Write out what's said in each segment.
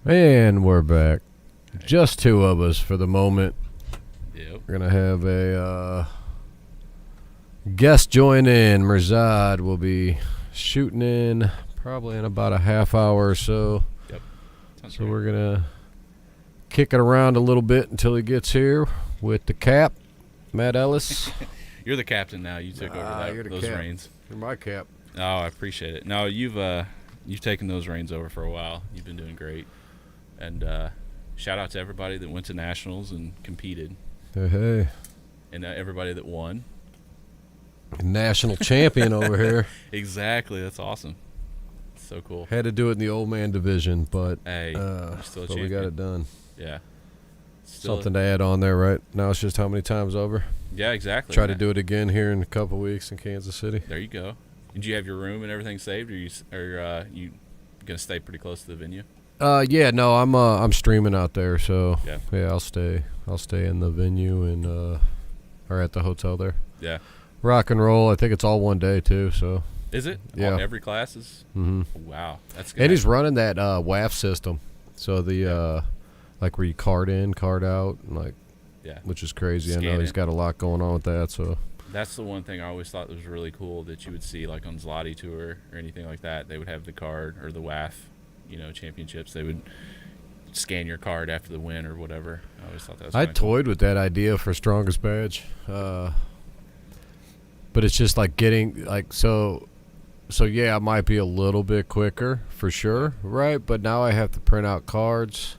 And we're back. Just two of us for the moment. Yep. We're going to have a guest join in. Mirzad will be shooting in probably in about a half hour or so. Yep. Sounds so great. we're going to kick it around a little bit until he gets here with the cap, Matt Ellis. You're the captain now. You took over those cap. reins. You're my cap. Oh, I appreciate it. No, you've taken those reins over for a while. You've been doing great. And shout out to everybody that went to nationals and competed. Hey. And everybody that won. National champion over here. Exactly. That's awesome. So cool. Had to do it in the old man division, but, Hey, you're still a champion. we got it done. Yeah. Something to add on there, right? Now it's just how many times over? Yeah, exactly. Try to do it again here in a couple weeks in Kansas City. There you go. Did you have your room and everything saved, or you gonna stay pretty close to the venue? Yeah, no, I'm streaming out there, so yeah, I'll stay in the venue and or at the hotel there. Yeah. Rock and roll. I think it's all one day too. So is it? Yeah. Every class is. Mm-hmm. Wow, that's good. And he's running that WAF system, so the like where you card in, card out, and which is crazy. I know he's got a lot going on with that. So that's the one thing I always thought was really cool that you would see like on Zloty Tour or anything like that. They would have the card or the WAF, championships. They would scan your card after the win or whatever. I always thought that was I cool. toyed with that idea for strongest badge, but it's just like getting so yeah, it might be a little bit quicker for sure, right? But now I have to print out cards,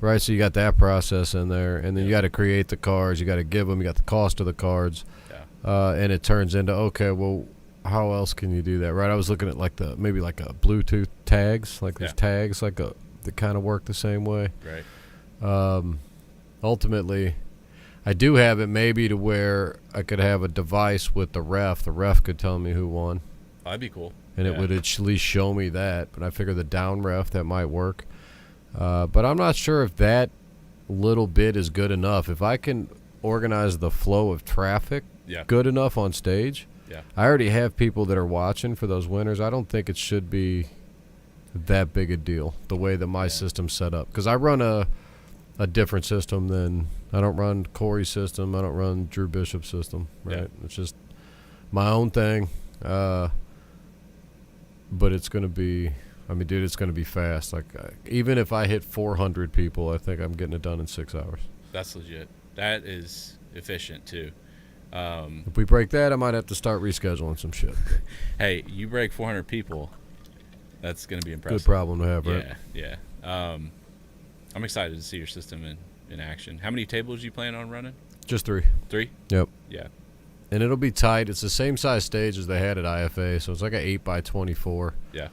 right? So you got that process in there, and then you got to create the cards, you got to give them, you got the cost of the cards, and it turns into, okay, well, how else can you do that, right? I was looking at maybe a Bluetooth tags, these tags, that kind of work the same way. Right. Ultimately, I do have it maybe to where I could have a device with the ref. The ref could tell me who won. That'd be cool. And it would at least show me that. But I figure the down ref, that might work. But I'm not sure if that little bit is good enough. If I can organize the flow of traffic good enough on stage, I already have people that are watching for those winners. I don't think it should be that big a deal, the way that my system's set up. Because I run a different system than – I don't run Corey's system. I don't run Drew Bishop's system, right? Yeah. It's just my own thing. But it's going to be – I mean, dude, it's going to be fast. Even if I hit 400 people, I think I'm getting it done in 6 hours. That's legit. That is efficient, too. If we break that, I might have to start rescheduling some shit. Hey, you break 400 people, that's going to be impressive. Good problem to have, right? Yeah. I'm excited to see your system in action. How many tables you plan on running? Just 3. 3? Yep. Yeah. And it'll be tight. It's the same size stage as they had at IFA, so it's like an 8x24. Yeah.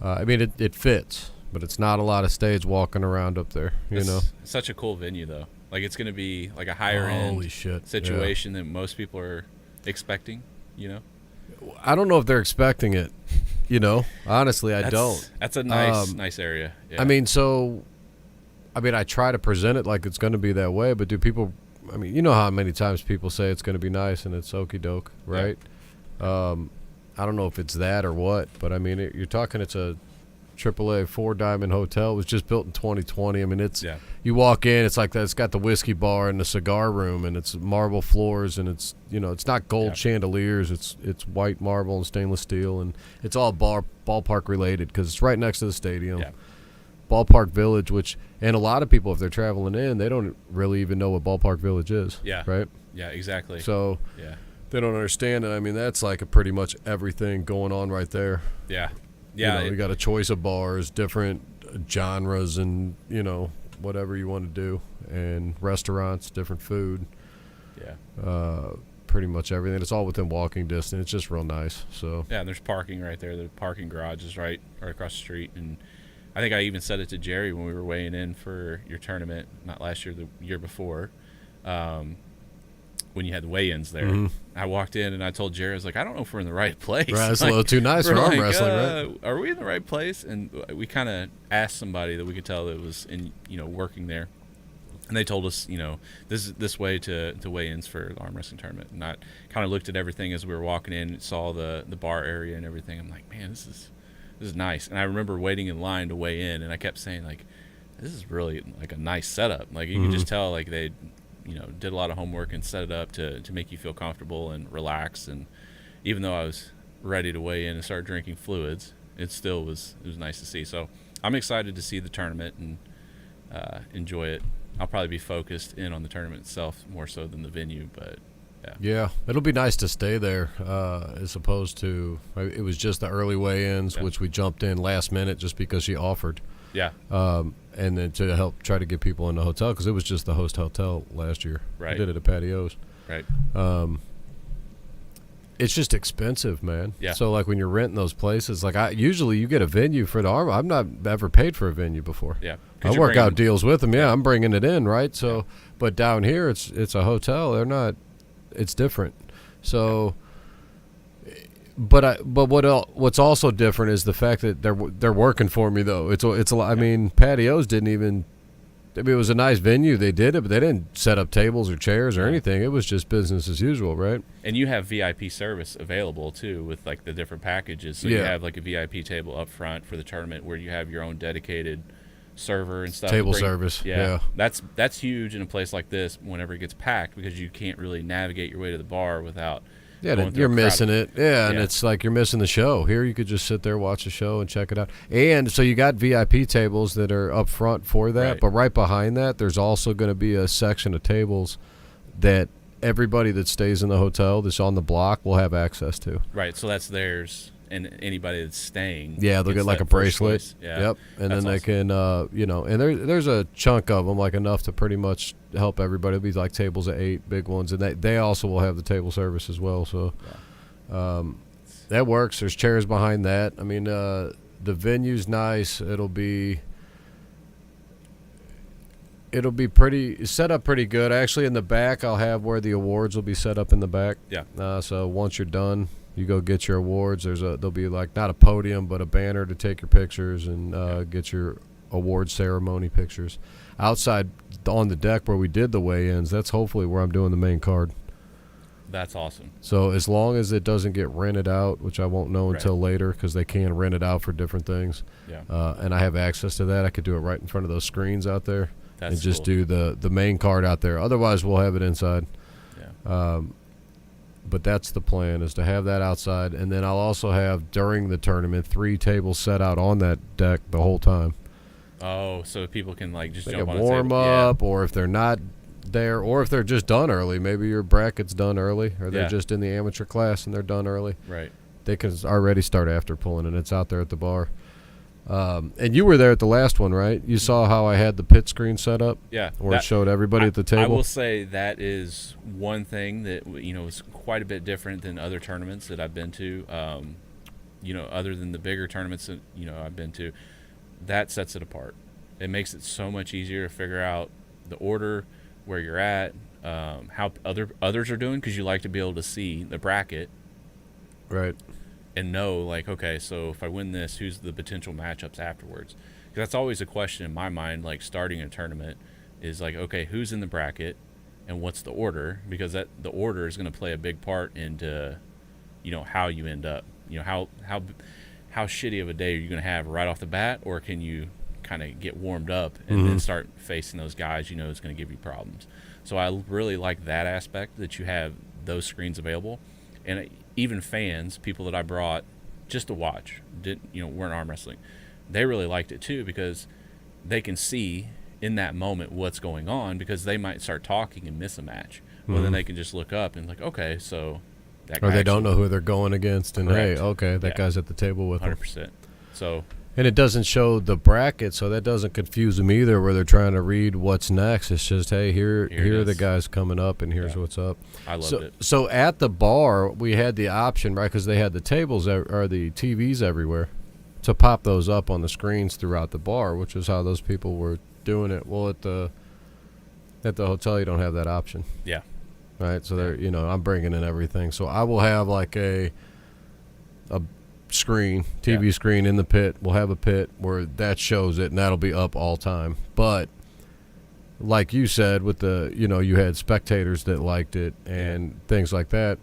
I mean, it fits, but it's not a lot of stage walking around up there, It's such a cool venue, though. It's going to be like a higher-end situation than most people are expecting, I don't know if they're expecting it, Honestly, I don't. That's a nice area. Yeah. I try to present it like it's going to be that way, but do people – I mean, you know how many times people say it's going to be nice and it's okey-doke, right? Yeah. I don't know if it's that or what, but, I mean, you're talking it's a AAA 4-diamond hotel. It was just built in 2020. I mean, you walk in, it's like that. It's got the whiskey bar and the cigar room, and it's marble floors, and it's it's not gold chandeliers. It's white marble and stainless steel, and it's all ballpark related because it's right next to the stadium. Yeah. Ballpark Village, and a lot of people, if they're traveling in, they don't really even know what Ballpark Village is. Yeah. Right. Yeah. Exactly. So. Yeah. They don't understand it. I mean, that's pretty much everything going on right there. Yeah. Yeah. We got a choice of bars, different genres, and whatever you want to do, and restaurants, different food. Yeah. Pretty much everything. It's all within walking distance. It's just real nice. So. Yeah, and there's parking right there. The parking garage is right across the street, and I think I even said it to Jerry when we were weighing in for your tournament, not last year, the year before. When you had the weigh-ins there. Mm-hmm. I walked in and I told Jerry, I was like, I don't know if we're in the right place. Right, it's a little too nice for arm wrestling, right? Are we in the right place? And we kind of asked somebody that we could tell that was working there. And they told us, this way to weigh-ins for the arm wrestling tournament. And I kind of looked at everything as we were walking in and saw the bar area and everything. I'm like, man, this is nice. And I remember waiting in line to weigh in, and I kept saying, this is really like a nice setup. Like you can just tell like they, did a lot of homework and set it up to make you feel comfortable and relax. And even though I was ready to weigh in and start drinking fluids, it was nice to see. So I'm excited to see the tournament and enjoy it. I'll probably be focused in on the tournament itself more so than the venue, but yeah, it'll be nice to stay there as opposed to it was just the early weigh-ins, which we jumped in last minute just because she offered. Yeah. And then to help try to get people in the hotel because it was just the host hotel last year. Right. We did it at Patios. Right. It's just expensive, man. Yeah. So like when you're renting those places, like usually you get a venue for the Arm. I've not ever paid for a venue before. Yeah. I work out deals with them. Yeah, I'm bringing it in, right? So, but down here it's a hotel. They're not. It's different. So, but what's also different is the fact that they're working for me though. It's a lot. I mean, Patios didn't even. I mean, it was a nice venue. They did it, but they didn't set up tables or chairs or anything. It was just business as usual, right? And you have VIP service available too with like the different packages. So you have like a VIP table up front for the tournament where you have your own dedicated server and stuff. Table service. Yeah. That's huge in a place like this whenever it gets packed because you can't really navigate your way to the bar without. Yeah, you're missing it. Yeah, and it's like you're missing the show. Here you could just sit there, watch the show, and check it out. And so you got VIP tables that are up front for that, but right behind that, there's also going to be a section of tables that everybody that stays in the hotel that's on the block will have access to. Right, so that's theirs, and anybody that's staying. Yeah, they'll get like a bracelet. Yeah. Yep, and then they can, and there's a chunk of them, like enough to pretty much help everybody. It'll be like tables of 8, big ones, and they also will have the table service as well. So that works. There's chairs behind that. I mean, the venue's nice. It'll be pretty set up pretty good. Actually, in the back, I'll have where the awards will be set up in the back. Yeah. So once you're done, you go get your awards. There'll be like not a podium, but a banner to take your pictures and get your award ceremony pictures. Outside on the deck where we did the weigh-ins, that's hopefully where I'm doing the main card. That's awesome. So as long as it doesn't get rented out, which I won't know until later because they can rent it out for different things. Yeah. And I have access to that. I could do it right in front of those screens out there. That's and just cool. do the main card out there. Otherwise, we'll have it inside. Yeah. But that's the plan, is to have that outside. And then I'll also have, during the tournament, 3 tables set out on that deck the whole time. Oh, so people can like just they jump can on a warm table. up, or if they're not there, or if they're just done early. Maybe your bracket's done early, or they're just in the amateur class and they're done early. Right. They can already start after pulling, and it's out there at the bar. And you were there at the last one, right? You saw how I had the pit screen set up? Yeah. Where it showed everybody at the table? I will say that is one thing that, is quite a bit different than other tournaments that I've been to. Other than the bigger tournaments that, I've been to, that sets it apart. It makes it so much easier to figure out the order, where you're at, how others are doing, because you like to be able to see the bracket. Right. And know, like, okay, so if I win this, who's the potential matchups afterwards? Because that's always a question in my mind, like starting a tournament, is like, okay, who's in the bracket and what's the order? Because the order is going to play a big part into, how you end up. How shitty of a day are you going to have right off the bat, or can you kind of get warmed up and then start facing those guys is going to give you problems? So I really like that aspect, that you have those screens available. And even fans, people that I brought just to watch, weren't arm wrestling, they really liked it too, because they can see in that moment what's going on, because they might start talking and miss a match. Well, then they can just look up and like, okay, so that guy, or they don't know who they're going against, and correct. Hey, okay, that guy's at the table with 100%. them. So, and it doesn't show the bracket, so that doesn't confuse them either, where they're trying to read what's next. It's just, hey, here are the guys coming up, and here's what's up. I loved it. So at the bar, we had the option, right, because they had the tables or the TVs everywhere, to pop those up on the screens throughout the bar, which is how those people were doing it. Well, at the hotel, you don't have that option. Yeah. Right, so they're, I'm bringing in everything. So I will have like a screen, TV screen in the pit. We'll have a pit where that shows it, and that'll be up all time. But like you said, with the, you had spectators that liked it and things like that.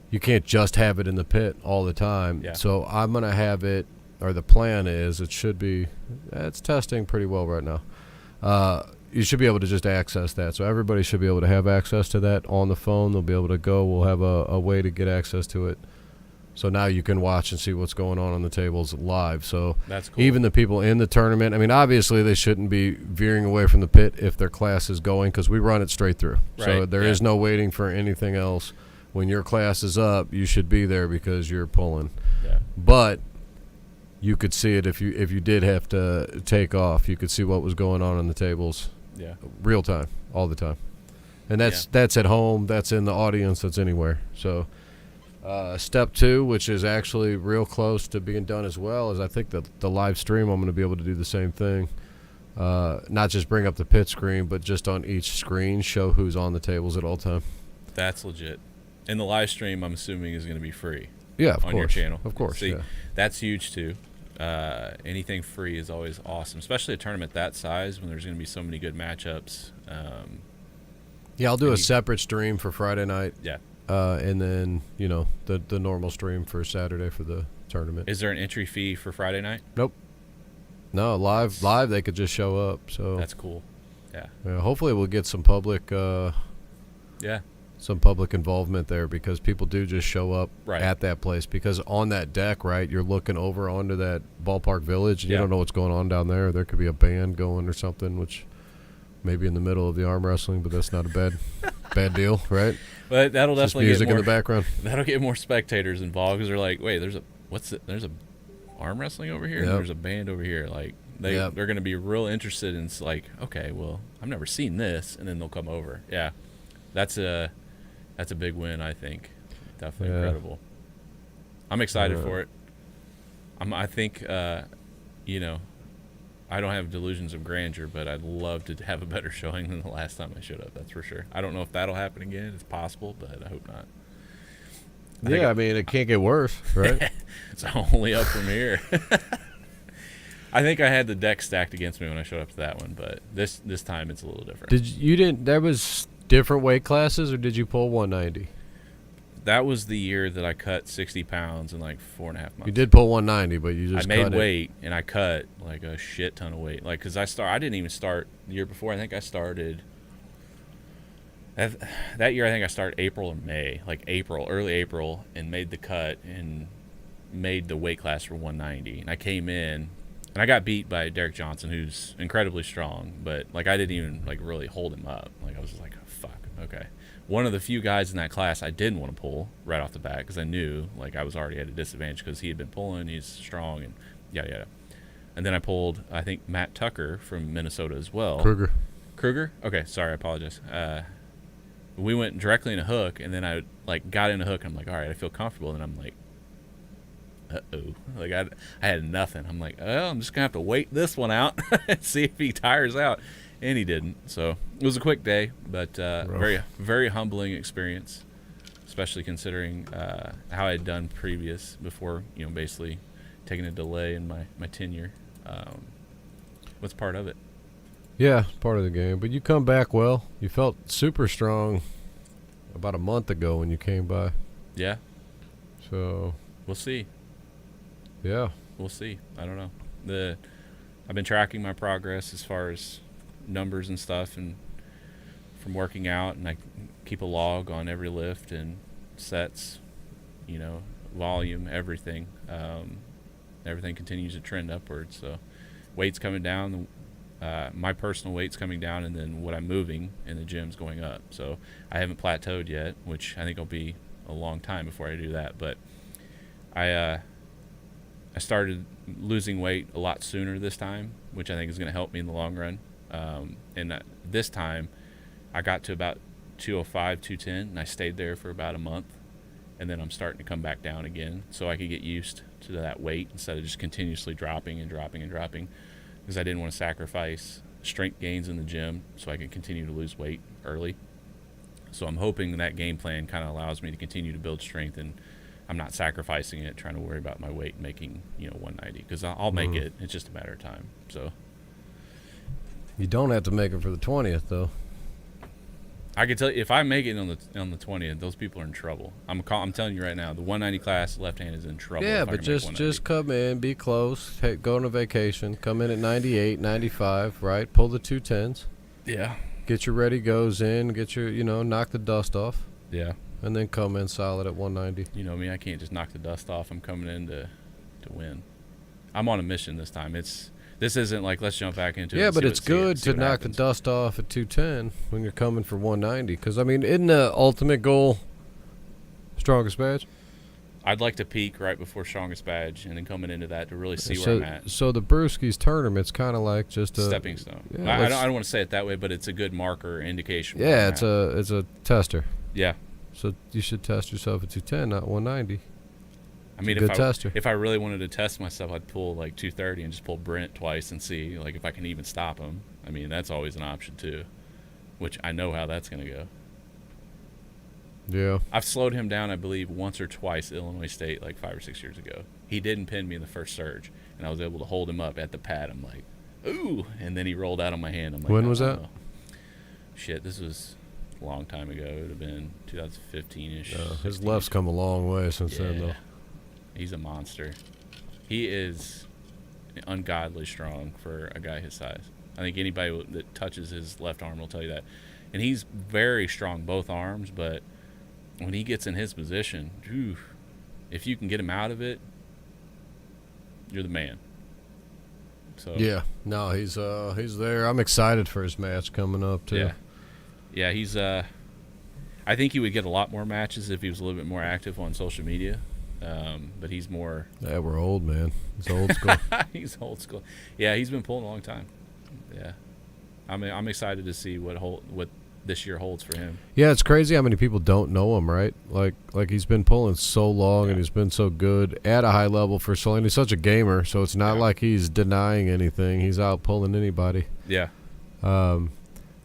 You can't just have it in the pit all the time. Yeah. So I'm going to have it, or the plan is, it should be, it's testing pretty well right now. you should be able to just access that. So everybody should be able to have access to that on the phone. They'll be able to go. We'll have a way to get access to it. So now you can watch and see what's going on the tables live. So that's cool. Even the people in the tournament, I mean, obviously they shouldn't be veering away from the pit if their class is going because we run it straight through. Right. So there is no waiting for anything else. When your class is up, you should be there because you're pulling. Yeah. But you could see it if you did have to take off. You could see what was going on the tables. Yeah. Real time, all the time. And that's at home, that's in the audience, that's anywhere. So step 2, which is actually real close to being done as well, is I think the live stream I'm going to be able to do the same thing. Not just bring up the pit screen, but just on each screen show who's on the tables at all time. That's legit. And the live stream, I'm assuming, is going to be free. Yeah, of on course. Your channel. Of course, See, yeah. That's huge too. Anything free is always awesome, especially a tournament that size when there's going to be so many good matchups. Yeah, I'll do a separate stream for Friday night. Yeah. And then, the normal stream for Saturday for the tournament. Is there an entry fee for Friday night? Nope. No, live they could just show up. So that's cool. Yeah. Hopefully we'll get some public some public involvement there because people do just show up at that place because on that deck, right, you're looking over onto that ballpark village and you don't know what's going on down there. There could be a band going or something, which maybe in the middle of the arm wrestling, but that's not a bad deal, right? But that'll just definitely music get more, in the background. That'll get more spectators involved because they're like, wait, there's a arm wrestling over here, and there's a band over here. Like they're going to be real interested in. It's like, okay, well, I've never seen this, and then they'll come over. Yeah, that's a big win, I think. Definitely incredible. I'm excited for it. I think I don't have delusions of grandeur, but I'd love to have a better showing than the last time I showed up. That's for sure. I don't know if that'll happen again. It's possible, but I hope not. I mean, it can't get worse, right? It's only up from here. I think I had the deck stacked against me when I showed up to that one, but this time it's a little different. There was different weight classes, or did you pull 190? That was the year that I cut 60 pounds in like 4.5 months. You did pull 190, but you just I made weight, and I cut like a shit ton of weight. Like, because I didn't even start the year before. I think I started that year. I think I started April or May, like early April, and made the cut and made the weight class for 190. And I came in, and I got beat by Derek Johnson, who's incredibly strong, but like I didn't even like really hold him up. Like I was just like, oh, fuck, okay. One of the few guys in that class I didn't want to pull right off the bat because I knew like I was already at a disadvantage because he had been pulling, he's strong, and yada yada. And then I pulled, I think, Matt Tucker from Minnesota as well. Kruger? Okay, sorry, I apologize. We went directly in a hook, and then I like got in a hook, and I'm like, all right, I feel comfortable, and I'm like, uh-oh. Like I had nothing. I'm like, oh, I'm just gonna have to wait this one out and see if he tires out. And he didn't. So it was a quick day, but very, very humbling experience, especially considering how I had done before, basically taking a delay in my tenure. What's part of it? Yeah, part of the game. But you come back well. You felt super strong about a month ago when you came by. Yeah. So we'll see. Yeah. We'll see. I don't know. I've been tracking my progress as far as numbers and stuff, and from working out, and I keep a log on every lift and sets, volume, everything. Everything continues to trend upwards. So weight's coming down, my personal weight's coming down, and then what I'm moving in the gym's going up. So I haven't plateaued yet, which I think will be a long time before I do that. But I started losing weight a lot sooner this time, which I think is going to help me in the long run. And this time I got to about 205, 210, and I stayed there for about a month, and then I'm starting to come back down again so I could get used to that weight instead of just continuously dropping and dropping and dropping, because I didn't want to sacrifice strength gains in the gym so I could continue to lose weight early. So I'm hoping that game plan kind of allows me to continue to build strength, and I'm not sacrificing it, trying to worry about my weight making 190, because I'll make it. It's just a matter of time. So you don't have to make it for the 20th, though. I can tell you, if I make it on the 20th, those people are in trouble. I'm telling you right now, the 190 class left hand is in trouble. Yeah, but just come in, be close, go on a vacation, come in at 98, 95, right? Pull the 210s. Yeah. Get your ready goes in, get your, knock the dust off. Yeah. And then come in solid at 190. You know me, I can't just knock the dust off. I'm coming in to win. I'm on a mission this time. This isn't like let's jump back into it. Yeah, but it's good to knock the dust off at 210 when you're coming for 190. Because, isn't the ultimate goal strongest badge? I'd like to peak right before strongest badge and then coming into that to really see where I'm at. So the Brewskis tournament's kind of like just a stepping stone. Yeah, I don't want to say it that way, but it's a good marker indication. Yeah, it's a tester. Yeah. So you should test yourself at 210, not 190. If I really wanted to test myself, I'd pull like 230 and just pull Brent twice and see like if I can even stop him. That's always an option too, which I know how that's going to go. Yeah. I've slowed him down, I believe, once or twice at Illinois State like 5 or 6 years ago. He didn't pin me in the first surge, and I was able to hold him up at the pad. I'm like, ooh, and then he rolled out on my hand. I'm like, when was that? Shit, this was a long time ago. It would have been 2015-ish. His left's come a long way since then, though. He's a monster. He is ungodly strong for a guy his size. I think anybody that touches his left arm will tell you that. And he's very strong both arms, but when he gets in his position, if you can get him out of it, you're the man. So yeah, no, he's there. I'm excited for his match coming up too. Yeah, he's. I think he would get a lot more matches if he was a little bit more active on social media. But he's more. Yeah, we're old, man. He's old school. He's old school. Yeah, he's been pulling a long time. Yeah, I'm excited to see what this year holds for him. Yeah, it's crazy how many people don't know him, right? Like he's been pulling so long and he's been so good at a high level for so long. He's such a gamer, so it's not like he's denying anything. He's out pulling anybody. Yeah.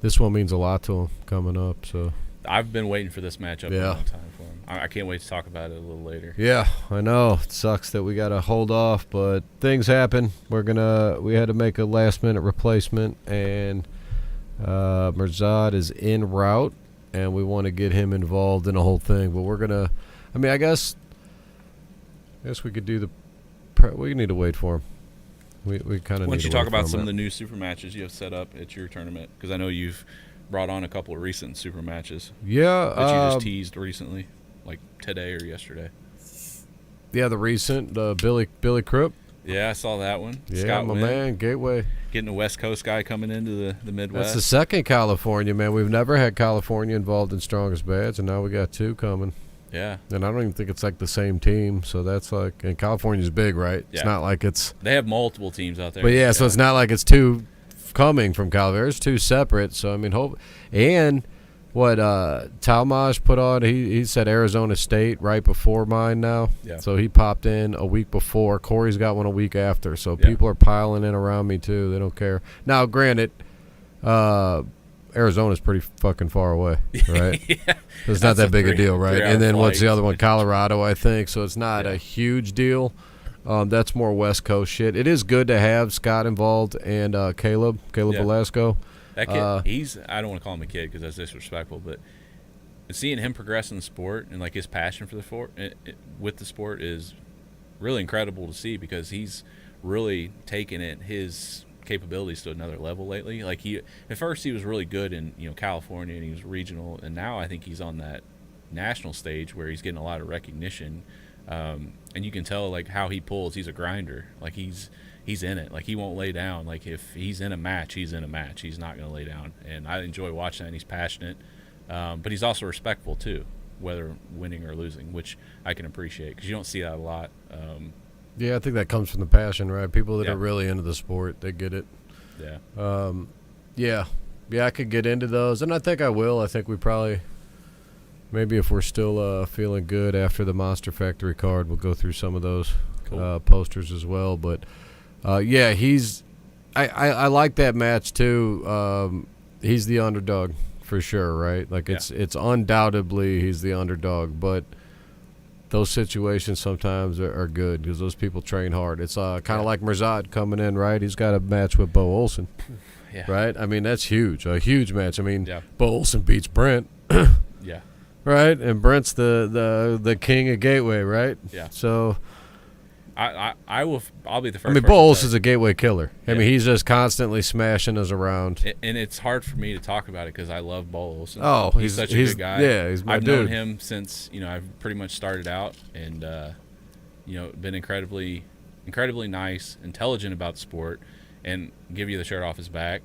This one means a lot to him coming up. So I've been waiting for this matchup a long time for him. I can't wait to talk about it a little later. Yeah, I know. It sucks that we got to hold off, but things happen. We had to make a last-minute replacement, and Mirzad is en route, and we want to get him involved in the whole thing. But we're going to – I guess we could do we need to wait for him. We kind of need to wait for him. Why don't you talk about some of the new super matches you have set up at your tournament? Because I know you've brought on a couple of recent super matches. Yeah. That you just teased recently, like today or yesterday. Yeah, the recent Billy Krupp. Yeah, I saw that one. Yeah, Scott my Wynn, man, Gateway. getting a West Coast guy coming into the Midwest. That's the second California, man. We've never had California involved in Strongest Badge, and now we got two coming. Yeah. And I don't even think it's like the same team, so that's like – and California's big, right? Yeah. It's not like it's – They have multiple teams out there. But, yeah, so it's not like it's two coming from California. It's two separate. So, hope – and what Tallmadge put on, he said Arizona State right before mine now. Yeah. So he popped in a week before. Corey's got one a week after. So people are piling in around me, too. They don't care. Now, granted, Arizona's pretty fucking far away, right? Yeah. It's not that big a deal, right? And then what's the other one? flight. Colorado, I think. So it's not a huge deal. That's more West Coast shit. It is good to have Scott involved and Caleb Velasco. That kid, I don't want to call him a kid because that's disrespectful, but seeing him progress in the sport and like his passion for the sport with the sport is really incredible to see because he's really taken his capabilities to another level lately. Like at first he was really good in California and he was regional, and now I think he's on that national stage where he's getting a lot of recognition, and you can tell like how he pulls. He's a grinder. Like he's in it. Like he won't lay down. Like if he's in a match, he's in a match. He's not going to lay down. And I enjoy watching that. And he's passionate, but he's also respectful too, whether winning or losing, which I can appreciate because you don't see that a lot. Yeah, I think that comes from the passion, right? People that are really into the sport, they get it. Yeah. Yeah, I could get into those, and I think I will. I think we probably, maybe if we're still feeling good after the Monster Factory card, we'll go through some of those posters as well. But yeah, I like that match too. He's the underdog for sure, right? Like it's undoubtedly he's the underdog, but those situations sometimes are good because those people train hard. It's kind of like Mirzad coming in, right? He's got a match with Bo Olsen. Yeah. Right? I mean, that's huge. A huge match. I mean, Yeah. Bo Olsen beats Brent. Yeah. Right? And Brent's the king of Gateway, right? Yeah. So I'll be the first. I mean, person Bo to Olsen's say- a Gateway killer. I Yeah. mean, he's just constantly smashing us around. And it's hard for me to talk about it because I love Bo Olsen. Oh, he's such a good guy. Yeah, he's my I've dude. known him since I've pretty much started out, and been incredibly nice, intelligent about the sport, and give you the shirt off his back.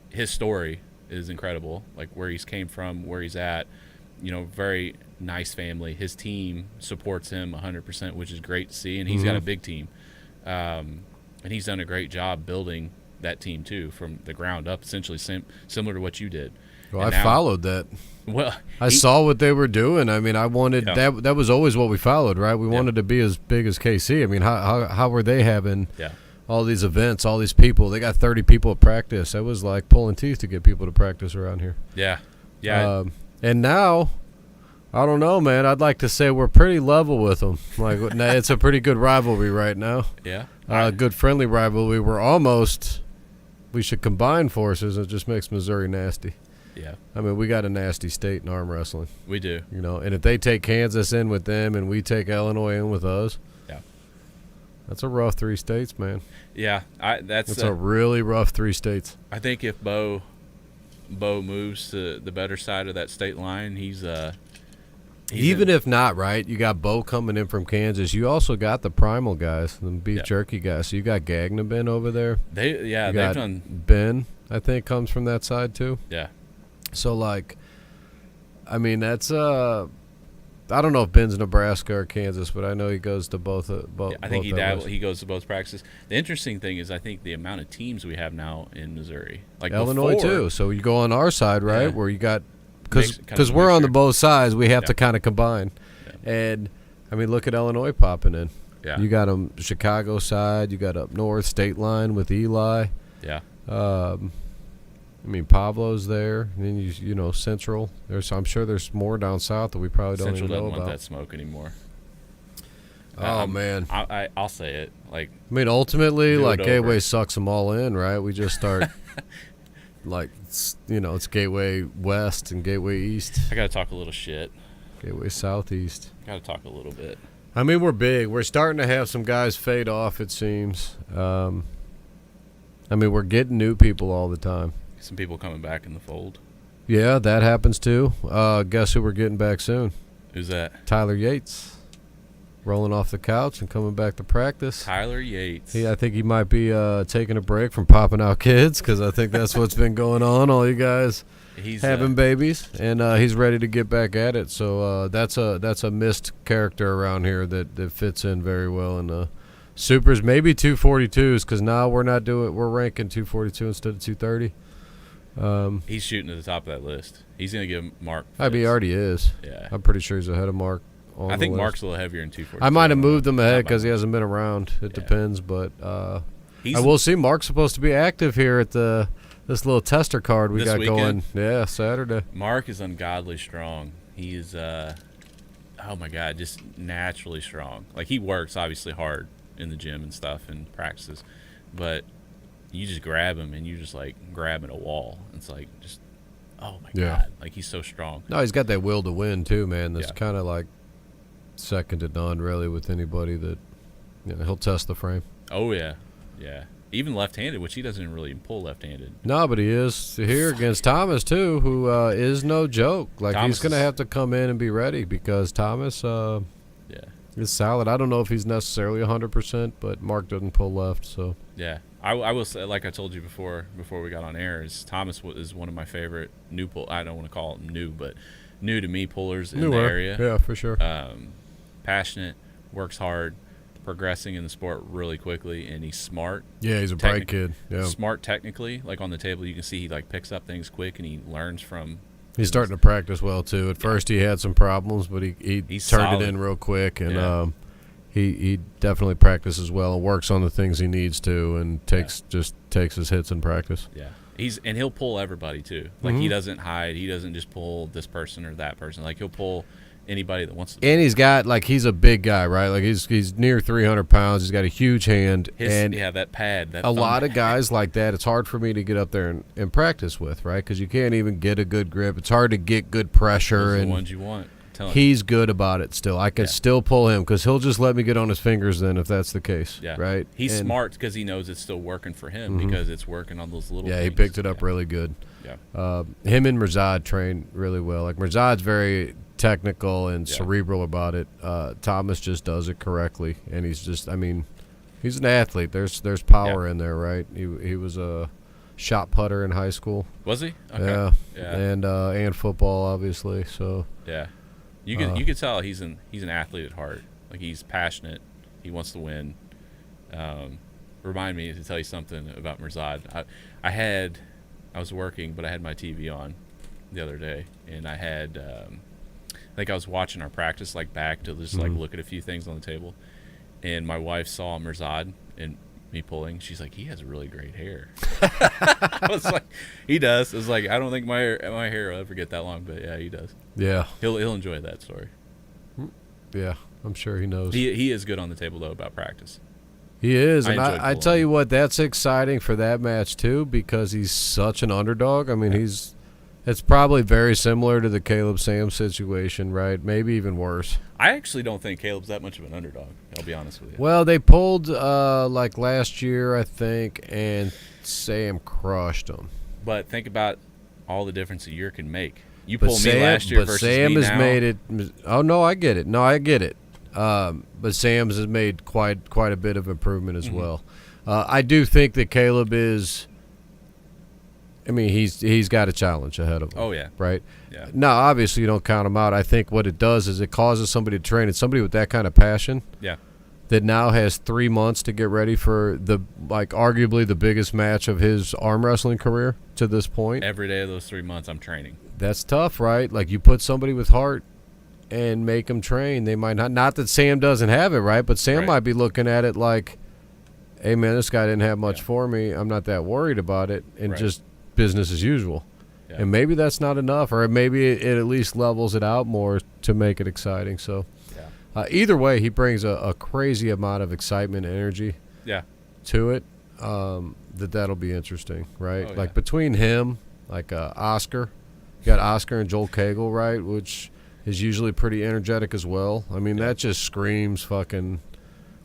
His story is incredible, like where he's came from, where he's at. Very nice family. His team supports him 100%, which is great to see, and he's got a big team. And he's done a great job building that team too from the ground up, essentially similar to what you did. Well, And I now- followed that. Well, I saw what they were doing. I mean, I wanted Yeah. that was always what we followed, right? We Yeah. wanted to be as big as KC. I mean, how were they having Yeah. all these events, all these people? They got 30 people at practice. That was like pulling teeth to get people to practice around here. Yeah. Yeah. And now, I don't know, man. I'd like to say we're pretty level with them. Like, it's a pretty good rivalry right now. Yeah. Good friendly rivalry. We should combine forces. It just makes Missouri nasty. Yeah. I mean, we got a nasty state in arm wrestling. We do. And if they take Kansas in with them and we take Illinois in with us, Yeah. that's a rough 3 states, man. Yeah. That's a really rough 3 states. I think if Bo moves to the better side of that state line, he's Even if not, right, you got Bo coming in from Kansas. You also got the primal guys, the beef jerky guys. So you got Gagnebin over there. they've done. Ben, I think, comes from that side too. Yeah. So, like, I mean, that's I don't know if Ben's Nebraska or Kansas, but I know he goes to both. Yeah, I think both he goes to both practices. The interesting thing is, I think the amount of teams we have now in Missouri, like Illinois before, too. So you go on our side, right, Yeah. where you got Kind of because we're on the mixture. both sides. We have Yeah. to kind of combine, Yeah. and I mean, look at Illinois popping in. Yeah. You got them Chicago side. You got up north state line with Eli. Yeah. I mean, Pavlo's there. And then you Central. I'm sure there's more down south that we probably don't Central even know doesn't want about. that smoke anymore. Oh man. I'll say it. Like, I mean, ultimately, Do it like over. Gateway sucks them all in, right? We just start, like, it's Gateway West and Gateway East, I gotta talk a little shit. Gateway Southeast. Gotta talk a little bit. I mean, we're big. We're starting to have some guys fade off, it seems. I mean, we're getting new people all the time. Some people coming back in the fold. Yeah, that happens too. Guess who we're getting back soon? Who's that? Tyler Yates. Rolling off the couch and coming back to practice. Tyler Yates. I think he might be taking a break from popping out kids because I think that's what's been going on. All you guys He's having babies, and he's ready to get back at it. So that's a missed character around here that fits in very well in the supers. Maybe 242s because now we're ranking 242 instead of 230. he's shooting to the top of that list. He's gonna give Mark. I mean, he fits. already is. Yeah. I'm pretty sure he's ahead of Mark. I think Mark's a little heavier in 240. I might have moved him ahead because he has. hasn't been around. It Yeah. depends, but He's, I will see. Mark's supposed to be active here at this little tester card we This got weekend? going. Yeah, Saturday. Mark is ungodly strong. He is, oh my God, just naturally strong. Like, he works obviously hard in the gym and stuff and practices, but you just grab him and you just like grabbing a wall. It's like just, oh my Yeah. God, like he's so strong. No, he's got that will to win too, man. That's Yeah. kind of like second to none, really, with anybody that he'll test the frame. Oh yeah, yeah. Even left-handed, which he doesn't really pull left-handed. No, but he is here against Thomas too, who is no joke. Like Thomas he's going to is- have to come in and be ready because Thomas Yeah. is solid. I don't know if he's necessarily 100%, but Mark doesn't pull left, so. Yeah, I will say, like I told you before we got on air, is Thomas is one of my favorite new pull. I don't want to call him new, but new to me pullers in the area. Yeah, for sure. Passionate, works hard, progressing in the sport really quickly, and he's smart. Yeah, he's a bright kid. Yeah, Smart technically. Like on the table, you can see he like picks up things quick and he learns from. he's starting to practice well too. At first, he had some problems, but he He's turned solid. it in real quick, and Yeah. he definitely practices well and works on the things he needs to, and takes his hits in practice. Yeah, and he'll pull everybody too. Like Mhm. he doesn't hide. He doesn't just pull this person or that person. Like he'll pull anybody that wants to. And he's got he's a big guy, right? Like he's near 300 pounds. He's got a huge hand, that pad. A lot of guys like that. It's hard for me to get up there and practice with, right? Because you can't even get a good grip. It's hard to get good pressure. Those are and the ones you want. He's good about it still. I can still pull him because he'll just let me get on his fingers then if that's the case. Yeah. Right? He's smart because he knows it's still working for him because it's working on those little things. He picked it up really good. Yeah. Him and Mirzad train really well. Like Mirzad's very technical and cerebral about it. Thomas just does it correctly. And he's just, he's an athlete. There's power in there, right? He was a shot putter in high school. Was he? Okay. Yeah. And football, obviously. So yeah. You can tell he's an athlete at heart. Like he's passionate. He wants to win. Remind me to tell you something about Mirzad. I was working, but I had my TV on the other day, and I had I think I was watching our practice back to just look at a few things on the table, and my wife saw Mirzad and me pulling. She's like, he has really great hair. I was like, he does. I was like, I don't think my hair will ever get that long, but yeah, he does. Yeah, he'll enjoy that story. Yeah, I'm sure he knows. He is good on the table though about practice. He is, and I tell you what, that's exciting for that match too because he's such an underdog. It's probably very similar to the Caleb Sam situation, right? Maybe even worse. I actually don't think Caleb's that much of an underdog. I'll be honest with you. Well, they pulled last year, I think, and Sam crushed him. But think about all the difference a year can make. You pull me last year versus Sam me has now. made it. Oh no, I get it. But Sam's has made quite a bit of improvement as well. I do think that Caleb is. He's got a challenge ahead of him. Oh yeah, right. Yeah. Now, obviously, you don't count him out. I think what it does is it causes somebody to train, and somebody with that kind of passion. Yeah. That now has 3 months to get ready for arguably the biggest match of his arm wrestling career to this point. Every day of those 3 months, I'm training. That's tough, right? Like you put somebody with heart and make them train. They might not that Sam doesn't have it, right? But Sam might be looking at it like, hey, man, this guy didn't have much for me. I'm not that worried about it, and just business as usual. Yeah. And maybe that's not enough, or maybe it at least levels it out more to make it exciting. So either way, he brings a crazy amount of excitement and energy to it. That'll be interesting, right? Oh, between him, Oscar, you got Oscar and Joel Cagle, right, which is usually pretty energetic as well. That just screams fucking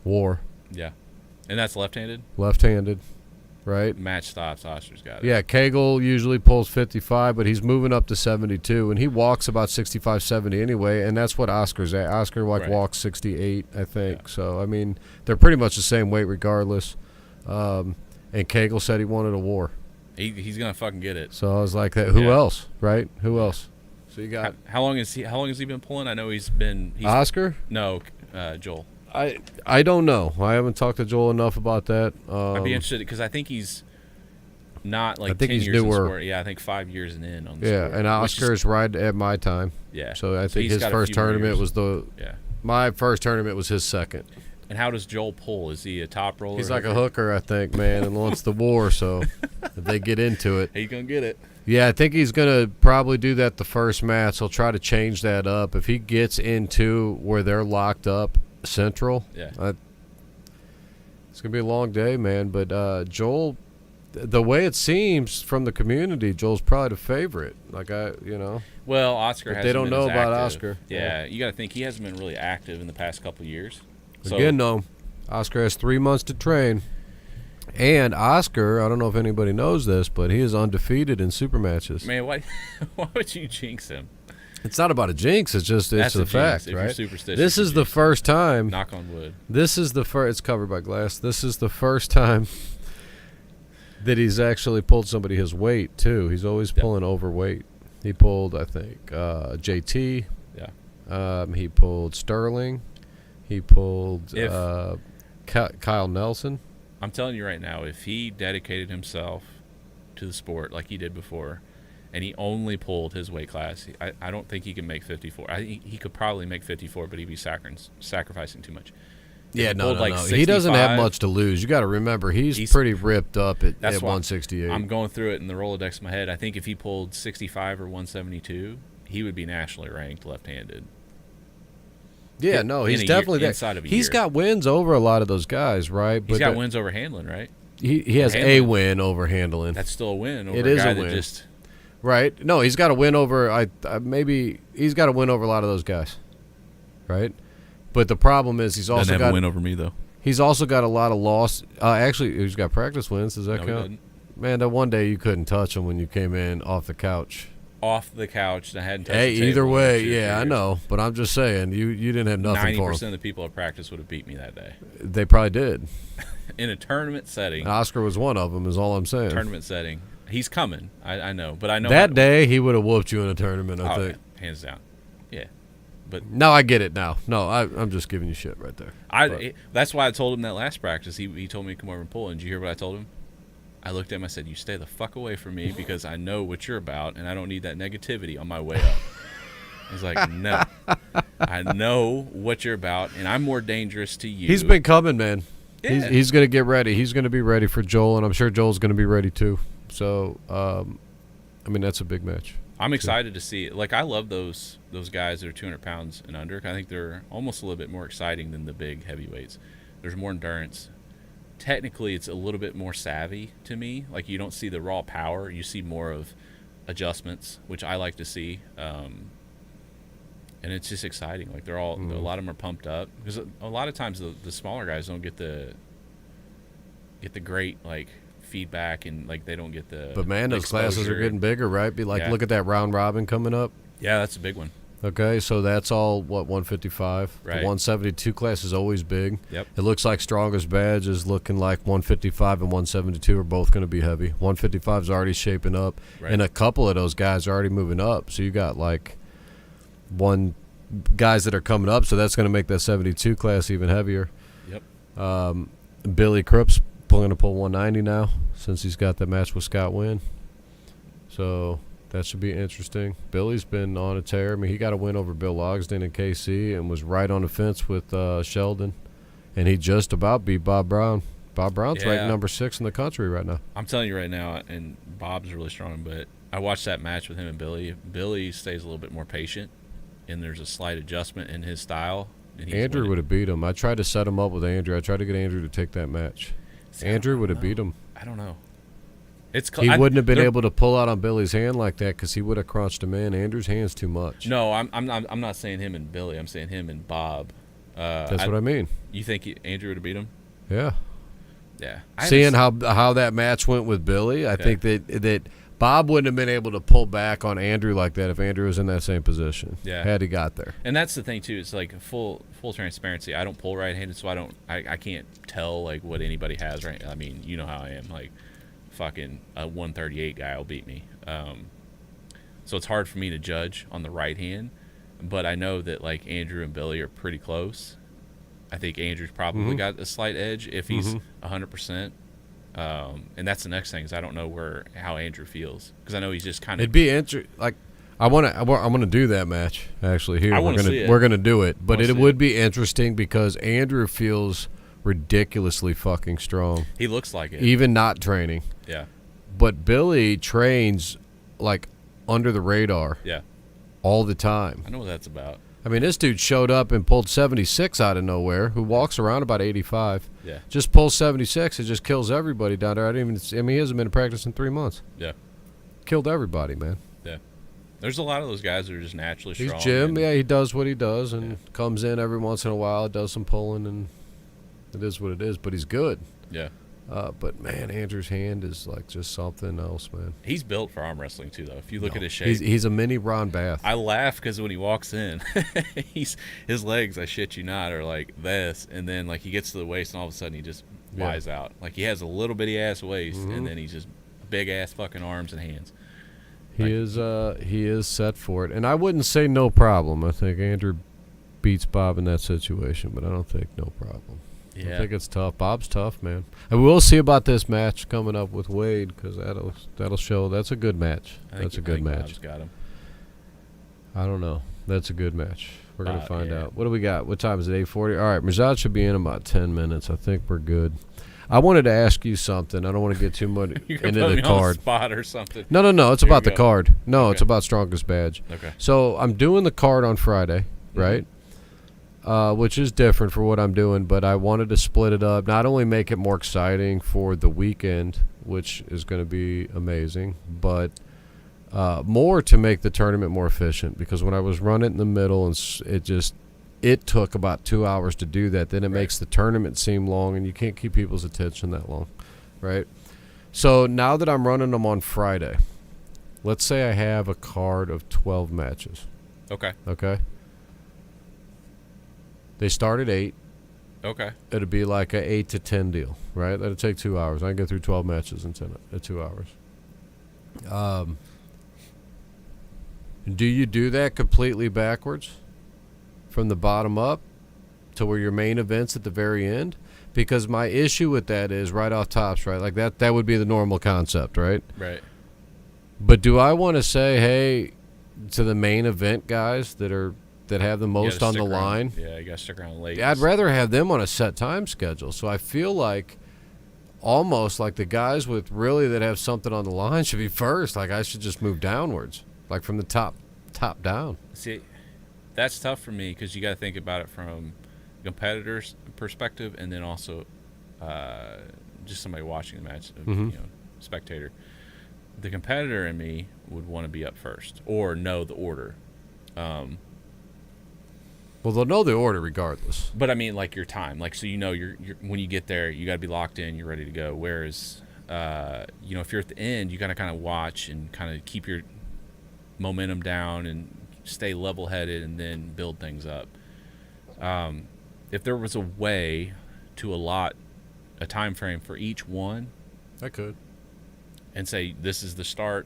war. Yeah. And that's left-handed? Left-handed, right? Match stops, Oscar's got it. Yeah, Cagle usually pulls 55, but he's moving up to 72, and he walks about 65, 70 anyway, and that's what Oscar's at. Oscar, walks 68, I think. Yeah. So, they're pretty much the same weight regardless. And Cagle said he wanted a war. He's going to fucking get it. So I was like, who else, right? Who else? So you got how long has he been pulling? I know he's Oscar? No, Joel. I don't know. I haven't talked to Joel enough about that. I'd be interested because I think he's not I think 10 he's years newer. in sport. Yeah, I think 5 years in on the sport. Yeah, and Oscar's right at my time. Yeah. So I think his first tournament was my first tournament was his second. And how does Joel pull? Is he a top roller? He's like a hooker, I think, man, and wants the war. So if they get into it, he's gonna get it. Yeah, I think he's gonna probably do that the first match. He'll try to change that up if he gets into where they're locked up central. Yeah, it's gonna be a long day, man. But Joel, the way it seems from the community, Joel's probably the favorite. Well, Oscar. They don't know about active. Oscar. Yeah, you got to think he hasn't been really active in the past couple of years. So, again, no. Oscar has 3 months to train. And Oscar, I don't know if anybody knows this, but he is undefeated in super matches. Man, why would you jinx him? It's not about a jinx. It's just it's a fact, if right? You're superstitious, this is the first time. Knock on wood. This is the first. It's covered by glass. This is the first time that he's actually pulled somebody his weight too. He's always pulling overweight. He pulled, I think, JT. Yeah. He pulled Sterling. He pulled Kyle Nelson. I'm telling you right now, if he dedicated himself to the sport like he did before, and he only pulled his weight class, I don't think he can make 54. He could probably make 54, but he'd be sacrificing too much. Yeah, no. He doesn't have much to lose. You got to remember, he's pretty ripped up at 168. I'm going through it in the Rolodex in my head. I think if he pulled 65 or 172, he would be nationally ranked left-handed. Yeah, no, he's definitely there. Inside of a He's year. got wins over a lot of those guys, right? He's got wins over Handling, right? He has a win over Handling. That's still a win over It a is guy a that win. just Right? No, he's got a win over he's got a win over a lot of those guys. Right? But the problem is he's also doesn't have got a win over me though. He's also got a lot of loss. Actually, he's got practice wins. Does that No, he count? doesn't. Man, that one day you couldn't touch him when you came in off the couch. Off the couch, and I hadn't touched Hey, the table either in way, 2 yeah, I years. know. But I'm just saying, you didn't have nothing for 90% him. of the people at practice would have beat me that day. They probably did. In a tournament setting. Oscar was one of them, is all I'm saying. Tournament setting. He's coming. I know. But I know. That day, he would have whooped you in a tournament, I Oh, think. yeah, hands down. Yeah. But No, I get it now. No, I'm just giving you shit right there. that's why I told him that last practice. He told me to come over and pull. And did you hear what I told him? I looked at him. I said, "You stay the fuck away from me because I know what you're about, and I don't need that negativity on my way up." He's like, "No, I know what you're about, and I'm more dangerous to you." He's been coming, man. Yeah. He's going to get ready. He's going to be ready for Joel, and I'm sure Joel's going to be ready too. So, I mean, that's a big match. I'm excited to see it. Like, I love those guys that are 200 pounds and under. I think they're almost a little bit more exciting than the big heavyweights. There's more endurance. Technically, it's a little bit more savvy to me. Like, you don't see the raw power. You see more of adjustments, which I like to see. And it's just exciting. Like, a lot of them are pumped up. Because a lot of times the smaller guys don't get the great, like, feedback, and, like, they don't get the But, man, those classes are exposure. getting bigger, right? Look at that round robin coming up. Yeah, that's a big one. Okay, so that's all, 155? Right. The 172 class is always big. Yep. It looks like Strongest Badge is looking like 155 and 172 are both going to be heavy. 155 is already shaping up, Right. and a couple of those guys are already moving up. So you got, like, guys that are coming up, so that's going to make that 72 class even heavier. Yep. Billy Krupp's going to pull 190 now since he's got that match with Scott Wynn. So that should be interesting. Billy's been on a tear. I mean, he got a win over Bill Logsdon in KC and was right on the fence with Sheldon. And he just about beat Bob Brown. Bob Brown's ranked number 6 in the country right now. I'm telling you right now, and Bob's really strong, but I watched that match with him and Billy. Billy stays a little bit more patient, and there's a slight adjustment in his style. And he's Andrew winning. would have beat him. I tried to set him up with Andrew. I tried to get Andrew to take that match. See, Andrew I would don't have beat him. I don't know. It's He wouldn't have been able to pull out on Billy's hand like that because he would have crunched him in. Andrew's hand's too much. No, I'm not saying him and Billy. I'm saying him and Bob. That's what I mean. You think Andrew would have beat him? Yeah. Yeah. Seeing how that match went with Billy, I think that Bob wouldn't have been able to pull back on Andrew like that if Andrew was in that same position. Yeah. Had he got there. And that's the thing too. It's like full transparency. I don't pull right-handed, so I can't tell like what anybody has. Right. I mean, you know how I am. Like, fucking a 138 guy will beat me. So it's hard for me to judge on the right hand. But I know that like Andrew and Billy are pretty close. I think Andrew's probably got a slight edge if he's 100%. And that's the next thing is I don't know how Andrew feels because I know he's just kind of. It'd be interesting. Like I'm gonna do that match actually here. I wanna see it. We're gonna do it, but Wanna it see would it. be interesting because Andrew feels ridiculously fucking strong, He looks like it. even not training. Yeah. But Billy trains like under the radar Yeah. all the time. I know what that's about. I mean, this dude showed up and pulled 76 out of nowhere, who walks around about 85. Yeah. Just pulls 76 and just kills everybody down there. He hasn't been in practice in 3 months. Yeah. Killed everybody, man. Yeah. There's a lot of those guys that are just naturally He's strong. Jim. and- Yeah, he does what he does and comes in every once in a while, does some pulling, and it is what it is. But he's good. Yeah. But, man, Andrew's hand is like just something else, man. He's built for arm wrestling too, though. If you look at his shape, He's a mini Ron Bath. I laugh because when he walks in, his legs, I shit you not, are like this, and then like he gets to the waist, and all of a sudden he just flies out. Like he has a little bitty ass waist, and then he's just big ass fucking arms and hands. He is set for it, and I wouldn't say no problem. I think Andrew beats Bob in that situation, but I don't think no problem. Yeah. I think it's tough. Bob's tough, man. And we'll see about this match coming up with Wade because that'll show. That's a good match. That's a good match. Bob's got him. I don't know. That's a good match. We're gonna find yeah. out. What do we got? What time is it? 8:40. All right, Mirzad should be in about 10 minutes. I think we're good. I wanted to ask you something. I don't want to get too much You're gonna into put the me on card. the spot or something. No. It's Here about we the go. card. No, Okay. it's about Strongest Badge. Okay. So I'm doing the card on Friday, right? which is different for what I'm doing, but I wanted to split it up, not only make it more exciting for the weekend, which is going to be amazing, but more to make the tournament more efficient, because when I was running in the middle, and it took about 2 hours to do that. Then it makes the tournament seem long, and you can't keep people's attention that long, right? So now that I'm running them on Friday, let's say I have a card of 12 matches. Okay. They start at 8. Okay. It'd be like a 8 to 10 deal, right? That'd take 2 hours. I can get through 12 matches in 2 hours. Do you do that completely backwards, from the bottom up, to where your main event's at the very end? Because my issue with that is right off tops, right? Like that would be the normal concept, right? Right. But do I want to say, hey, to the main event guys that have the most on the line? Yeah, you got to stick around late. I'd rather have them on a set time schedule. So I feel like almost like the guys with really that have something on the line should be first. Like I should just move downwards, like from the top down. See, that's tough for me, because you got to think about it from a competitor's perspective, and then also just somebody watching the match, spectator. The competitor in me would want to be up first or know the order. Well, they'll know the order regardless. But I mean, like your time, like, so you're when you get there, you got to be locked in, you're ready to go. Whereas, if you're at the end, you got to kind of watch and kind of keep your momentum down and stay level-headed, and then build things up. If there was a way to allot a time frame for each one, I could, and say this is the start,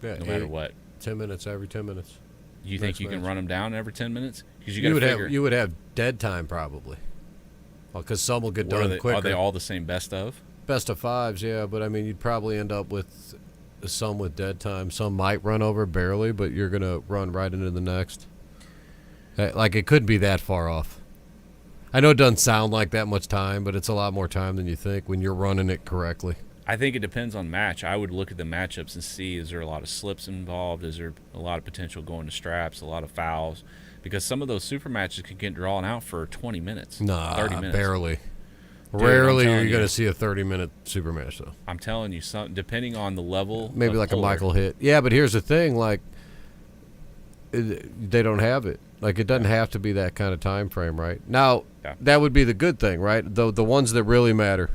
no matter what. 10 minutes every 10 minutes. You think you can run them down every 10 minutes? Because you would have dead time probably. Well, because some will get done quicker. Are they all the same best of? Best of fives, yeah. But I mean, you'd probably end up with some with dead time. Some might run over barely, but you're gonna run right into the next. Like it could be that far off. I know it doesn't sound like that much time, but it's a lot more time than you think when you're running it correctly. I think it depends on match. I would look at the matchups and see, is there a lot of slips involved? Is there a lot of potential going to straps, a lot of fouls? Because some of those super matches can get drawn out for 20 minutes, 30 minutes. Barely. Dude, Rarely are you going to see a 30-minute super match, though. I'm telling you, depending on the level. Maybe like puller. a Michael hit. Yeah, but here's the thing, like, they don't have it. Like, it doesn't have to be that kind of time frame, right? Now, that would be the good thing, right? The ones that really matter,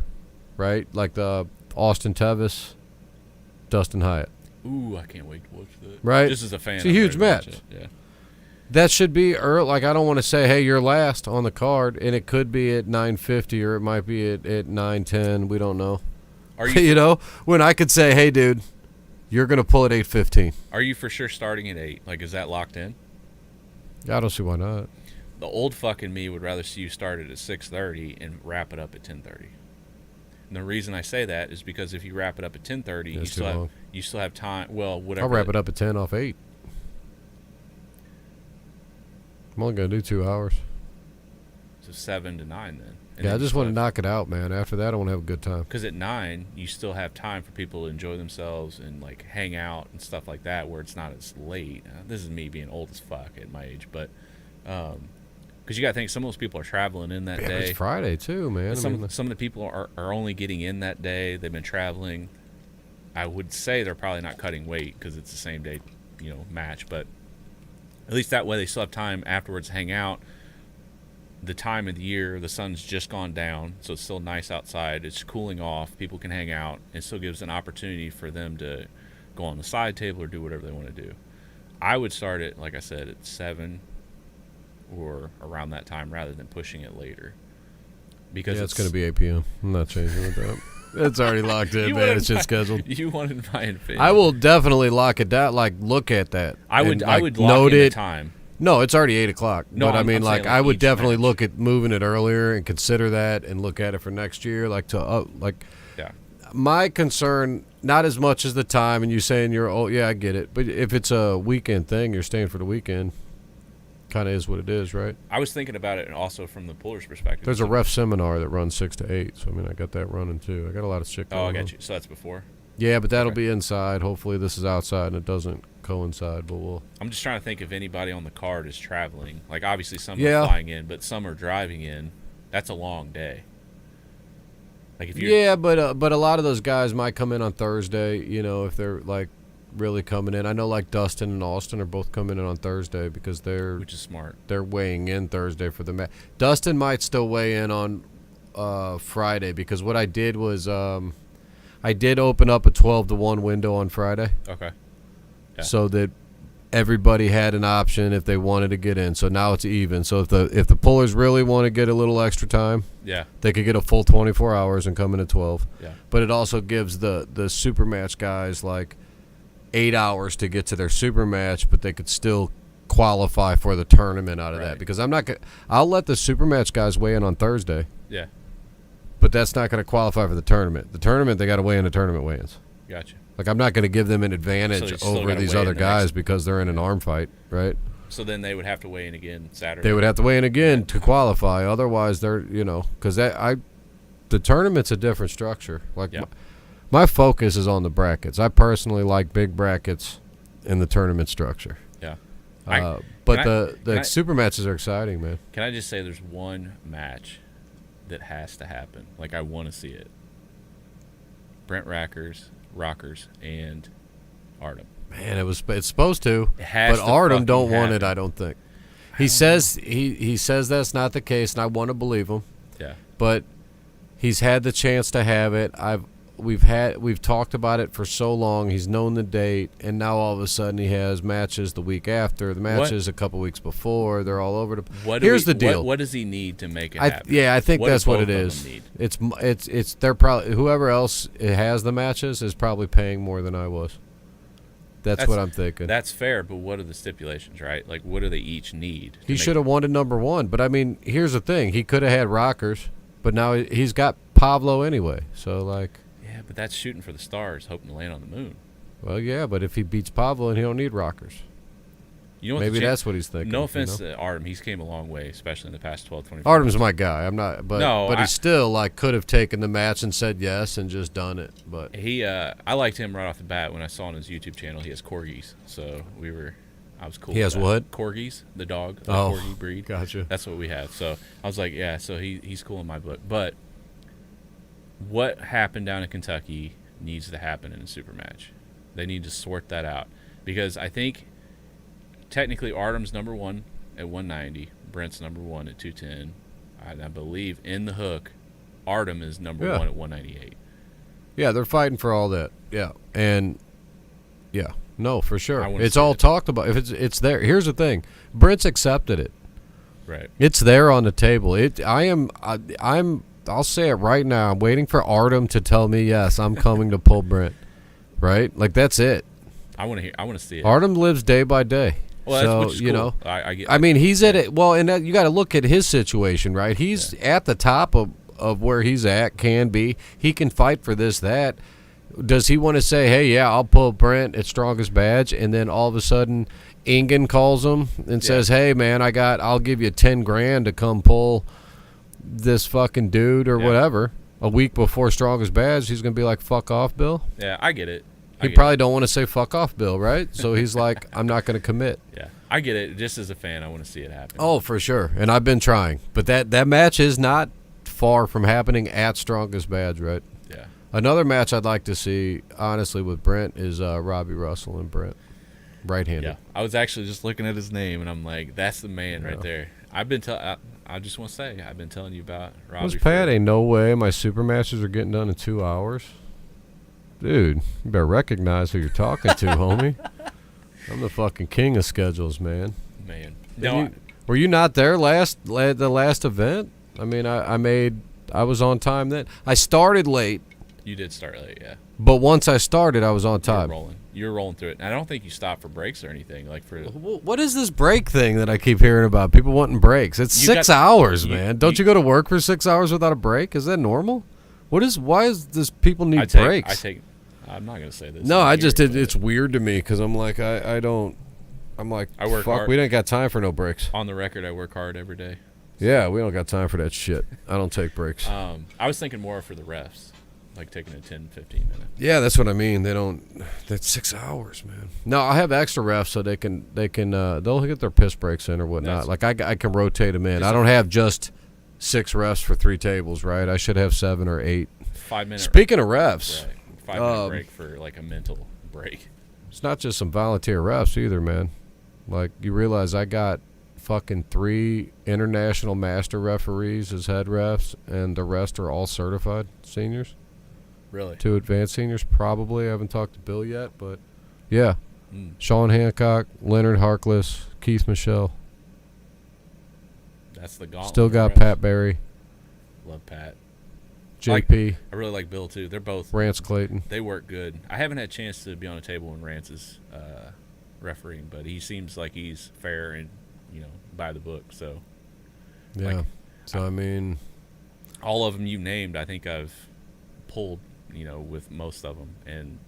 right? Like the Austin Tevis, Dustin Hyatt. Ooh, I can't wait to watch that. Right? Just as a fan. It's a huge match. Yeah. That should be early. Like, I don't want to say, hey, you're last on the card, and it could be at 9:50 or it might be at 9:10. We don't know. Are you? When I could say, hey, dude, you're going to pull at 8:15. Are you for sure starting at 8? Like, is that locked in? I don't see why not. The old fucking me would rather see you start it at 6:30 and wrap it up at 10:30. And the reason I say that is because if you wrap it up at 10:30, you still have time. Well, whatever. I'll wrap it up at 10 off 8. I'm only going to do 2 hours. So 7 to 9 then. And I just want to knock it out, man. After that, I want to have a good time. Because at 9, you still have time for people to enjoy themselves and like hang out and stuff like that, where it's not as late. This is me being old as fuck at my age, but because you got to think some of those people are traveling in that day. It's Friday too, man. Some of the people are only getting in that day. They've been traveling. I would say they're probably not cutting weight because it's the same day, match. But at least that way they still have time afterwards to hang out. The time of the year, the sun's just gone down, so it's still nice outside. It's cooling off. People can hang out. It still gives an opportunity for them to go on the side table or do whatever they want to do. I would start it, like I said, at 7 or around that time rather than pushing it later. Because it's going to be 8 p.m. I'm not changing it up. It's already locked in, man. It's just scheduled. You wanted my Infinity. I will definitely lock it down. Like, look at that. I would lock in the time. No, it's already 8 o'clock. No, but I mean, like, I would definitely match. look at moving it earlier and consider that and look at it for next year. Yeah. My concern, not as much as the time, and you saying I get it. But if it's a weekend thing, you're staying for the weekend. Kind of is what it is, right? I was thinking about it, and also from the puller's perspective. There's a ref seminar that runs 6 to 8, so I mean, I got that running too. I got a lot of shit going on. I got you. So that's before. Yeah, but that'll be inside. Hopefully, this is outside and it doesn't coincide, but we'll. I'm just trying to think if anybody on the card is traveling. Like, obviously some Yeah. are flying in, but some are driving in. That's a long day. Like if you Yeah, but a lot of those guys might come in on Thursday. You know, if they're like really coming in. I know like Dustin and Austin are both coming in on Thursday because which is smart. They're weighing in Thursday for the match. Dustin might still weigh in on Friday because what I did was I did open up a 12-1 window on Friday. Okay. Yeah. So that everybody had an option if they wanted to get in. So now it's even. So if the pullers really want to get a little extra time, yeah, they could get a full 24 hours and come in at 12. Yeah. But it also gives the super match guys like 8 hours to get to their super match, but they could still qualify for the tournament out of that. Because I'll let the super match guys weigh in on Thursday. Yeah. But that's not going to qualify for the tournament. The tournament, they got to weigh in the tournament weigh-ins. Gotcha. Like, I'm not going to give them an advantage over these other guys because they're in an arm fight, right? So then they would have to weigh in again Saturday. They would have to weigh in again to qualify. Otherwise, they're, because the tournament's a different structure. Like, my focus is on the brackets. I personally like big brackets in the tournament structure. Yeah. But the super matches are exciting, man. Can I just say there's one match that has to happen? Like, I want to see it. Brent Rockers, and Artem. Man, it's supposed to, but Artem don't want it. I don't think. He says that's not the case, and I want to believe him. Yeah. But he's had the chance to have it. We've talked about it for so long. He's known the date, and now all of a sudden he has matches the week after, the matches a couple weeks before. They're all over the. Here's the deal. What does he need to make it happen? I think that's what it is. It's they're probably whoever else has the matches is probably paying more than I was. That's what I'm thinking. That's fair, but what are the stipulations, right? Like, what do they each need? He should have wanted number one, but I mean, here's the thing: he could have had Rockers, but now he's got Pavlo anyway. So like. Yeah, but that's shooting for the stars, hoping to land on the moon. Well, yeah, but if he beats Pavlo, and he don't need Rockers. Maybe that's what he's thinking. No offense to Artem, he's came a long way, especially in the past 12, 24 Artem's my guy. I'm not, but he still like could have taken the match and said yes and just done it. But I liked him right off the bat when I saw on his YouTube channel he has corgis, so I was cool. He has what? Corgis, the dog, the corgi breed. Gotcha. That's what we have. So I was like, yeah, so he's cool in my book. But what happened down in Kentucky needs to happen in a super match. They need to sort that out because I think technically Artem's number one at 190, Brent's number one at 210. I believe in the hook, Artem is number one at 198. Yeah, they're fighting for all that. Yeah, and no, for sure, it's all talked about. If it's there, here's the thing: Brent's accepted it. Right. It's there on the table. I'll say it right now. I'm waiting for Artem to tell me yes, I'm coming to pull Brent. Right? Like that's it. I want to see it. Artem lives day by day. Well, which is you cool. know, I get. I mean, he's at it. Well, and you got to look at his situation, right? He's at the top of where he's at. Can be. He can fight for this, that. Does he want to say, "Hey, yeah, I'll pull Brent at strongest badge," and then all of a sudden, Ingen calls him and says, "Hey, man, I'll give you $10,000 to come pull this fucking dude or whatever." A week before strongest badge, he's gonna be like, "Fuck off, Bill." Yeah, I get it. He probably don't want to say "fuck off, Bill," right? So he's like, "I'm not gonna commit." Yeah, I get it. Just as a fan, I want to see it happen. Oh, for sure. And I've been trying, but that match is not far from happening at strongest badge, right? Yeah. Another match I'd like to see, honestly, with Brent is Robbie Russell and Brent, right-handed. Yeah, I was actually just looking at his name, and I'm like, that's the man right there. I just want to say, I've been telling you about Robbie. Was Pat, ain't no way my super matches are getting done in 2 hours. Dude, you better recognize who you're talking to, homie. I'm the fucking king of schedules, man. Man. Were you not there the last event? I mean, I was on time then. I started late. You did start late, yeah. But once I started, I was on time. You were rolling through it. And I don't think you stopped for breaks or anything. Like for what is this break thing that I keep hearing about? People wanting breaks. It's 6 hours, man. Don't you go to work for 6 hours without a break? Is that normal? Why is this people need breaks? I'm not going to say this. No, it's weird to me because I'm like, I work hard. We don't got time for no breaks. On the record, I work hard every day. Yeah, we don't got time for that shit. I don't take breaks. I was thinking more for the refs. like taking a 10, 15 minute. Yeah, that's what I mean. They don't. That's 6 hours, man. No, I have extra refs so they'll get their piss breaks in or whatnot. Like I can rotate them in. I don't have just 6 refs for 3 tables, right? I should have 7 or 8. 5 minutes. Speaking of refs, right. 5 minute break for like a mental break. It's not just some volunteer refs either, man. Like you realize I got fucking 3 international master referees as head refs, and the rest are all certified seniors. Really? 2 advanced seniors, probably. I haven't talked to Bill yet, but yeah. Sean Hancock, Leonard Harkless, Keith Michelle. That's the gauntlet. Still got Pat Barry. Love Pat. JP. I really like Bill too. They're both Rance Clayton. They work good. I haven't had a chance to be on a table when Rance is refereeing, but he seems like he's fair and by the book. So yeah. I mean, all of them you named, I think I've pulled with most of them, and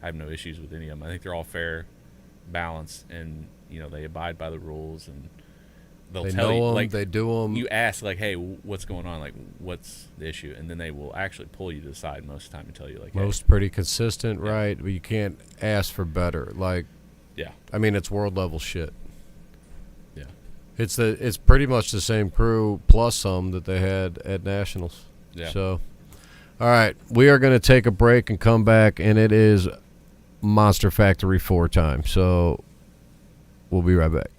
I have no issues with any of them. I think they're all fair, balanced, and they abide by the rules, and they tell you, like, they do them. You ask, like, hey, what's going on? Like, what's the issue? And then they will actually pull you to the side most of the time and tell you, like, most hey. pretty consistent, right? But you can't ask for better. Like, yeah, I mean, it's world level shit. Yeah, it's pretty much the same crew plus some that they had at nationals. Yeah. So, all right, we are going to take a break and come back, and it is Monster Factory 4 time. So, we'll be right back.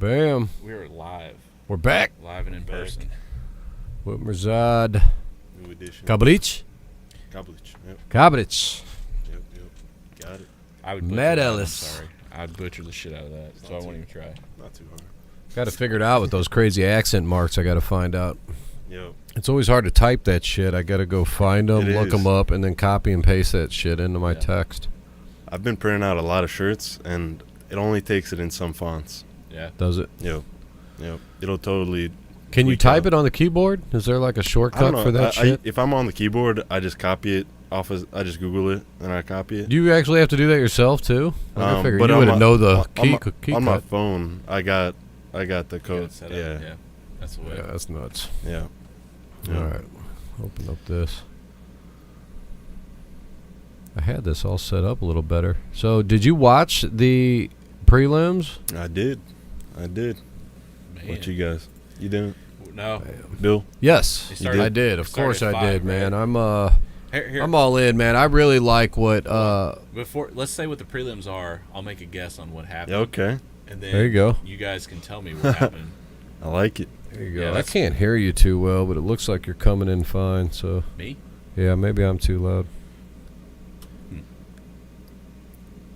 bam. We're live. We're back. Live and in person. Whitmerzad. New edition. Kablic. Yep. Kablic. Yep. Got it. I would butcher Matt that, I'm Ellis. sorry. I'd butcher the shit out of that, so I won't even try. Not too hard. Got to figure it out with those crazy accent marks. I got to find out. Yep. It's always hard to type that shit. I got to go find them, It look is. them up, and then copy and paste that shit into my Yeah. text. I've been printing out a lot of shirts, and it only takes it in some fonts. Yeah. Does it? Yep. It'll totally. Can you tweak type out. it on the keyboard? Is there like a I shortcut don't know. for that shit? If I'm on the keyboard, I just copy it off. I just Google it and I copy it. Do you actually have to do that yourself too? Like, I figured but you on wouldn't my- know the on key, my- key on my cut. phone, I got the Get code. it set up. Yeah. Yeah. That's the way. Yeah, that's nuts. Yeah. All right, open up this. I had this all set up a little better. So, did you watch the prelims? I did. Man. What you guys? You didn't? No. Bill? Yes, They started- I did. Of started course, at I 5, did, man. right? Here, I'm all in, man. I really like what. before, let's say what the prelims are. I'll make a guess on what happened. Yeah, okay. And then There you go. You guys can tell me what happened. I like it. There you Yeah, go. I that's- can't hear you too well, but it looks like you're coming in fine. So, Me? yeah, maybe I'm too loud.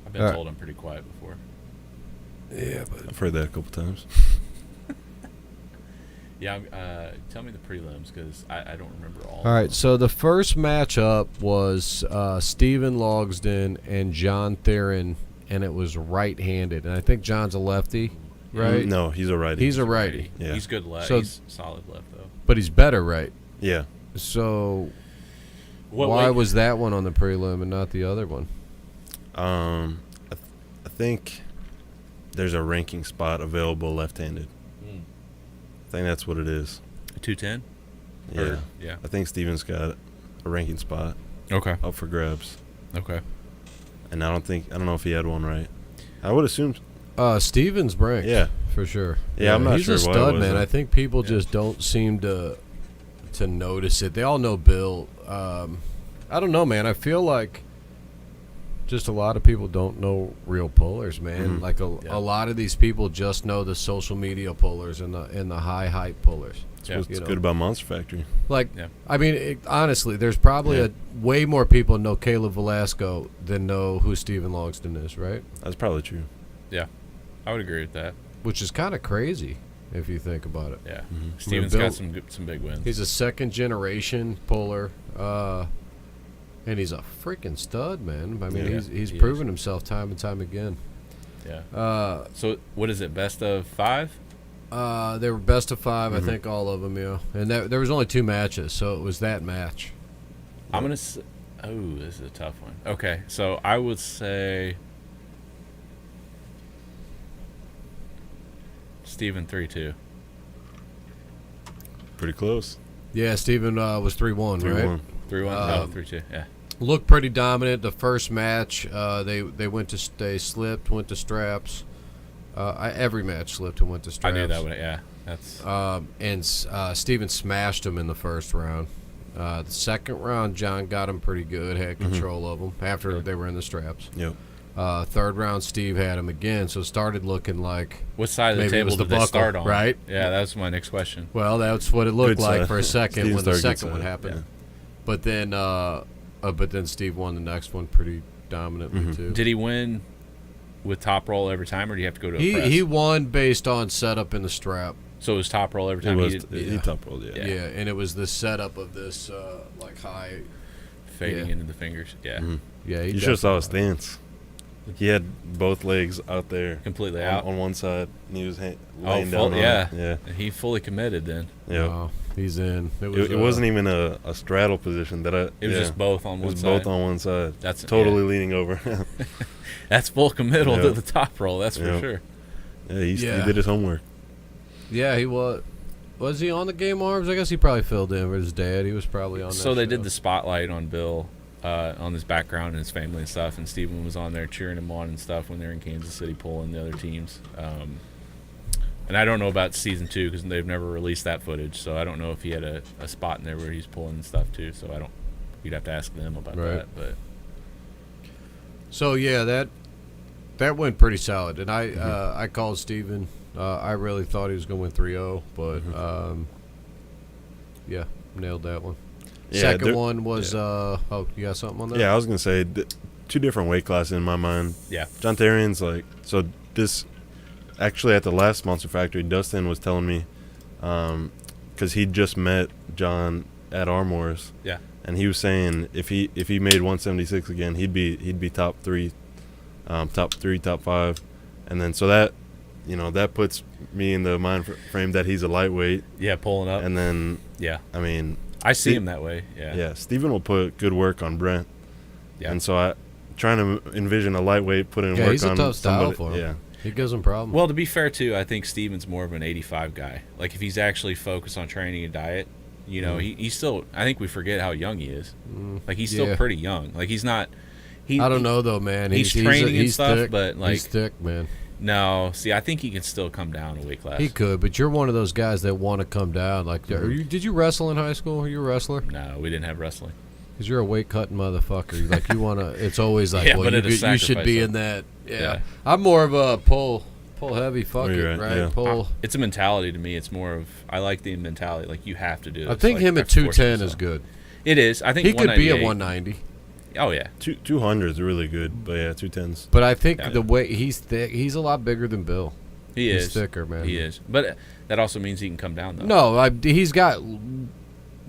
I've been All right. told I'm pretty quiet before. Yeah, but I've heard that a couple times. Yeah. Tell me the prelims because I don't remember all. all right. So the first matchup was Steven Logsdon and John Therrien, and it was right-handed. And I think John's a lefty, right? No, he's a righty. He's a righty, Yeah. He's good left. So- He's solid left though. but he's better right. Yeah. So What why weight- was that one on the prelim and not the other one? I think there's a ranking spot available left-handed. Mm. I think that's what it is. 210? Yeah. Or- yeah. I think Steven's got a ranking spot Okay. up for grabs. Okay. And I don't know if he had one right. I would assume. Steven's ranked. Yeah. For sure. Yeah, I'm not he's sure a why it stud, was, man. though. I think people Yeah. just don't seem to notice it. They all know Bill. I don't know, man. I feel like just a lot of people don't know real pullers, man. Mhm. Like Yeah. a lot of these people just know the social media pullers and the high hype pullers. Yeah. What's You know. good about Monster Factory? Like, Yeah. I mean, honestly, there's probably Yeah. way more people know Caleb Velasco than know who Steven Logsdon is, right? That's probably true. Yeah. I would agree with that. Which is kind of crazy if you think about it. Yeah. Mhm. Steven's Bill- got some big wins. He's a second generation puller, and he's a freaking stud, man. I mean, Yeah, he's he proven is. himself time and time again. Yeah. So what is it? Best of 5? They were best of 5, Mhm. I think, all of them, yeah. And there was only 2 matches, so it was that match. I'm gonna. Oh, this is a tough one. Okay, so I would say Steven 3-2. Pretty close. Yeah, Steven was 3-1, 3-1. right? 3-1. Um, 3-2. Yeah. Looked pretty dominant. The first match, they slipped, went to straps. Every match slipped and went to I straps. knew that would. Yeah. That's. And Steven smashed him in the first round. The second round, John got him pretty good, had control of him after they were in the straps. Yep. Third round, Steve had him again, so it started looking like, What side of the maybe it table was the did they buckle, start on? right? Yeah, that's my next question. well, that's what it looked Good like side. for a second Steve when the started good second one side, happened. yeah. But then Steve won the next one pretty dominantly Mhm. too. Did he win with top roll every time, or do you have to go to a press? He won based on setup in the strap. So it was top roll every He time. was. He He top rolled. Yeah. Yeah. And it was the setup of this like high. fading yeah. into the fingers. Yeah. Mhm. Yeah, You should have saw his stance. He had both legs out there Completely out. on one side, and he was laying Oh, down. on yeah. it. Yeah. He fully committed then. Yeah. Wow, he's in. It wasn't even a straddle position that I. It was just both on It one was side. both on one side. That's Totally leaning over. That's full committal to Yeah. the top roll. That's for Yeah. sure. Yeah, he Yeah. did his homework. Yeah, he was. Was he on the game arms? I guess he probably filled in with his dad. He was probably on that So they show. did the spotlight on Bill, on his background and his family and stuff, and Steven was on there cheering him on and stuff when they were in Kansas City pulling the other teams. And I don't know about season 2 because they've never released that footage, so I don't know if he had a spot in there where he's pulling stuff too. So I don't. You'd have to ask them about Right. that. But So yeah, that went pretty solid, and I called Steven I really thought he was going to win 3-0, but yeah, nailed that one. Yeah, Second one was you got something on that? Yeah, I was gonna say two different weight classes in my mind. Yeah. John Therrien's like, so this actually at the last Monster Factory, Dustin was telling me, because he just met John at Arm Wars. Yeah. And he was saying if he made 176 again, he'd be top 3, top 5, and then so that, that puts me in the mind frame that he's a lightweight. Yeah, pulling up. And then I mean, I see him that way. Yeah. Yeah, Steven will put good work on Brent. Yeah. And so I trying to envision a lightweight putting work he's a on tough style somebody. for him. Yeah. He gives him problems. Well, to be fair too, I think Steven's more of an 85 guy. Like if he's actually focused on training and diet, he's still. I think we forget how young he is. Like he's still pretty young. Like he's not. I don't know though, man. He's training and stuff, thick, but like he's thick, man. No, see, I think he can still come down a weight class. He could, but you're one of those guys that want to come down. Like, did you wrestle in high school? Are you a wrestler? No, we didn't have wrestling. Because you're a weight cutting motherfucker. Like you want to. It's always like, Yeah, well, but you should be though. in that. Yeah. I'm more of a pull heavy. Fuck it, Right, right? yeah. Pull. It's a mentality to me. It's more of I like the mentality. Like you have to do it. I think him at 210 is good. It is. I think He could be at 198 190. Oh yeah. 200 is really good, but yeah, 210s. But I think Yeah. the way he's thick, he's a lot bigger than Bill. He's thicker, man. He is. But that also means he can come down though. No, he's got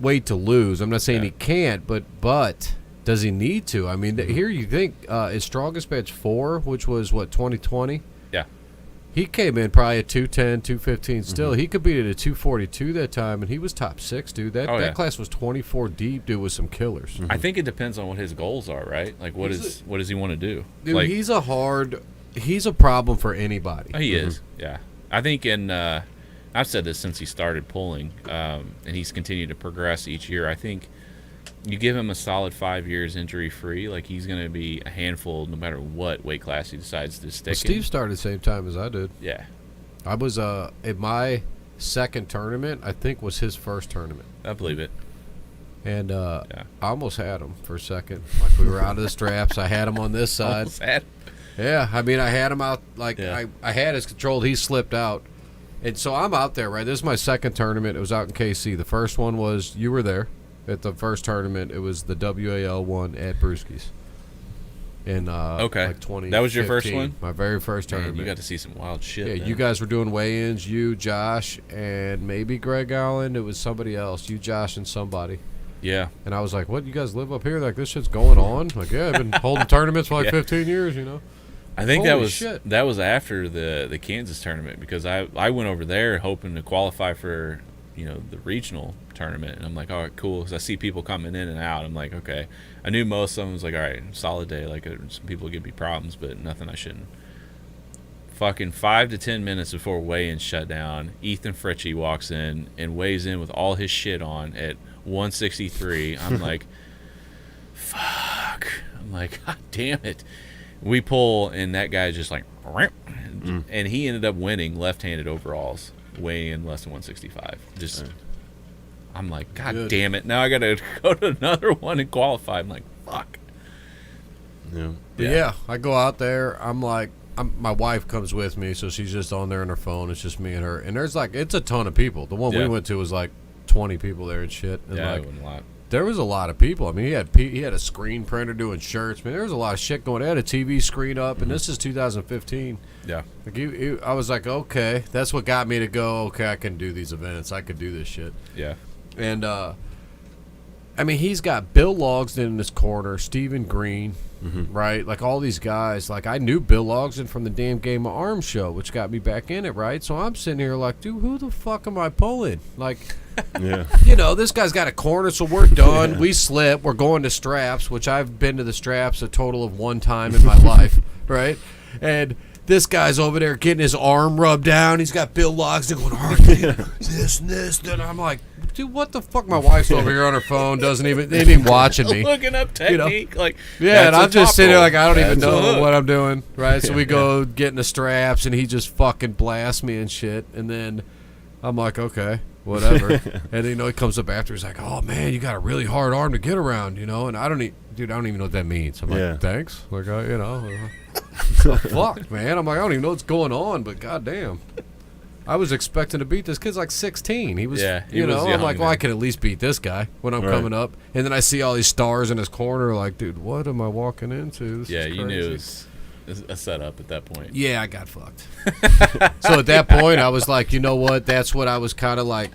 weight to lose. I'm not saying he can't, but does he need to? I mean, here you think his strongest match 4, which was what 2020. Yeah. He came in probably at 210, 215 still. He competed at 242 that time, and he was top 6, dude. That class was 24 deep, dude, with some killers. I think it depends on what his goals are, right? Like what does he want to do? Dude, like, he's a problem for anybody. he is. Yeah. I think I've said this since he started pulling, and he's continued to progress each year. I think you give him a solid 5 years injury-free, like he's going to be a handful no matter what weight class he decides to stick in. Steve started the same time as I did. Yeah. I was in my second tournament, I think was his first tournament. I believe it. And I almost had him for a second. Like we were out of the straps. I had him on this side. Almost had. Yeah, I mean, I had him out. Like I had his controlled. He slipped out. And so I'm out there, right? This is my second tournament. It was out in KC. The first one was, you were there at the first tournament. It was the WAL one at Brewski's. In like 2015. That was your first one? My very first Man, tournament. you got to see some wild shit. Yeah, man. you guys were doing weigh-ins. You, Josh, and maybe Greg Allen. It was somebody else. You, Josh, and somebody. Yeah. And I was like, what, you guys live up here? Like, this shit's going on? Like, yeah, I've been holding tournaments for like 15 years, I think Holy that was after the Kansas tournament, because I went over there hoping to qualify for the regional tournament, and I'm like, all right, cool, because I see people coming in and out. I'm like, okay, I knew most of them was like, all right, solid day, like some people give me problems, but nothing I shouldn't. Fucking 5 to 10 minutes before weigh-in shut down, Ethan Fritchie walks in and weighs in with all his shit on at 163. I'm like, fuck. I'm like, god damn it. We pull, and that guy's just like, and he ended up winning left-handed overalls, weighing in less than 165. Just, I'm like, god damn it. Now I got to go to another one and qualify. I'm like, fuck. Yeah, I go out there. I'm like, my wife comes with me, so she's just on there on her phone. It's just me and her. And there's like, it's a ton of people. The one we went to was like 20 people there and shit. And Yeah, like, it wasn't a lot. there was a lot of people. I mean, he had a screen printer doing shirts. Man, there was a lot of shit going. They had a TV screen up, and this is 2015. Yeah. Like I was like, okay, that's what got me to go. Okay, I can do these events. I could do this shit. Yeah. And I mean, he's got Bill Logsdon in his corner, Stephen Green, right? Like all these guys. Like I knew Bill Logsdon from the damn Game of Arms show, which got me back in it, right? So I'm sitting here like, dude, who the fuck am I pulling? Like, this guy's got a corner, so we're done. Yeah. We slip. We're going to straps, which I've been to the straps a total of one time in my life, right? And this guy's over there getting his arm rubbed down. He's got Bill Logsdon going, this and this. And I'm like, dude, what the fuck? My wife's over here on her phone, ain't even watching me. Looking up technique, like and I'm just sitting there like I don't even That's a know hook. what I'm doing, right? So we go get in the straps, and he just fucking blasts me and shit, and then I'm like, okay, whatever. And then, he comes up after, he's like, oh man, you got a really hard arm to get around, and I don't even know what that means. I'm like, thanks, like so fuck, man. I'm like, I don't even know what's going on, but goddamn. I was expecting to beat this kid's like 16. He was, he you was know, I'm young like, well, I then. can at least beat this guy when I'm Right. coming up. And then I see all these stars in his corner, like, dude, what am I walking into? This Yeah, is you knew it crazy. was a setup at that point. Yeah, I got fucked. So at that point, I was like, you know what? That's what I was kind of like.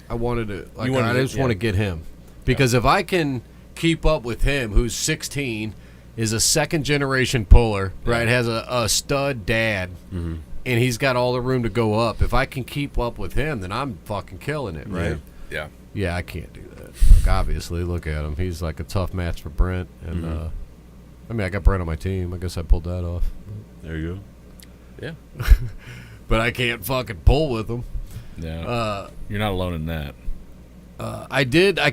I wanted to, like, You wanted I to- just want to get him. Because if I can keep up with him, who's 16, is a second-generation puller, right, has a stud dad, Mm-hmm. and he's got all the room to go up. If I can keep up with him, then I'm fucking killing it, right? Yeah. Yeah, I can't do that. Like, obviously, look at him. He's like a tough match for Brent. And, I mean, I got Brent on my team. I guess I pulled that off. There you Yeah. But I can't fucking pull with him. No. You're not alone in that. I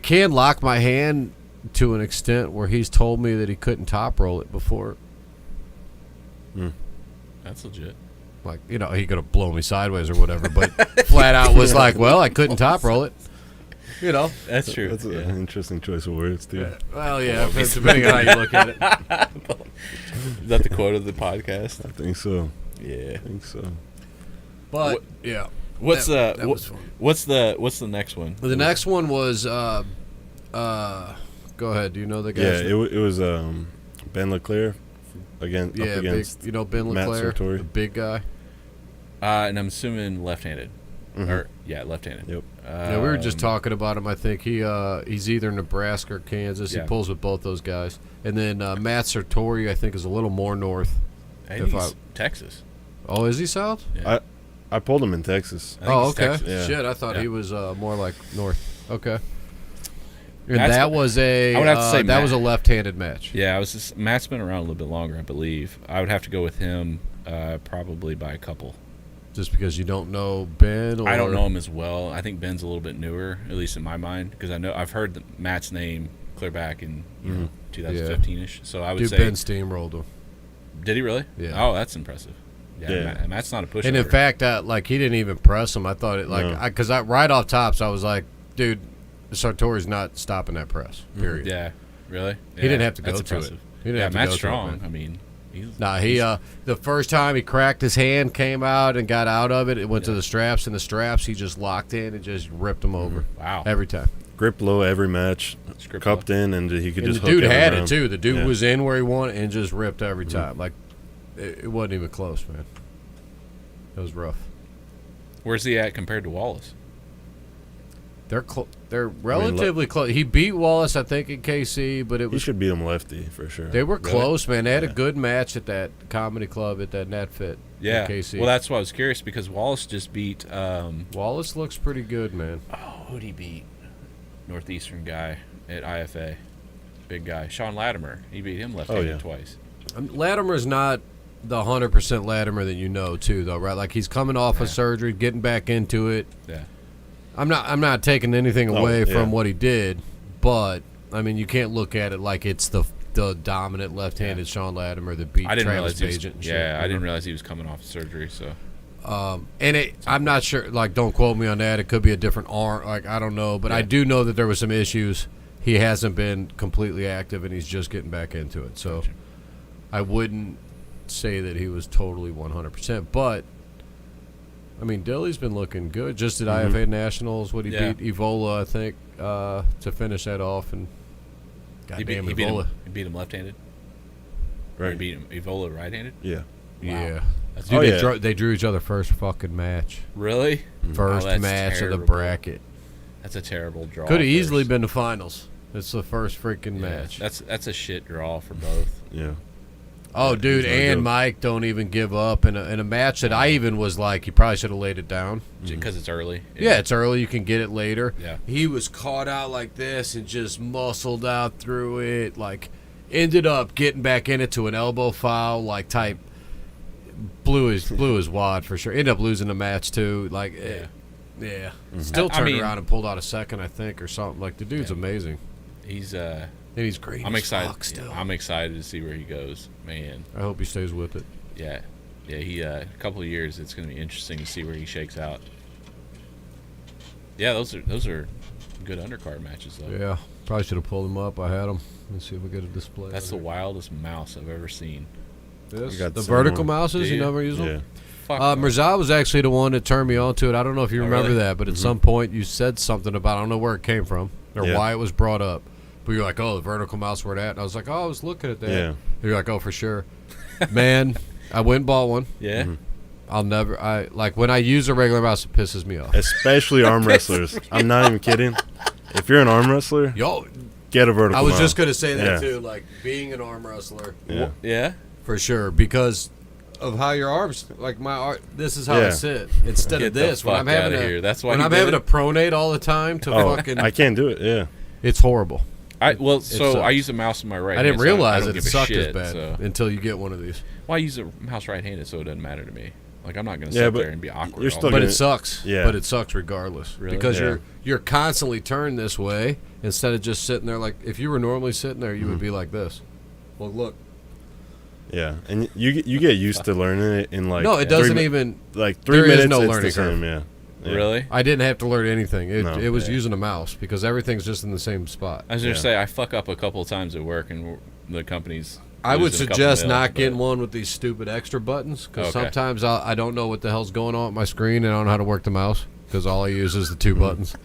can lock my hand to an extent where he's told me that he couldn't top roll it before. That's legit. Like, you know, he could have blown me sideways or whatever, but flat out was like, well, I couldn't top roll it. You know. That's true. That's an interesting choice of words, too. Well, yeah, depending on how you look at it. Is that the quote of the podcast? I think so. Yeah. I think so. But, yeah. What's That the was fun. what's the next one? The next one was, go ahead. Do you know the guy? Yeah, it was Ben Leclerc up big, against you know, Ben Matt Leclerc, Sartori. the big guy. And I'm assuming left-handed. Or left-handed. Yep. Yeah, we were just talking about him. I think he's either Nebraska or Kansas. Yeah. He pulls with both those guys. And then Matt Sartori, I think, is a little more north. I if think I- he's Texas. Oh, is he south? Yeah. I pulled him in Texas. I think Oh, he's okay. Texas. Yeah. Shit, I thought Yeah. he was more like north. Okay. And That's- that was I would have to say that Matt. was a left-handed match. Yeah, Matt's been around a little bit longer, I believe. I would have to go with him probably by a couple. Just because you don't know Ben, or I don't know him as well. I think Ben's a little bit newer, at least in my mind, because I've heard Matt's name clear back in 2015ish. So I would Dude, say Ben steamrolled him. did he really? Yeah. Oh, that's impressive. Yeah, Yeah. Matt's not a pushover. And in fact, like he didn't even press him. I thought it like No. because right off tops, I was like, dude, Sartori's not stopping that press. Period. yeah, really, He didn't have to go that's to it. impressive. He didn't Yeah, have to Matt's go to it, strong. man. I mean, he's Nah, he the first time he cracked his hand, came out and got out of it. It went to the straps, and the straps he just locked in and just ripped him over. wow. Every time. Grip low every match, Script cupped in, and he could And just the hook dude every had round. it too. The dude Yeah. was in where he wanted and just ripped every time. Like it wasn't even close, man. It was rough. Where's he at compared to Wallace? They're relatively close. He beat Wallace, I think, in KC, but it He was should beat him lefty for sure. they were Really? close, man. They had a Yeah. good match at that comedy club at that Net Fit. Yeah. in KC. Well, that's why I was curious because Wallace just beat. Wallace looks pretty good, man. Who'd he beat? Northeastern guy at IFA. Big guy. Sean Latimer. He beat him left-handed yeah. twice. Latimer's not the 100% Latimer that you know, too, though, right? Like he's coming off of surgery, getting back into it. Yeah. I'm not taking anything away yeah. from what he did, but I mean you can't look at it like it's the dominant left-handed Sean Latimer that beat I didn't Travis realize he was, Bagent and shit, yeah, I you didn't know? realize he was coming off surgery. So And I'm not sure. Like, don't quote me on that. It could be a different arm. Like, I don't know, but I do know that there was some issues. He hasn't been completely active, and he's just getting back into it. So Gotcha. I wouldn't say that he was totally 100%, but. I mean, Dilly's been looking good. Just at IFA Nationals, what he Yeah. beat Evola, I think, to finish that off. And he beat, goddamn he beat Evola. him. He beat him left-handed. Or he Right. beat him Evola right-handed. Yeah. Yeah. That's Dude, Oh, they, yeah. they drew each other first fucking match. Really? First Oh, that's match of terrible. the bracket. That's a terrible draw. Could have first. easily been the finals. It's the first freaking Yeah, match. That's a shit draw for both. Yeah. Oh, dude, he's no and joke. Mike don't even give up in a match that I even was like, he probably should have laid it down. Because it's early. Yeah, it's early. You can get it later. Yeah. He was caught out like this and just muscled out through it. Like, ended up getting back in it to an elbow foul, like type. Blew his wad for sure. Ended up losing the match too. Like, yeah. Still I turned mean- around and pulled out a second, I think, or something. Like the dude's amazing. He's And he's great. I'm as excited. fuck still. Yeah, I'm excited to see where he goes, man. I hope he stays with it. Yeah, he a couple of years. It's going to be interesting to see where he shakes out. Yeah, those are good undercard matches though. Yeah, probably should have pulled him up. I had him. Let's see if we get a display. That's the wildest mouse I've ever seen. This? got The some vertical more. mouses. Do You you? never use them. Yeah. fuck? No. Mirza was actually the one that turned me on to it. I don't know if you remember really? that, but at some point you said something about, I don't know where it came from or why it was brought up. But you're like, oh, the vertical mouse where that? And I was like, oh, I was looking at that. Yeah. You're like, oh, for sure. Man, I went and bought one. Yeah. I'll never, when I use a regular mouse, it pisses me off. Especially arm wrestlers. I'm not even kidding. If you're an arm wrestler, Yo, get a vertical I was mouse. just going to say that Yeah. too. Like, being an arm wrestler. Yeah. Yeah. For sure, because of how your arms, like this is how I Yeah. sit instead Get of this. the When fuck I'm having outta to, here. That's why when he I'm did having it? to pronate all the time to fucking, I can't do it. Yeah. it's horrible. So sucks. I use a mouse in my right. I didn't hand, so realize don't it give a sucked shit, as bad So. until you get one of these. Well, I use a mouse right-handed, so it doesn't matter to me. Like I'm not gonna Yeah, sit but there and be awkward. you're all still the But time. it sucks. Yeah. But it sucks regardless. Really? Because Yeah. you're constantly turned this way instead of just sitting there. Like if you were normally sitting there, you would be like this. Well, look. Yeah, and you get used to learning it in like No, it doesn't even. 3 there is minutes. no it's learning the same. curve. Yeah. Really? I didn't have to learn anything. No. It was Yeah. using a mouse because everything's just in the same spot. I was gonna Yeah. say I fuck up a couple of times at work, and the company's. I would losing a couple suggest mil, not but- getting one with these stupid extra buttons because Okay. sometimes I don't know what the hell's going on with my screen and I don't know how to work the mouse because all I use is the two buttons.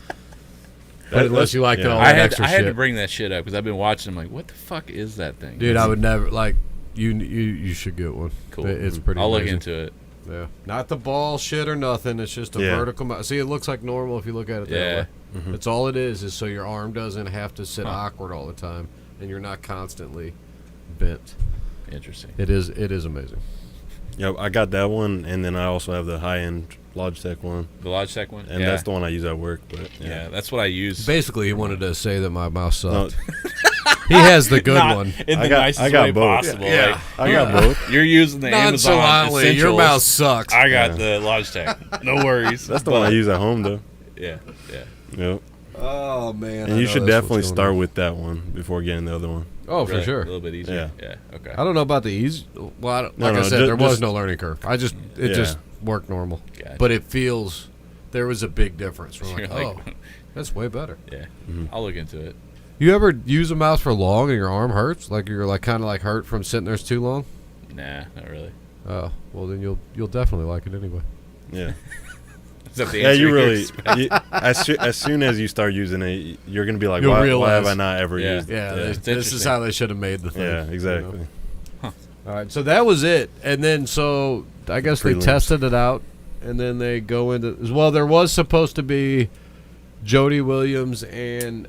But unless you like all I that had extra I had shit. to bring that shit up because I've been watching. I'm like, what the fuck is that thing? Dude, I would never like you should get one. Cool. It's pretty. I'll look amazing. into it. Yeah, not the ball shit or nothing. It's just a Yeah. vertical mouse. See, it looks like normal if you look at it that Yeah. way. That's all it is so your arm doesn't have to sit Huh. awkward all the time and you're not constantly bent. Interesting. It is amazing. Yeah, I got that one, and then I also have the high-end Logitech one, The Logitech one. and yeah. that's the one I use at work. But Yeah, that's what I use. Basically, he wanted to say that my mouse No, sucked. He has the good Not one. in the I got- nicest I got way both. possible. Yeah. I got both. You're using the Amazon Nonchalantly, Essentials. your mouse sucks. I got Yeah. the Logitech. No worries. That's the one I use at home, though. Yeah, yeah. Yep. Oh man! And you should definitely start with that one before getting the other one. Oh, for Really? sure. A little bit easier. Yeah. Okay. I don't know about the ease. Well, No, like I no, said, ju- there was just- no learning curve. It Yeah. just worked normal. Gotcha. But it feels there was a big difference. We're You're like, like- oh, that's way better. Yeah. Mm-hmm. I'll look into it. You ever use a mouse for long and your arm hurts? Like you're like kind of like hurt from sitting there too long? Nah, not really. Oh, well then you'll definitely like it anyway. Yeah. Is that the Yeah, answer you you're really. expecting? As soon as you start using it, you're gonna be like, You'll why have realize. I not ever Yeah. used it? Yeah, Yeah, this is interesting. how they should have made the thing. yeah, you exactly. know? All right, so that was it, and then so I guess they Prelims. tested it out, and then they go into well. There was supposed to be Jody Williams and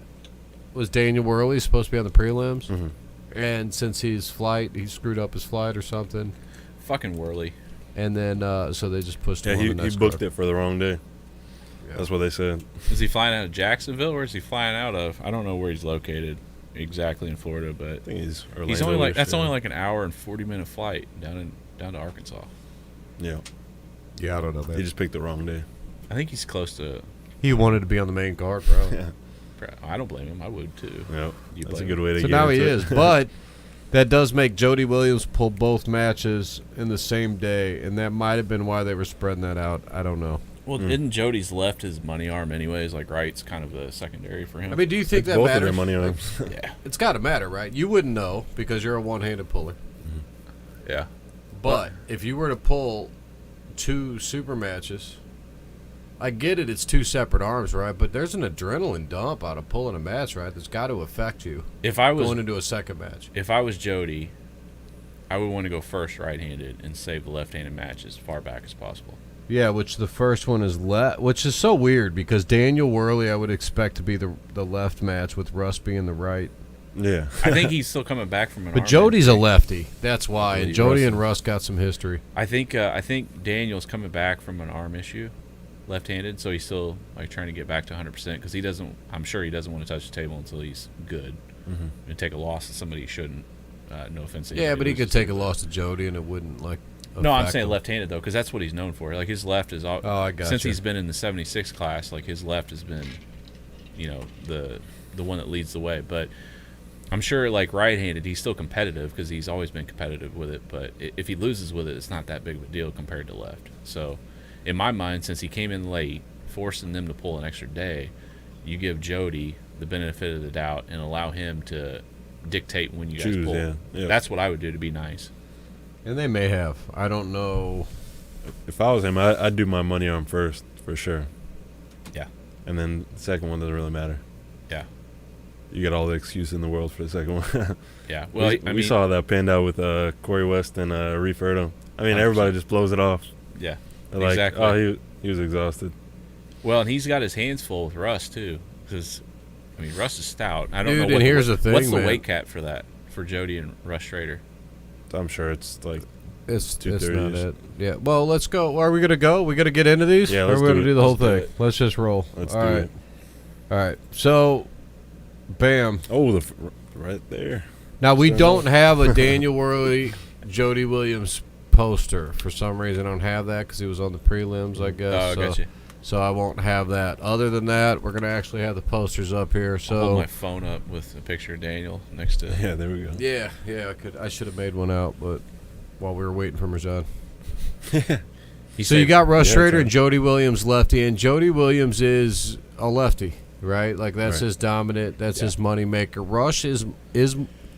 was Daniel Worley supposed to be on the prelims, Mhm. and since he screwed up his flight or something, Fucking Whirly. and then so they just pushed Yeah, him he on the next booked card. it for the wrong day. Yeah. That's what they said. Is he flying out of Jacksonville or is he flying out of? I don't know where he's located exactly in Florida, but I think he's Orlando. he's only like that's only like an hour and 40-minute flight down to Arkansas. Yeah. Yeah, I don't know, man. He just picked the wrong day. I think he's close to. He wanted to be on the main card, bro. Yeah. I don't blame him. I would too. Yep. You That's a blame good him? way to So get now he into is, it. but that does make Jody Williams pull both matches in the same day, and that might have been why they were spreading that out. I don't know. Well, isn't Jody's left his money arm anyways? Like right's kind of the secondary for him. I mean, do you think that both matters? of their money arms. yeah, It's got to matter, right? You wouldn't know because you're a one-handed puller. yeah. But if you were to pull two super matches, I get it. It's two separate arms, right? But there's an adrenaline dump out of pulling a match, right? That's got to affect you If I was going into a second match. if I was Jody, I would want to go first right-handed and save the left-handed match as far back as possible. Yeah, which the first one is which is so weird because Daniel Worley I would expect to be the left match with Russ being the right. Yeah. I think he's still coming back from an But arm Jody's a injury. lefty. That's why. And Russ- Jody and Russ got some history. I think Daniel's coming back from an arm issue, left-handed, so he's still like trying to get back to 100% because he doesn't. I'm sure he doesn't want to touch the table until he's good and take a loss to somebody he shouldn't. No offense. to Yeah, anybody but he who could loses take to a him, loss to Jody and it wouldn't like. No, I'm affect saying him. left-handed though, because that's what he's known for. Like his left is all. Oh, I gotcha. Since he's been in the 76 class, like his left has been, the one that leads the way. But I'm sure, like right-handed, he's still competitive because he's always been competitive with it. But if he loses with it, it's not that big of a deal compared to left. So, in my mind, since he came in late, forcing them to pull an extra day, you give Jody the benefit of the doubt and allow him to dictate when you guys Choose, pull. yeah. Yep. That's what I would do to be nice. And they may have. I don't know. if I was him, I'd do my money arm first for sure. Yeah. And then the second one doesn't really matter. Yeah. You got all the excuse in the world for the second one. Yeah. Well, we saw how that panned out with Corey West and Reef Erdo. I mean, 100%. everybody just blows it off. Yeah. They're like, exactly. oh, he was exhausted. Well, and he's got his hands full with Russ too, because I mean Russ is stout. I don't Dude, know. and here's the thing, what's the man. weight cap for that for Jody and Russ Schrader? I'm sure it's like It's not 230s. it. Yeah. Well, let's go. Are we gonna go? We gonna get into these? Yeah, Or let's are we do gonna it. do the whole Let's do thing? it. Let's just roll. Let's All do right. it. All right. So, bam. Oh, right there. Now we Stand don't up. have a Daniel Worley, Jody Williams poster for some reason. I don't have that because he was on the prelims, I guess. Oh, I got you. So I won't have that. Other than that, we're gonna actually have the posters up here. I'll So hold my phone up with a picture of Daniel next to. Yeah, there we go. yeah, I could. I should have made one out, but while we were waiting for Marjan. He So you said- got Russ Yeah, Schrader it's and Jody Williams lefty, and Jody Williams is a lefty, right? Like that's Right. his dominant, that's Yeah. his money maker. Rush is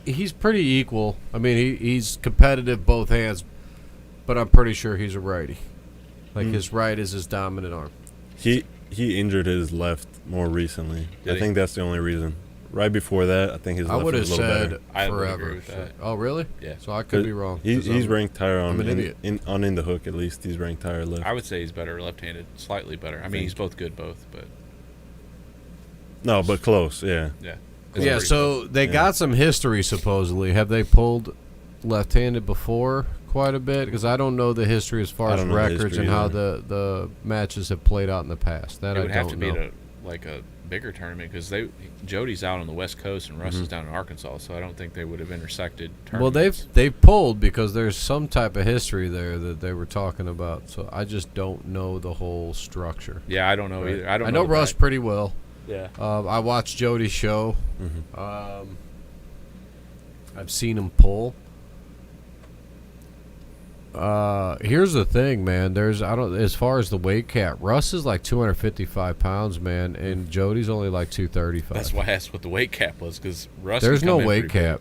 he's pretty equal. I mean, he's competitive both hands, but I'm pretty sure he's a righty. Like his right is his dominant arm. He injured his left more recently. Did I he? think that's the only reason. Right before that, I think his I left would have was a little said better. I would forever. agree with that. Oh, really? Yeah. So I could be wrong. He's 'cause I'm- ranked higher I'm on an idiot. in the hook at least. He's ranked higher left. I would say he's better left-handed, slightly better. I mean, he's both good, both, but No, but close. Yeah. yeah. Yeah, so they Yeah. got some history supposedly. Have they pulled left-handed before quite a bit? Because I don't know the history as far I as don't know the records history and how either. the matches have played out in the past. That it I would have to don't be know. a bigger tournament because Jody's out on the West Coast and Russ is down in Arkansas, so I don't think they would have intersected. Well, Tournaments. they've pulled because there's some type of history there that they were talking about. So I just don't know the whole structure. Yeah, I don't know either. I don't. I know the Russ back. pretty well. Yeah. I watched Jody's show. Mhm. I've seen him pull. Here's the thing, man. As far as the weight cap, Russ is like 255 pounds, man, and Jody's only like 235. That's why I asked what the weight cap was because Russ. There's can no come in weight pretty cap.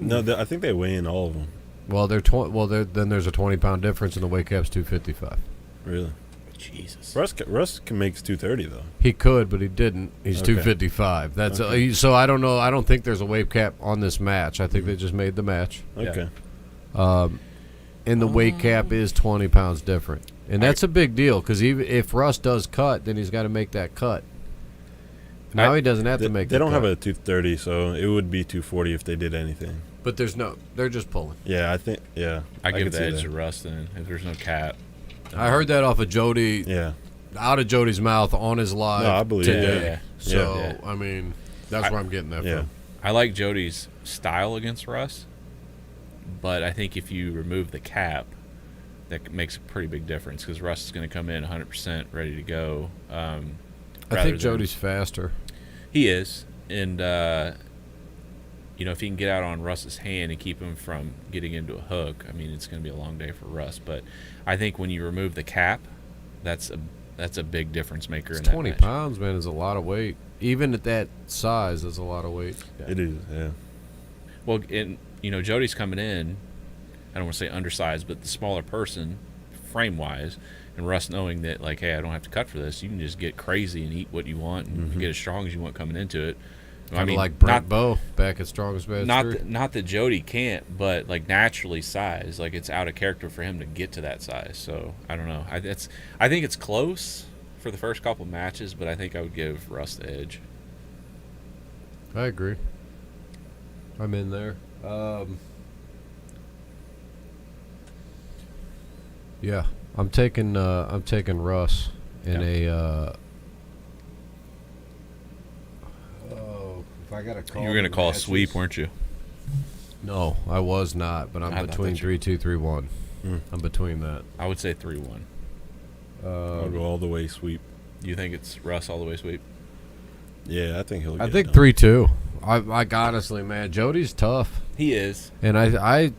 No, I think they weigh in all of them. Well, then there's a 20-pound difference, and the weight cap's 255. Really. big. Jesus. Russ can make 230 though. He could, but he didn't. He's Okay. 255. That's Okay. so I don't know. I don't think there's a weight cap on this match. I think they just made the match. Yeah. Okay. And the weight cap is 20 pounds different. And that's a big deal because even if Russ does cut, then he's got to make that cut. Now he doesn't have They, to make they the don't cut. have a 230, so it would be 240 if they did anything. But they're just pulling. Yeah, I think. Yeah, I give could the see edge that. to Russ then if there's no cap. I heard that off of Jody, Yeah. out of Jody's mouth on his live No, I believe today. Yeah. So, Yeah. I mean, that's where I'm getting that Yeah. from. I like Jody's style against Russ, but I think if you remove the cap, that makes a pretty big difference because Russ is going to come in 100% ready to go. I rather think than- Jody's faster. He is, and if he can get out on Russ's hand and keep him from getting into a hook, I mean, it's going to be a long day for Russ. But I think when you remove the cap, that's a big difference maker. It's in that 20 match. pounds, man, is a lot of weight. Even at that size, that's a lot of weight. It is. Yeah. Well, Jody's coming in. I don't want to say undersized, but the smaller person, frame wise, and Russ knowing that like, hey, I don't have to cut for this. You can just get crazy and eat what you want and get as strong as you want coming into it. Kind of like Brent Bowe back at Strongest Bad not that Jody can't, but like naturally size, like it's out of character for him to get to that size. So I don't know. I think it's close for the first couple matches, but I think I would give Russ the edge. I agree. I'm in there. Yeah, I'm taking Russ in a. If I got to call, You were gonna the call a matches- sweep, weren't you? No, I was not, but I'm I thought between that you- 3-2, 3-1. Mm. I'm between that. I would say 3-1. I'll go all the way sweep. You think it's Russ all the way sweep? Yeah, I think he'll. I get think it done. 3-2. Like honestly, man, Jody's tough, He is. and I'm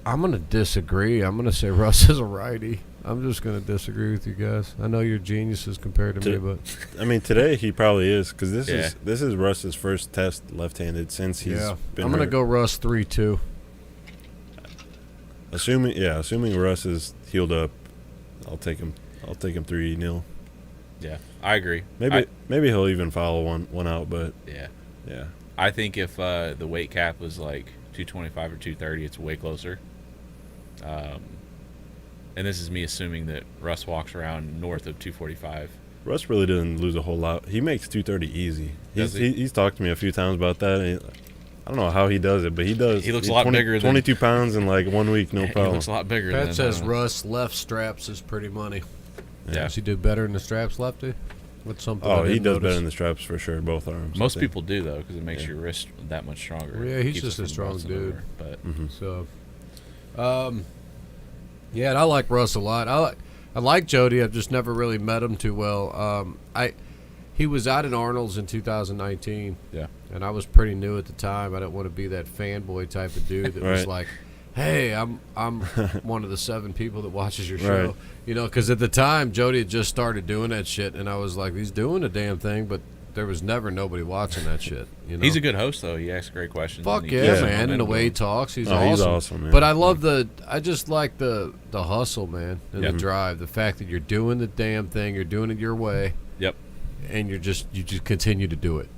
gonna disagree. I'm gonna say Russ is a righty. I'm just gonna disagree with you guys. I know you're geniuses compared to me, but I mean, today he probably is because this Yeah. is Russ's first test left-handed since he's yeah, been. I'm gonna hurt. go Russ 3-2. Assuming Russ is healed up, I'll take him 3-0. Yeah, I agree. Maybe he'll even follow one out, but yeah. I think if the weight cap was like 225 or 230, it's way closer. And this is me assuming that Russ walks around north of 245. Russ really doesn't lose a whole lot. He makes 230 easy. He's talked to me a few times about that. And I don't know how he does it, but he does. He looks a lot bigger. 22 pounds in like 1 week, no problem. He looks a lot bigger. Pat says Russ left straps is pretty money. Yeah. Does he do better in the straps, lefty? What's something? He does better in the straps for sure, both arms. Most people do though, because it makes your wrist that much stronger. Well, yeah, he's just a strong dude. But so, yeah, and I like Russ a lot. I like Jody. I've just never really met him too well. He was out in Arnold's in 2019. Yeah, and I was pretty new at the time. I didn't want to be that fanboy type of dude that was like, "Hey, I'm one of the 7 people that watches your show." Right. You know, because at the time Jody had just started doing that shit, and I was like, "He's doing a damn thing," but there was never nobody watching that shit. You know? He's a good host though. He asks great questions. Fuck yeah, man! And the way he talks, he's awesome. He's awesome, man. But I just like the hustle, man, and the drive. The fact that you're doing the damn thing, you're doing it your way. Yep. And you just continue to do it.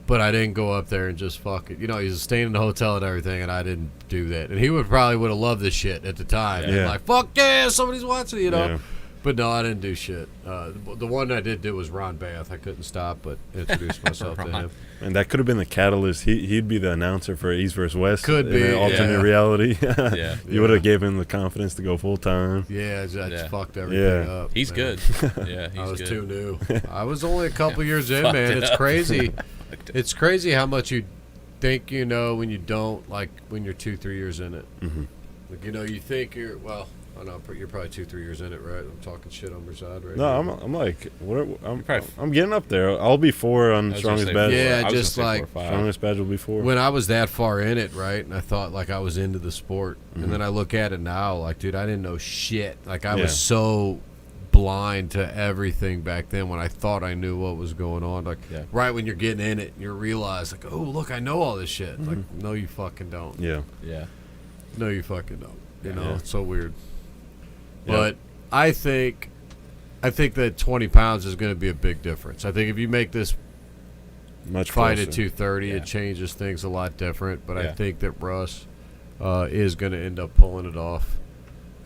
But I didn't go up there and just fuck it. You know, he's staying in the hotel and everything, and I didn't do that. And he would have loved this shit at the time. Yeah. Like, fuck yeah, somebody's watching, you know. Yeah. But no, I didn't do shit. The one I did do was Ron Bath. I couldn't stop but introduce myself to him. And that could have been the catalyst. He'd be the announcer for East vs. West. Could be. In an alternate reality. Yeah. You would have gave him the confidence to go full time. Yeah, I just fucked everything up. He's man. good. Yeah, he's I was good. too new. I was only a couple years in, man. It's crazy. It's crazy how much you think you know when you don't, like when you're 2-3 years in it. Like, you know, you think you're, well, I know you're probably 2-3 years in it, right? I'm talking shit on Bersad right now. No, I'm like, I'm getting up there. I'll be 4 on Strongest Badge. Yeah, just like Strongest Badge will be 4. When I was that far in it, right, and I thought like I was into the sport, and then I look at it now, like, dude, I didn't know shit. Like I was so blind to everything back then when I thought I knew what was going on. Like right when you're getting in it, you realize like, oh look, I know all this shit. Like, no, you fucking don't. Yeah. No, you fucking don't. You know, it's so weird. But I think that 20 pounds is going to be a big difference. I think if you make this much fight closer at 230, it changes things a lot different. But I think that Russ is going to end up pulling it off.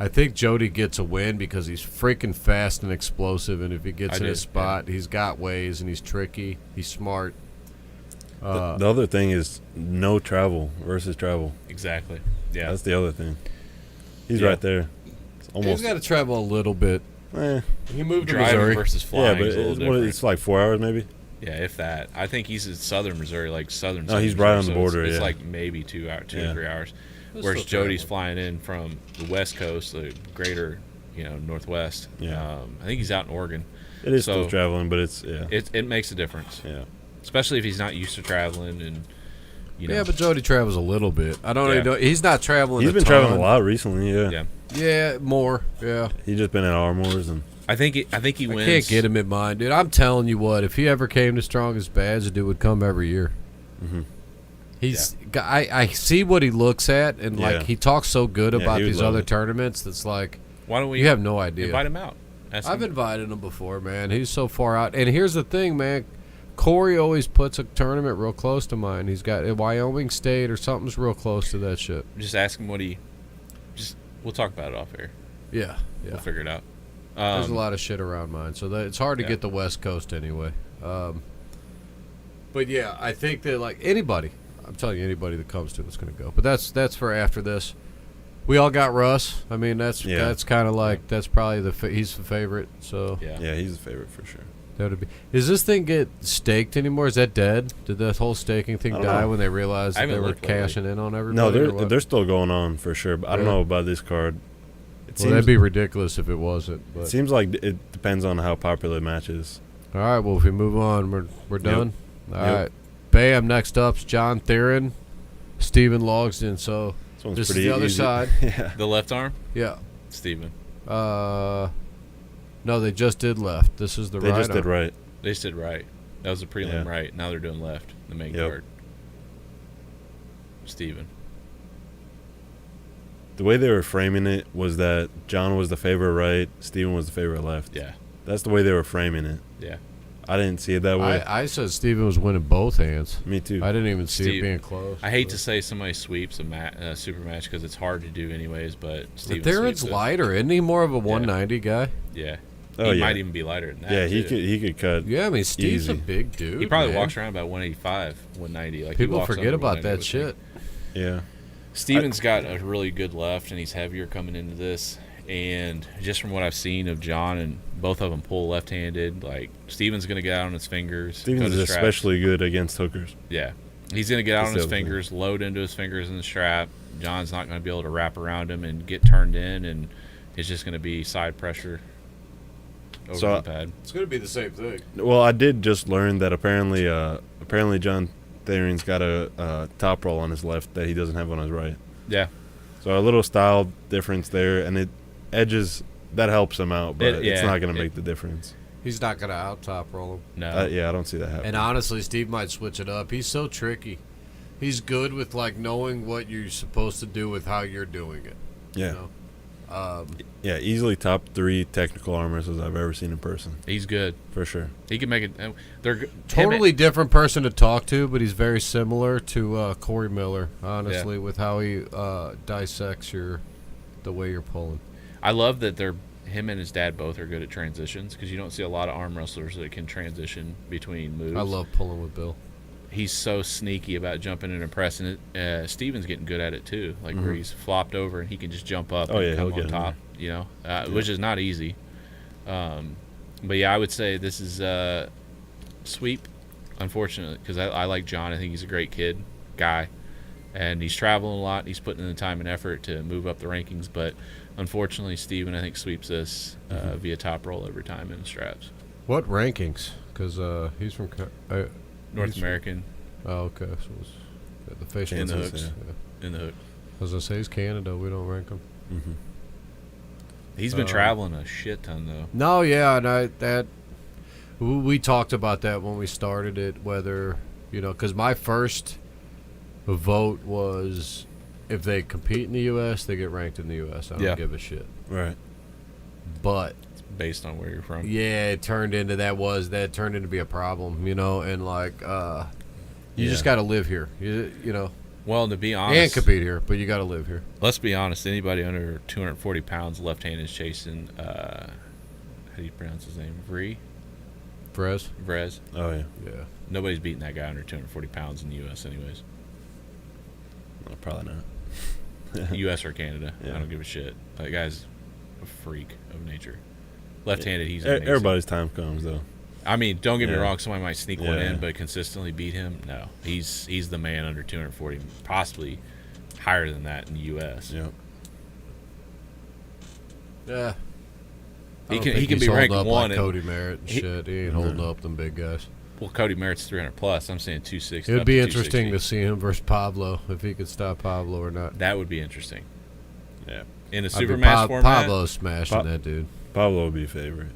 I think Jody gets a win because he's freaking fast and explosive, and if he gets in a spot, he's got ways, and he's tricky. He's smart. The other thing is no travel versus travel. Exactly. Yeah, that's the other thing. He's right there. He's got to travel a little bit. He moved to Driving Missouri versus flying. Yeah, but it's like 4 hours maybe. Yeah, if that. I think he's in southern Missouri, like southern. No, he's Missouri, right on the border. It's like maybe 2 or 3 hours. Whereas Jody's flying in from the West Coast, the greater, Northwest. Yeah. I think he's out in Oregon. It is still traveling, but it's it makes a difference. Yeah. Especially if he's not used to traveling and. Yeah, but Jody travels a little bit. I don't even know. He's not traveling. He's been traveling a lot recently. Yeah. Yeah, more. Yeah. He's just been at Armours and. I think he wins. I can't get him in mind, dude. I'm telling you what. If he ever came to Strongest Badge, the dude would come every year. He's. I see what he looks at, and like he talks so good about these other tournaments. That's like. Why don't we? You have no idea. Invite him out. I've invited him before, man. He's so far out. And here's the thing, man. Corey always puts a tournament real close to mine. He's got a Wyoming State or something's real close to that shit. Just ask him what we'll talk about it off air. Yeah. We'll figure it out. There's a lot of shit around mine, so it's hard to get the West Coast anyway. But yeah, I think that like anybody, I'm telling you, anybody that comes to it's going to go. But that's for after this. We all got Russ. I mean, that's kind of like that's probably he's the favorite. So yeah, he's the favorite for sure. That would be. Does this thing get staked anymore? Is that dead? Did that whole staking thing die when they realized that they were cashing in on everybody? No, they're still going on for sure. But I don't know about this card. That'd be ridiculous if it wasn't. But. It seems like it depends on how popular the match is. All right. Well, if we move on, we're done. All right. Bam. Next up's John Therrien, Stephen Logsdon. So this is the other side. The left arm. Yeah. Stephen. No, they just did left. This is the right. They just did right. They just did right. That was a prelim right. Now they're doing left, the main card. Steven. the way they were framing it was that John was the favorite right, Steven was the favorite left. Yeah. That's the way they were framing it. Yeah. I didn't see it that way. I said Steven was winning both hands. Me too. I didn't even see it Steve- being close. I hate to say somebody sweeps a super match because it's hard to do anyways, but Steven Therrien's sweeps it. lighter. Isn't he more of a 190 guy? Yeah. Oh, He yeah. might even be lighter than that. Yeah, he too. could cut. Yeah, I mean, Steve's a Easy. big dude. He probably man. walks around about 185, 190. Like he People walks forget under about 190 that with shit. me. Yeah. Steven's got a really good left, and he's heavier coming into this. And just from what I've seen of John, and both of them pull left-handed, like Steven's going to get out on his fingers. Stevens go to is straps. especially good against hookers. Yeah. He's going to get out on That's his the other fingers, load into his fingers in the strap. John's not going to be able to wrap around him and get turned in, and it's just going to be side pressure over So, the pad. It's going to be the same thing. Well, I did just learn that apparently John Therrien's got a top roll on his left that he doesn't have on his right. Yeah. So a little style difference there, and it edges that helps him out, but it's not going to make the difference. He's not going to out-top roll him. No. Yeah, I don't see that happening. And honestly, Steve might switch it up. He's so tricky. He's good with, like, knowing what you're supposed to do with how you're doing it. yeah, You know? yeah, easily top 3 technical arm wrestlers I've ever seen in person, He's good. for sure. He can make it. They're Totally different person to talk to, but he's very similar to Corey Miller, honestly, with how he dissects the way you're pulling. I love that him and his dad both are good at transitions because you don't see a lot of arm wrestlers that can transition between moves. I love pulling with Bill. He's so sneaky about jumping in and pressing it. Steven's getting good at it too, like where he's flopped over and he can just jump up Oh, and yeah, come he'll get on in top, you know, which is not easy. But yeah, I would say this is sweep, unfortunately, because I like John. I think he's a great guy, and he's traveling a lot. He's putting in the time and effort to move up the rankings, but unfortunately, Steven, I think, sweeps this via top roll every time in the straps. What rankings? Because he's from North American Oh, okay. So it's the facial in the hooks. hooks. Yeah. In the hook. I was gonna say he's Canada. We don't rank him. Mm-hmm. He's been traveling a shit ton though. No, yeah, and we talked about that when we started it. Whether because my first vote was if they compete in the U.S., they get ranked in the U.S. I don't give a shit. Right. But It's based on where you're from. yeah, it turned into turned into be a problem, and like you just got to live here, you know. Well, to be And honest, compete here, but you got to live here. let's be honest. Anybody under 240 pounds, left-handed, is chasing. How do you pronounce his name? Vrez. Oh yeah. Yeah. Nobody's beating that guy under 240 pounds in the U.S. anyways. No, probably not. U.S. or Canada. Yeah. I don't give a shit. That guy's a freak of nature. Left-handed, he's amazing. Everybody's time comes though. I mean, don't get me Yeah. wrong. Somebody might sneak one Yeah. in, but consistently beat him. No, he's the man under 240, possibly higher than that in the U.S. Yeah. Yeah. He can be ranked up one. like and- Cody Merritt and shit. He ain't holding up them big guys. well, Cody Merritt's 300 plus. I'm saying 260. It would up be to interesting 260. to see him versus Pablo if he could stop Pablo or not. That would be interesting Yeah. in a I super mean, match format. Pablo's smashing that dude. Pavlo would be favorite.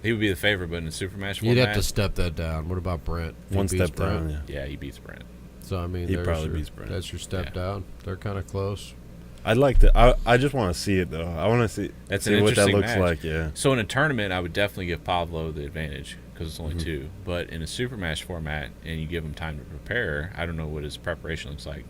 He would be the favorite, but in a super match You'd format, have to step that down. What about Brent? If he One beats step down. Brent? Yeah. yeah, he beats Brent. So I mean, He there's probably your- beats Brent. That's your step Yeah. down. They're kind of close. I'd like to. I just want to see it though. I want to see. That's see an what that interesting looks match. like. Yeah. So in a tournament, I would definitely give Pavlo the advantage because it's Mm-hmm. only two. But in a super match format, and you give him time to prepare, I don't know what his preparation looks like.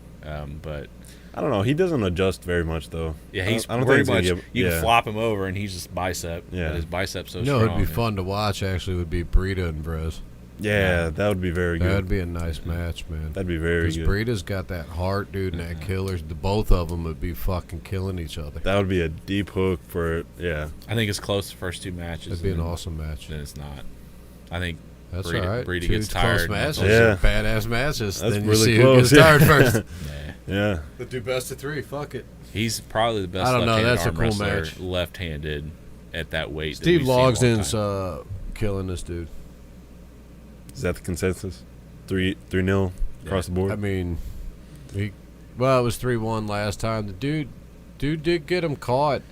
But I don't know. He doesn't adjust very much though. yeah, he's I don't pretty think much. he's gonna You yeah. can flop him over, and he's just bicep. Yeah. But his bicep's so You know, strong. it'd be and- fun to watch. Actually, would be Brita and Brez. Yeah, that would be very good. That'd be a nice match, man. That'd be very Because good. Brita's got that heart, dude, and that killers. The both of them would be fucking killing each other. That would be a deep hook for yeah. I think it's close the first two matches. That'd be an and awesome match. Then it's not. I think That's Brita- all right. Brita Two gets close tired. matches, Yeah. badass matches. That's then you really see close, who gets tired yeah. first. Yeah. Yeah. Let's do best of three. Fuck it. He's probably the best I don't know, left-handed that's a arm cool wrestler, match. left-handed at that weight. that Steve we've seen in a long Logsdon's time. killing this dude. Is that the consensus? 3-0 across the board. I mean, it was 3-1 last time. The dude did get him caught.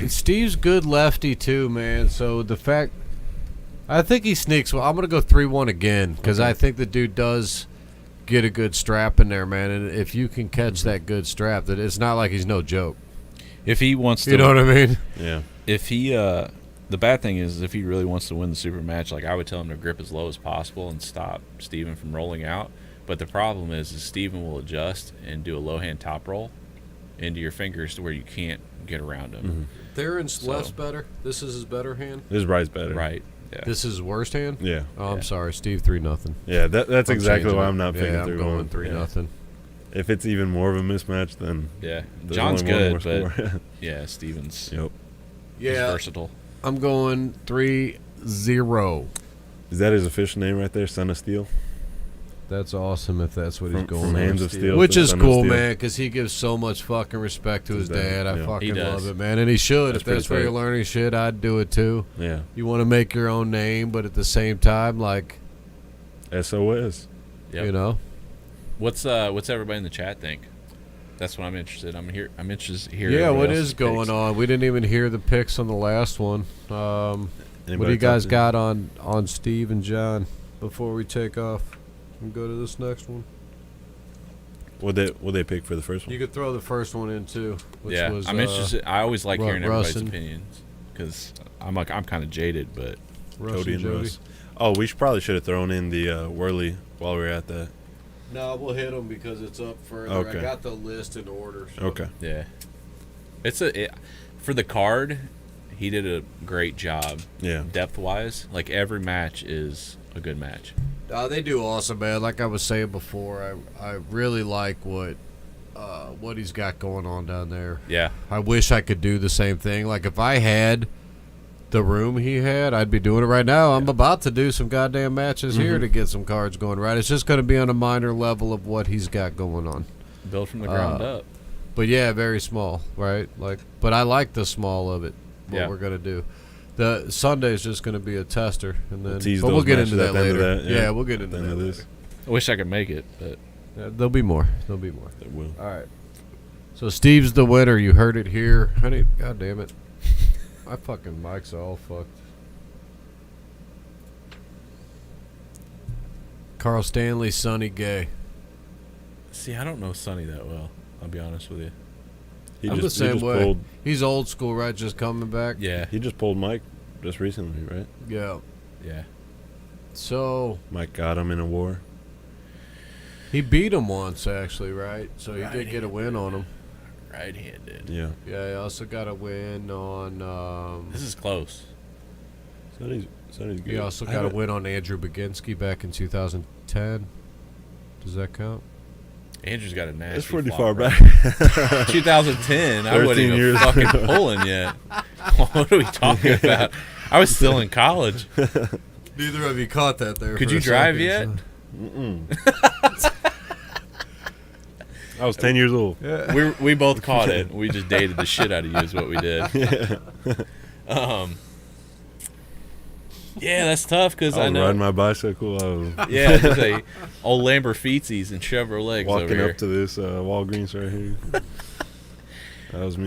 Steve's good lefty too, man. So the fact, I think he sneaks. Well, I'm gonna go 3-1 again because I think the dude does get a good strap in there, man. And if you can catch that good strap, that it's not like he's no joke. If he wants to, You know what I mean? Yeah. if he the bad thing is if he really wants to win the super match, like I would tell him to grip as low as possible and stop Steven from rolling out. But the problem is Steven will adjust and do a low hand top roll into your fingers to where you can't get around him. Therrien's So- left's better. This is his better hand. His right's better. Right. Yeah. This is his worst hand. Yeah. Oh, I'm Yeah. sorry, Steve. 3-0. Yeah. That's I'm exactly changing why it. I'm not picking Yeah, I'm 3-1. going 3-0. If it's even more of a mismatch, then Yeah. there's John's only one good, more but score. yeah, Steven's Yep. he's Yeah, versatile. I'm going 3-0. Is that his official name right there, Son of Steel? That's awesome if that's what he's From- going from on. Hands of Steel Which to is Son of cool, Steel. man, because he gives so much fucking respect to his His dad, dad. I yeah. fucking He does. love it, man. And he should. That's If that's pretty where you're tight. learning shit, I'd do it too. Yeah. You want to make your own name, but at the same time, like, SOS. Yep. you know. What's everybody in the chat think? That's what I'm interested. I'm interested to hear. Yeah, everybody what else's is going picks. on? We didn't even hear the picks on the last one. What do Anybody you guys talk got on Steve and John before we take off and go to this next one? What they pick for the first one? You could throw the first one in too. Which Yeah, was, I'm interested. I always like hearing Russ everybody's and- opinions because I'm kind of jaded, but Russ Cody and Jody. Russ. Oh, we probably should have thrown in the Whirly while we were at that. No, we'll hit them because it's up further. Okay. I got the list in order. So. Okay. yeah, for the card. He did a great job. Yeah. Depth wise, like every match is a good match. They do awesome, man. Like I was saying before, I really like what he's got going on down there. Yeah, I wish I could do the same thing. Like if I had the room he had, I'd be doing it right now. I'm about to do some goddamn matches here to get some cards going right. It's just going to be on a minor level of what he's got going on. build from the ground up. But yeah, very small, right? Like, but I like the small of it. What Yeah. we're gonna do. The Sunday is just gonna be a tester, and then Tease but we'll those get into matches that at the end later. of that, yeah. We'll get At into the that end of later. this. I wish I could make it, but There'll be more. There'll be more. It will. All right. So Steve's the winner. You heard it here. God damn it. My fucking mics are all fucked. Carl Stanley, Sonny Gay. see, I don't know Sonny that well. I'll be honest with you. He I'm just, the he same just way. Pulled, He's old school, right? Just coming back. Yeah, he just pulled Mike just recently, right? Yeah. yeah. So Mike got him in a war. he beat him once, actually, right? So he did get a win on him. Right-handed. Yeah. Yeah, he also got a win on. This is close. Sonny's good. He also I got a haven't- win on Andrew Baginski back in 2010. Does that count? Andrew's got a nasty. That's pretty flop far right back. 2010. I 13 wasn't even years fucking ago. pulling yet. What are we talking about? I was still in college. Neither of you caught that there. Could for you a drive second, yet? so- I was 10 years old. Yeah. We both caught it. We just dated the shit out of you is what we did. Yeah, that's tough because I I was know. riding my bicycle. I was Yeah, just a old Lamborghinis and Chevrolets over walking here. up to this Walgreens right here. That was me.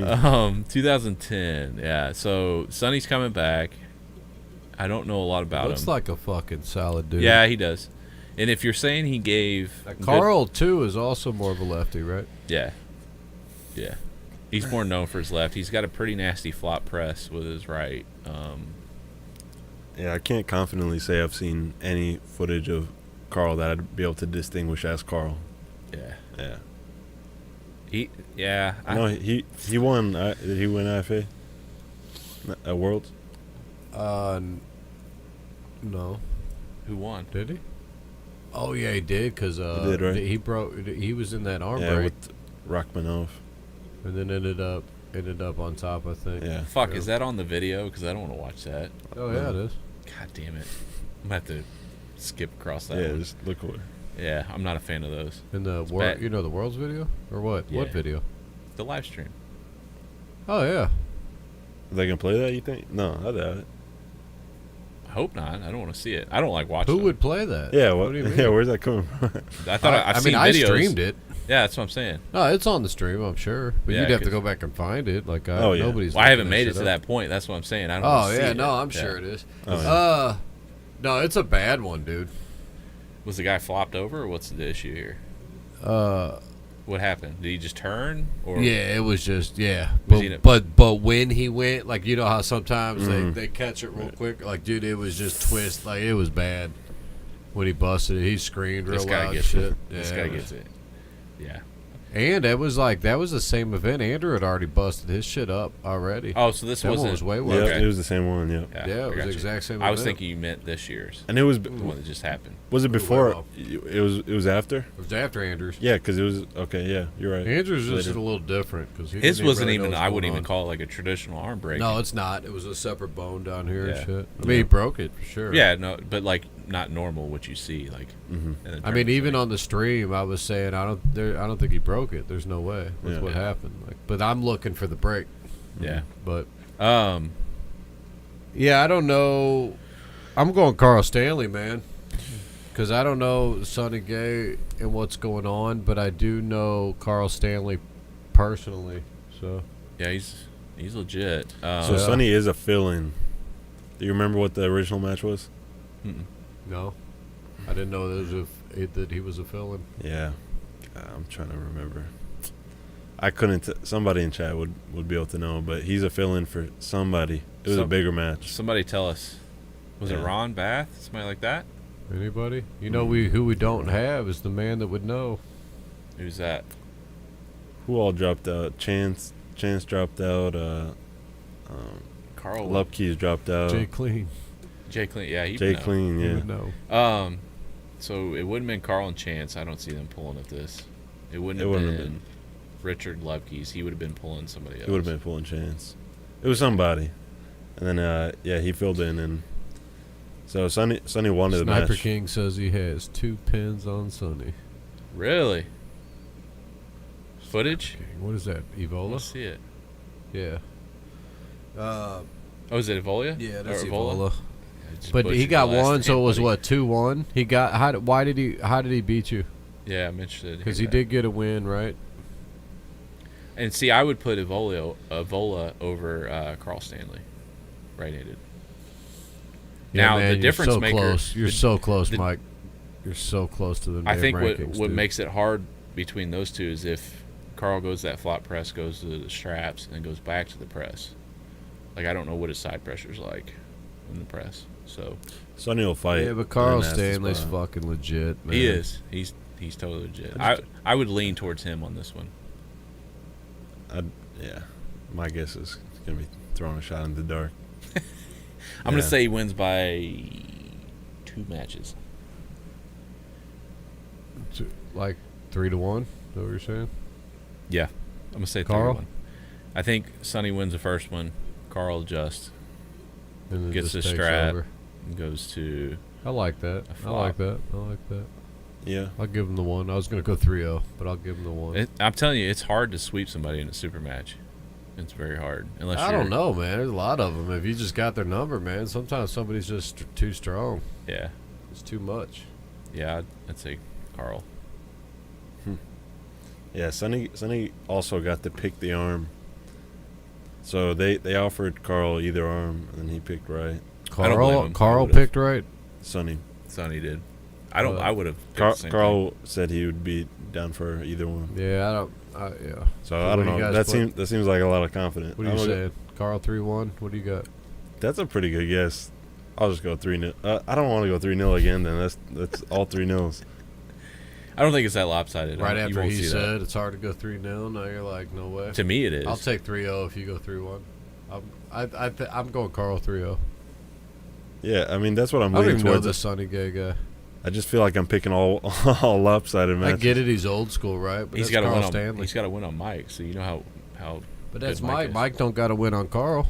2010. Yeah, so Sonny's coming back. I don't know a lot about Looks him. like a fucking solid dude. Yeah, he does. And if you're saying he gave good- Karl too is also more of a lefty, right? yeah, he's more known for his left. He's got a pretty nasty flop press with his right. Yeah, I can't confidently say I've seen any footage of Karl that I'd be able to distinguish as Karl. Yeah, Yeah. I No, he won. Did he win IFA? At Worlds? No. who won? Did he? Oh yeah, he did because He did, right? he broke. He was in that arm Yeah, break, with Rachmanov. and then ended up on top. I think. Yeah. Fuck, Yeah. is that on the video? Because I don't want to watch that. Oh yeah, it is. God damn it! I'm gonna have to skip across that Yeah, one. just look away. Yeah, I'm not a fan of those. In the bad. world, you know the world's video or what? Yeah. What video? The live stream. Oh yeah. Are they gonna play that? You think? No, I doubt it. I hope not. I don't want to see it. I don't like watching. Who them. would play that? Yeah. What What? do you mean? Yeah. Where's that coming from? I thought I've seen I videos. streamed it. Yeah, that's what I'm saying. No, it's on the stream, I'm sure. But Yeah, you'd have to 'cause- go back and find it. Like, Oh, yeah. nobody's. Well, I haven't looking made it shit to up. that point. That's what I'm saying. I don't. Oh wanna yeah, see no, it. I'm Yeah. sure it is. Oh, yeah. No, it's a bad one, dude. Was the guy flopped over, or what's the issue here? What happened? Did he just turn? Or Yeah, it was just Was he in But when he went, like you know how sometimes they catch it real quick. Like dude, it was just twist. Like it was bad when he busted it. He screamed real this guy loud. gets Shit. it. Yeah, This guy gets it. Yeah. And it was like that was the same event. Andrew had already busted his shit up already. Oh, so this that one wasn't. was way Yeah, worse. Okay. it was the same one. Yeah, Yeah, I it was got the you. exact same I was event. thinking you meant this year's. and it was The one that just happened. was it before? well. It was after. It was after Andrews. Yeah, because it was okay. Yeah, you're right. Andrews was just Later. a little different because His wasn't even. I wouldn't even call it like a traditional arm break. No, it's not. It was a separate bone down here Yeah. and shit. I mean, he broke it for sure. Yeah, no, but like not normal what you see. Like, Mm-hmm. in the I mean, tournaments, even like- on the stream, I was saying I don't think he broke it. There's no way. That's Yeah. what happened. Like, but I'm looking for the break. Yeah. But Yeah. I don't know. I'm going Carl Stanley, man, because I don't know Sonny Gay and what's going on, but I do know Carl Stanley personally. So Yeah, he's legit. So Sonny is a fill-in. Do you remember what the original match was? no, I didn't know that he was a fill-in. Yeah, I'm trying to remember. I couldn't. Somebody in chat would be able to know, but he's a fill-in for somebody. It was a bigger match. Somebody tell us. Was it Yeah. Ron Bath? Somebody like that? Anybody? You know, who we don't have is the man that would know. Who's that? Who all dropped out? Chance dropped out. Karl. Lupke's dropped out. Jay Clean. Jay Clean. Yeah, he Jay would know. Clean, He yeah. would know. So it wouldn't have been Karl and Chance. I don't see them pulling at this. It wouldn't It have wouldn't been have been. Richard Lupke's. He would have been pulling somebody else. It would have been pulling Chance. It was somebody, and then he filled in, and so Sonny wanted the Sniper match. King says he has 2 pins on Sonny. Really? Footage? What is that? Evola? Let's see it. Yeah. Oh, is it Evolia? Yeah, that's Or Evola. I just But he butchered got the last one, so name, it was buddy. what 2-1. He got how did he beat you? Yeah, I'm interested. to Because hear he that. did get a win, right? And see, I would put Evola over Carl Stanley, right-handed. Now, man, the you're difference so maker. close. You're so close, the- Mike. You're so close to the. I think damn rankings, what dude. makes it hard between those two is if Karl goes that flop press, goes to the straps, and then goes back to the press. Like, I don't know what his side pressure's like in the press. So Sonny will fight. Yeah, but in Carl the nasty Stanley's spot. fucking legit, man. he is. He's totally legit. I would lean towards him on this one. Yeah, my guess is gonna be throwing a shot in the dark. I'm going Yeah. to say he wins by 2 matches. Like 3-1. Is that what you're saying? Yeah. I'm going to say Karl? 3-1. I think Sonny wins the first one. Karl just And then gets just the takes strap over. and goes to... I like that. A I like flop. that. I like that. Yeah, I'll give him the one. I was gonna go 3-0, but I'll give him the one. I'm telling you, it's hard to sweep somebody in a super match. It's very hard. Unless I you're, don't know, man. There's a lot of them. If you just got their number, man, sometimes somebody's just too strong. Yeah. It's too much. Yeah, I'd say Karl. yeah. Sonny also got to pick the arm. So they offered Karl either arm, and he picked right. I don't blame him. I Karl would've. picked right. Sonny. Sonny did. I would have picked Karl, the same thing. Karl said he would be down for either one. Yeah, I don't. Yeah. So So I what don't do you know. guys That seems like a lot of confidence. What are you saying? Karl 3-1. What do you got? That's a pretty good guess. I'll just go 3-0. I don't want to go 3-0 again. Then that's all 3-0s. I don't think it's that lopsided. Right You after won't he see said it's hard to go 3-0. Now you're like, no way. that. To me, it is. I'll take 3-0 if you go 3-1. I'm going Karl 3-0. Yeah, I mean that's what I'm I don't leaning even know towards. this Sonny Gay guy. I just feel like I'm picking all lopsided matches. I get it. He's old school, right? But he's got to win Stanley. on. He's got to win on Mike. So you know how. But that's good Mike Mike. is. Mike don't got to win on Karl.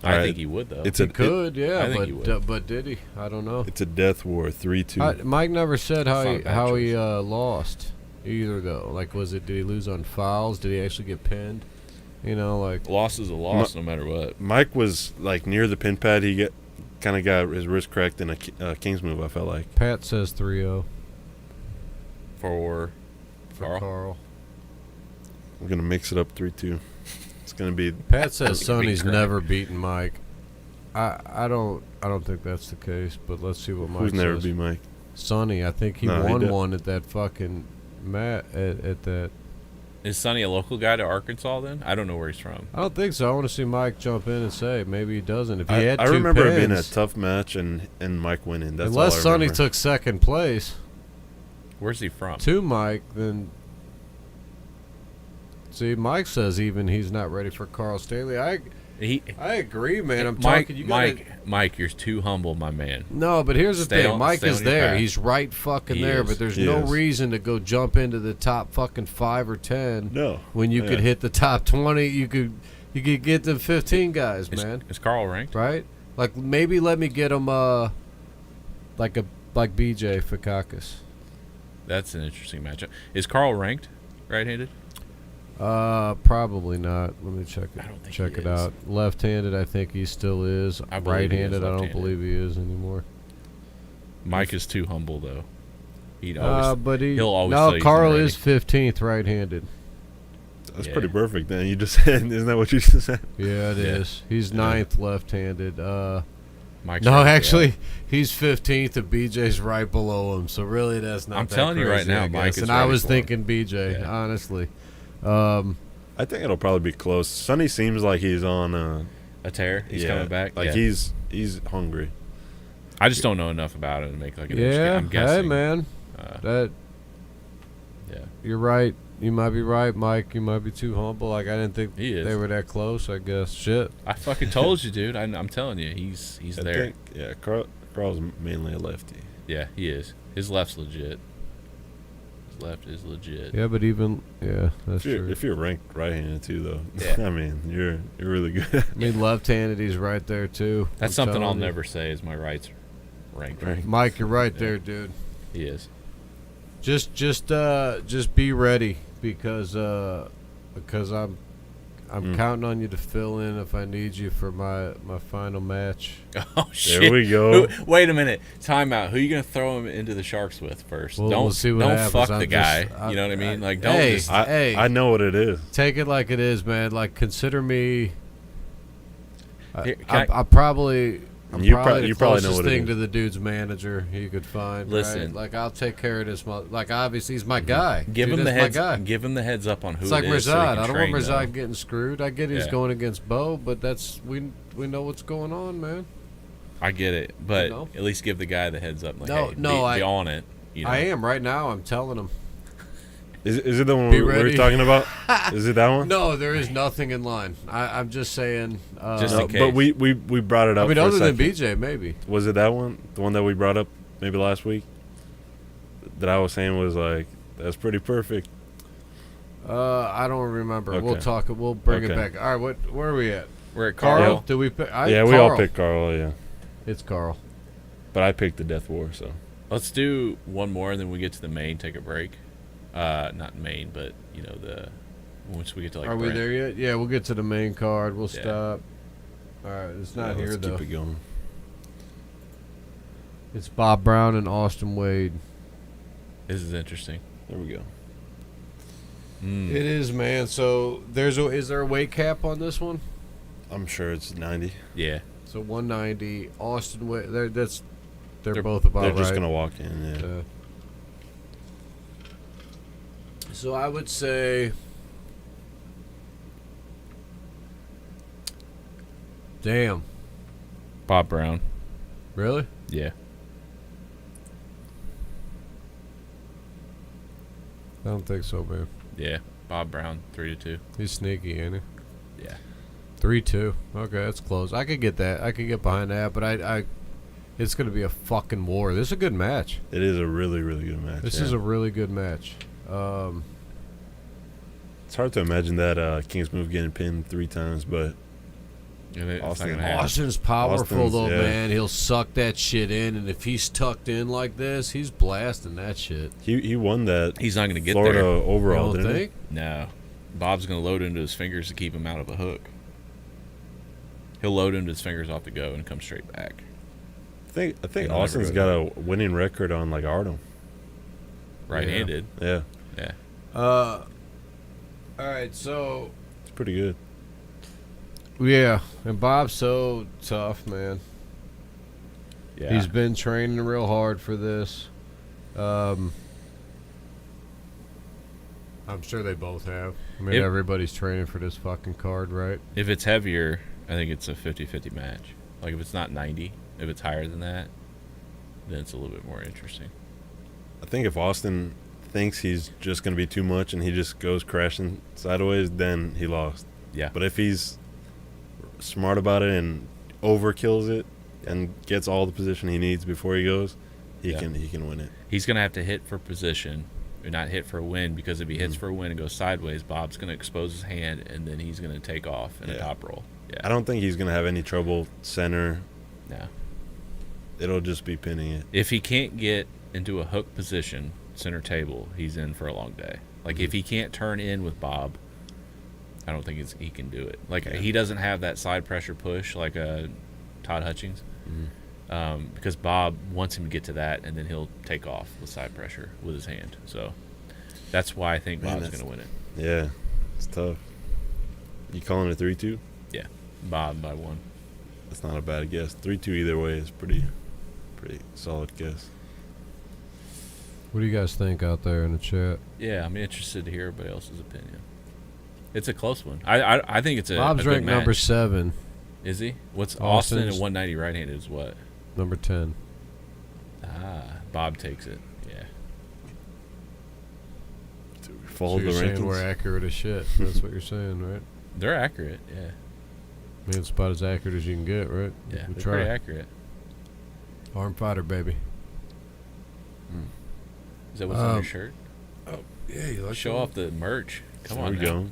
I Alright. think he would though. It's He a could, yeah, I think he would. but did he? I don't know. it's a death war 3-2. Mike never said how It's not he a bad how he choice. lost either though. Like, did he lose on fouls? Did he actually get pinned? You know, like Loss is a loss, no matter what. Mike was like near the pin pad. He kind of got his wrist cracked in a King's move. I felt like. Pat says 3-0 For for Karl? Karl. We're gonna mix it up 3-2. It's gonna be Pat says Big Sonny's crack. never beaten Mike. I don't think that's the case, but let's see what Mike who's says. never beat Mike. Sonny, I think he No, he won did. one at that fucking at that. Is Sonny a local guy to Arkansas then? I don't know where he's from. I don't think so. I want to see Mike jump in and say maybe he doesn't. If he I had two remember it being a pins, tough match and Mike winning. That's unless all I Sonny remember. took second place Where's he from? to Mike, then see Mike says even he's not ready for Karl Stanley. I agree, man. I'm Mike, talking. Mike, you're too humble, my man. No, but here's the thing. Mike is there. path. He's right fucking He there. is. But there's He no is. reason to go jump into the top fucking 5 or 10 No. when you could hit the top 20. You could get the 15 guys, man. Is Karl ranked? Right? Like maybe let me get him like BJ Fakakis. That's an interesting matchup. Is Karl ranked right-handed? Probably not. Let me check it. I don't think check he it is. out. Left-handed, I think he still is. I believe he is Right-handed, I don't left-handed. believe he is anymore. Mike is too humble though. He'll always no, tell you Karl he's is 15th right-handed. That's Yeah. pretty perfect. Then you just said, isn't that what you just said? Yeah, it is. He's Yeah. 9th left-handed. Mike's No, ranked, actually, he's 15th, and BJ's right below him. So really, that's not. I'm that telling you right crazy, now, I Mike guess. is And I ready was for him. thinking BJ, Yeah. honestly. I think it'll probably be close. Sonny seems like he's on. A tear. He's coming back. Like Yeah. he's hungry. I just don't know enough about it to make like an Yeah, I'm guessing. hey man, that Yeah. you're right. You might be right, Mike. You might be too humble. Like I didn't think He is. they were that close. I guess. Shit. I fucking told you, dude. I'm telling you, he's I there. think, Karl's mainly a lefty. Yeah, he is. His left's legit. His left is legit. Yeah, but that's true. If you're ranked right-handed too, though, Yeah. I mean you're really good. I mean, left-handed, he's right there too. That's I'm something I'll telling you. never say is my rights ranked. Right. Mike, you're right Yeah. there, dude. He is. Just be ready because I'm counting on you to fill in if I need you for my final match. Oh shit! There we go. Wait a minute. Time out. Who are you gonna throw him into the sharks with first? Well, don't we'll see what don't happens. fuck I'm the just- guy. You know what I mean? Like don't hey, just. hey. I know what it is. Take it like it is, man. Like consider me. Here, can I probably. I'm You probably pro- the you probably closest know what it thing is. to the dude's manager you could find. Listen. right? Like I'll take care of this. Like obviously he's my guy. give Dude, him the that's my heads. guy. Give him the heads up on who It's like it is. So he Mirzad. can I don't want train, Mirzad though. getting screwed. I get he's Yeah. going against Bo, but that's we know what's going on, man. I get it, but You know? at least give the guy the heads up. Like, No, hey, no, be on it. You know? I am right now. I'm telling him. Is it the one Be we're ready. talking about? Is it that one? No, there is nothing in line. I'm just saying. Just in No, case. but we brought it up. I mean, for a other than second. BJ, maybe. Was it that one? The one that we brought up maybe last week? That I was saying was like, that's pretty perfect. I don't remember. We'll Okay. talk. We'll bring it Okay. back. All right, where are we at? We're at Karl? Karl. Did we pick? Yeah, we all picked Karl, yeah. It's Karl. But I picked the Death War, so. Let's do one more, and then we get to the main. Take a break. Not main, but you know the once we get to like. Are we Brent. there yet? Yeah, we'll get to the main card. We'll Yeah. stop. All right, it's not Yeah, here let's though. keep it going. It's Bob Brown and Austin Wade. This is interesting. There we go. Mm. It is, man. So is there a weight cap on this one? I'm sure it's 90. Yeah. So 190. Austin Wade. They're They're- both about They're right. just going to walk in, yeah. So I would say. Damn. Bob Brown. Really? Yeah. I don't think so, man. Yeah. Bob Brown. 3-2. He's sneaky, ain't he? Yeah. 3-2. Okay, that's close. I could get that. I could get behind that, but I it's going to be a fucking war. This is a good match. It is a really, really good match. This yeah. is a really good match. It's hard to imagine that King's Move getting pinned 3 times, but And it's not Austin- gonna happen. Austin's powerful, Austin's, though, yeah. man. He'll suck that shit in, and if he's tucked in like this, he's blasting that shit. he won that He's not going to get Florida there. overall, You don't didn't think? No. Bob's going to load into his fingers to keep him out of a hook. He'll load into his fingers off the go and come straight back. he? I think He'll Austin's never got a winning record on like Artem. Right-handed. Yeah, Yeah. All right, so it's pretty good. yeah, and Bob's so tough, man. Yeah. He's been training real hard for this. I'm sure they both have. I mean, If- everybody's training for this fucking card, right? If it's heavier, I think it's a 50-50 match. Like if it's not 90, if it's higher than that, then it's a little bit more interesting. I think if Austin thinks he's just going to be too much and he just goes crashing sideways, then he lost. Yeah. But if he's smart about it and overkills it and gets all the position he needs before he goes, he can win it. He's going to have to hit for position, or not hit for a win, because if he hits for a win and goes sideways, Bob's going to expose his hand, and then he's going to take off in a top roll. Yeah. I don't think he's going to have any trouble center. No. It'll just be pinning it. If he can't get into a hook position, center table, he's in for a long day. Like if he can't turn in with Bob, I don't think he can do it. Like he doesn't have that side pressure push like Todd Hutchings, because Bob wants him to get to that, and then he'll take off with side pressure with his hand. So that's why I think Bob's going to win it. Yeah, it's tough. You calling it 3-2? Yeah, Bob by 1. That's not a bad guess. 3-2 either way is pretty solid guess. What do you guys think out there in the chat? Yeah, I'm interested to hear everybody else's opinion. It's a close one. I think it's Bob's a good ranked match. number 7, Is he? What's Austin Austin's- at 190 right-handed is what? number 10. Bob takes it. Yeah. Follow So you're the saying rankings. we're accurate as shit. That's what you're saying, right? They're accurate, yeah. I mean, it's about as accurate as you can get, right? Yeah, We they're try. pretty accurate. Arm fighter, baby. Is that what's on your shirt? Yeah, you Show off the merch. Come There on we now. go.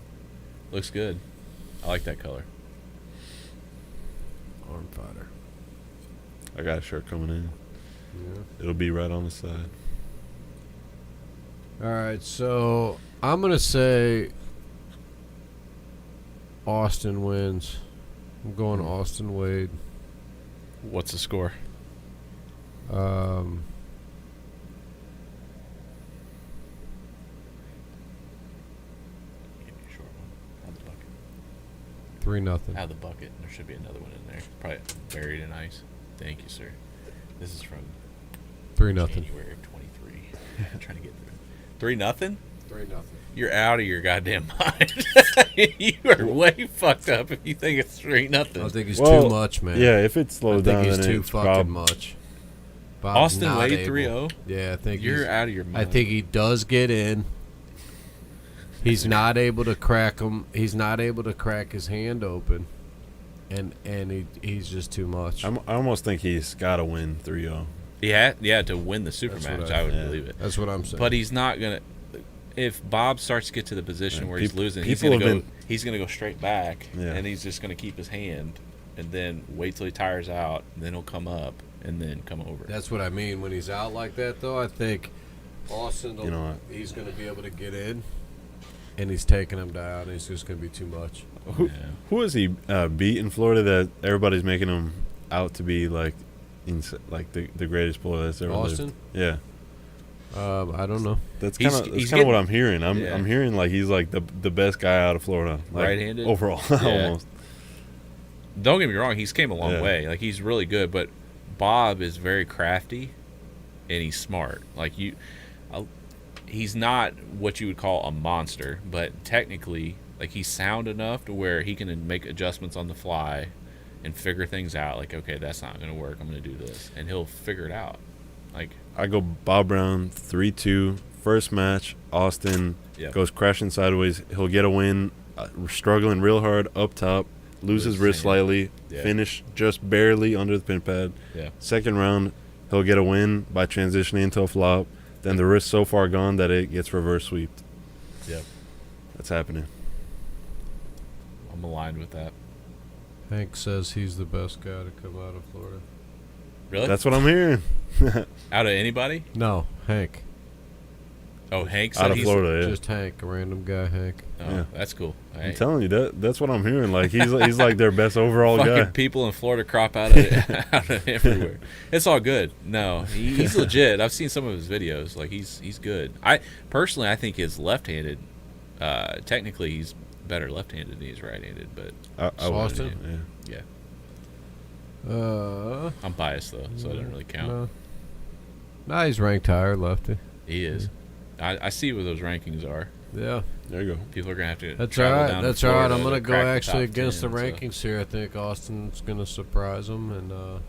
Looks good. I like that color. Arm fighter. I got a shirt coming in. Yeah. It'll be right on the side. All right, so I'm gonna say Austin wins. I'm going Austin Wade. What's the score? Give me a short one. Out of the bucket. 3-0. Out of the bucket. There should be another one in there. Probably buried in ice. Thank you, sir. This is from 3-0. January of 23. I'm trying to get through. 3-0? 3-0. You're out of your goddamn mind. You are way fucked up if you think it's 3-0. I think he's Well, too much, man. Yeah, if it's I slowed think down, he's then too it's fucking much. Bob's Austin not Wade able. 3-0? Yeah, I think You're he's, out of your mind. I think he does get in. He's not able to crack him. He's not able to crack his hand open, and he's just too much. I almost think he's got to win 3-0. Yeah, to win the super That's what match, I- I would yeah. believe it. That's what I'm saying. But he's not gonna. If Bob starts to get to the position Yeah, where he's people- losing, he's people gonna have go. He's gonna go straight back, Yeah. and he's just gonna keep his hand, and then wait till he tires out, and then he'll come up, and then come over. That's what I mean. When he's out like that, though, I think Austin, You know what? he's going to be able to get in, and he's taking him down, and it's just going to be too much. Who, Yeah. who has he beat in Florida that everybody's making him out to be like the greatest player that's ever Austin? lived? Yeah. I don't know. That's He's- kind of he's what getting- I'm hearing. I'm Yeah. hearing like he's like the best guy out of Florida, like, Right-handed? overall, Yeah. almost. Don't get me wrong, he's came a long Yeah. way. Like he's really good, but Bob is very crafty, and he's smart. Like he's not what you would call a monster, but technically, like he's sound enough to where he can make adjustments on the fly, and figure things out. Like, okay, that's not going to work. I'm going to do this, and he'll figure it out. Like, I go Bob Brown 3-2. First match, Austin yeah, goes crashing sideways. He'll get a win, struggling real hard up top, loses Loses wrist hand. slightly, Yeah. finish just barely under the pin pad. yeah. Second round, he'll get a win by transitioning into a flop. Then the wrist so far gone that it gets reverse sweeped. Yep. That's happening. I'm aligned with that. Hank says he's the best guy to come out of Florida. Really? That's what I'm hearing. Out of anybody? No, Hank. Oh, Hank Out said of he's. Florida, yeah. Just Hank, a random guy, Hank. Oh, Yeah. that's cool. I'm Hey, telling you, that's what I'm hearing. Like he's like their best overall fucking guy. people in Florida crop out of out of everywhere. It's all good. No, he's legit. I've seen some of his videos. Like he's good. I personally, I think his left-handed. Technically, he's better left-handed than he's right-handed. But I would, Austin? yeah. I'm biased though, so it doesn't really count. No. Nah, he's ranked higher, lefty. He is. I see where those rankings are. Yeah. There you go. People are gonna have to. That's all travel right. down to That's all right. Florida I'm gonna to go crack the actually top against 10, the so. rankings here. I think Austin's gonna surprise them, and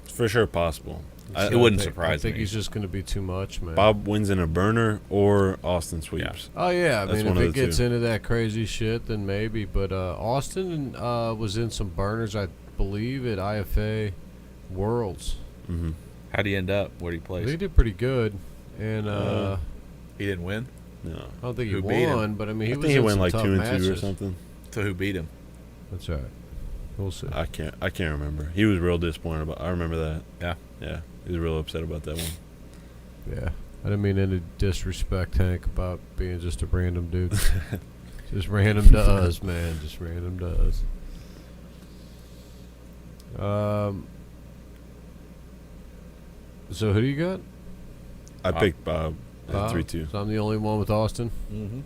It's for sure possible. It wouldn't I surprise think me. he's just gonna be too much, man. Bob wins in a burner or Austin sweeps. Oh yeah, I That's mean one if of it the gets two. into that crazy shit, then maybe. But Austin was in some burners, I believe, at IFA Worlds. Mm-hmm. How'd he end up? Where'd he place? He did pretty good, and He didn't win. No. I don't think he Who beat him? won, but I mean he I was think he in went some like tough 2-2 or matches. something. So who beat him? That's right. We'll see. I can't remember. He was real disappointed about. I remember that. Yeah. Yeah. He was real upset about that one. Yeah, I didn't mean any disrespect, Hank, about being just a random dude. Just random to us, man. Just random to us. So who do you got? I Bob. picked Bob at Bob? 3-2. So I'm the only one with Austin. Mm-hmm.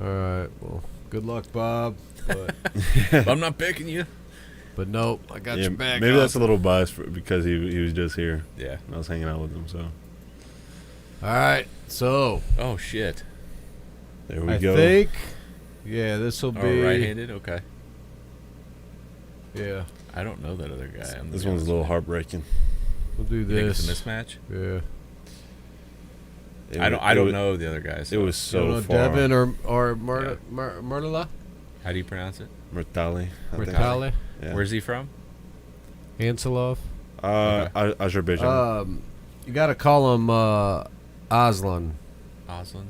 All right. Well, good luck, Bob. But, I'm not picking you. but nope, I got Yeah, your back. maybe that's a Austin. little biased because he was just here. Yeah. And I was hanging out with him, so All right. So Oh shit. there we I go. think, yeah, this will Oh, be right-handed. Okay. Yeah, I don't know that other guy. This one's a little heartbreaking. we'll do You think this. it's a mismatch? Yeah. I don't know the other guys. It was You so know far. Devin or Mirtaleh? How do you pronounce it? Mirtaleh. I think. Mirtaleh? Yeah. Where's he from? Anselov? Azerbaijan. You got to call him Aslan. Aslan.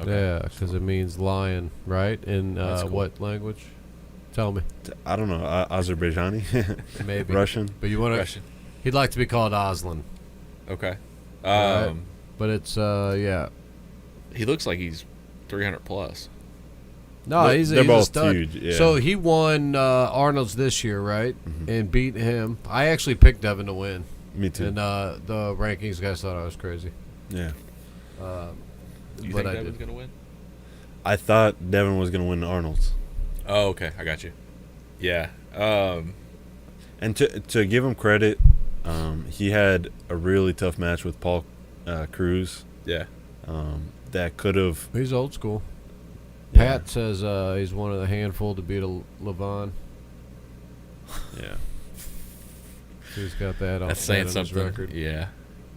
Yeah, because it means lion, right? In That's cool. what language? Tell me. I don't know. Azerbaijani. Maybe. Russian. But you want to. Russian. He'd like to be called Aslan. Okay. Right. But it's, yeah. He looks like he's 300 plus. No, They're he's both a stud. huge, yeah. So he won Arnold's this year, right? Mhm. And beat him. I actually picked Devin to win. Me too. And the rankings guys thought I was crazy. Yeah. You But think I Devin's did. gonna win? I thought Devin was going to win the Arnold's. Oh, okay. I got you. Yeah. And to give him credit, he had a really tough match with Paul Cruz Yeah. that could have. He's old school. Yeah. Pat says he's one of the handful to beat a Levon. Yeah. He's got that on, That's saying that on his something. record. Yeah.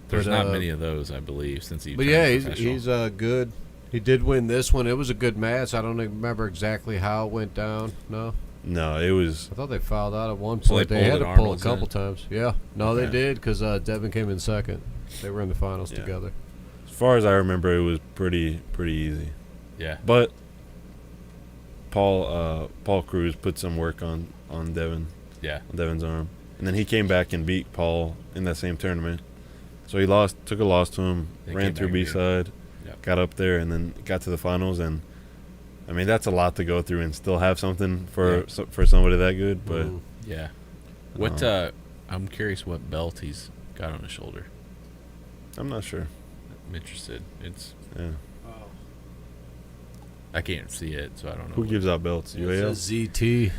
There's But, not many of those, I believe, since he. But turned yeah, professional. he's good. He did win this one. It was a good match. I don't remember exactly how it went down. No, No, it was. I thought they fouled out at one So point. they They had pulled to an pull a Arnold's couple in? times. Yeah, no, they Okay. did because Devin came in second. They were in the finals Yeah. together. As far as I remember, it was pretty easy. Yeah. But Paul Cruz put some work on Yeah. Devin's arm, and then he came back and beat Paul in that same tournament. So he took a loss to him, They ran came through back B and beat side, Yeah. got up there, and then got to the finals. And I mean, that's a lot to go through and still have something for Yeah. for somebody that good. But Mm. Yeah. What? I'm curious what belt he's got on his shoulder. I'm not sure. I'm interested. It's. Yeah. I can't see it, so I don't know. Who what- gives out belts? It UAL. says ZT.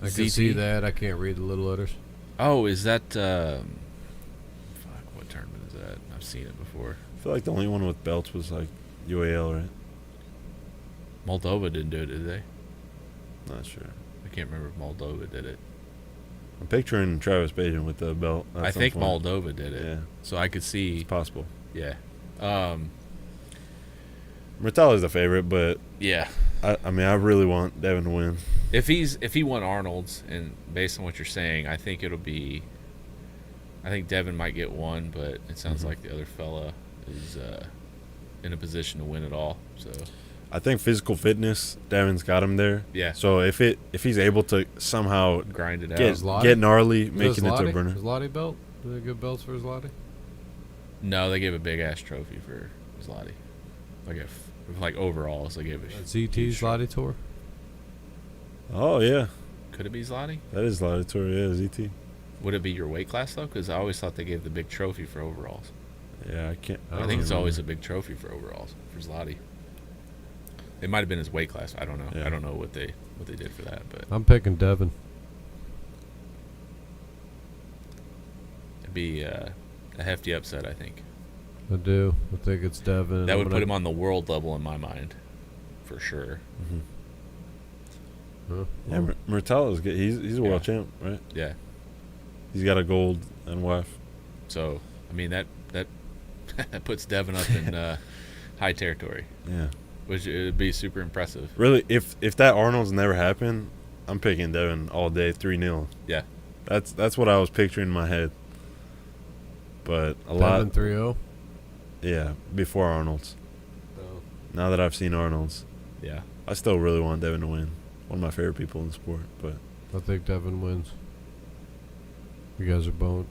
I can ZT? see that. I can't read the little letters. Oh, is that? Fuck. What tournament is that? I've seen it before. I feel like the only one with belts was like UAL, right? Moldova didn't do it, did they? Not sure. I can't remember if Moldova did it. I'm picturing Travis Bajan with the belt. at I some think point. Moldova did it. Yeah, So I could see. it's possible. Yeah. Mirtaleh is the favorite, but Yeah. I mean, I really want Devin to win. If he won Arnold's, and based on what you're saying, I think it'll be. I think Devin might get one, but it sounds Mhm. like the other fella is in a position to win it all. So I think physical fitness, Devin's got him there. yeah, So if he's able to somehow grind it out. get gnarly, Is making it to a burner. His Lottie belt? Do they give belts for his Lottie? No, they gave a big ass trophy for Zlati. Like overalls, they gave a. ZT's Lottie tour? Oh yeah, Could it be Zlati? that is Lottie, yeah, ZT. Would it be your weight class though? Because I always thought they gave the big trophy for overalls. Yeah, I can't. I think it's always a big trophy for overalls for Zlati. It might have been his weight class. I don't know. Yeah. I don't know what they did for that, but I'm picking Devin. it'd be a hefty upset. I think I do. I think it's Devin. that would put him on the world level in my mind for sure. Huh? Yeah, Mirtaleh is good. He's a world champ, right? Yeah. He's got a gold and wife. So I mean that puts Devin up in high territory. Yeah. Which would be super impressive. Really, if that Arnold's never happened, I'm picking Devin all day 3-0. Yeah. That's what I was picturing in my head. But Devin 3-0. Yeah, before Arnold's. Oh. Now that I've seen Arnold's, Yeah. I still really want Devin to win. One of my favorite people in the sport, but I think Devin wins. You guys are both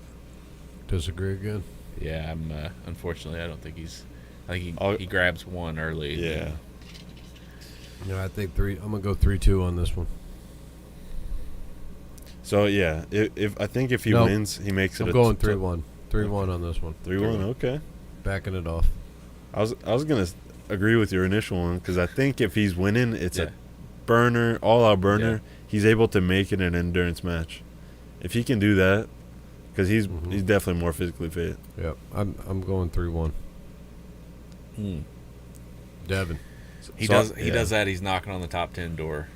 disagree again. Yeah, I'm unfortunately I don't think I think he grabs one early. yeah. No, I think I'm gonna go 3-2 on this one. So yeah, if I think if he Nope. wins, he makes it. I'm going 3-1. 3-1 on this one. 3-1. Okay. Backing it off. I was gonna agree with your initial one because I think if he's winning, it's Yeah. a burner, all-out burner. Yeah. He's able to make it an endurance match. If he can do that, because he's definitely more physically fit. Yep. I'm going 3-1. Devin. He does that. He's knocking on the top 10 door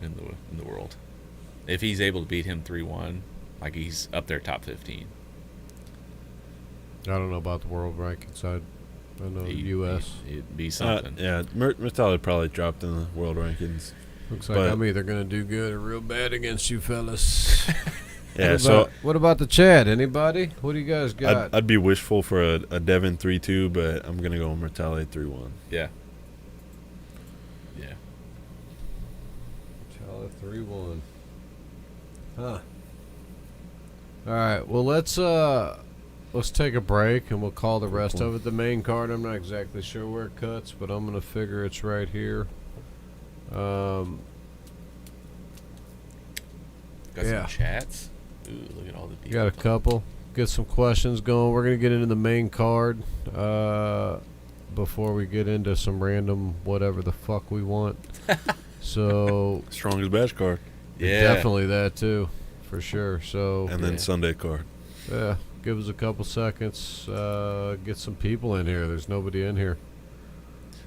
in the world. If he's able to beat him 3-1, like he's up there top 15. I don't know about the world ranking side. I know U.S. It'd be something. Yeah, Mirtaleh probably dropped in the world rankings. Looks like I'm either going to do good or real bad against you fellas. Yeah. What about the chat? Anybody? What do you guys got? I'd be wishful for a Devin 3-2, but I'm gonna go Mirtaleh 3-1. Yeah. Yeah. Charlie 3-1. Huh. All right. Well, let's take a break and we'll call the rest of it the main card. I'm not exactly sure where it cuts, but I'm gonna figure it's right here. Got Yeah. some chats. Ooh, look at all the people. Got a couple. Get some questions going. We're gonna get into the main card before we get into some random whatever the fuck we want. So Strongest badge card. Yeah. definitely that too, for sure. So And then Sunday card. yeah, give us a couple seconds. Get some people in here. There's nobody in here.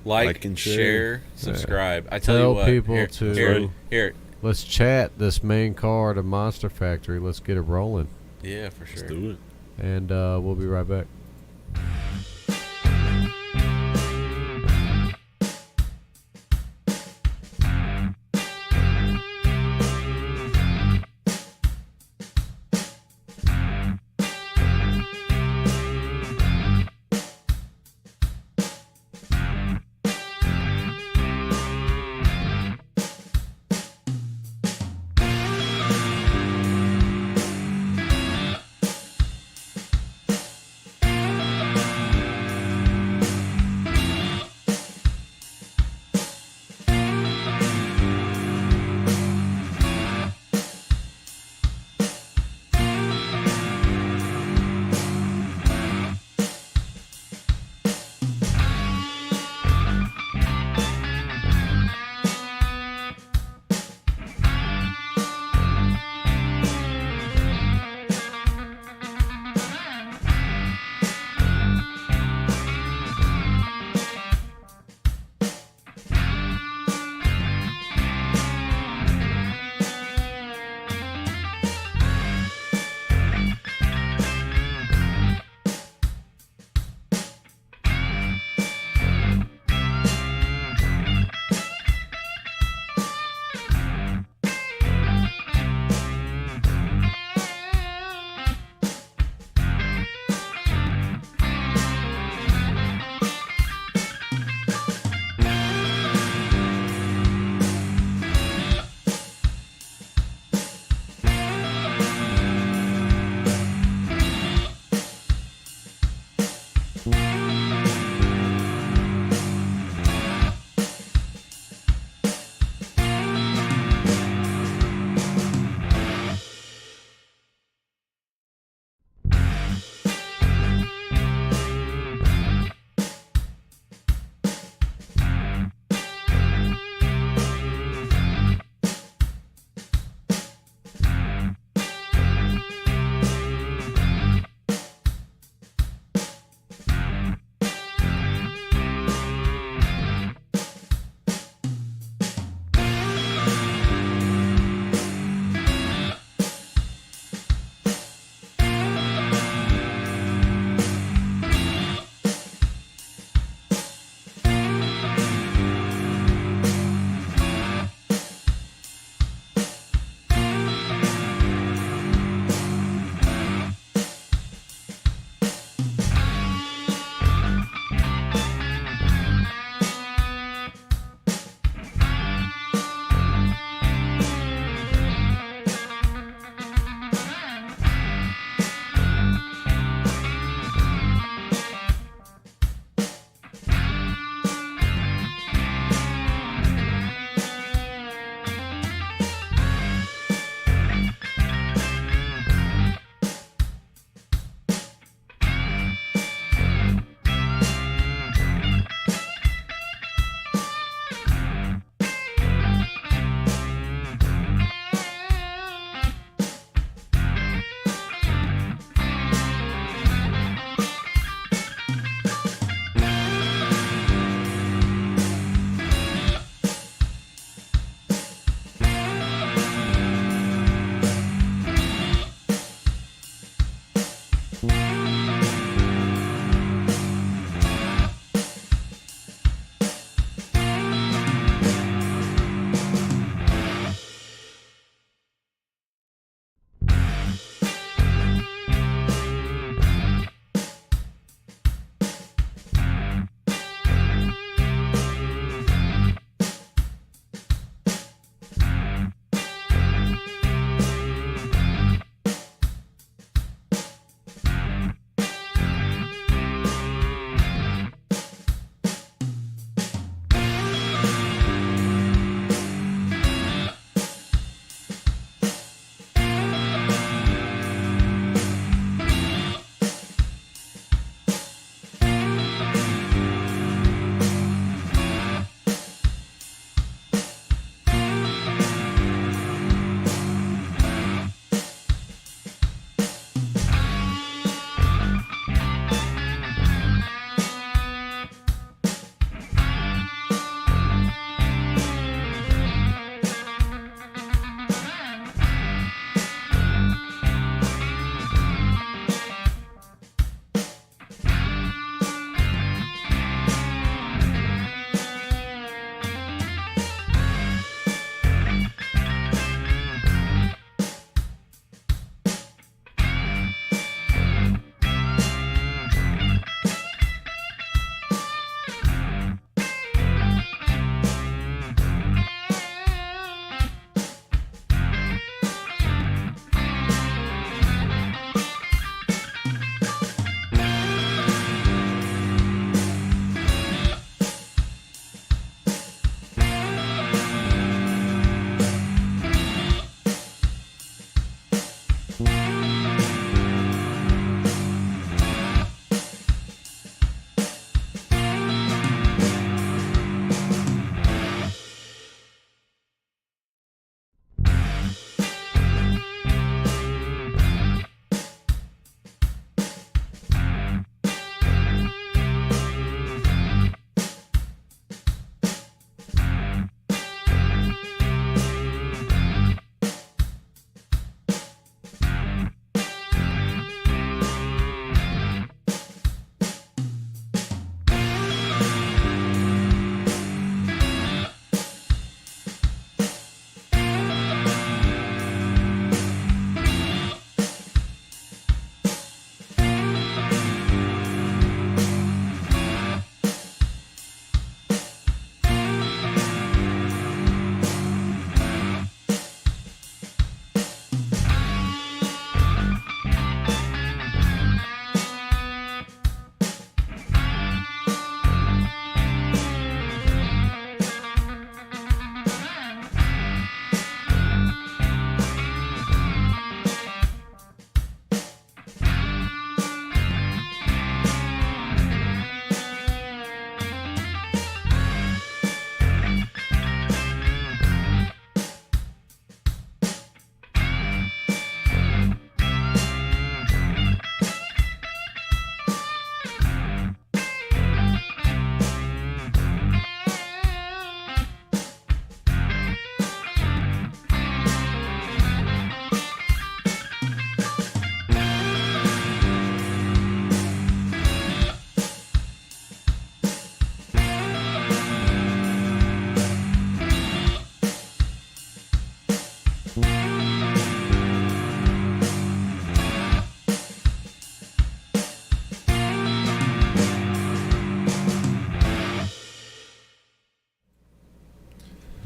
Like and share, share. subscribe. I tell Tell you what. people here, to- Here. Let's chat this main card of Monster Factory. Let's get it rolling, Yeah, for sure. Let's do it. and we'll be right back.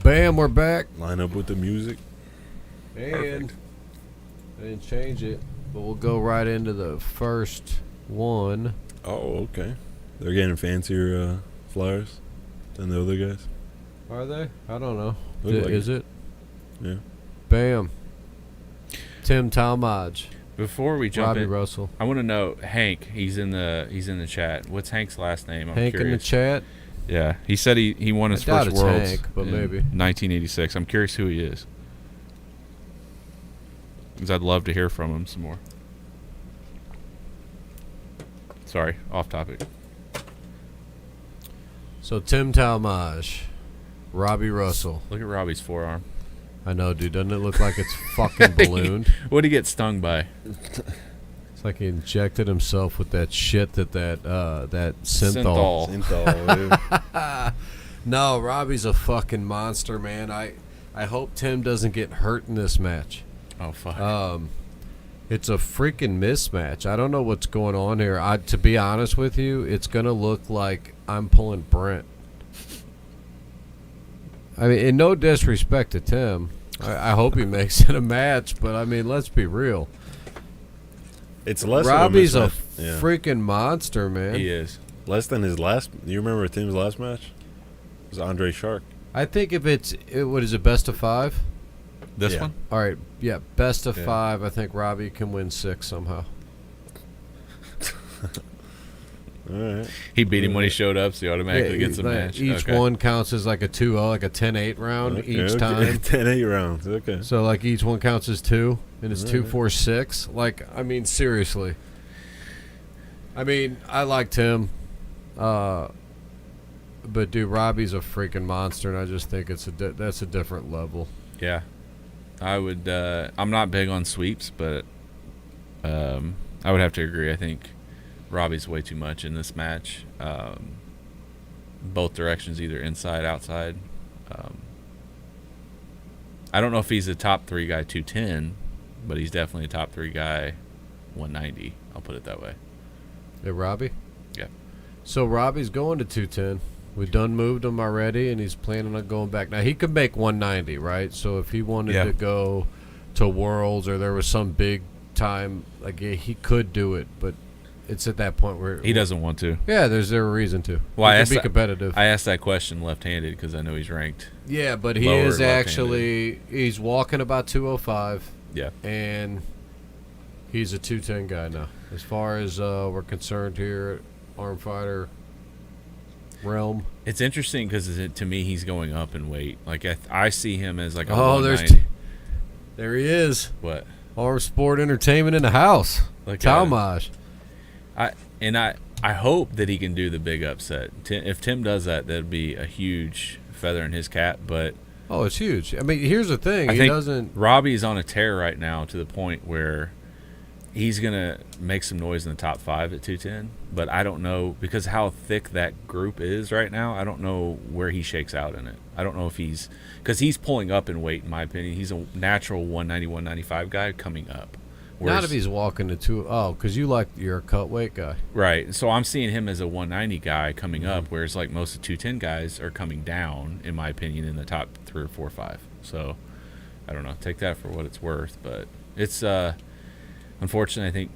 Bam, we're back. Line up with the music. And Perfect. I didn't change it, but we'll go right into the first one. Oh, okay. They're getting fancier flyers than the other guys. Are they? I don't know. Look like Is it? Yeah. Bam. Tim Tallmadge. Before we jump Robbie in, Russell. I want to know Hank. He's in the chat. What's Hank's last name? I'm Hank in the curious. chat. Yeah, he said he won his I doubt first it's Worlds Hank, but in maybe. 1986. I'm curious who he is, because I'd love to hear from him some more. Sorry, off topic. So Tim Tallmadge. Robbie Russell. Look at Robbie's forearm. I know, dude. Doesn't it look like it's fucking ballooned? What did he get stung by? It's like he injected himself with that shit that synthol. Synthol, No, Robbie's a fucking monster, man. I hope Tim doesn't get hurt in this match. Oh fuck. It's a freaking mismatch. I don't know what's going on here. To be honest with you, it's gonna look like I'm pulling Brent. I mean, in no disrespect to Tim, I hope he makes it a match, but I mean, let's be real. It's less Robbie's of a a mismatch. Yeah. freaking monster, man. He is. Less than his last. You remember Tim's last match? It was Andre Shark. I think if what is it, best of 5? This Yeah. one? All right, yeah, best of Yeah. 5. I think Robbie can win 6 somehow. All right. He beat him when he showed up, so he automatically gets a like, match. Each Okay. one counts as like a 2-0, like a 10-8 round each time. 10-8 rounds. Okay. So like each one counts as 2, and it's All 2, right. 4, 6. Like, I mean, seriously. I mean, I liked him, but dude, Robbie's a freaking monster, and I just think that's a different level. Yeah. I would. I'm not big on sweeps, but I would have to agree. I think Robbie's way too much in this match. Both directions, either inside, outside. I don't know if he's a top 3 guy 210, but he's definitely a top 3 guy 190. I'll put it that way. Hey, Robbie? Yeah. So Robbie's going to 210. We've done moved him already, and he's planning on going back. Now, he could make 190, right? So if he wanted Yeah. to go to Worlds or there was some big time, like, yeah, he could do it, but it's at that point where He doesn't want to. Yeah, there's a reason to. Well, he I can be competitive. I asked that question left-handed because I know he's ranked. Yeah, but he Lower is left-handed. actually he's walking about 205, Yeah. and he's a 210 guy now. As far as we're concerned here at Arm Fighter realm. It's interesting because to me he's going up in weight. Like I see him as like a Oh, 190. there he is. What? Arm Sport Entertainment in the house. Like Tallmadge. I hope that he can do the big upset. If Tim does that, that'd be a huge feather in his cap. But Oh, it's huge. I mean, here's the thing. I He think doesn't. Robbie's on a tear right now to the point where he's gonna make some noise in the top 5 at 210. But I don't know because how thick that group is right now. I don't know where he shakes out in it. I don't know if because he's pulling up in weight. In my opinion, he's a natural 190, 195 guy coming up. Not if he's walking to 2. Oh, because you're a cut weight guy. Right. So I'm seeing him as a 190 guy coming up, whereas like most of the 210 guys are coming down, in my opinion, in the top 3 or 4 or 5. So I don't know. Take that for what it's worth. But it's unfortunately, I think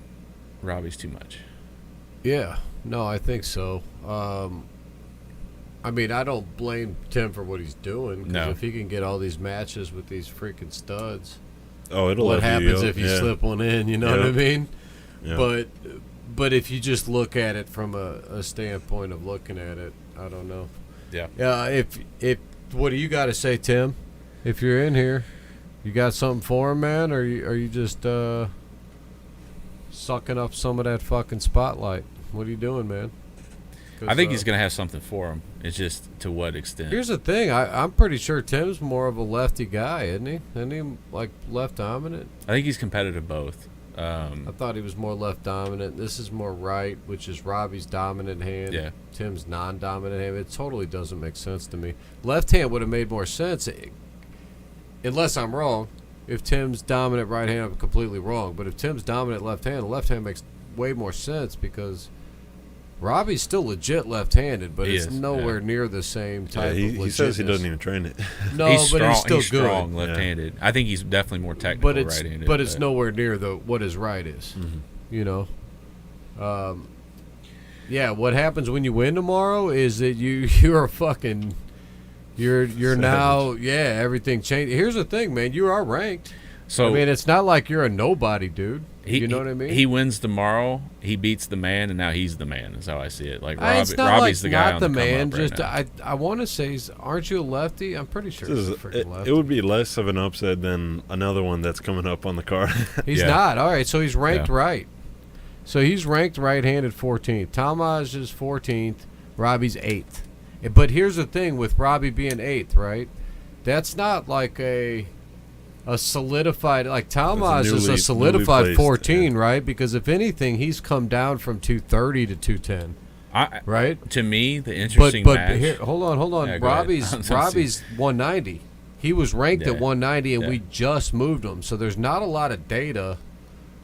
Robbie's too much. Yeah. No, I think so. I mean, I don't blame Tim for what he's doing. Because No. if he can get all these matches with these freaking studs, Oh, it'll what level you happens up. if you Yeah. slip one in? You know what I Yep. mean? Yeah. But if you just look at it from a standpoint of looking at it, I don't know. Yeah. Yeah. If what do you got to say, Tim? If you're in here, you got something for him, man? Or are you just sucking up some of that fucking spotlight? What are you doing, man? I think he's going to have something for him. It's just to what extent. Here's the thing. I'm pretty sure Tim's more of a lefty guy, isn't he? Isn't he like left dominant? I think he's competitive both. I thought he was more left dominant. This is more right, which is Robbie's dominant hand. Yeah. Tim's non-dominant hand. It totally doesn't make sense to me. Left hand would have made more sense, unless I'm wrong. If Tim's dominant right hand, I'm completely wrong. But if Tim's dominant left hand, the left hand makes way more sense because Robbie's still legit left-handed, but He it's is, nowhere yeah. near the same Yeah, type of he says he legitness. doesn't even train it. No, he's but strong. he's still he's good. strong left-handed. I think he's definitely more technical But it's right-handed. but it's nowhere near what his right is. Mhm. You know. Yeah. What happens when you win tomorrow is that you're fucking. You're now everything changed. Here's the thing, man. You are ranked. So I mean, it's not like you're a nobody, dude. You know what I mean? He wins tomorrow. He beats the man, and now he's the man. Is how I see it. Like It's not Robbie's like the guy not on the the man. come up Just right now. I want to say, aren't you a lefty? I'm pretty sure he's a freaking lefty. It would be less of an upset than another one that's coming up on the card. He's Yeah. not. All right, so he's ranked Yeah. right. So he's ranked right-handed 14th. Tallmadge is 14th. Robbie's 8th. But here's the thing with Robbie being 8th, right? That's not like a solidified, like Tallmadge is a newly solidified placed, 14, right? Because if anything, he's come down from 230 to 210, right? To me, the interesting But match. here, hold on. Yeah, go ahead. Robbie's 190. He was ranked Yeah. at 190, and Yeah. we just moved him. So there's not a lot of data,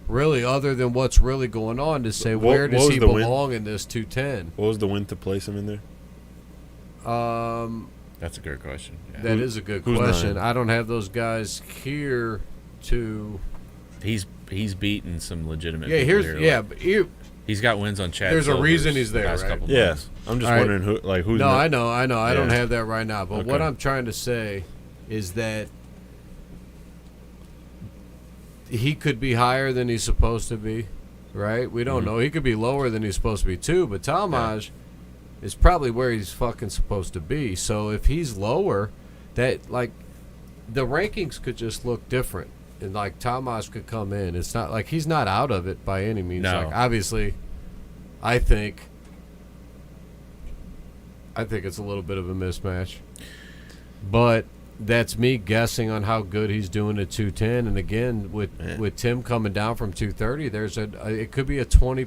really, other than what's really going on to say What- where what does was he the win? belong in this 210. What was the win to place him in there? That's a good question. Yeah. That is a good who's question. 9? I don't have those guys here to. He's beaten some legitimate. Yeah, people here's here, but he's got wins on Chad. There's a Silver's reason he's the there, last right? couple Yeah, months. I'm just All right. wondering who's. No, not- I know. I don't Yeah. have that right now. But what Okay. I'm trying to say is that he could be higher than he's supposed to be, right? We don't know. He could be lower than he's supposed to be too. But Tallmadge is probably where he's fucking supposed to be. So if he's lower, that like the rankings could just look different, and like Tallmadge could come in. It's not like he's not out of it by any means. No. Like obviously, I think it's a little bit of a mismatch, but that's me guessing on how good he's doing at 210. And again, with Tim coming down from 230, there's it could be a 20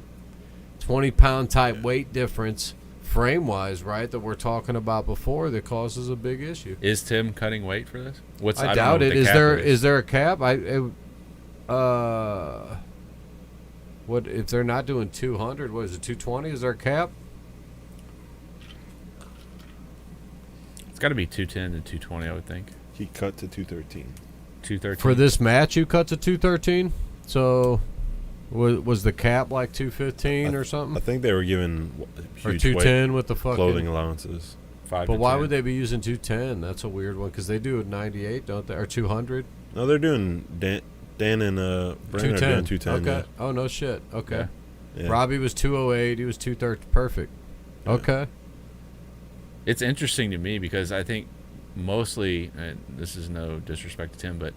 pound type weight difference frame wise, right? That we're talking about before that causes a big issue. Is Tim cutting weight for this? I don't doubt know it. what the Is cap there is there a cap? What if they're not doing 200? What is it? 220? Is there a cap? It's got to be 210 and 220, I would think. He cut to 213. 213 For this match, you cut to 213. So, was the cap like 215 or I something, think they were given or huge 210 with the fucking clothing allowances. 5 But to why 10. would they be using 210? That's a weird one because they do it 98, don't they? Or 200? No, they're doing Dan and Brent are doing 210. Okay. Oh no shit. Okay. Yeah. Robbie was 208. He was 230. Perfect. Yeah. Okay. It's interesting to me because I think mostly, and this is no disrespect to Tim, but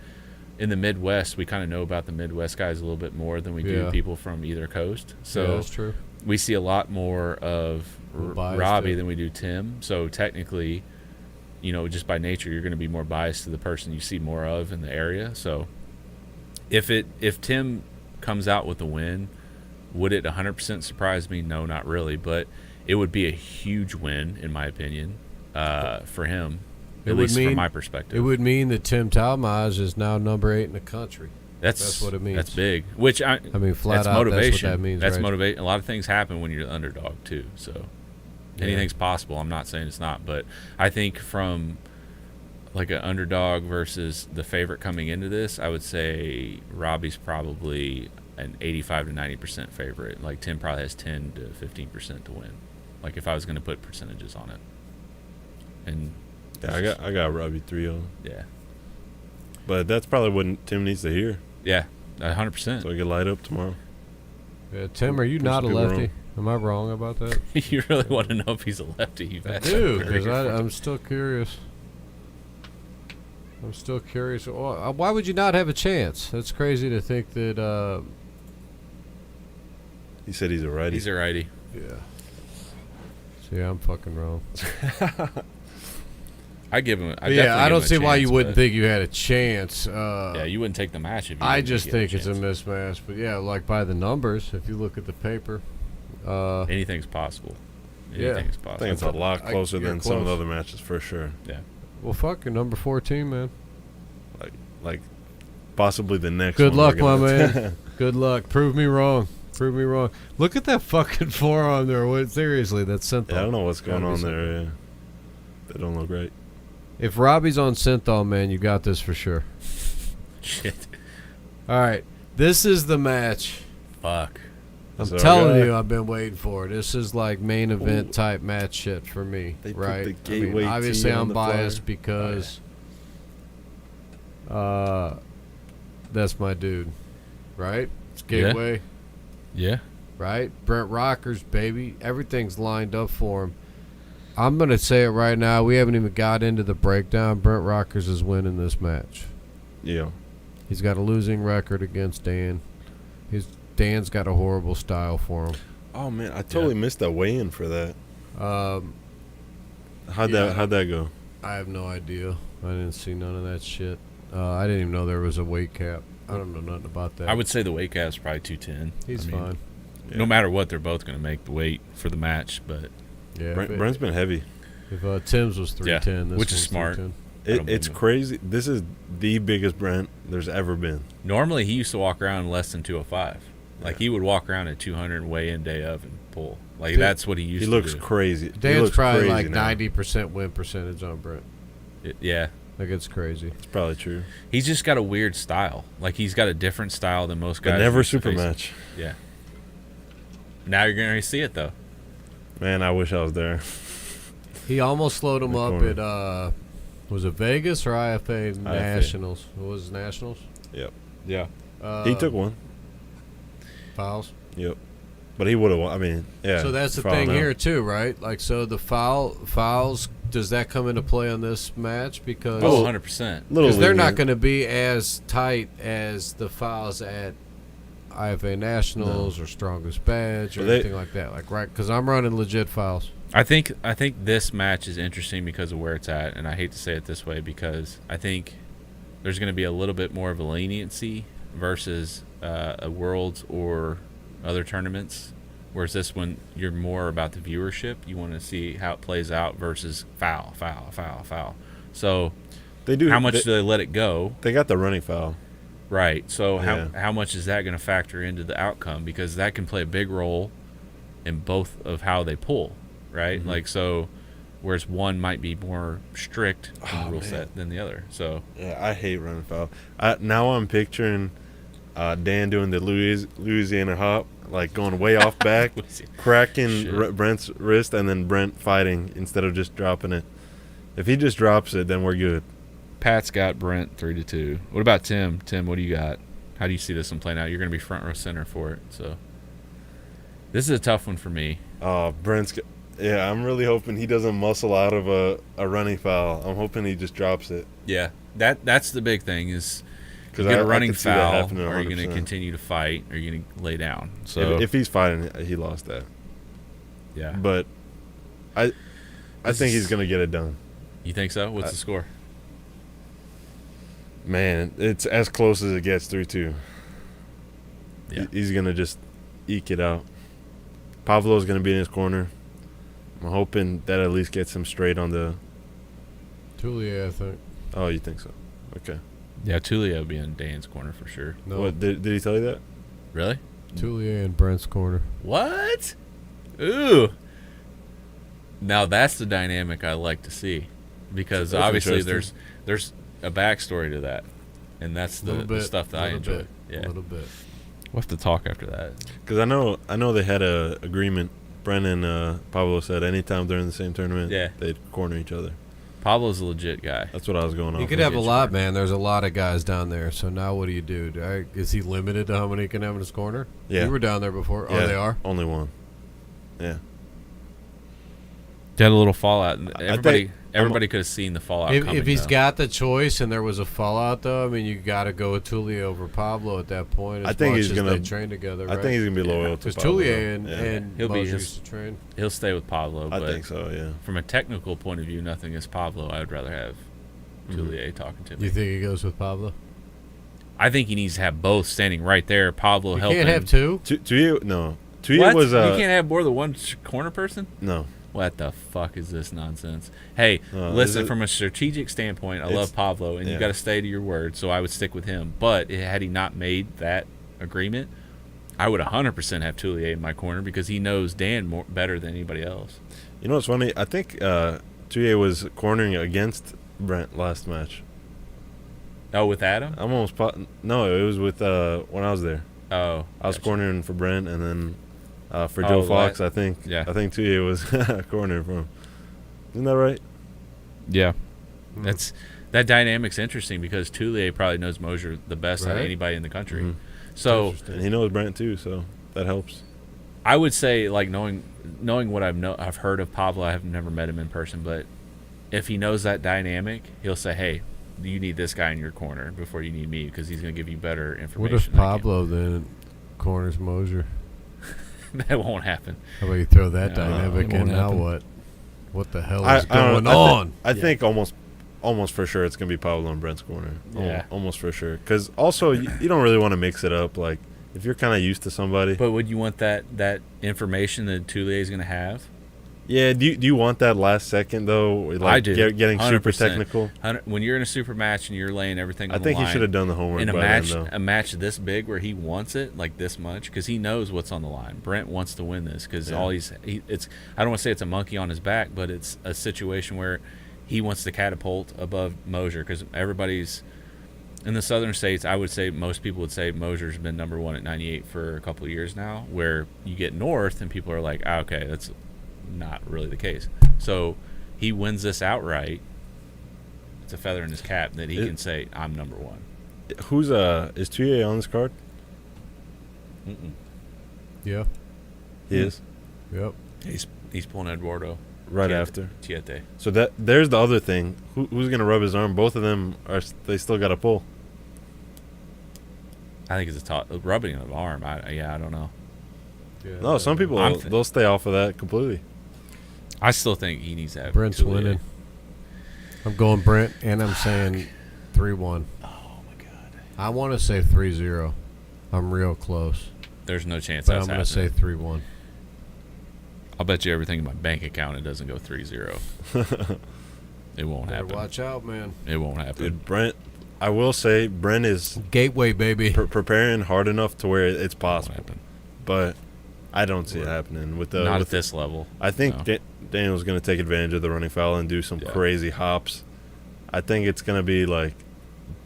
in the Midwest, we kind of know about the Midwest guys a little bit more than we do Yeah. people from either coast. Yeah, So that's true. we see a lot more of We're biased Robbie to- than we do Tim. So technically, just by nature, you're going to be more biased to the person you see more of in the area. So if Tim comes out with a win, would it 100% surprise me? No, not really. But it would be a huge win, in my opinion, for him, at least from my perspective. It would mean that Tim Tallmadge is now number 8 in the country. That's what it means. That's big. Which I mean, flat that's out, motivation. that's what that means, That's right? motivation. A lot of things happen when you're the underdog too. So Yeah. anything's possible. I'm not saying it's not, but I think from like an underdog versus the favorite coming into this, I would say Robbie's probably an 85 to 90% favorite. Like Tim probably has 10 to 15% to win. Like if I was going to put percentages on it. And Yeah, I got Robbie 3-0. yeah. But that's probably what Tim needs to hear, Yeah, 100%. so he can light up tomorrow. Yeah, Tim, are you Prove not a some people lefty? wrong. Am I wrong about that? You really want to know if he's a lefty? You I bet. do, Very because good. I'm still curious. I'm still curious. Why would you not have a chance? That's crazy to think that. He said he's a righty. He's a righty. Yeah. See, I'm fucking wrong. I give him. I don't see why you wouldn't think. think you had a chance. Yeah, you wouldn't take the match if you. I didn't just you had think it's a chance. mismatch. But yeah, like by the numbers, if you look at the paper. Anything's possible. Yeah. Anything's I possible. think it's a lot closer you're than some of the close. other matches for sure. Yeah. Well, fuck, you're number 14, man. Like possibly the next. Good one luck, we're my gonna- man. Good luck. Prove me wrong. Prove me wrong. Look at that fucking forearm there. What, seriously, that's synthol. Yeah, I don't know what's going on there. Yeah. They don't look right. If Robbie's on synthol, man, you got this for sure. Shit. All right. This is the match. Fuck. I'm So, telling yeah. you, I've been waiting for it. This is like main event type match shit for me, They put right? the gateway obviously, tee on I'm the biased flyer. because that's my dude, right? It's Yeah. Gateway, Yeah. right? Brent Rockers, baby. Everything's lined up for him. I'm going to say it right now. We haven't even got into the breakdown. Brent Rockers is winning this match. Yeah. He's got a losing record against Dan. Dan's got a horrible style for him. Oh man, I totally missed that weigh-in for that. How'd yeah. that go? I have no idea. I didn't see none of that shit. I didn't even know there was a weight cap. I don't know nothing about that. I would say the weight cap's probably 210. He's fine. Yeah. No matter what, they're both going to make the weight for the match, but Yeah. Brent's been heavy. If Tim's was 310, this which is one's smart. 310. don't It's blame him. crazy. This is the biggest Brent there's ever been. normally he used to walk around less than 205. Like Yeah. he would walk around at 200 weigh in day of and pull. Like Dude, that's what he used He to looks do. crazy. He Dan's looks probably crazy like now. 90% win percentage on Brent. Yeah. Like, it's crazy. It's probably true. He's just got a weird style. Like he's got a different style than most guys. But never used to super face. match. Yeah. Now you're going to see it though. Man, I wish I was there. He almost slowed him The up corner. at, was it Vegas or IFA Nationals? What was it, Nationals? Yep. Yeah. He took one. Fouls. Yep. But he would have won. I mean, yeah. So that's the foul thing now. here too, right? Like, so the fouls, does that come into play on this match? Because Oh, 100%. Little Because they're not lenient. going to be as tight as the fouls at IFA Nationals or Strongest Badge or But they- anything like that. Like, right? Because I'm running legit fouls. I think this match is interesting because of where it's at, and I hate to say it this way because I think there's going to be a little bit more of a leniency versus a Worlds or other tournaments, whereas this one you're more about the viewership. You want to see how it plays out versus foul. So They do. how much They, do they let it go? they got the running foul. Right. So Yeah. how much is that going to factor into the outcome? Because that can play a big role in both of how they pull, right? Mm-hmm. Like so, whereas one might be more strict in Oh, the rule man. set than the other. So Yeah, I hate running foul. Now I'm picturing Dan doing the Louisiana hop, like going way off back, cracking Shit. Brent's wrist, and then Brent fighting instead of just dropping it. If he just drops it, then we're good. Pat's got Brent 3-2. What about Tim? Tim, what do you got? How do you see this one playing out? You're going to be front row center for it. So this is a tough one for me. Yeah, I'm really hoping he doesn't muscle out of a running foul. I'm hoping he just drops it. Yeah, that's the big thing is. Because You get I a running could see that foul, happening or are you going to 100%. continue to fight, or are you going to lay down? So If he's fighting, he lost that. yeah, But I think he's going to get it done. you think so? What's the score? Man, it's as close as it gets, 3-2. Yeah. He's going to just eke it out. Pavlo's going to be in his corner. I'm hoping that at least gets him straight on the... Tullier, I think. Oh, you think so? Okay. Yeah, Tullier will be in Dan's corner for sure. No, What, did he tell you that? Really? Tullier in Brent's corner. What? Ooh. Now that's the dynamic I like to see, because That's obviously interesting. there's a backstory to that, and that's the Little bit, stuff that I little enjoy. bit, Yeah, A little bit. we'll have to talk after that. Because I know they had a agreement. Brent and Pavlo said anytime during the same tournament, Yeah. they'd corner each other. Pablo's a legit guy. That's what I was going on. You could I'll have a get you lot, one. man. There's a lot of guys down there. So now what do you do? Is he limited to how many he can have in his corner? Yeah. You were down there before. Yeah, Oh, they are? only one. Yeah. They had a little fallout. And I everybody think- could have seen the fallout If coming. he's though. got the choice and there was a fallout, though, I mean, you got to go with Tullier over Pablo at that point. As I think much he's as gonna- they train together, I right? think he's going to be Yeah. loyal to Because Pavlo. Tullier and, Yeah. and He'll be Mosier his- used to train. he'll stay with Pablo. I but think so, yeah. from a technical point of view, nothing is Pablo. I would rather have Mm-hmm. Tullier talking to me. You think he goes with Pablo? I think he needs to have both standing right there. Pablo You helping. can't have two? Tullier, no. Tullier What? was you can't have more than one corner person? no. What the fuck is this nonsense? Hey, Is listen, it- from a strategic standpoint, I It's- love Pablo, and you yeah. got to stay to your word, so I would stick with him. But had he not made that agreement, I would 100% have Tullier in my corner because he knows Dan better than anybody else. You know what's funny? I think Tietê was cornering against Brent last match. Oh, with Adam? I'm almost no, it was with when I was there. Oh, I was gotcha. cornering for Brent, and then for Joe Fox, I think. Yeah. I think Tietê was cornering for him. Isn't that right? Yeah. Mm. That dynamic's interesting because Tullier probably knows Mosier the best out of Right. anybody in the country. Mhm. So And he knows Brent too, so that helps. I would say, like, knowing what I've heard of Pavlo, I have never met him in person, but if he knows that dynamic, he'll say, "Hey, you need this guy in your corner before you need me because he's going to give you better information." What if than I can." Pavlo then corners Mosier? That won't happen. How about you throw that No, dynamic it in? won't Now happen. what? What the hell I is don't going know. on? I think almost for sure it's gonna be Pavlo in Brent's corner. Yeah. Almost for sure. Because also you don't really want to mix it up. Like if you're kind of used to somebody. But would you want that information that Tullier is going to have? Yeah. Do you want that last second though? Like I do. Getting super 100%. technical. When you're in a super match and you're laying everything on I the think line, he should have done the homework in a by match, then, though. a match this big where he wants it like this much because he knows what's on the line. Brent wants to win this because Yeah. it's I don't want to say it's a monkey on his back, but it's a situation where he wants to catapult above Mosier because everybody's in the southern states. I would say most people would say Mosier's been number one at 98 for a couple of years now. Where you get north and people are like, okay, that's not really the case. So he wins this outright. It's a feather in his cap that he can say, I'm number one. Who's is Tietê on this card? Mm-mm. Yeah. He is Yep. He's pulling Eduardo right Tietê. after. Tietê. So there's the other thing. Who's gonna rub his arm? Both of them they still got to pull. I think it's a rubbing of the arm. I don't know. Yeah. No, some people they'll stay off of that completely. I still think he needs to have Brent's Tullier. winning. I'm going Brent, and I'm saying 3-1. Oh my god. I want to say 3-0. I'm real close, There's no chance but that's I'm going to say happening. 3-1. I'll bet you everything in my bank account it doesn't go 3-0. It won't Better happen. watch out, man. It won't happen. Dude, Brent, I will say Brent is Gateway, baby. preparing hard enough to where it's It won't possible, happen. but I don't see it happening with the. Not with at this level. I think No. Daniel's going to take advantage of the running foul and do some Yeah. crazy hops. I think it's going to be like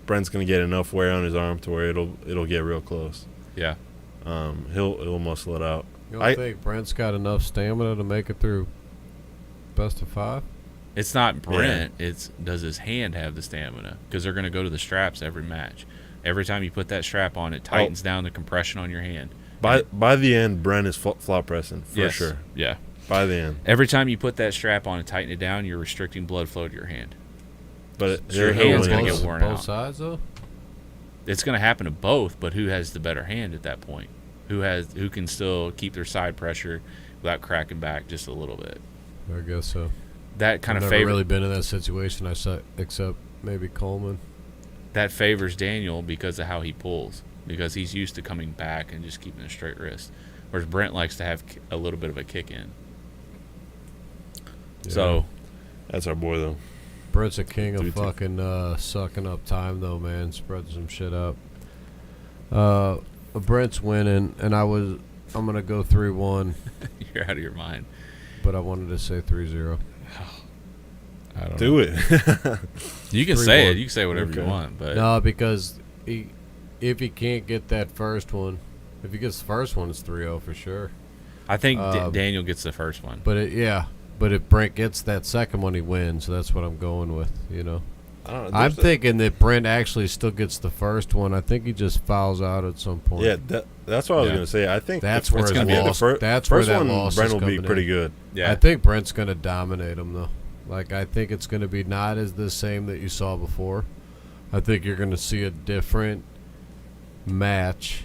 Brent's going to get enough wear on his arm to where it'll get real close. Yeah. He'll muscle it out. You don't think Brent's got enough stamina to make it through best of 5? It's not Brent. It's does his hand have the stamina? Because they're going to go to the straps every match. Every time you put that strap on, it tightens down the compression on your hand. By the end, Brent is flop pressing for Yes. sure. Yeah. By the end, Every time you put that strap on and tighten it down, you're restricting blood flow to your hand. but So your he'll hand's win. gonna get worn both out. sides, though? It's going to happen to both, but who has the better hand at that point? Who can still keep their side pressure without cracking back just a little bit? I guess so. That kind I've of never favors really been in that situation, except maybe Coleman. that favors Daniel because of how he pulls, because he's used to coming back and just keeping a straight wrist, whereas Brent likes to have a little bit of a kick in. Yeah. So That's our boy though. Brent's a king of 3-2. fucking sucking up time, though, man. Spreading some shit up. Brent's winning, and I'm gonna go 3-1, you're out of your mind. but I wanted to say 3-0. I don't know. Do it. You can say 3-1. it. You can say whatever you Okay. want, but No, because if he can't get that first one, if he gets the first one, it's 3-0 for sure. I think Um, Daniel gets the first one. But but if Brent gets that second one, he wins. So that's what I'm going with. You know, I don't know. I'm thinking that Brent actually still gets the first one. I think he just fouls out at some point. Yeah, that's what I was Yeah. gonna say. I think That's the- where it's his gonna be loss- the first. that's where first that one. loss Brent is will be coming pretty in. good. Yeah, I think Brent's going to dominate him, though. Like, I think it's going to be not as the same that you saw before. I think you're going to see a different match,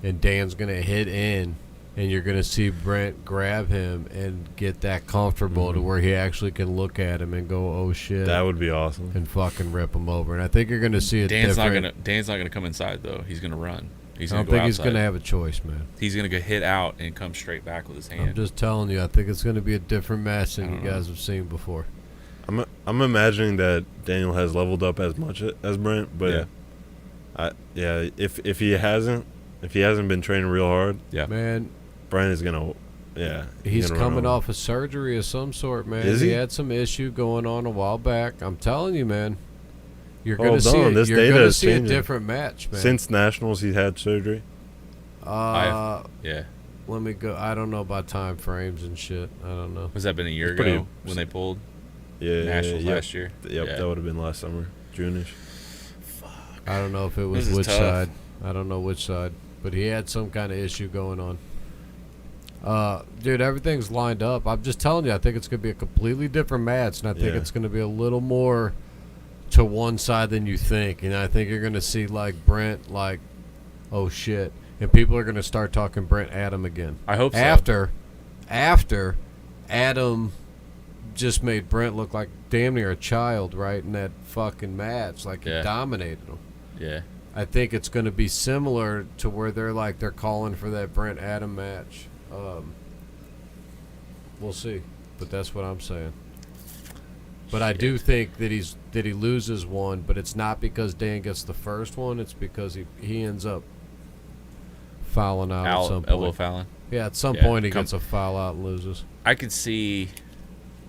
and Dan's going to hit in, and you're going to see Brent grab him and get that comfortable to where he actually can look at him and go, oh, shit, That would be awesome. and fucking rip him over. And I think you're going to see a Dan's different. not gonna come inside though. He's gonna run. He's I gonna don't go think he's outside. going to have a choice, man. He's gonna get hit out and come straight back with his hand. I'm just telling you, I think it's going to be a different match I than you don't know. guys have seen before. I'm imagining that Daniel has leveled up as much as Brent, but Yeah. if he hasn't, if he hasn't been training real hard, Man, Brent is gonna. Yeah, he's gonna coming run over. off a surgery of some sort, man. Is He he? had some issue going on a while back. I'm telling you, man. You're gonna Hold see on, it. this You're data gonna is see a changing. different match, man. Since Nationals, he's had surgery. Yeah. Let me go. I don't know about time frames and shit. I don't know. Was that been a year It's pretty- ago when they pulled Yeah, Nationals yep. last year? Yep, Yeah. that would have been last summer, June-ish. I don't know if it was This is which tough. side. I don't know which side, but he had some kind of issue going on. Dude, everything's lined up. I'm just telling you, I think it's going to be a completely different match, and I think Yeah. it's going to be a little more to one side than you think. And I think you're going to see, like, Brent, like, oh, shit. And people are going to start talking Brent Adam again. I hope so. After Adam just made Brent look like damn near a child, right, in that fucking match. Like, he Yeah. dominated him. Yeah. I think it's going to be similar to where they're calling for that Brent Adam match. We'll see, but that's what I'm saying. But I do think that he loses one, but it's not because Dan gets the first one. It's because he ends up fouling out at some point. Elbow fouling. Yeah, at some Yeah, point he gets a foul out and loses. I could see.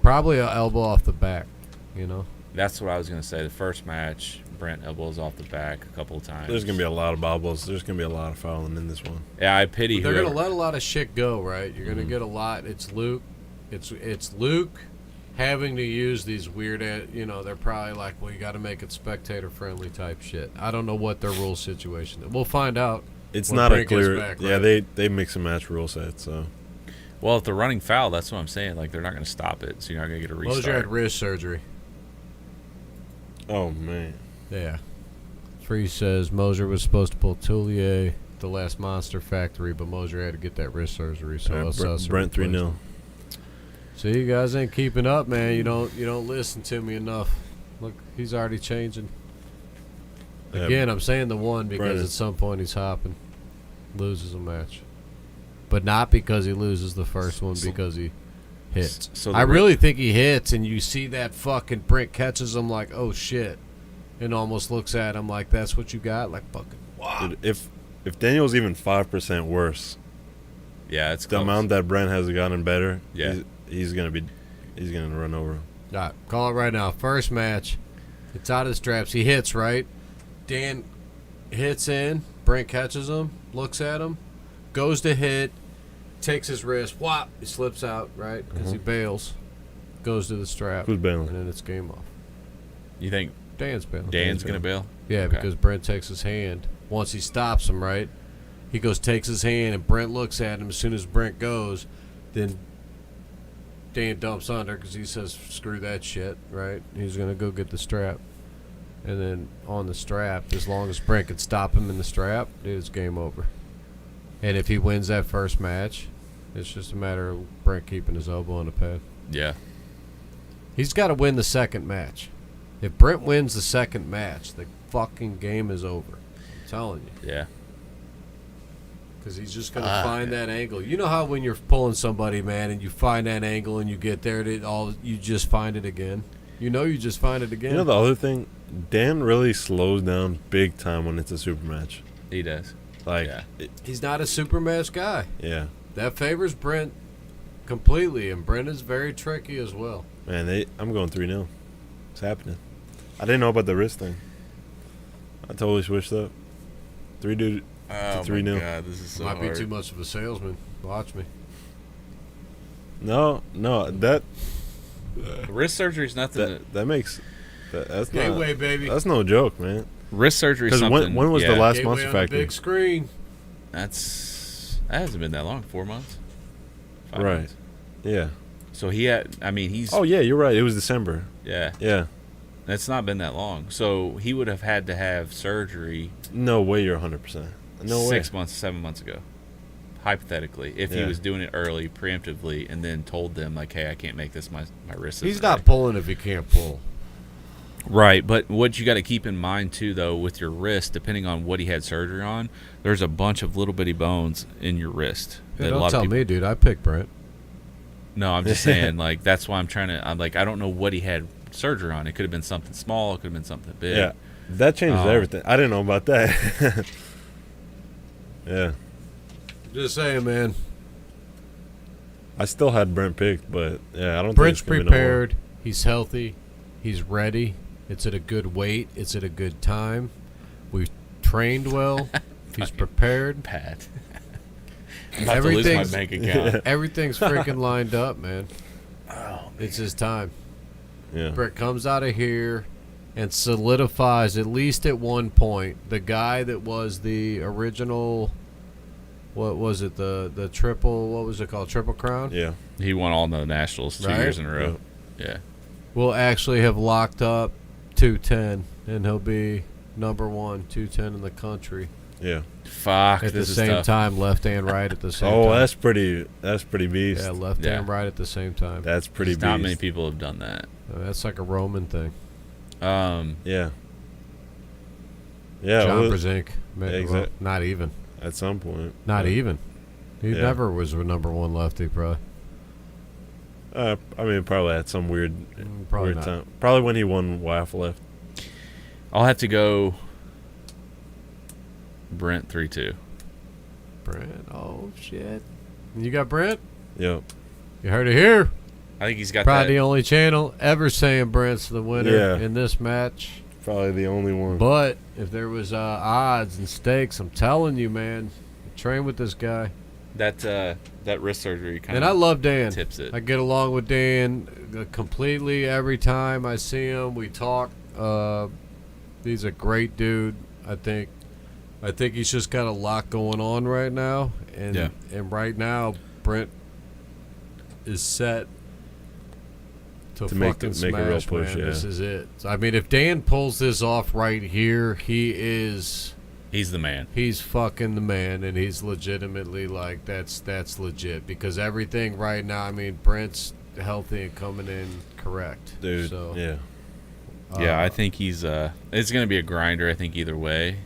Probably an elbow off the back, you know. That's what I was going to say. The first match, Brent elbows off the back a couple of times. There's gonna be a lot of bobbles. There's gonna be a lot of fouling in this one. Yeah, I pity They're whoever. gonna let a lot of shit go, right? You're gonna get a lot. It's Luke. It's Luke having to use these weird. They're probably like, well, you got to make it spectator friendly type shit. I don't know what their rule situation is. We'll find out. It's when not a Brent gets clear. back, Yeah, right? they mix and match rule sets. So Well, if they're running foul, that's what I'm saying. Like, they're not going to stop it, so you're not going to get a restart. Mosier had wrist surgery. oh man, Yeah. Free says Mosier was supposed to pull Tullier, the last Monster Factory, but Mosier had to get that wrist surgery. So Brent 3-0. See, you guys ain't keeping up, man. You don't listen to me enough. Look, he's already changing. Yeah, Again, I'm saying the one because Brandon. at some point he's hopping, loses a match, but not because he loses the first one because he hits. So I really think he hits, and you see that fucking Brent catches him like, oh shit, and almost looks at him like, that's what you got, like fucking. Wow. Dude, if Daniel's even 5% worse, Yeah, it's the close. amount that Brent has gotten better, Yeah. he's gonna run over him. All right, call it right now. First match, it's out of the straps. He hits right. Dan hits in. Brent catches him, looks at him, goes to hit, takes his wrist. Whop! He slips out right because he bails. Goes to the strap. Who's bailing? And then it's game off. You think Dan's bailing. Dan's going to bail? Yeah, Okay. because Brent takes his hand. Once he stops him, right? He goes, takes his hand, and Brent looks at him. As soon as Brent goes, then Dan dumps under because he says, screw that shit, right? He's going to go get the strap. And then on the strap, as long as Brent can stop him in the strap, dude, it's game over. And if he wins that first match, it's just a matter of Brent keeping his elbow on the pad. Yeah. He's got to win the second match. If Brent wins the second match, the fucking game is over. I'm telling you. Yeah. Because he's just going to find that angle. You know how when you're pulling somebody, man, and you find that angle and you get there, you just find it again? You just find it again. You know the other thing, Dan really slows down big time when it's a super match. He does. Like, Yeah. He's not a super match guy. yeah. That favors Brent completely, and Brent is very tricky as well. Man, I'm going 3-0. It's happening. I didn't know about the wrist thing. I totally switched up. 3-2. Oh, 3-0. my God. This is so Might hard. be too much of a salesman. Watch me. No, that Wrist surgery is nothing. that makes that's Gateway, not baby. that's no joke, man. Wrist surgery is Because something. when was the yeah, last Gateway Monster on the Factory? big screen. That hasn't been that long. 4 months. 5 Right. months. Yeah. So he's. Oh yeah, you're right. It was December. Yeah. Yeah. It's not been that long. So he would have had to have surgery No way. You're 100%. No way. 6 months, 7 months ago. Hypothetically, if he Yeah. was doing it early, preemptively, and then told them like, "Hey, I can't make this my wrist." He's isn't not right." pulling if he can't pull. Right, but what you got to keep in mind too, though, with your wrist, depending on what he had surgery on, there's a bunch of little bitty bones in your wrist. Yeah, that a don't lot tell of people, me, dude. I picked Brent. No, I'm just saying, like that's why I'm like, I don't know what he had surgery on. It could have been something small. It could have been something big. Yeah. That changes Oh. everything. I didn't know about that. Yeah. Just saying, man. I still had Brent picked, but yeah, I don't Brent's think it's gonna be no more. prepared. He's healthy. He's ready. It's at a good weight. It's at a good time. We've trained well. He's prepared. Pat. I'm about to lose my bank account. Everything's freaking lined up, man. Oh, It's his time. Yeah. Brent comes out of here and solidifies, at least at one point, the guy that was the original, what was it, the triple, what was it called, Triple Crown? Yeah. He won all the Nationals 2 Right? years in a row. Yeah. Will actually have locked up 210, and he'll be number 1, 210 in the country. Yeah. Fuck. At the this is same tough. time, left and right at the same time. Oh, that's pretty beast. Yeah, left Yeah. and right at the same time. That's pretty beast. Not many people have done that. That's like a Roman thing. Yeah. Yeah. John well, Brzezinski. exact- Not even. at some point. Not even. He Yeah. never was a number 1 lefty, probably. I mean, probably at some weird Probably weird not. time. Probably when he won WAF left. I'll have to go Brent 3-2. Brent. Oh, shit. You got Brent? Yep. You heard it here. I think he's got Probably the that. only channel ever saying Brent's the winner Yeah. in this match. Probably the only one. But if there was odds and stakes, I'm telling you, man, train with this guy. That wrist surgery kind And I of love Dan. tips it. I get along with Dan completely every time I see him. We talk. He's a great dude. I think he's just got a lot going on right now. And Yeah. and right now, Brent is set to make fucking make smash, a real push, man. yeah. This is it. I mean, if Dan pulls this off right here, he's He's the man. He's fucking the man, and he's legitimately like that's legit because everything right now. I mean, Brent's healthy and coming in correct, Dude. So, Yeah. Yeah, I think he's it's going to be a grinder, I think, either way.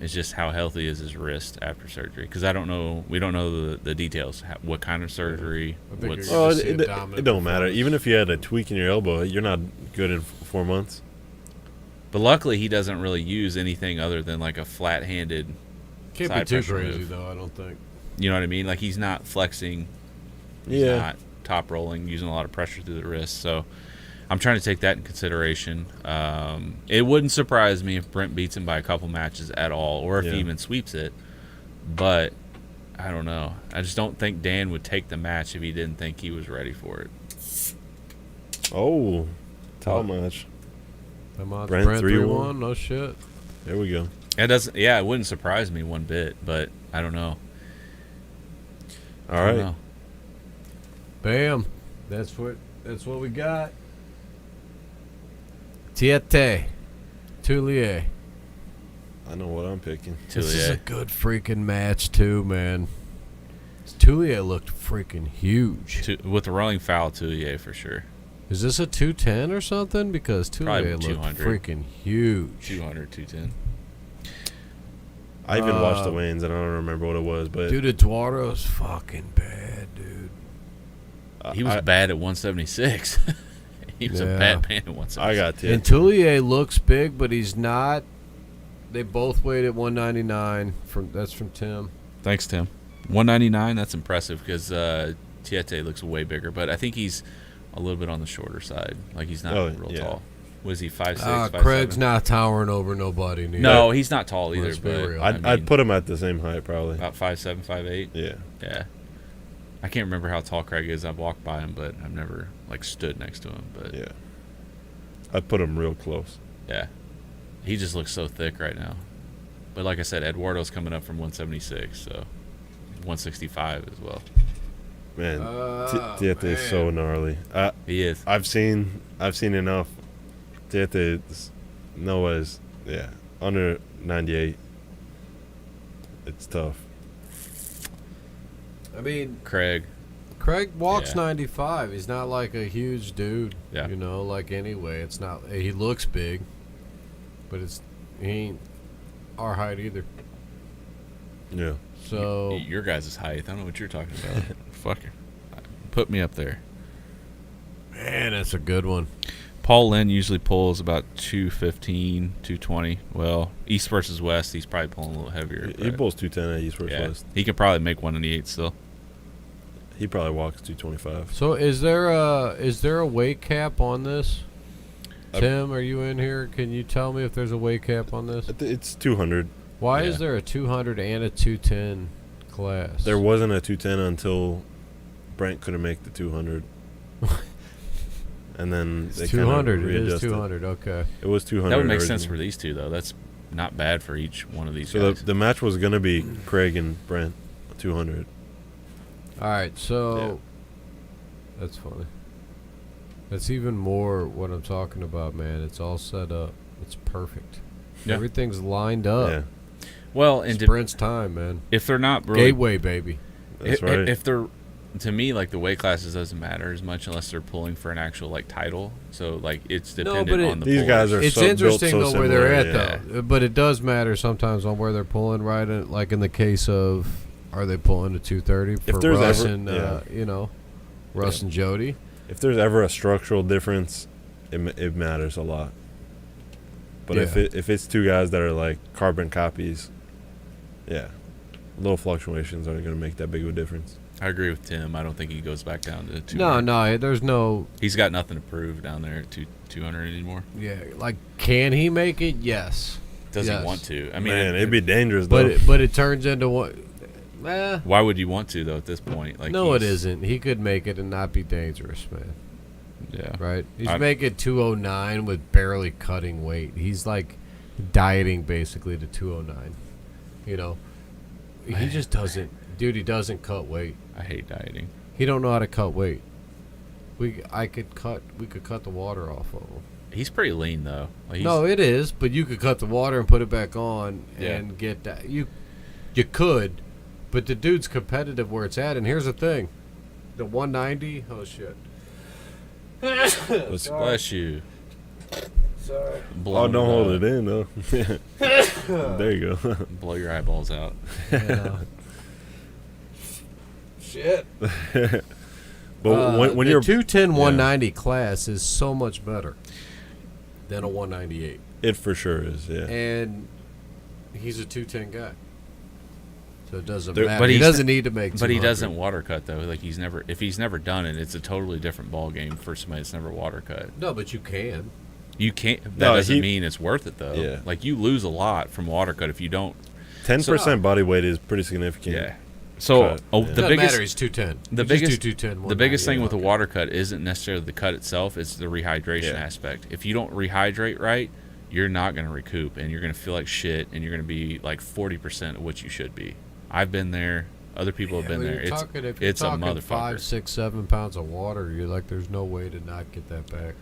It's just how healthy is his wrist after surgery, because we don't know the details, what kind of surgery, I think what's you're Well, gonna see a it dominant don't matter. performance. Even if you had a tweak in your elbow, you're not good in 4 months. but luckily he doesn't really use anything other than like a flat-handed, Can't be side too pressure crazy move. though. I don't think. you know what I mean? Like he's not flexing, he's Yeah. not top rolling, using a lot of pressure through the wrist. So I'm trying to take that in consideration. It wouldn't surprise me if Brent beats him by a couple matches at all, or if he Yeah. even sweeps it. But I don't know. I just don't think Dan would take the match if he didn't think he was ready for it. Oh, Tallmadge. Brent Brent 3-1. No shit. There we go. It doesn't. Yeah, it wouldn't surprise me one bit. But I don't know. All I don't right. know. Bam. That's what we got. Tietê, Tullier. I know what I'm picking. This is a Tullier. good freaking match too, man. Tullier looked freaking huge. With the rolling foul, Tullier for sure. Is this a 210 or something? Because Probably Tullier looked 200. freaking huge. 200, 210. I even watched the weigh-ins and I don't remember what it was, but Dude, Eduardo's fucking bad, dude. He was bad at 176. He was a Yeah. bad man at 176. I got And Tietê. Tullier looks big, but he's not. They both weighed at 199. That's from Tim. Thanks, Tim. 199, that's impressive because Tietê looks way bigger, but I think he's a little bit on the shorter side. Like he's not real yeah. tall. Was he 5'6", 5'7"? Craig's not towering over nobody. Neither. No, he's not tall either. Let's be But real. I'd put him at the same height probably. about 5'7", 5'8". Yeah. Yeah. I can't remember how tall Craig is. I've walked by him, but I've never like stood next to him. But Yeah. I'd put him real close. yeah, he just looks so thick right now. But like I said, Eduardo's coming up from 176, so 165 as well. Man, Oh, Tietê is so gnarly. He is. I've seen enough. Tietê, no ways. Yeah, under 98. It's tough. I mean, Craig. Craig walks Yeah. 95. He's not like a huge dude. Yeah. You know, like anyway, it's not. He looks big, but he ain't our height either. Yeah. So Your guys' height. I don't know what you're talking about. Fucker. Put me up there. man, that's a good one. Paul Lynn usually pulls about 215, 220. Well, East versus West, he's probably pulling a little heavier. He pulls 210 at East versus West. He could probably make 198 still. He probably walks 225. So is there a weight cap on this? Tim, are you in here? Can you tell me if there's a weight cap on this? It's 200. Why is there a 200 and a 210 class? There wasn't a 210 until Brent couldn't make the 200. And then It's they 200. Kind of It is 200. Okay. It was 200. That would make sense originally. for these two, though. That's not bad for each one of these So guys. the match was going to be Craig and Brent, 200. All right. So that's funny. That's even more what I'm talking about, man. It's all set up. It's perfect. Yeah. Everything's lined up. Yeah, Well, and It's Brent's time, man. if they're not really, Gateway, baby. that's right. if they're, to me, like the weight classes doesn't matter as much unless they're pulling for an actual like title. So like it's dependent but on the These guys pullers. are It's so built interesting so though where they're similar, at though, but it does matter sometimes on where they're pulling. Right, like in the case of, are they pulling a 230 for there's Russ ever- and Russ and Jody? If there's ever a structural difference, it matters a lot. But Yeah. if it's two guys that are like carbon copies, yeah, little fluctuations aren't going to make that big of a difference. I agree with Tim. I don't think he goes back down to 200. No, there's no. He's got nothing to prove down there at 200 anymore. Yeah, like can he make it? Yes. Does Yes. he want to? I mean, Man, it'd be dangerous though. But it turns into what? why would you want to though at this point? Like, No, it isn't. He could make it and not be dangerous, man. Yeah. Right? He's I- making 209 with barely cutting weight. He's like dieting basically to 209. You know, he just doesn't. Dude, he doesn't cut weight. I hate dieting. He don't know how to cut weight. We could cut the water off of him. He's pretty lean though. Like, No, it is, but you could cut the water and put it back on and get that. You could, but the dude's competitive where it's at. And here's the thing, the 190. Oh shit. Bless you. Sorry. Oh, don't hold it in though. There you go. Blow your eyeballs out. Yeah. Shit. But when the you're 210 190 class is so much better than a 198, it for sure is, yeah. and he's a 210 guy, so it doesn't There- matter. but He he's doesn't need to make. But he 200. doesn't water cut though. Like if he's never done it, it's a totally different ball game for somebody that's never water cut. No, but you can. You can't. That No, doesn't mean it's worth it though. Yeah. Like you lose a lot from water cut if you don't. 10% body weight is pretty significant. Yeah. So Cut, oh, yeah. the Doesn't biggest matter. He's 210. the You just biggest- do 210. the biggest thing 190. with a water cut isn't necessarily the cut itself; it's the rehydration Yeah. aspect. If you don't rehydrate right, you're not going to recoup, and you're going to feel like shit, and you're going to be like 40% of what you should be. I've been there. Other people have been Well, there. If you're It's a talking motherfucker. 5, 6, 7 pounds of water, you're like, there's no way to not get that back.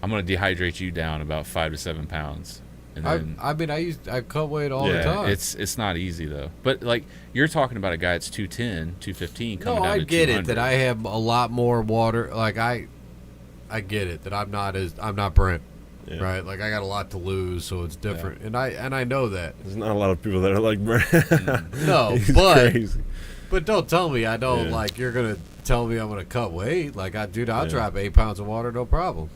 I'm going to dehydrate you down about 5 to 7 pounds, and then I mean, I cut weight all the Yeah, time. it's not easy though. But like you're talking about a guy that's 210, 215 coming No, down I to get 200. it that I have a lot more water. Like I get it that I'm not Brent, Yeah. right? Like I got a lot to lose, so it's different, and I know that. There's not a lot of people that are like Brent. No, He's but crazy. but don't tell me I don't Yeah. like. You're gonna tell me I'm gonna cut weight. Like I'll Yeah. drop 8 pounds of water, no problem,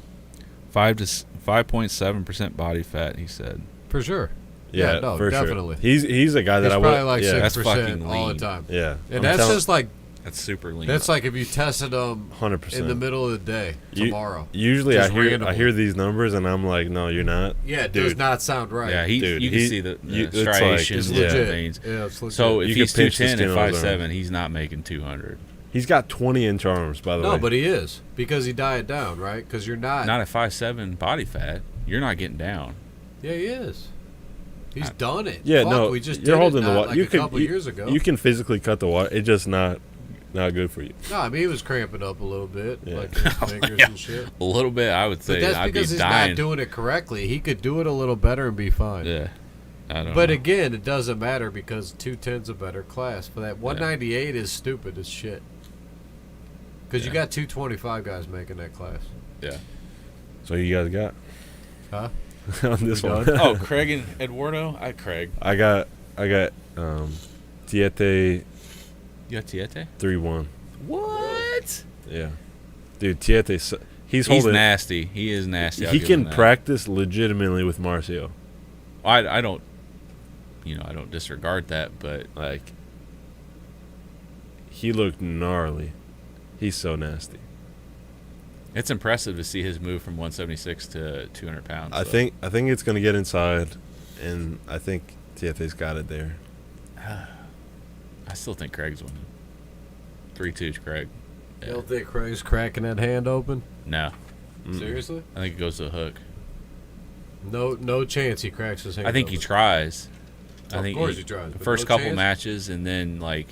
5.7% body fat. He said. for sure. Yeah, no, for definitely. sure. He's a guy that It's I would. probably like yeah, That's 6% fucking all the lean. time, yeah. and that's just like That's super lean. that's like if you tested them 100%. in the middle of the day tomorrow. Usually I Just hear randomly. these numbers and I'm like, no, you're not. Yeah, it does Dude. not sound right. yeah, Dude, you can he- see the it's like- striations It's and legit. veins. Yeah, it's legit. So if You he's could pinch the 210 and skin on his 5'7", he's not making 200. He's got 20-inch arms, by the way. no, but he is because he died down, right? Because you're not. Not at 5'7" body fat. You're not getting down. Yeah, he is. He's done it. yeah, Fuck, no, we just you're did holding it the not water. like you a can couple years ago. You can physically cut the water. It's just not good for you. No, I mean he was cramping up a little bit, Yeah. like in his fingers Yeah. and shit. A little bit, I would But say. that's I'd because be he's dying. not doing it correctly. He could do it a little better and be fine. Yeah. I don't But know. again, it doesn't matter because 210's a better class. For that 198 is stupid as shit. Because you Yeah. got 225 guys making that class. Yeah. So you guys got Huh? on this We one. done? Oh, Craig and Eduardo? Craig. I got Tietê You got Tietê? 3-1. What? Yeah, dude, Tietê. he's holding. Nasty. He is nasty. He can practice legitimately with Marcio. I don't, I don't disregard that, but like, he looked gnarly. He's so nasty. It's impressive to see his move from 176 to 200 pounds. I think it's going to get inside, and I think Tietê's got it there. I still think Craig's winning. 3-2 Craig. Yeah. You don't think Craig's cracking that hand open? No. Seriously? I think it goes to a hook. No chance he cracks his hand I think open. he tries. Of course he tries. The first couple matches, and then, like...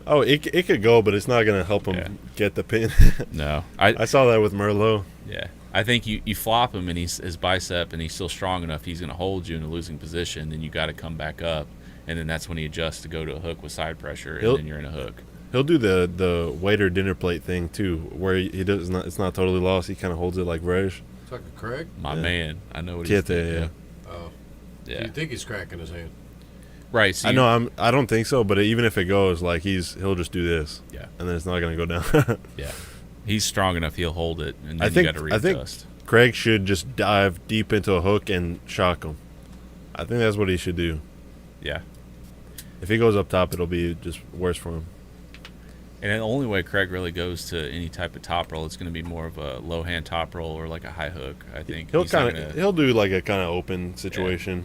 Oh, it could go, but it's not going to help him get the pin. No. I saw that with Merlot. Yeah. I think you flop him, and his bicep, and he's still strong enough, he's going to hold you in a losing position, then you got to come back up, and then that's when he adjusts to go to a hook with side pressure, and then you're in a hook. He'll do the waiter dinner plate thing, too, where he does not. It's not totally lost. He kind of holds it like Reg. Talking Craig? My man. I know what he's doing. Tietê, yeah. Oh. Yeah. So you think he's cracking his hand? Right. So I don't think so, but even if it goes, like, he'll just do this. Yeah. And then it's not going to go down. Yeah. He's strong enough, he'll hold it, and then you got to readjust. I think Craig should just dive deep into a hook and shock him. I think that's what he should do. Yeah. If he goes up top, it'll be just worse for him. And the only way Craig really goes to any type of top roll, it's going to be more of a low hand top roll or like a high hook. I think he'll do like a kind of open situation.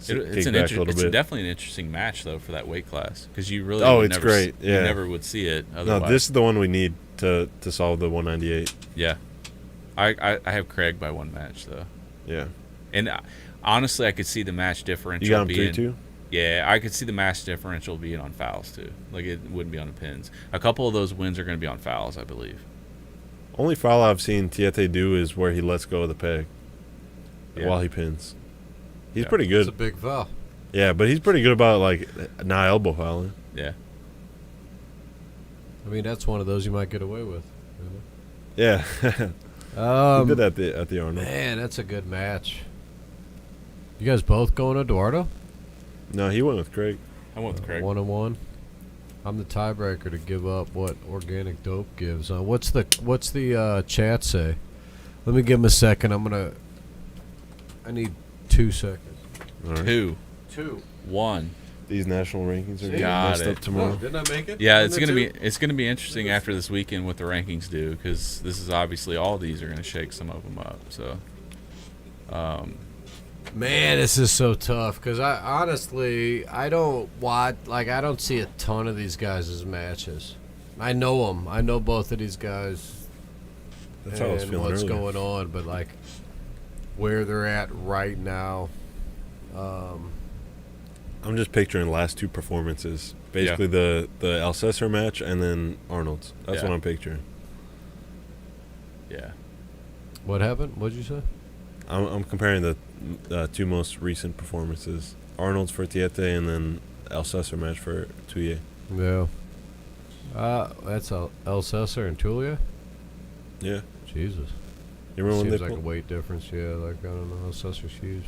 Yeah. It's definitely an interesting match though for that weight class because you really it's great. Yeah, you never would see it otherwise. No, this is the one we need to solve the 198. Yeah, I have Craig by one match though. Yeah, and honestly, I could see the match differential. You got him 3-2. Yeah, I could see the match differential being on fouls, too. Like, it wouldn't be on the pins. A couple of those wins are going to be on fouls, I believe. Only foul I've seen Tietê do is where he lets go of the peg while he pins. He's pretty good. It's a big foul. Yeah, but he's pretty good about, like, not elbow fouling. Yeah. I mean, that's one of those you might get away with. Yeah. He did at the Arnold. Man, that's a good match. You guys both going to Eduardo? No, he went with Craig. I went with Craig. 1-1. I'm the tiebreaker to give up what organic dope gives. What's the chat say? Let me give him a second. I need 2 seconds. All right. 2. 1. These national rankings are Got messed up tomorrow. Oh, didn't I make it? Yeah, it's gonna be interesting after this weekend what the rankings do because this is obviously all these are gonna shake some of them up. So, man, this is so tough because I don't see a ton of these guys' matches. I know them. I know both of these guys. That's how I was feeling what's earlier. going on, but like where they're at right now. I'm just picturing last 2 performances. Basically the Alcesser match and then Arnold's. That's what I'm picturing. Yeah. What happened? What'd you say? I'm comparing the 2 most recent performances. Arnold's for Tietê and then Alcesser match for Tullier. Yeah. That's Alcesser and Tullier? Yeah. Jesus. You remember when Seems they like a weight difference, yeah. Like, I don't know. Alcesser's huge.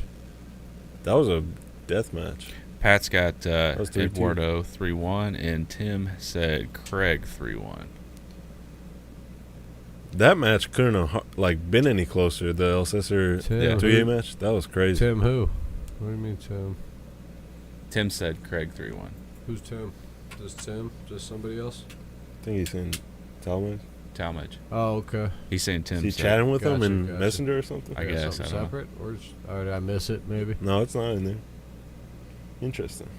That was a death match. Pat's got 3-2. Eduardo 3-1, and Tim said Craig 3-1. That match couldn't have been any closer. The Alcesser Tullier match, that was crazy. Tim who? What do you mean Tim? Tim said Craig 3-1. Who's Tim? Just Tim? Just somebody else? I think he's saying Tallmadge. Tallmadge. Oh, okay. He's saying Tim. Is he said, chatting with him Gotcha, in gotcha. Messenger or something? I guess. Something I don't know. separate? Or did I miss it, maybe? No, it's not in there. Interesting.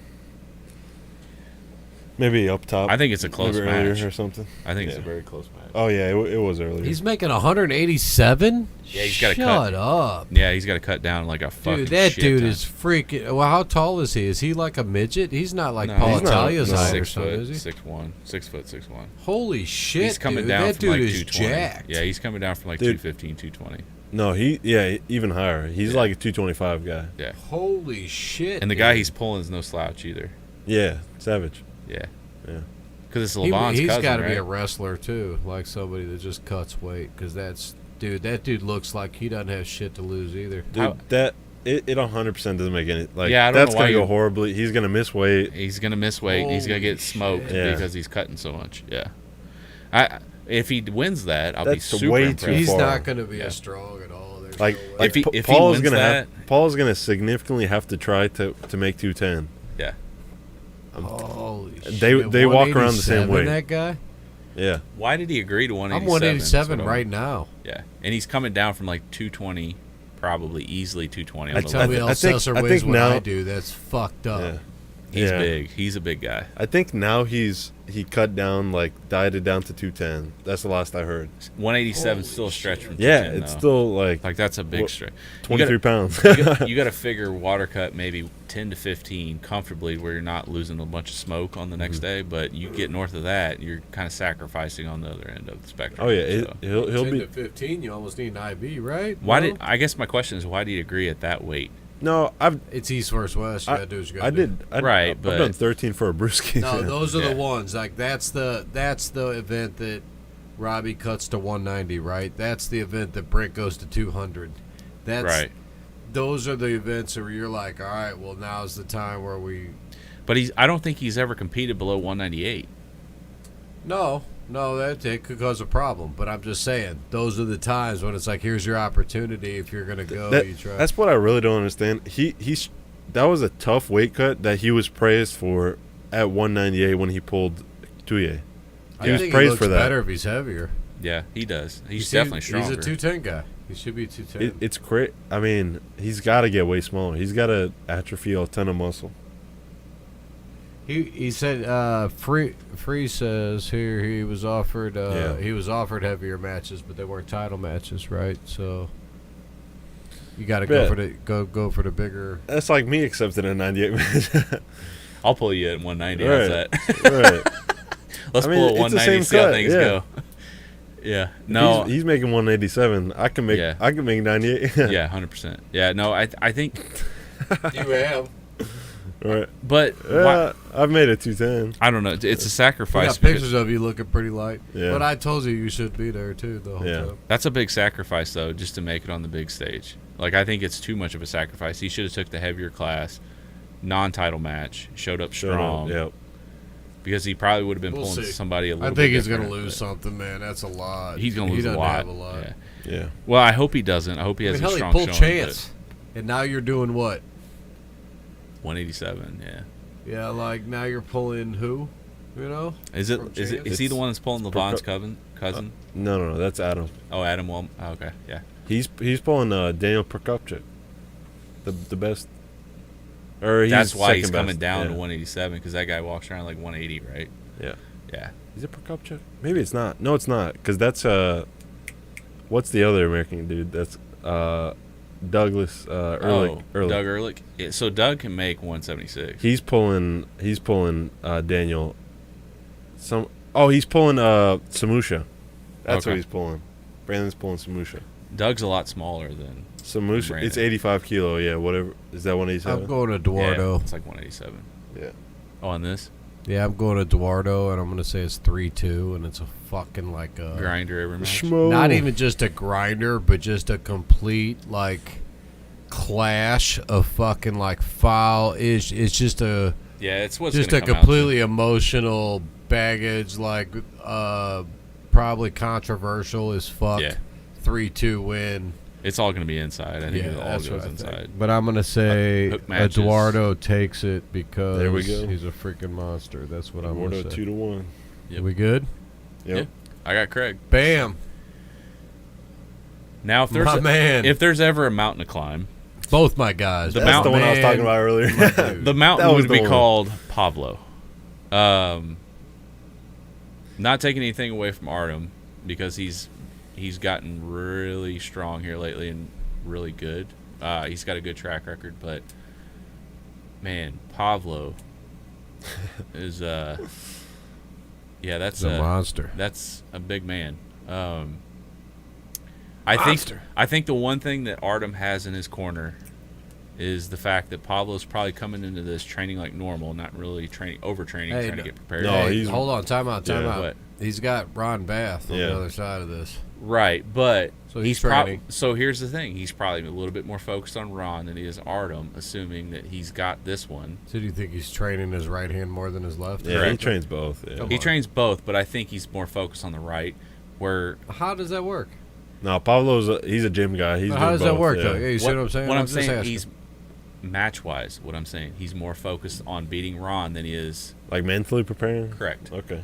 Maybe up top. I think it's a close maybe match. earlier or something. I think it's a very close match. Oh yeah, it was earlier. He's making 187? Yeah, he's got to cut. Shut up. Yeah, he's got to cut down like a fucking Dude, that shit dude ton. is freaking... Well, how tall is he? Is he like a midget? He's not like No, Paul he's not. Italia's No. height or 6 something, foot, is he? 6'1". 6 foot, 6'1". Holy shit, He's coming dude. down That from dude like is 220. jacked. Yeah, he's coming down from like Dude. 215, 220. No, even higher. He's like a 225 guy. Yeah. Holy shit, And the dude. guy he's pulling is no slouch either. Yeah, savage. Yeah. Yeah. Because it's Levon's He's cousin, got to right? be a wrestler, too. Like somebody that just cuts weight. Because that dude looks like he doesn't have shit to lose either. Dude, it 100% doesn't make any Yeah, I don't that's know why gonna go you- horribly. He's gonna miss weight. He's going to miss weight. He's going to Holy get smoked shit. Yeah. because he's cutting so much. Yeah. If he wins that, I'll be That's super way too impressed. He's far. not going to be Yeah. as strong at all. There's Like, no way. like If he Paul's wins gonna that- Paul's gonna significantly have to try to make 210. Yeah. Holy They- shit. they walk around the same 187, way. That guy? Yeah, Why did he agree to 187? I'm 187 That's what right now. Yeah, and he's coming down from like 220, probably easily 220 on I the Tell I me th- level. I else think- Seltzer I weighs think what now- I do. That's fucked up. yeah. He's Yeah. big. He's a big guy. I think now he cut down, like dieted down to 210. That's the last I heard. 187 is Holy still a stretch shit. from Yeah, 210, it's though. still like Like that's a big What- stretch. 23 pounds. You got to figure water cut maybe 10 to 15 comfortably, where you're not losing a bunch of smoke on the next day. But you get north of that, you're kind of sacrificing on the other end of the spectrum. Oh yeah, So, he'll 10 be. to 15, you almost need an IB, right? why No? did I guess my question is why do you agree at that weight? No, It's East versus West. You gotta do what you gotta I do. did. Right, I've but- done 13 for a brewski. No, those are Yeah. the ones. Like that's the event that Robbie cuts to 190, right? That's the event that Brent goes to 200. That's Right. Those are the events where you're like, all right, well now's the time where we. But I don't think he's ever competed below 198. No, that could cause a problem. But I'm just saying, those are the times when it's like, here's your opportunity. If you're gonna go, you try. That's what I really don't understand. He's that was a tough weight cut that he was praised for at 198 when he pulled Tullier. I He was think praised he looks for that. better if he's heavier. Yeah, he does. He's You see, definitely stronger. He's a 210 guy. He should be 210. It's great. I mean, he's got to get way smaller. He's got to atrophy a ton of muscle. He said Free says here he was offered heavier matches, but they weren't title matches, right? So you got to go for the bigger. That's like me accepting a 98 match. I'll pull you at 190. Right. How's that? Right. Let's I mean, pull at it's the 190. same See how cut, things yeah. go. Yeah. No. He's making 187. I can make. Yeah. I can make 98. Yeah, 100%. Yeah. No. I think. You have. Right. But I've made it 210. I don't know. It's a We sacrifice. got pictures of you looking pretty light. Yeah. But I told you should be there too the whole Yeah. time. That's a big sacrifice, though, just to make it on the big stage. Like, I think it's too much of a sacrifice. He should have took the heavier class, non-title match, showed up strong, Yep. because he probably would have been We'll pulling see. somebody a little I bit think he's gonna different, lose but something, man. That's a lot. He's going to He lose a doesn't lot. have a lot. Yeah. Yeah. Well, I hope he doesn't. I hope he I has mean, a hell, he strong pulled showing. Chance, and now you're doing what? but 187, yeah. Yeah, like now you're pulling who? You know? Is From he Chance? the one that's pulling Levon's Proco- cousin? No, that's Adam. Oh, Adam. Well, okay, yeah. He's pulling Daniel Prokopchuk, the best. Or he's That's why he's second coming best. down Yeah. to 187, because that guy walks around like 180, right? Yeah. Yeah. Is it Prokopchuk? Maybe it's not. No, it's not. Because that's what's the other American dude? That's Douglas Ehrlich. Oh, Doug Ehrlich. Yeah, so Doug can make 176. He's pulling Daniel. He's pulling Samusha. That's Okay. what he's pulling. Brandon's pulling Samusha. Doug's a lot smaller than Samusha. Brandon. It's 85 kilo. Yeah, whatever. Is that 187? I'm going to Yeah, Eduardo. it's like 187. Yeah. Oh, on this Yeah, I'm going to Eduardo, and I'm going to say it's 3-2, and it's a fucking like a grinder every match. Schmo. not even just a grinder, but just a complete like clash of fucking like foul. It's just a Yeah, it's what's just gonna a come out completely emotional baggage, like probably controversial as fuck. Yeah. 3-2 win. It's all going to be inside. I think it all that's goes what I inside. think. But I'm gonna say Hook matches. Eduardo takes it because There we go. he's a freaking monster. That's what I'm Eduardo gonna say. 2-1. Yep. We good? Yep. Yeah. I got Craig. Bam, Now, if there's my man. if there's ever a mountain to climb, Both my guys. The That's mountain the one I was talking about earlier. the mountain That was would the be one. called Pavlo. Not taking anything away from Artem, because he's gotten really strong here lately and really good. He's got a good track record, but man, Pavlo is that's He's a monster. That's a big man. I Monster. think the one thing that Artem has in his corner is the fact that Pablo's probably coming into this training like normal, not really overtraining, Hey, trying to get prepared. No, Hey, he's- hold on, time out. What? He's got Ron Bath on Yeah. the other side of this. Right, but So he's prob- training. so here's the thing: he's probably a little bit more focused on Ron than he is Artem, assuming that he's got this one. So do you think he's training his right hand more than his left? Yeah, he Correct. trains both. Yeah. Come He on. trains both, but I think he's more focused on the right. where How does that work? No, he's a gym guy. He's But how doing does that both, work, yeah. though? Yeah, you see what I'm saying? What I'm just saying, asking. he's match-wise. What I'm saying, he's more focused on beating Ron than he is Like mentally preparing? correct. Okay.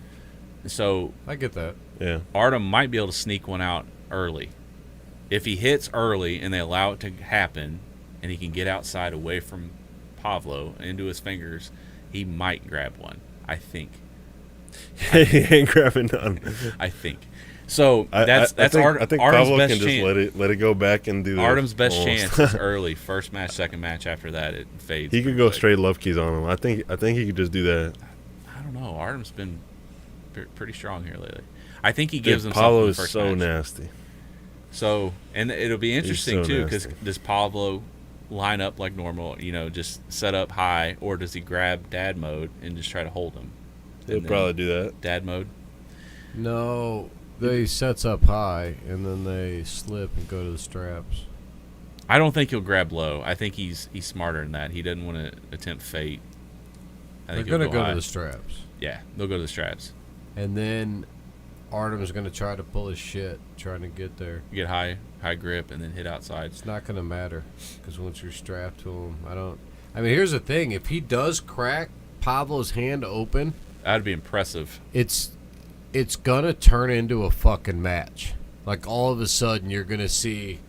So I get that. Yeah. Artem might be able to sneak one out early. If he hits early and they allow it to happen, and he can get outside away from Pavlo into his fingers, he might grab one. I think. He ain't grabbing none. I think. So that's I think Artem's Pavlo best can just chance. let it go back and do that. Artem's best almost. chance is early, first match, second match. After that, it fades. He could pretty go quick. straight love keys on him. I think he could just do that. I don't know. Artem's been pretty strong here lately. I think he gives him Pablo something is the first so match. nasty. So, and it'll be interesting so too, because nasty. does Pablo line up like normal? Just set up high, or does he grab dad mode and just try to hold him? He'll And then probably do that. dad mode. No, they sets up high, and then they slip and go to the straps. I don't think he'll grab low. I think he's smarter than that. He doesn't want to attempt fate. I They're think he'll going to go high. to the straps. Yeah, they'll go to the straps. And then Artem's going to try to pull his shit, trying to get there. Get high grip and then hit outside. It's not going to matter, because once you're strapped to him, I mean, here's the thing. If he does crack Pablo's hand open, That'd be impressive. it's going to turn into a fucking match. Like, all of a sudden, you're going to see,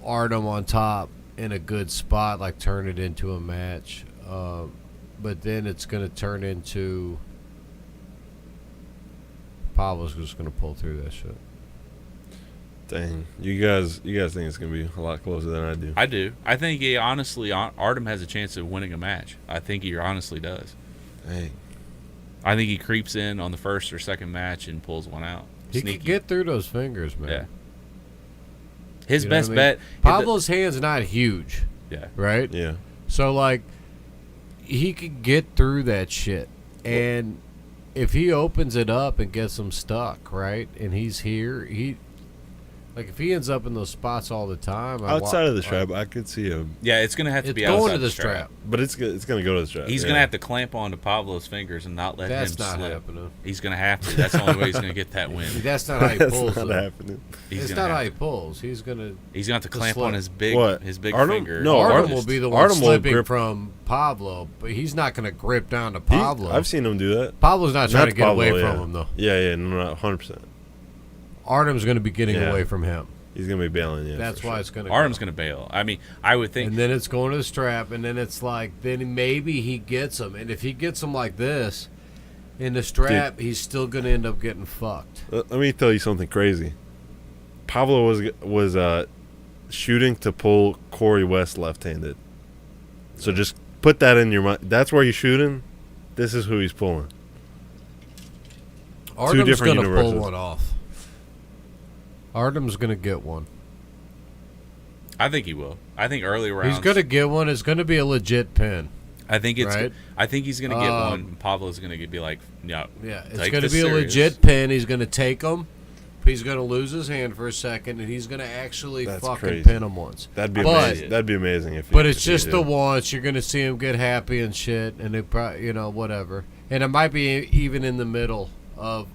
Artem on top in a good spot, like, turn it into a match. But then it's going to turn into Pablo's just going to pull through that shit. Dang, you guys think it's gonna be a lot closer than I do. I do. I think Artem has a chance of winning a match. I think he honestly does. Dang. I think he creeps in on the first or second match and pulls one out. He Sneaky. can get through those fingers, man. Yeah. His You know best what I mean? bet. Pablo's hand's not huge, Yeah. right? Yeah. So, like, he could get through that shit. And if he opens it up and gets him stuck, right, and he's here, if he ends up in those spots all the time. Outside of the strap, I could see him, Yeah, it's going to have to It's be going outside to the strap. but it's gonna go to the strap. He's yeah. going to have to clamp onto Pablo's fingers and not let That's him not slip. happening. He's going to have to. That's the only way he's going to get that win. That's not how he That's pulls not it. happening. He's It's gonna not have how he to. pulls. He's going to... He's going to have to clamp slip. on his big What? finger. No, Artem Artem- will be the one Artem will slipping grip- from Pablo, but he's not going to grip down to Pablo. I've seen him do that. Pablo's not trying to get away Pablo, from yeah. him, though. Yeah, no, 100%. Artem's going to be getting Yeah. away from him. He's gonna be bailing. Yeah, That's for why sure. it's going to Artem's going to bail. I mean, I would think. And then it's going to the strap, and then it's like, then maybe he gets him. And if he gets him like this in the strap, he's still going to end up getting fucked. Let me tell you something crazy. Pavlo was shooting to pull Corey West left-handed. So just put that in your mind. That's where he's shooting. This is who he's pulling. Artem's different going to pull universes. one off. Artem's going to get one. I think he will. I think early rounds. He's going to get one. It's going to be a legit pin. I think it's. Right? I think he's going to get one. And Pablo's going to be like, no. Yeah, it's take going to this be a serious. legit pin. He's going to take him. He's going to lose his hand for a second, and he's going to actually That's fucking crazy. pin him once. That'd be But- amazing. That'd be amazing if. But if it's he just did. the once. You're going to see him get happy and shit, and it probably, whatever. And it might be even in the middle of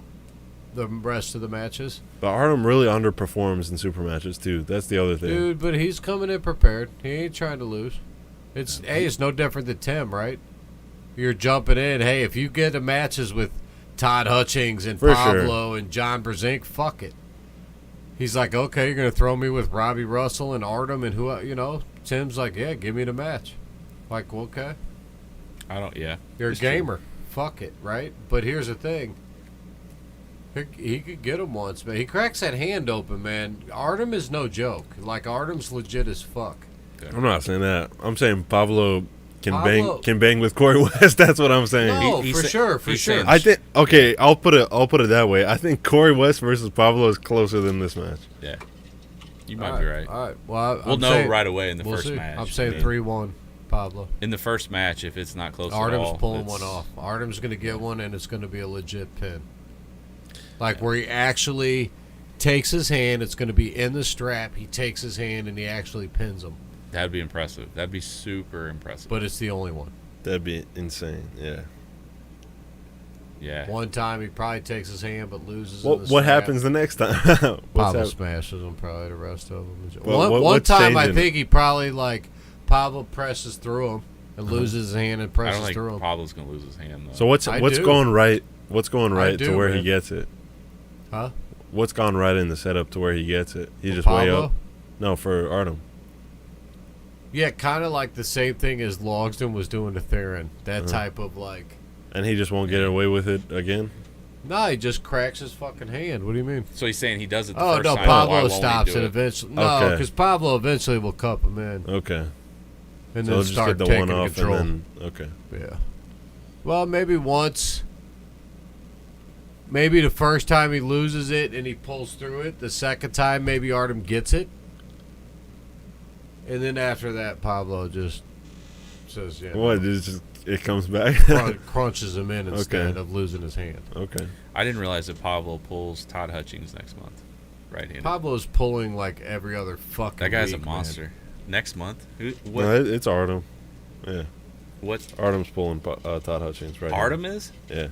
the rest of the matches. But Artem really underperforms in super matches too. That's the other thing. Dude, but he's coming in prepared. He ain't trying to lose. It's no different than Tim, right? You're jumping in. Hey, if you get the matches with Todd Hutchings and For Pavlo and John Brzezinski, fuck it. He's like, okay, you're going to throw me with Robbie Russell and Artem and who, Tim's like, yeah, give me the match. Like, okay. I don't. Yeah. You're It's a gamer. Fuck it, right? But here's the thing. He could get him once, man. He cracks that hand open, man. Artem is no joke. Like, Artem's legit as fuck. I'm not saying that. I'm saying Pavlo can Pablo- bang with Corey West. That's what I'm saying. No, He for sa- sure. he's saying- I think okay. I'll put it that way. I think Corey West versus Pavlo is closer than this match. Yeah. You might be right. All right. Well, We'll I'm know saying, right away in the we'll first see. match. I'm saying I mean, 3-1, Pablo. in the first match, if it's not close at Artem's all, pulling it's- one off. Artem's going to get one, and it's going to be a legit pin. Like, where he actually takes his hand. It's going to be in the strap. He takes his hand, and he actually pins him. That'd be impressive. That'd be super impressive. But it's the only one. That'd be insane. Yeah. Yeah. One time he probably takes his hand but loses. What in the what snap. happens the next time? What's Pablo hap- smashes him. Probably the rest of them. Well, One what's time I changing? think he probably Pablo presses through him and loses his hand and I presses don't think through him. Pablo's gonna lose his hand though. So what's I what's do. going right? What's going right do, to where he man. gets it? Huh? What's gone right in the setup to where he gets it? He For just way Pablo? up. No, for Artem. Yeah, kind of like the same thing as Logsdon was doing to Therrien. That Uh-huh. type of like. And he just won't get away with it again. No, he just cracks his fucking hand. What do you mean? So he's saying he does it the Oh first no, time. why Pablo won't he stops do it it? eventually. No, Okay. because Pablo eventually will cup him in Okay. and So then he'll just start get the taking one off control. and then okay. Yeah. Well, maybe once. Maybe the first time he loses it and he pulls through it. The second time, maybe Artem gets it. And then after that, Pablo just says, yeah. What? It's just it comes back. Crunches him in instead of losing his hand. Okay. I didn't realize that Pablo pulls Todd Hutchings next month. Right-handed. Pablo's pulling like every other fucking That guy's week, a monster. man. Next month? What? No, it's Artem. Yeah. What? Artem's pulling Todd Hutchings right Artem is? now. Yeah.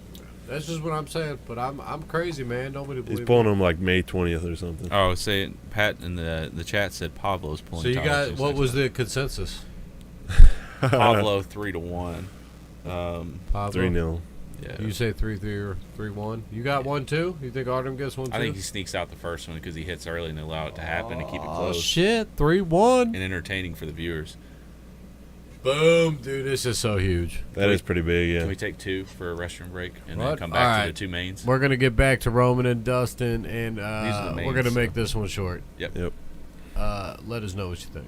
That's just what I'm saying. But I'm crazy, man. Nobody believes He's pulling him like May 20th or something. Oh, say Pat in the chat said Pablo's pulling. So you Todd got Hutchings what next was month. the consensus? Pablo 3-1. Pablo? 3-0. Yeah. You say 3-3 or 3-1. You got one too? You think Artem gets one too? I think he sneaks out the first one because he hits early and they allow it to happen and keep it Oh close shit! 3-1. and entertaining for the viewers. Boom, dude! This is so huge. That is pretty big, yeah. Can we take 2 for a restroom break and then What? come back to Alright. the 2 mains? We're gonna get back to Roman and Dustin, and are the we're gonna mains, make so. this one short. Yep. Yep. Let us know what you think.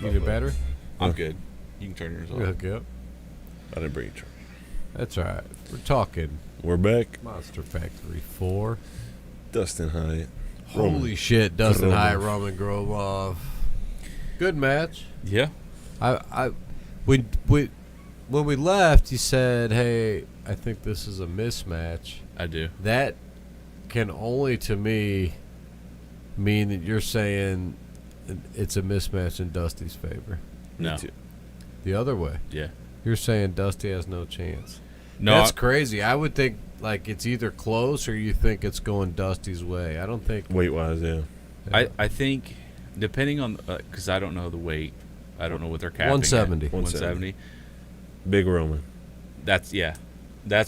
You need a battery? I'm good. You can turn yours We'll off. hook you up. I didn't bring a charger. That's all right. We're talking We're back. Monster Factory 4. Dustin Hyatt. Holy shit, Dustin Gromov. Hyatt, Roman Gromov. Good match. Yeah. When we left, you said, "Hey, I think this is a mismatch." I do. That can only, to me, mean that you're saying it's a mismatch in Dusty's favor. No. too. The other way, Yeah. you're saying Dusty has no chance. No. That's crazy. I would think like it's either close or you think it's going Dusty's way. I don't think. Weight wise, yeah. I think depending on because I don't know the weight. I don't know what they're capping. 170. At. 170. Big Roman. That's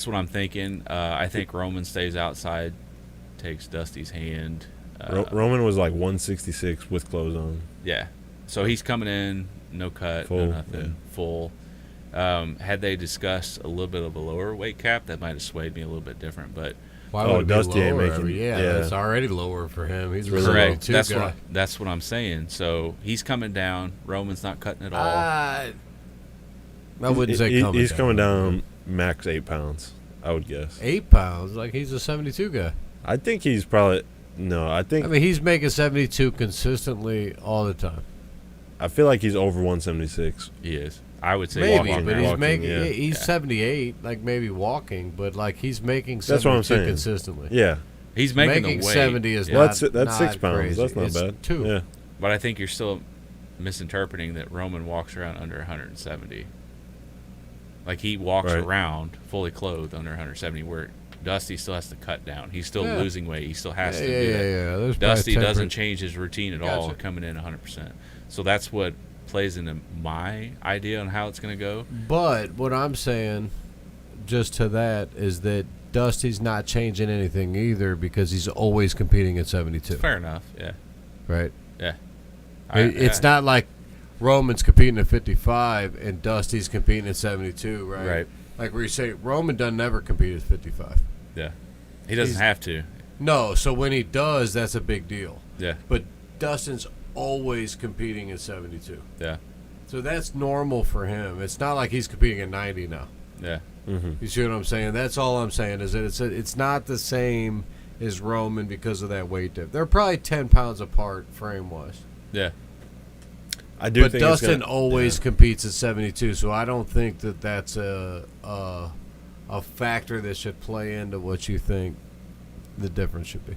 what I'm thinking. I think Roman stays outside, takes Dusty's hand. Roman was like 166 with clothes on. Yeah. So he's coming in, no cut, Full, no nothing, full. Had they discussed a little bit of a lower weight cap, that might have swayed me a little bit different. But Why Oh, would it be Dusty ain't lower? making- yeah, yeah. it's already lower for him. He's a correct. 72 guy. That's what I'm saying. So he's coming down. Roman's not cutting at all. I wouldn't say coming He's down. coming down max 8 pounds, I would guess. 8 pounds, like he's a 72 guy. I think he's probably no. I think I mean, he's making 72 consistently all the time. I feel like he's over 176. He is. I would say Maybe, walking but around. he's walking, making. yeah. He's Yeah. 78, like maybe walking, but like he's making 72 That's what I'm saying. consistently. Yeah, He's making the weight. 70 is Yeah. well, not. that's 6 not pounds. crazy. That's not It's bad. 2. Yeah, But I think you're still misinterpreting that Roman walks around under 170. Like he walks Right. around fully clothed under 170, where Dusty still has to cut down. He's still Yeah. losing weight. He still has Yeah, to yeah, do yeah, that. yeah. There's Dusty probably doesn't 10%. change his routine at all, Gotcha. coming in 100%. So that's what plays into my idea on how it's going to go. But what I'm saying, just to that, is that Dusty's not changing anything either because he's always competing at 72. Fair enough. Yeah. Right? Yeah. It's not like Roman's competing at 55 and Dusty's competing at 72, right? Right. Like where you say Roman doesn't ever compete at 55. Yeah. He doesn't He's- have to. No, so when he does, that's a big deal. Yeah. But Dustin's always competing at 72. Yeah. So that's normal for him. It's not like he's competing at 90 now. Yeah. You see what I'm saying? That's all I'm saying is that it's not the same as Roman because of that weight dip. They're probably 10 pounds apart frame-wise. Yeah. I do. But think it's Dustin gonna- always yeah. competes at 72, so I don't think that that's a factor that should play into what you think the difference should be.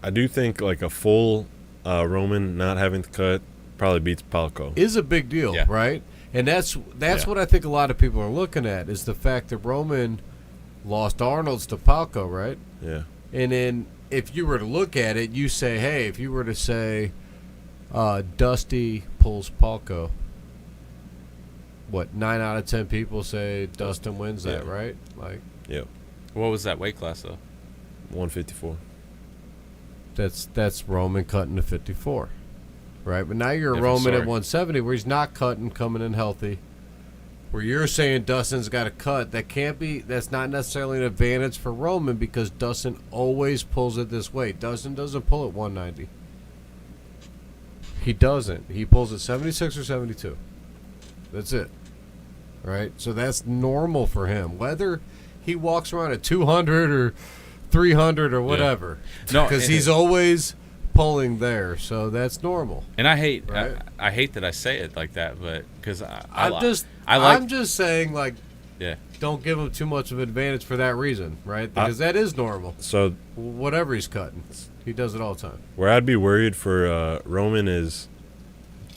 I do think like a full Roman not having to cut probably beats Palco. Is a big deal, Yeah. right? And that's Yeah. what I think a lot of people are looking at is the fact that Roman lost Arnold's to Palco, right? Yeah. And then if you were to look at it, you say, hey, if you were to say Dusty pulls Palco, what, 9 out of 10 people say Dustin wins that, Yeah. right? Like Yep. What was that weight class, though? 154. that's Roman cutting to 54, right? But now you're Different Roman at story. 170 where he's not cutting, coming in healthy. Where you're saying Dustin's got to cut, that's not necessarily an advantage for Roman because Dustin always pulls it this way. Dustin doesn't pull at 190. He doesn't. He pulls at 76 or 72. That's it. Right? So that's normal for him. Whether he walks around at 200 or 300 or whatever. No, Because and- he's always pulling there. So that's normal. And I hate, Right. I hate that I say it like that, but because I'm just saying, like, yeah, don't give him too much of an advantage for that reason, right? Because that is normal. So Whatever he's cutting, he does it all the time. where I'd be worried for Roman is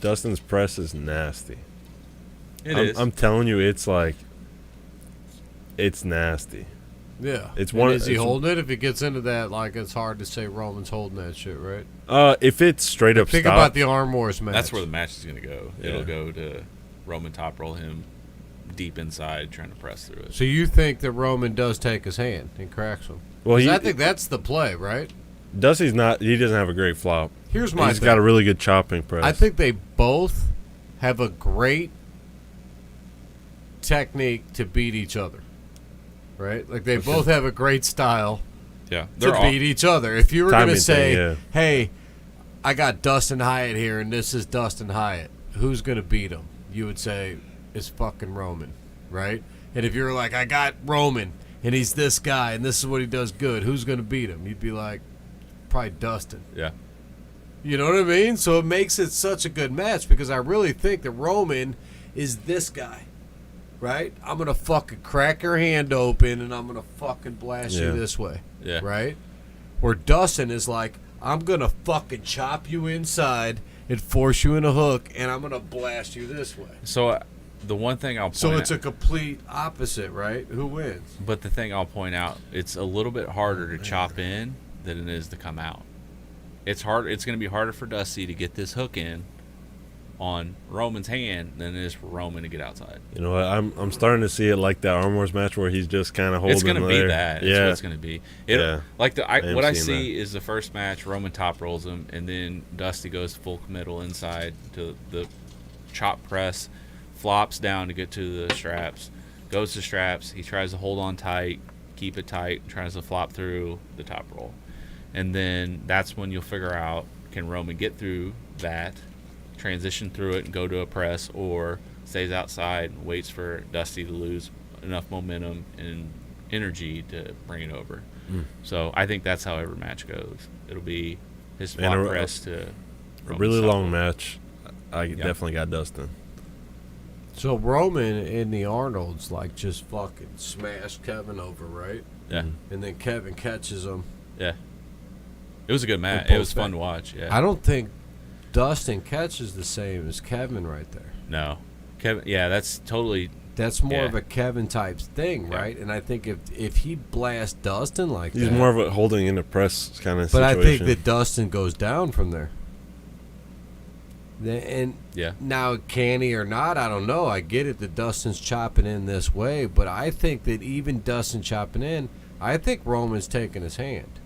Dustin's press is nasty. I'm telling you, it's like it's nasty. Yeah. It's And one- is he it's- holding it? If he gets into that, like, it's hard to say Roman's holding that shit, right? If it's straight up Think stop, about the arm wars match. that's where the match is going to go. Yeah. It'll go to Roman top roll him deep inside, trying to press through it. So you think that Roman does take his hand and cracks him? well, 'Cause I think that's the play, right? Dusty's not. He doesn't have a great flop. Here's my He's thing. got a really good chopping press. I think they both have a great technique to beat each other, right? Like they both have a great style Yeah, to they're all beat each other. If you were going to Timing say, thing, yeah. hey, I got Dustin Hyatt here and this is Dustin Hyatt, who's going to beat him, you would say it's fucking Roman, right? And if you're like, I got Roman, and he's this guy, and this is what he does good, who's going to beat him? You'd be like, probably Dustin. Yeah. You know what I mean? So it makes it such a good match because I really think that Roman is this guy, right? I'm going to fucking crack your hand open, and I'm going to fucking blast you this way, right? Where Dustin is like, I'm going to fucking chop you inside and force you in a hook, and I'm going to blast you this way. So the one thing I'll point So it's a complete opposite, right? Who wins? But the thing I'll point out, it's a little bit harder to chop in than it is to come out. It's hard. It's going to be harder for Dusty to get this hook in on Roman's hand than it is for Roman to get outside. You know what? I'm starting to see it like that Arm Wars match where he's just kind of holding. It's going to be there. that. Yeah, It's what it's going to be. Like what I see that. is the first match, Roman top rolls him, and then Dusty goes full committal inside to the chop press, flops down to get to the straps, goes to straps. He tries to hold on tight, keep it tight, tries to flop through the top roll. And then that's when you'll figure out, can Roman get through that, transition through it and go to a press, or stays outside and waits for Dusty to lose enough momentum and energy to bring it over. So I think that's how every match goes. It'll be his flop press to a Roman's really top long roll. match. I definitely got Dustin. So Roman in the Arnold's like just fucking smashed Kevin over, right? Yeah. And then Kevin catches him. Yeah. It was a good match. And It was pulls fun back. to watch. Yeah. I don't think Dustin catches the same as Kevin right there. No. Kevin. Yeah, that's totally. That's more Yeah. of a Kevin type thing, Yeah. right? And I think if he blasts Dustin like He's that, more of a holding in the press kind of but situation. I think that Dustin goes down from there. And Yeah. now, can he or not? I don't know. I get it that Dustin's chopping in this way, but I think that even Dustin chopping in, I think Roman's taking his hand.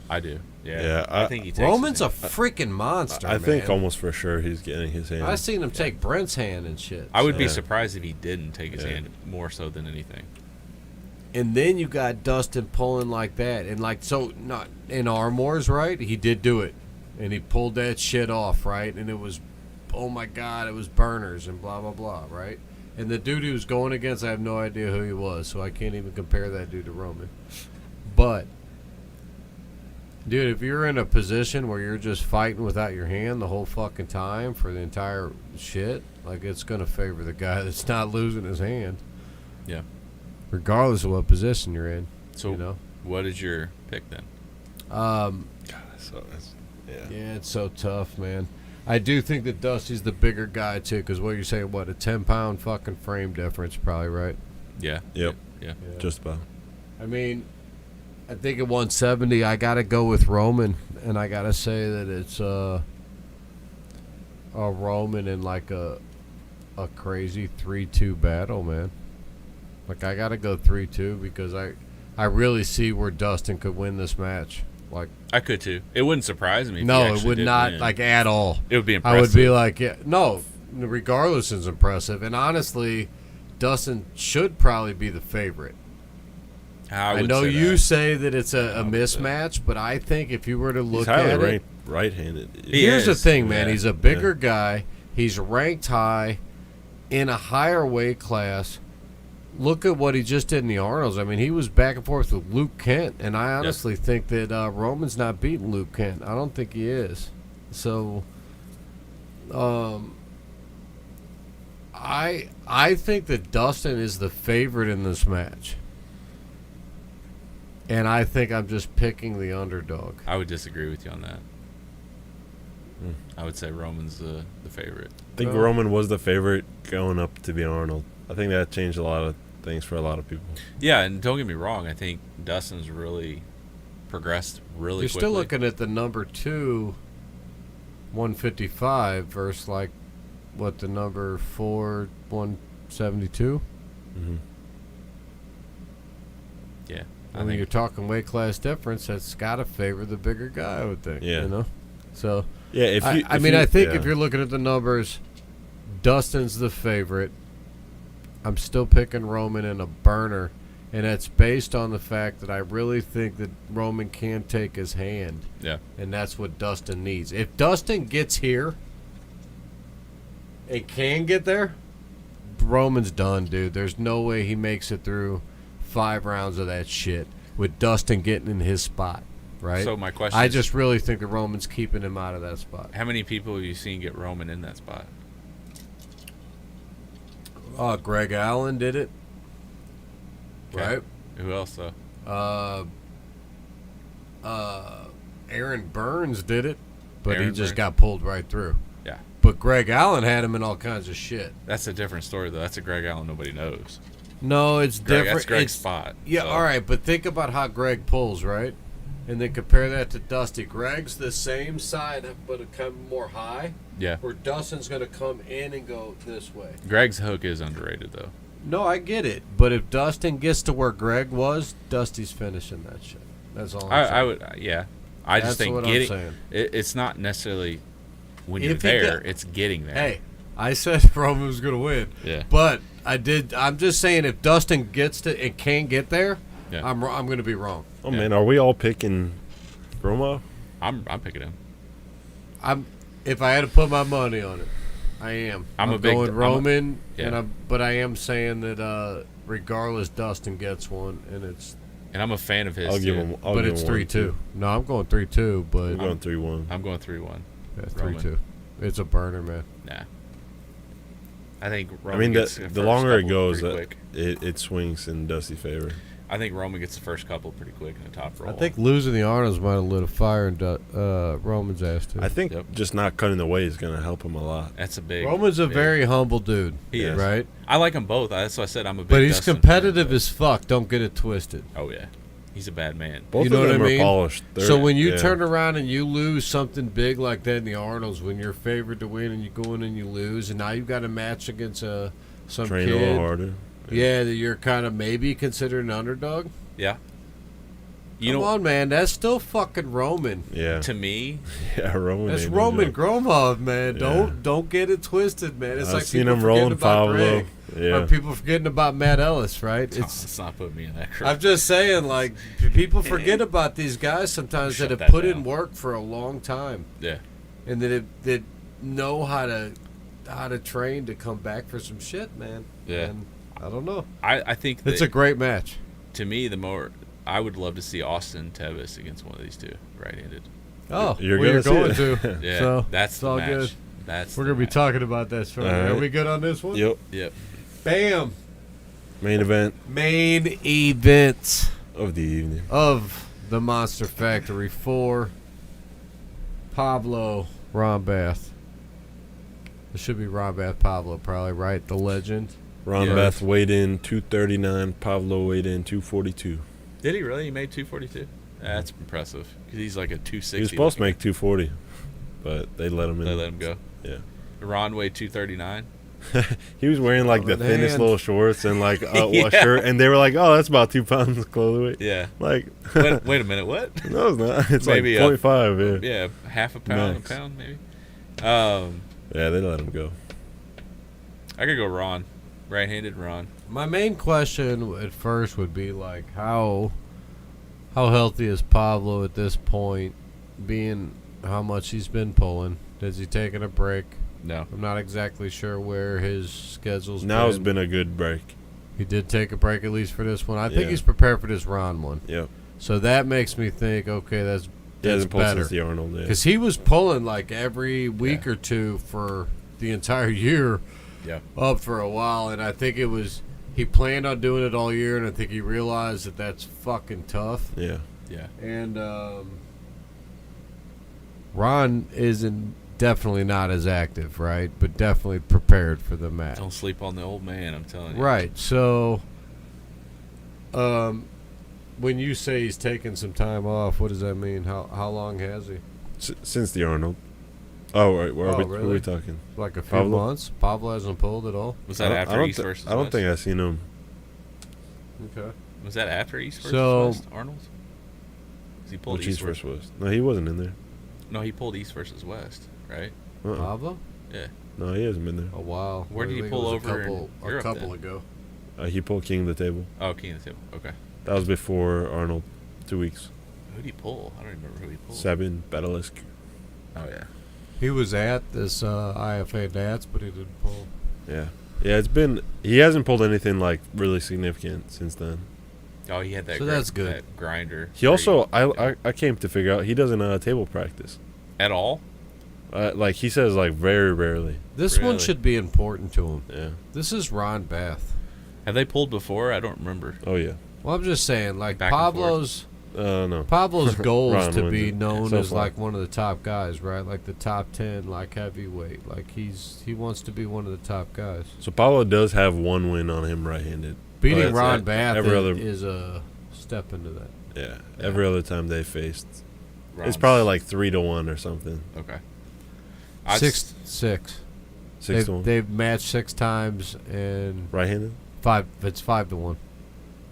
I do. Yeah. Yeah, I think he takes Roman's a his hand. freaking monster. I think man. almost for sure he's getting his hand. I seen him take Brent's hand and shit. I would be Yeah. surprised if he didn't take his Yeah. hand more so than anything. And then you got Dustin pulling like that, and like so not in Arm Wars, right? He did do it, and he pulled that shit off, right? And it was, oh my god, it was burners and blah blah blah, right? And the dude he was going against, I have no idea who he was, so I can't even compare that dude to Roman. But dude, if you're in a position where you're just fighting without your hand the whole fucking time for the entire shit, like it's gonna favor the guy that's not losing his hand. Yeah. Regardless of what position you're in. So, you know? what is your pick then? Yeah, it's so tough, man. I do think that Dusty's the bigger guy, too, because what you're saying, what, a 10-pound fucking frame difference, probably, right? Yeah. Yep. Yeah. Just about. I mean, I think at 170, I got to go with Roman, and I got to say that it's a Roman in like a crazy 3-2 battle, man. Like, I got to go 3-2 because I really see where Dustin could win this match. Like, I could too. It wouldn't surprise me. If he no, it actually would did not, win. like, at all. It would be impressive. I would be like, yeah, no, regardless, it's impressive. And honestly, Dustin should probably be the favorite. I would know say you that. say that it's a mismatch, but I think if you were to He's look highly at it, ranked right-handed. here's the is, thing, man. yeah. He's a bigger guy. He's ranked high in a higher weight class. Look at what he just did in the Arnolds. I mean, he was back and forth with Luke Kent, and I honestly think that Roman's not beating Luke Kent. I don't think he is. So, I think that Dustin is the favorite in this match. And I think I'm just picking the underdog. I would disagree with you on that. I would say Roman's the favorite. I think Roman was the favorite going up to be Arnold. I think that changed a lot of things for a lot of people. Yeah, and don't get me wrong. I think Dustin's really progressed really You're quickly. still looking at the number 2, 155 versus like what the number 4, 172. Mm-hmm. Yeah. I mean, you're talking weight class difference. That's got to favor the bigger guy, I would think. Yeah. You know. So Yeah, if you, I think if you're looking at the numbers, Dustin's the favorite. I'm still picking Roman in a burner, and that's based on the fact that I really think that Roman can take his hand. Yeah. And that's what Dustin needs. If Dustin gets here, and can get there, Roman's done, dude. There's no way he makes it through 5 rounds of that shit with Dustin getting in his spot, right? So my question I is, just really think that Roman's keeping him out of that spot. how many people have you seen get Roman in that spot? Greg Allen did it, Okay. right? Who else though? Aaron Burns did it, but Aaron he just Burns. got pulled right through. Yeah. But Greg Allen had him in all kinds of shit. That's a different story though. That's a Greg Allen nobody knows. No, it's Greg, different. that's Greg's It's- spot. Yeah, so. all right, but think about how Greg pulls, right? And then compare that to Dusty. Greg's the same side, but it come more high, Yeah. where Dustin's going to come in and go this way. Greg's hook is underrated though. No, I get it. But if Dustin gets to where Greg was, Dusty's finishing that shit. That's all I'm saying. I would, yeah. I just That's think what I'm getting saying. it's not necessarily when you're If he there, got- it's getting there. Hey, I said Roman was going to win. Yeah. But I'm just saying if Dustin gets to and can't get there, Yeah. I'm going to be wrong. Oh Yeah. man, are we all picking Gromov? I'm picking him. If I had to put my money on it, I am. I'm a big- going I'm a- Roman, yeah. but I am saying that regardless, Dustin gets one, and And I'm a fan of his. I'll give too. him. but it's 3-2. No, I'm going 3-2, but I'm going 3-1. I'm going 3-1. yeah, Roman. 3-2. It's a burner, man. Nah. I think Roman I mean, gets the first longer it couple goes, pretty quick. it swings in Dusty's favor. I think Roman gets the first couple pretty quick in the top roll. I think losing the Arnolds might have lit a fire in Roman's ass too. I think Yep. just not cutting away is going to help him a lot. that's a big. Roman's a big- very humble dude. He is. right? I like them both. That's why I said I'm a big. But he's Dustin fan, competitive but- as fuck. Don't get it twisted. Oh yeah, he's a bad man. Both You know of what them I mean? are polished. So when you yeah. turn around and you lose something big like that in the Arnolds, when you're favored to win and you go in and you lose, and now you've got a match against some train kid, a little harder. yeah, that you're kind of maybe considered an underdog. Yeah. You Come know, on, man, that's still fucking Roman. Yeah. to me, Yeah, Roman. That's ain't no Roman joke. Gromov, man. Yeah. Don't get it twisted, man. It's I've like seen people him forgetting rolling about Pavlo. Greg, Yeah. or people forgetting about Matt Ellis, right? let's not put me in that crowd. I'm just saying, like, people forget about these guys sometimes Shut that have that put in down. work for a long time. Yeah. And that know how to train to come back for some shit, man. Yeah. And I don't know. I think It's that, a great match. to me, the more I would love to see Austin Tevis against one of these two right-handed. Oh, You're well, you're gonna going see it. to. Yeah, So that's it's the all match. good. That's We're the gonna be match. talking about that shortly. All right. Are we good on this one? Yep. Yep. Bam. Main event Main event of the evening. of the Monster Factory 4. Pavlo Rombath. It should be Rombath Pavlo, probably, right? The legend. Ron Yeah. Beth weighed in 239. Pavlo weighed in 242. Did he really? He made 242? That's impressive. 'Cause he's like a 260. He was supposed to make 240, but they let him in. They let him go. Yeah. Ron weighed 239. He was wearing like the Oh, man. thinnest little shorts and like a Yeah. shirt, and they were like, "Oh, that's about 2 pounds clothing weight." Yeah. Like, Wait a minute. What? no, it's not. It's Maybe, like 0.5. Yeah. Yeah, half a pound, Max. a pound maybe. Yeah, they let him go. I could go Ron, right-handed Ron. My main question at first would be like how healthy is Pavlo at this point, being how much he's been pulling? Has he taken a break? No. I'm not exactly sure where his schedule's Now it's been a good break. He did take a break at least for this one. I think Yeah. he's prepared for this Ron one. Yep. So that makes me think, okay, that's He hasn't pulled better. since the Arnold. Yeah. Because he was pulling like every week or two for the entire year Yeah. up for a while. And I think it was, he planned on doing it all year, and I think he realized that that's fucking tough. Yeah. Yeah. And Ron definitely not as active, right? But definitely prepared for the match. Don't sleep on the old man, I'm telling you. Right. So, when you say he's taking some time off, what does that mean? How long has he? Since the Arnold. Oh, right. Where Oh, are we, who are really? we talking? Like a few Pavlo? months? Pavlo hasn't pulled at all? Was that after East versus I don't West? think I've seen him. Was that after East versus So- West? Arnold? 'Cause he pulled Which East East versus versus West? No, he wasn't in there. No, he pulled East versus West, right? Uh-uh. Pavlo? Yeah. No, he hasn't been there. A while. Where did he I think pull it was over in A Europe couple then? ago. He pulled King of the Table. Oh, King of the Table. Okay. That was before Arnold. 2 weeks. Who did he pull? I don't remember who he pulled. Sabin Batalesk. Oh, yeah. He was at this IFA Nats, but he didn't pull. Yeah. Yeah, he hasn't pulled anything like really significant since then. Oh, he had that. So that's good. That grinder. He also, I came to figure out he doesn't table practice At all? like he says, like very rarely. This one Really? should be important to him. Yeah. This is Ron Bath. Have they pulled before? I don't remember. Oh yeah. Well, I'm just saying, like Back and Pablo's No. goal is Ron to wins be it known so as far. like one of the top guys, right? Like the top 10, like heavyweight. Like he wants to be one of the top guys. So Pavlo does have one win on him right-handed. Beating that's Ron it. Bath Every other- is a step into that. Yeah. Every other time they faced, it's Ron's- probably like 3-1 or something. Okay. 6. 6-1. They've matched 6 times and Right-handed. 5. It's 5-1.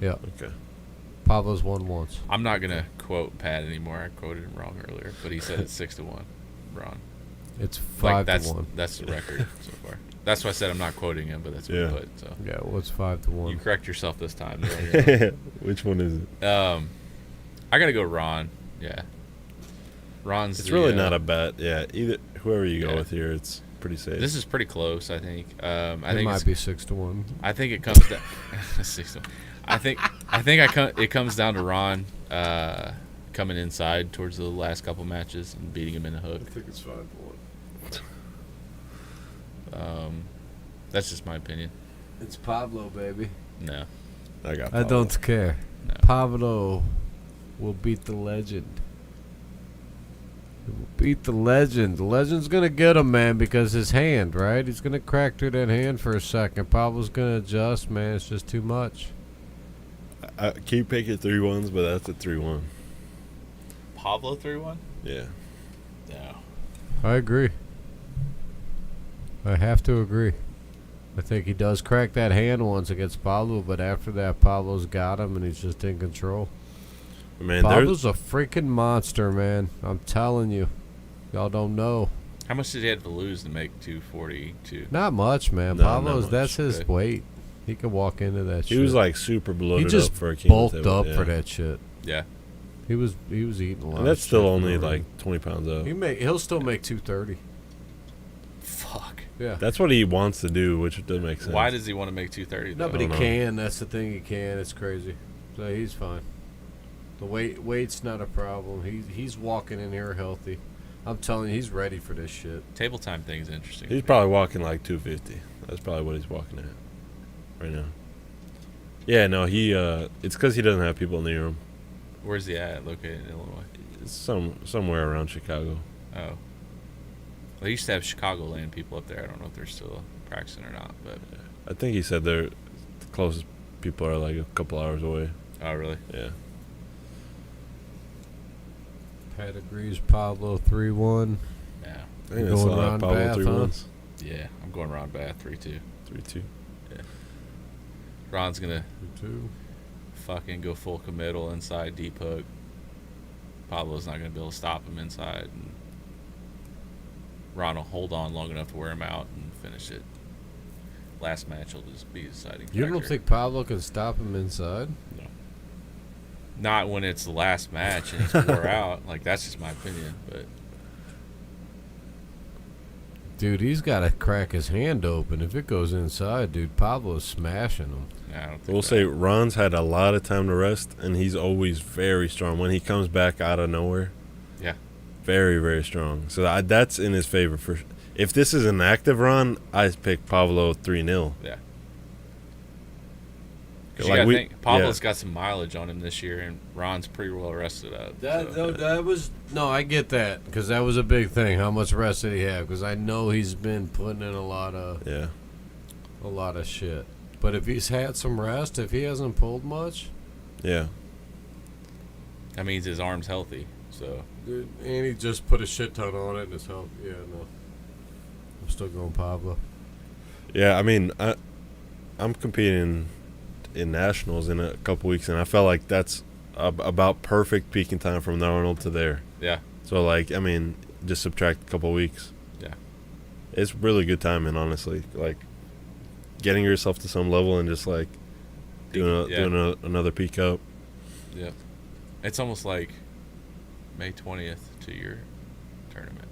Yeah. Okay. Pablo's won once. I'm not gonna quote Pat anymore. I quoted him wrong earlier, but he said it's 6-1. Ron. It's Like 5-1. that's the record so far. That's why I said I'm not quoting him, but that's what Yeah. he put. So Yeah, well, it's 5-1. you correct yourself this time. There you Which one is it? go. I gotta go Ron. Yeah. Ron's. It's really not a bet. Yeah, either whoever you go Yeah. with here, it's pretty safe. This is pretty close. I think. I It think might it's, be 6-1. I think it comes down. 6-1. It comes down to Ron coming inside towards the last couple matches and beating him in the hook. I think it's 5-1. That's just my opinion. It's Pablo, baby. No. I got. I Pablo. don't care. No. Pablo will beat the legend. He will beat the legend. The legend's going to get him, man, because his hand, right? He's going to crack through that hand for a second. Pablo's going to adjust, man. It's just too much. I keep picking 3-1s, but that's a 3-1. Pavlo 3-1? Yeah. No. I agree. I have to agree. I think he does crack that hand once against Pablo, but after that, Pablo's got him, and he's just in control. Man, Pablo's a freaking monster, man. I'm telling you. Y'all don't know. How much did he have to lose to make 242? Not much, man. No, not Pablo's, much. that's his Good. weight. He could walk into that shit. he was like super he bloated just up for a king. bulked table, up yeah. for that shit. Yeah. He was eating a lot. And that's of still shit only for no like reason. 20 pounds up. He'll still make 230. Fuck. Yeah. That's what he wants to do, which doesn't make sense. Why does he want to make 230? No, though? but he don't know. can. That's the thing. He can. It's crazy. So he's fine. The weight's not a problem. He's walking in here healthy. I'm telling you, he's ready for this shit. Table time thing is interesting. He's probably walking like 250. That's probably what he's walking at right now. Yeah, no, it's because he doesn't have people near him. Where's he at? Located in Illinois. It's somewhere around Chicago. Oh. Well, they used to have Chicagoland people up there. I don't know if they're still practicing or not, but. I think he said the closest people are like a couple hours away. Oh, really? Yeah. Pat agrees. Pablo 3-1. Yeah. I think Going that's a lot. Ron Pablo Bath, 3-1s. Yeah. I'm going Ron Bath 3-2. 3-2. Ron's going to 2. fucking go full committal inside deep hook. Pablo's not going to be able to stop him inside. And Ron will hold on long enough to wear him out and finish it. Last match will just be deciding You don't factor. think Pablo can stop him inside? Not when it's the last match and he's wore out. Like, that's just my opinion. But Dude, he's got to crack his hand open. If it goes inside, dude, Pablo's smashing him. I don't think We'll that- say Ron's had a lot of time to rest, and he's always very strong. When he comes back out of nowhere, Yeah. very, very strong. So that's in his favor. If this is an active Ron, I pick Pavlo 3-0. Yeah. 'Cause Like you gotta we- think, Pablo's yeah. got some mileage on him this year, and Ron's pretty well rested up. That so. was no, I get that because that was a big thing. How much rest did he have? Because I know he's been putting in a lot of shit. But if he's had some rest, if he hasn't pulled much, Yeah. That means his arm's healthy. So dude, and he just put a shit ton on it and it's helped. Yeah, no, I'm still going Pablo. Yeah, I mean, I'm competing in nationals in a couple weeks, and I felt like that's about perfect peaking time from the Arnold to there. yeah, So, like, I mean, just subtract a couple weeks. yeah, It's really good timing, honestly. Like, getting yourself to some level and just, like, doing another peak up. yeah. It's almost like May 20th to your tournament.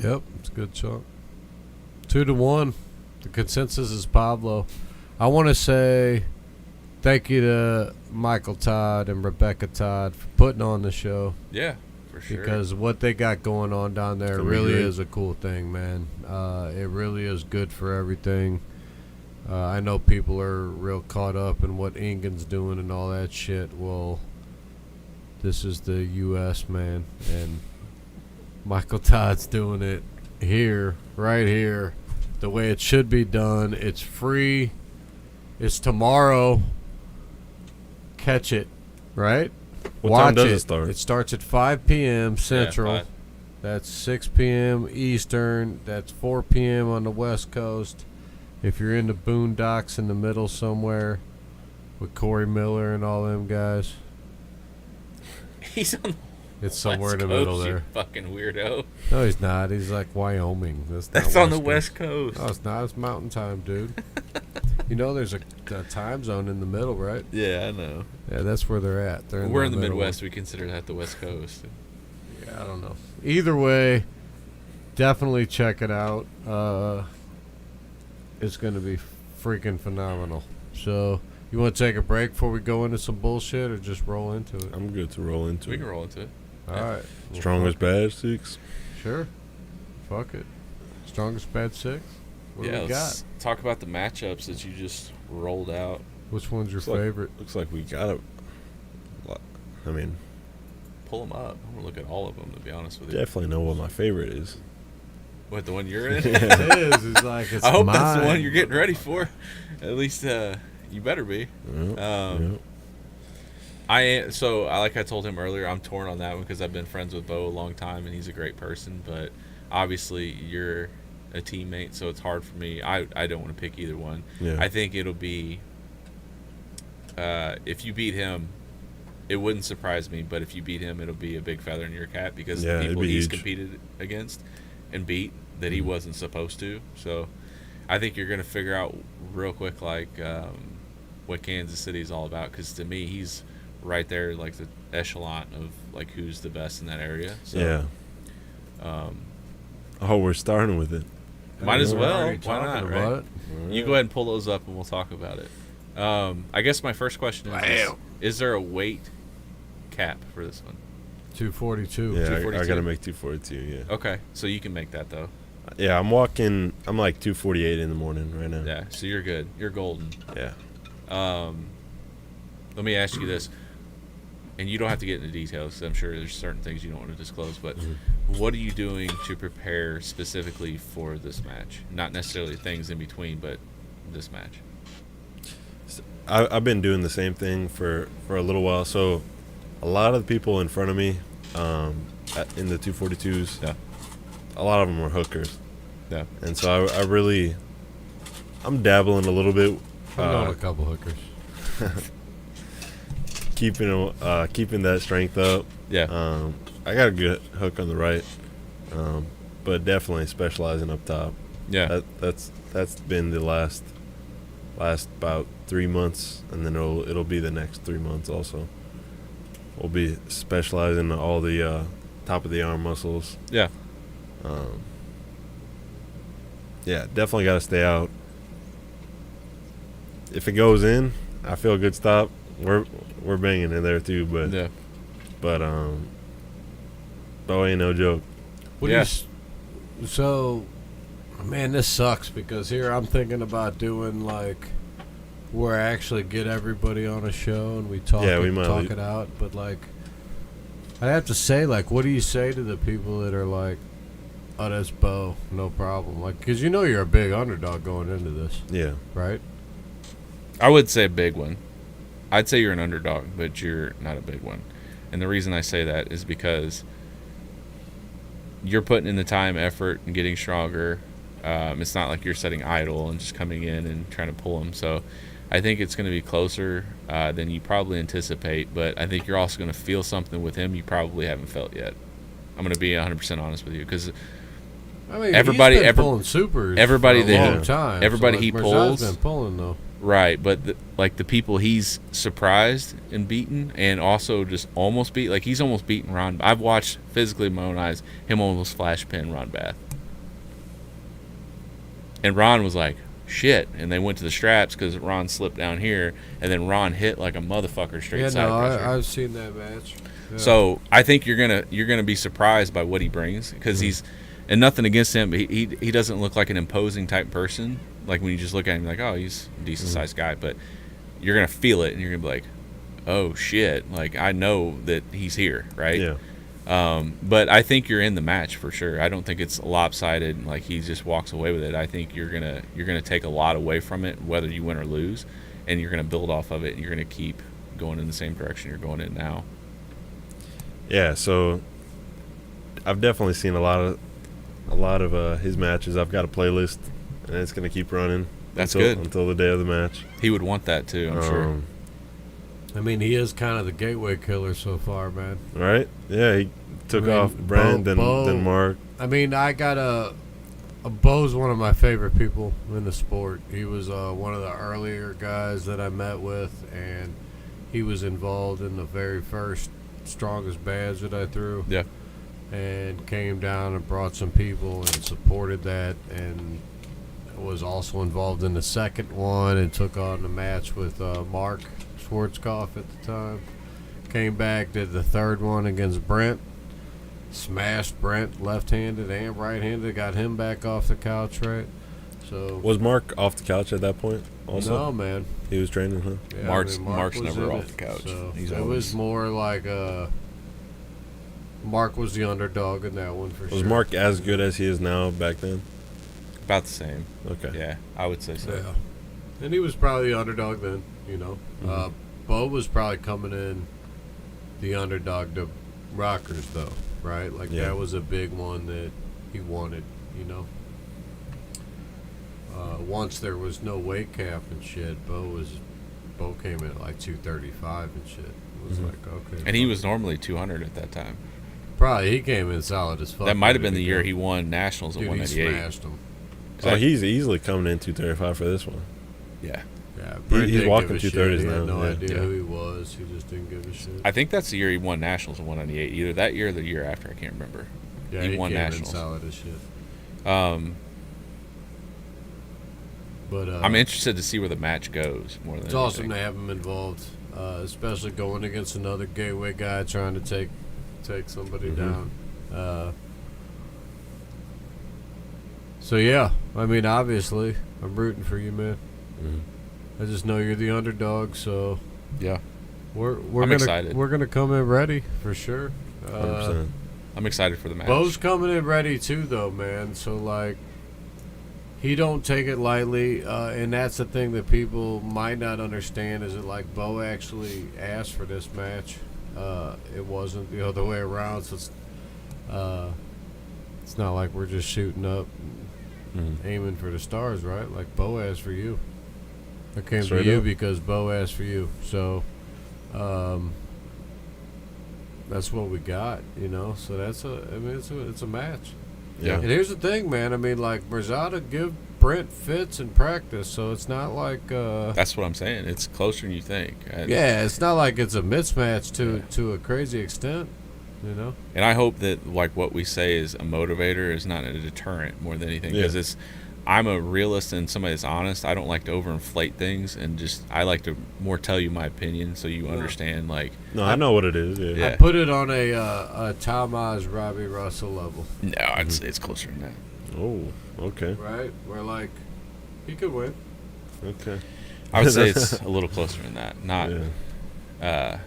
Yep, it's a good chunk. 2-1. The consensus is Pavlo. I want to say thank you to Michael Todd and Rebecca Todd for putting on the show. Yeah, for sure. Because what they got going on down there really is a cool thing, man. It really is good for everything. I know people are real caught up in what Engen's doing and all that shit. Well, this is the U.S., man, and Michael Todd's doing it here, right here, the way it should be done. It's free. It's tomorrow. Catch it, right? What Watch time does it start? It starts at 5 p.m. Central. Yeah, 5. That's 6 p.m. Eastern. That's 4 p.m. on the West Coast. If you're in the boondocks in the middle somewhere with Corey Miller and all them guys, He's on it's somewhere West in the middle Coast, you there. fucking weirdo. No, he's not. He's like Wyoming. That's not on the Coast. West Coast. No, it's not. It's mountain time, dude. You know there's a time zone in the middle, right? Yeah, I know. Yeah, that's where they're at. We're in the middle. Midwest. We consider that the West Coast. Yeah, I don't know. Either way, definitely check it out. It's going to be freaking phenomenal. So, you want to take a break before we go into some bullshit or just roll into it? I'm good to roll into We it. can roll into it. All right. Well, Strongest badge 6. Sure. Fuck it. Strongest bad 6? What do we got? Let's talk about the matchups that you just rolled out. Which one's your Looks like- favorite? Looks like we got it. I mean, Pull them up. I'm going to look at all of them, to be honest with you. definitely know what my favorite is. What, the one you're in? It is. It's like it's I hope that's the mine. one you're getting ready for. At least you better be. Yep. Like I told him earlier, I'm torn on that one because I've been friends with Bo a long time and he's a great person. But obviously you're a teammate, so it's hard for me. I don't want to pick either one. Yeah. I think it'll be if you beat him, it wouldn't surprise me. But if you beat him, it'll be a big feather in your cap because Yeah, the it'd people be he's huge. competed against and beat that he wasn't supposed to. So I think you're going to figure out real quick what Kansas City is all about because to me he's right there like the echelon of like who's the best in that area. So, Yeah. Oh, we're starting with it. might as We're well. already Why talking not? about Right? it. You go ahead and pull those up and we'll talk about it. I guess my first question is there a weight cap for this one? 242. Yeah, I 242? got to make 242, yeah. Okay, so you can make that though. Yeah, I'm like 248 in the morning right now. Yeah, so you're good. You're golden. Yeah. Let me ask you this, and you don't have to get into details 'cause I'm sure there's certain things you don't want to disclose, but what are you doing to prepare specifically for this match? Not necessarily things in between, but this match. I've been doing the same thing for a little while. So a lot of the people in front of me in the 242s, Yeah. a lot of them are hookers. Yeah. And so I'm dabbling a little bit, I'm on a couple hookers. keeping that strength up. Yeah. I got a good hook on the right, but definitely specializing up top. Yeah. That's been the last about 3 months, and then it'll be the next 3 months also. We'll be specializing in all the top of the arm muscles. Yeah. Yeah, definitely got to stay out. If it goes in, I feel a good stop. We're banging in there too, but Yeah. Bo ain't no joke. What do Yeah. so, man, this sucks because here I'm thinking about doing like where I actually get everybody on a show and we talk, Yeah, we might talk leave. it out. But like, I have to say, like, what do you say to the people that are like, "Oh, that's Bo, no problem," like, because you know you're a big underdog going into this, Yeah. right? I would say a big one. I'd say you're an underdog, but you're not a big one. And the reason I say that is because you're putting in the time, effort, and getting stronger. It's not like you're sitting idle and just coming in and trying to pull them. So I think it's going to be closer than you probably anticipate, but I think you're also going to feel something with him you probably haven't felt yet. I'm going to be 100% honest with you because I mean, Everybody- he's been every- pulling supers everybody for a that- long time. everybody so, he like, pulls- Mirzad's been pulling though. right, but the people he's surprised and beaten and also just almost beat, like he's almost beaten Ron. I've watched physically with my own eyes him almost flash pin Ron Bath. And Ron was like, shit. And they went to the straps because Ron slipped down here. And then Ron hit like a motherfucker straight side pressure. I've seen that match. Yeah. So I think you're gonna be surprised by what he brings because he's, and nothing against him, but he doesn't look like an imposing type person. Like when you just look at him, like, oh, he's a decent sized guy, but you're gonna feel it and you're gonna be like, oh shit, like I know that he's here, right? Yeah. But I think you're in the match for sure. I don't think it's lopsided, like he just walks away with it. I think you're gonna take a lot away from it, whether you win or lose, and you're gonna build off of it, and you're gonna keep going in the same direction you're going in now. Yeah, so I've definitely seen a lot of his matches. I've got a playlist, and it's gonna keep running. That's good until the day of the match. He would want that too, I'm sure. I mean, he is kind of the gateway killer so far, man. Right? Yeah, he took off Brent, then Mark. I mean, I got Bo's one of my favorite people in the sport. He was one of the earlier guys that I met with, and he was involved in the very first strongest badge that I threw. Yeah. And came down and brought some people and supported that, and was also involved in the second one and took on the match with Mark Schwarzkopf at the time. Came back, did the third one against Brent. Smashed Brent left-handed and right-handed. Got him back off the couch, right? So Was Mark off the couch at that point also? No, man. He was training, huh? Yeah, Mark's Mark was never in off it, the couch. So He's it always, was more like Mark was the underdog in that one for sure. Was Mark as good as he is now back then? about the same. Okay. Yeah, I would say so. Yeah. And he was probably the underdog then, you know. Mhm. Bo was probably coming in the underdog to Rakers, though, right? Like, Yeah. that was a big one that he wanted, you know. Once there was no weight cap and shit, Bo came in at like 235 and shit. It was Mhm. like, okay. And he fuck. was normally 200 at that time. Probably, he came in solid as fuck. That might have ready been the to year go. he won nationals at Dude, he 198. smashed him. So he's easily coming in 235 for this one. Yeah. Yeah, He- Brent he's didn't walking give a 230s shit. He had now, no yeah. idea Yeah. who he was. He just didn't give a shit. I think that's the year he won nationals at 198. Either that year or the year after. I can't remember. Yeah, he won came in nationals. solid as shit. But I'm interested to see where the match goes more than it's awesome anything. to have him involved, especially going against another gateway guy trying to take somebody Mhm. down. So yeah, I mean, obviously, I'm rooting for you, man. Mhm. I just know you're the underdog, so Yeah. we're I'm gonna excited. we're gonna come in ready for sure. 100%. I'm excited for the match. Bo's coming in ready too, though, man. So like, he don't take it lightly, and that's the thing that people might not understand. Is it like Bo actually asked for this match? It wasn't the other way around. So it's not like we're just shooting up, Mhm. aiming for the stars, right? Like Bo asked for you. I came Straight to you up. because Bo asked for you. So, that's what we got, you know. So it's a match. Yeah. And here's the thing, man. I mean, like, Brazada give Brent fits in practice, so it's not like That's what I'm saying. It's closer than you think. yeah, it's not like it's a mismatch to a crazy extent, you know. And I hope that like what we say is a motivator, is not a deterrent more than anything. Because I'm a realist and somebody that's honest. I don't like to overinflate things, and I like to more tell you my opinion so you understand. Like, No, I know what it is. Yeah. Yeah. I put it on a Tallmadge Robbie Russell level, no, it's closer than that. Oh, okay. right? Where like he could win. Okay. I would say it's a little closer than that. Not Yeah.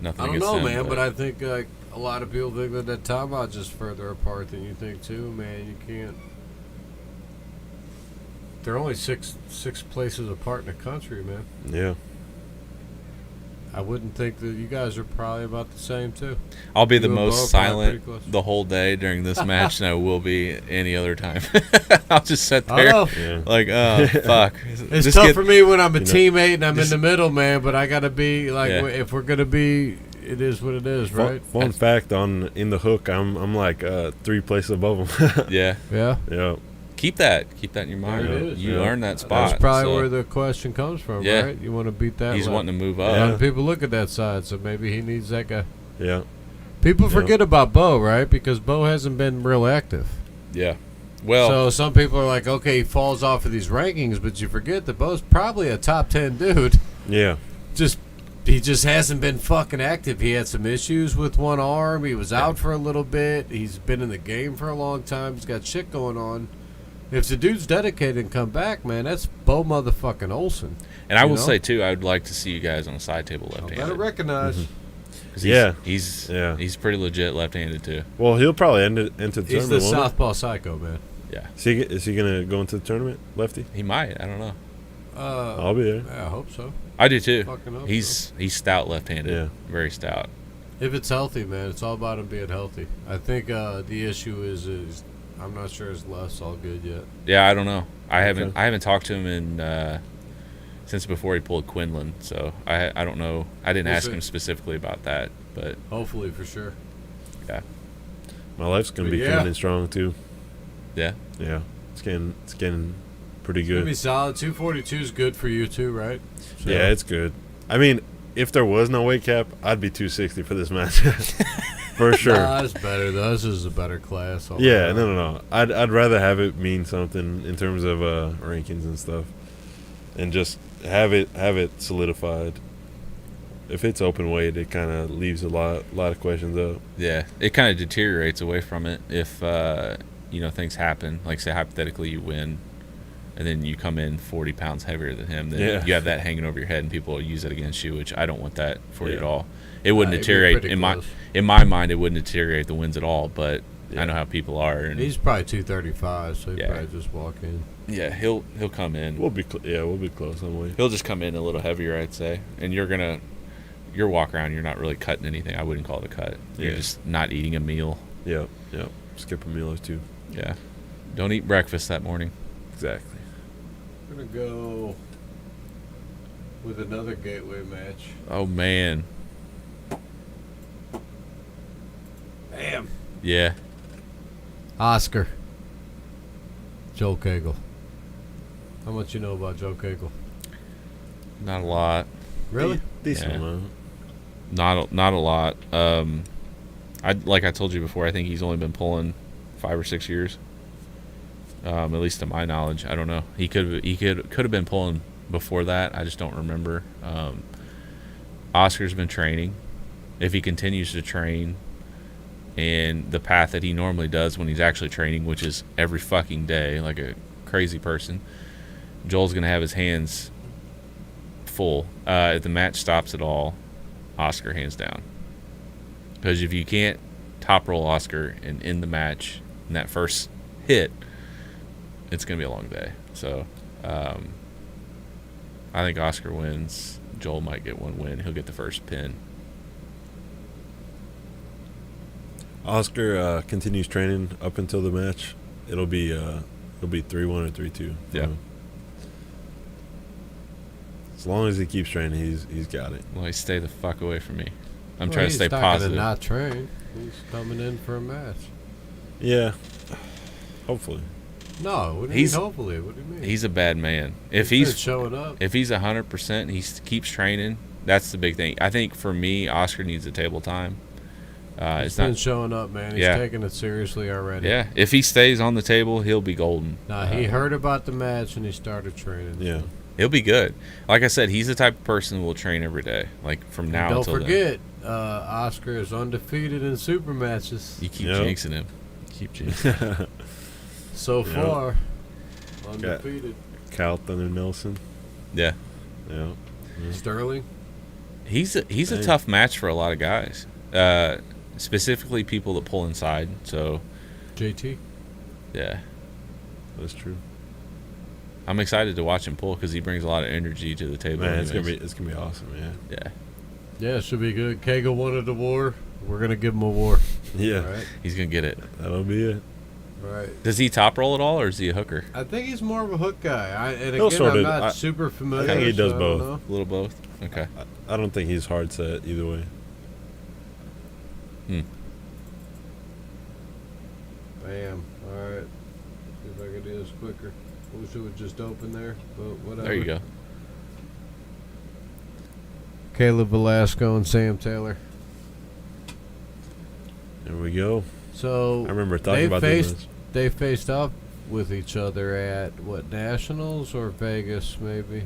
nothing. I don't against know, him, man, but I think like a lot of people think that Tallmadge is further apart than you think too, man. You can't. They're only six places apart in the country, man. Yeah. I wouldn't think that you guys are probably about the same too. I'll be the You and Bo most are probably silent pretty close. the whole day during this match than I will be any other time. I'll just sit I there know. Yeah. like, oh fuck. It's Just tough get- for me when I'm a you know, teammate and I'm in just- the middle, man. But I gotta be like, Yeah. if we're gonna be, it is what it is, right? Fun fact on In the Hook, I'm like 3 places above him. Yeah. Yeah. Yeah. Keep that in your mind. There it is, You yeah. earn that spot. That's probably so where the question comes from, Yeah. right? You want to beat that. he's level. wanting to move A up. lot Yeah. of people look at that side, so maybe he needs that guy. Yeah. People Yeah. forget about Bo, right? Because Bo hasn't been real active. Yeah. Well, so some people are like, okay, he falls off of these rankings, but you forget that Bo's probably a top 10 dude. Yeah. He just hasn't been fucking active. He had some issues with one arm. He was out for a little bit. He's been in the game for a long time. He's got shit going on. If the dude's dedicated and come back, man, that's Bo motherfucking Olsen. and I will say too, I would like to see you guys on a side table left-handed. Better recognize. He's pretty legit left-handed too. Well, he'll probably enter the He's tournament. the won't he? southpaw psycho, man. Yeah, Is he gonna go into the tournament, lefty? he might. I don't know. I'll be there. Yeah, I hope so. I do too. Fucking hope He's stout left-handed. Yeah. Very stout. If it's healthy, man, it's all about him being healthy. I think the issue is I'm not sure his left's all good yet. Yeah, I don't know. I haven't talked to him in since before he pulled Quinlan, so I don't know. I didn't ask him specifically about that, but Hopefully, for sure. yeah, My life's gonna But be yeah. coming in strong too. yeah. Yeah, it's getting pretty It's gonna good. be solid. 242 is good for you too, right? So- Yeah, it's good. I mean, if there was no weight cap, I'd be 260 for this match, for sure. Nah, it's better though. This is a better class. all Yeah, around. no. I'd rather have it mean something in terms of rankings and stuff, and just have it solidified. If it's open weight, it kind of leaves a lot of questions up. Yeah, it kind of deteriorates away from it if things happen. Like say hypothetically you win, and then you come in 40 pounds heavier than him. Then Yeah. you have that hanging over your head, and people will use it against you. Which I don't want that for you Yeah. at all. It wouldn't it'd be deteriorate pretty in close. my mind. It wouldn't deteriorate the wins at all. But Yeah. I know how people are, and He's probably 235, so he Yeah. probably just walk in. yeah, he'll come in. We'll be close on weight. He'll just come in a little heavier, I'd say. And your walk around, you're not really cutting anything. I wouldn't call it a cut. You're Yeah. just not eating a meal. Yep. Skip a meal or two. Yeah. Don't eat breakfast that morning. Exactly. We're gonna go with another gateway match. Oh man. Bam. Yeah. Oscar. Joe Cagle. How much you know about Joe Cagle? Not a lot. Really? Decent Yeah. amount. Not a lot. Like I told you before, I think he's only been pulling 5 or 6 years. At least to my knowledge, I don't know. He could have been pulling before that. I just don't remember. Oscar's been training. If he continues to train and the path that he normally does when he's actually training, which is every fucking day, like a crazy person, Joel's gonna have his hands full. If the match stops at all, Oscar hands down. Because if you can't top roll Oscar and end the match in that first hit, it's going to be a long day. So I think Oscar wins. Joel might get one win. He'll get the first pin. Oscar continues training up until the match. It'll be 3-1 or 3-2. Yeah. As long as he keeps training, he's got it. Well, stay the fuck away from me. I'm Well, trying to he's stay not positive. Gonna not train. He's coming in for a match. Yeah. Hopefully. No, what do you He's- mean hopefully? What do you mean? He's a bad man. If been he's showing up. If he's 100%, keeps training. That's the big thing. I think for me, Oscar needs a table time. He's It's been not. showing up, man. He's Yeah. taking it seriously already. Yeah, if he stays on the table, he'll be golden. Nah, he heard about the match and he started training. Yeah. He'll be good. Like I said, he's the type of person who will train every day, like from now Don't until then. forget, Oscar is undefeated in super matches You keep Yep. jinxing him. Keep jinxing him. so Yep. far. Undefeated. Kyle Thunder Nelson. Yeah, Yeah. Sterling. he's a Hey. tough match for a lot of guys, specifically people that pull inside. So JT. yeah, That's true. I'm excited to watch him pull because he brings a lot of energy to the table. Man, it's gonna anyways. be awesome, man. Yeah, Yeah, it should be good. Cagle wanted a war. We're gonna give him a war. Yeah. All right. he's gonna get it. That'll be it. Right. Does he top roll at all, or is he a hooker? I think he's more of a hook guy. And He'll again, sort I'm of- not I- super familiar. I think he does so I both. don't know. A little both. Okay. I don't think he's hard set either way. Bam. All right. See if I can do this quicker. Wish it would just open there, but whatever. There you go. Caleb Velasco and Sam Taylor. There we go. So I remember talking they about faced this. they faced off with each other at what, Nationals or Vegas maybe.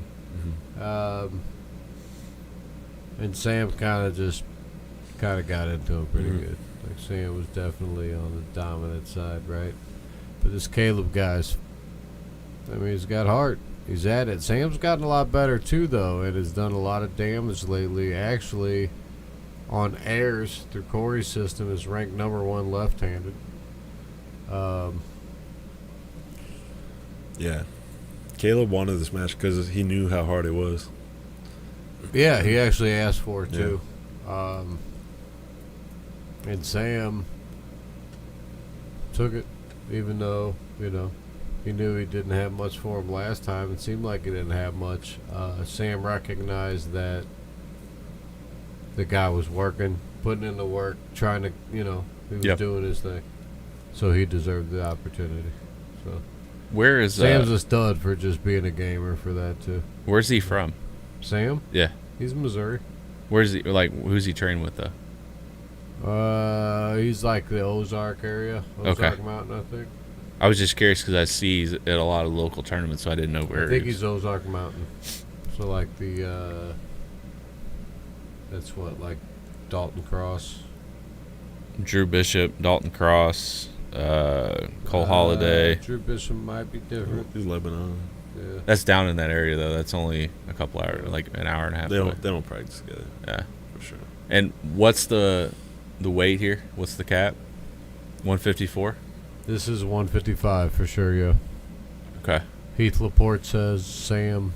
And Sam kind of got into him pretty good. Like Sam was definitely on the dominant side, right? But this Caleb guy's, I mean, he's got heart. He's at it. Sam's gotten a lot better too, though, and has done a lot of damage lately. Actually, on airs through Corey's system, is ranked #1 left-handed. Yeah. Caleb wanted this match because he knew how hard it was. Yeah, he actually asked for it too. And Sam took it, even though, you know, he knew he didn't have much for him last time. It seemed like he didn't have much. Sam recognized that the guy was working, putting in the work, trying to, you know, he was doing his thing. So he deserved the opportunity. So Where is Sam's a stud for just being a gamer for that too. Where's he from? Sam? Yeah. He's Missouri. Where's he? Like, who's he trained with though? He's like the Ozark area, Ozark Mountain, I think. I was just curious because I see he's at a lot of local tournaments, so I didn't know where. I think he's Ozark Mountain. So like the, that's what, like Dalton Cross. Drew Bishop, Dalton Cross, Cole Holiday. Drew Bishop might be different. He's Lebanon. Yeah. That's down in that area though. That's only a couple hours, like an hour and a half. They away. don't practice together. Yeah, for sure. And what's the weight here? What's the cap? 154. This is 155 for sure, yeah. Okay. Heath Laporte says Sam.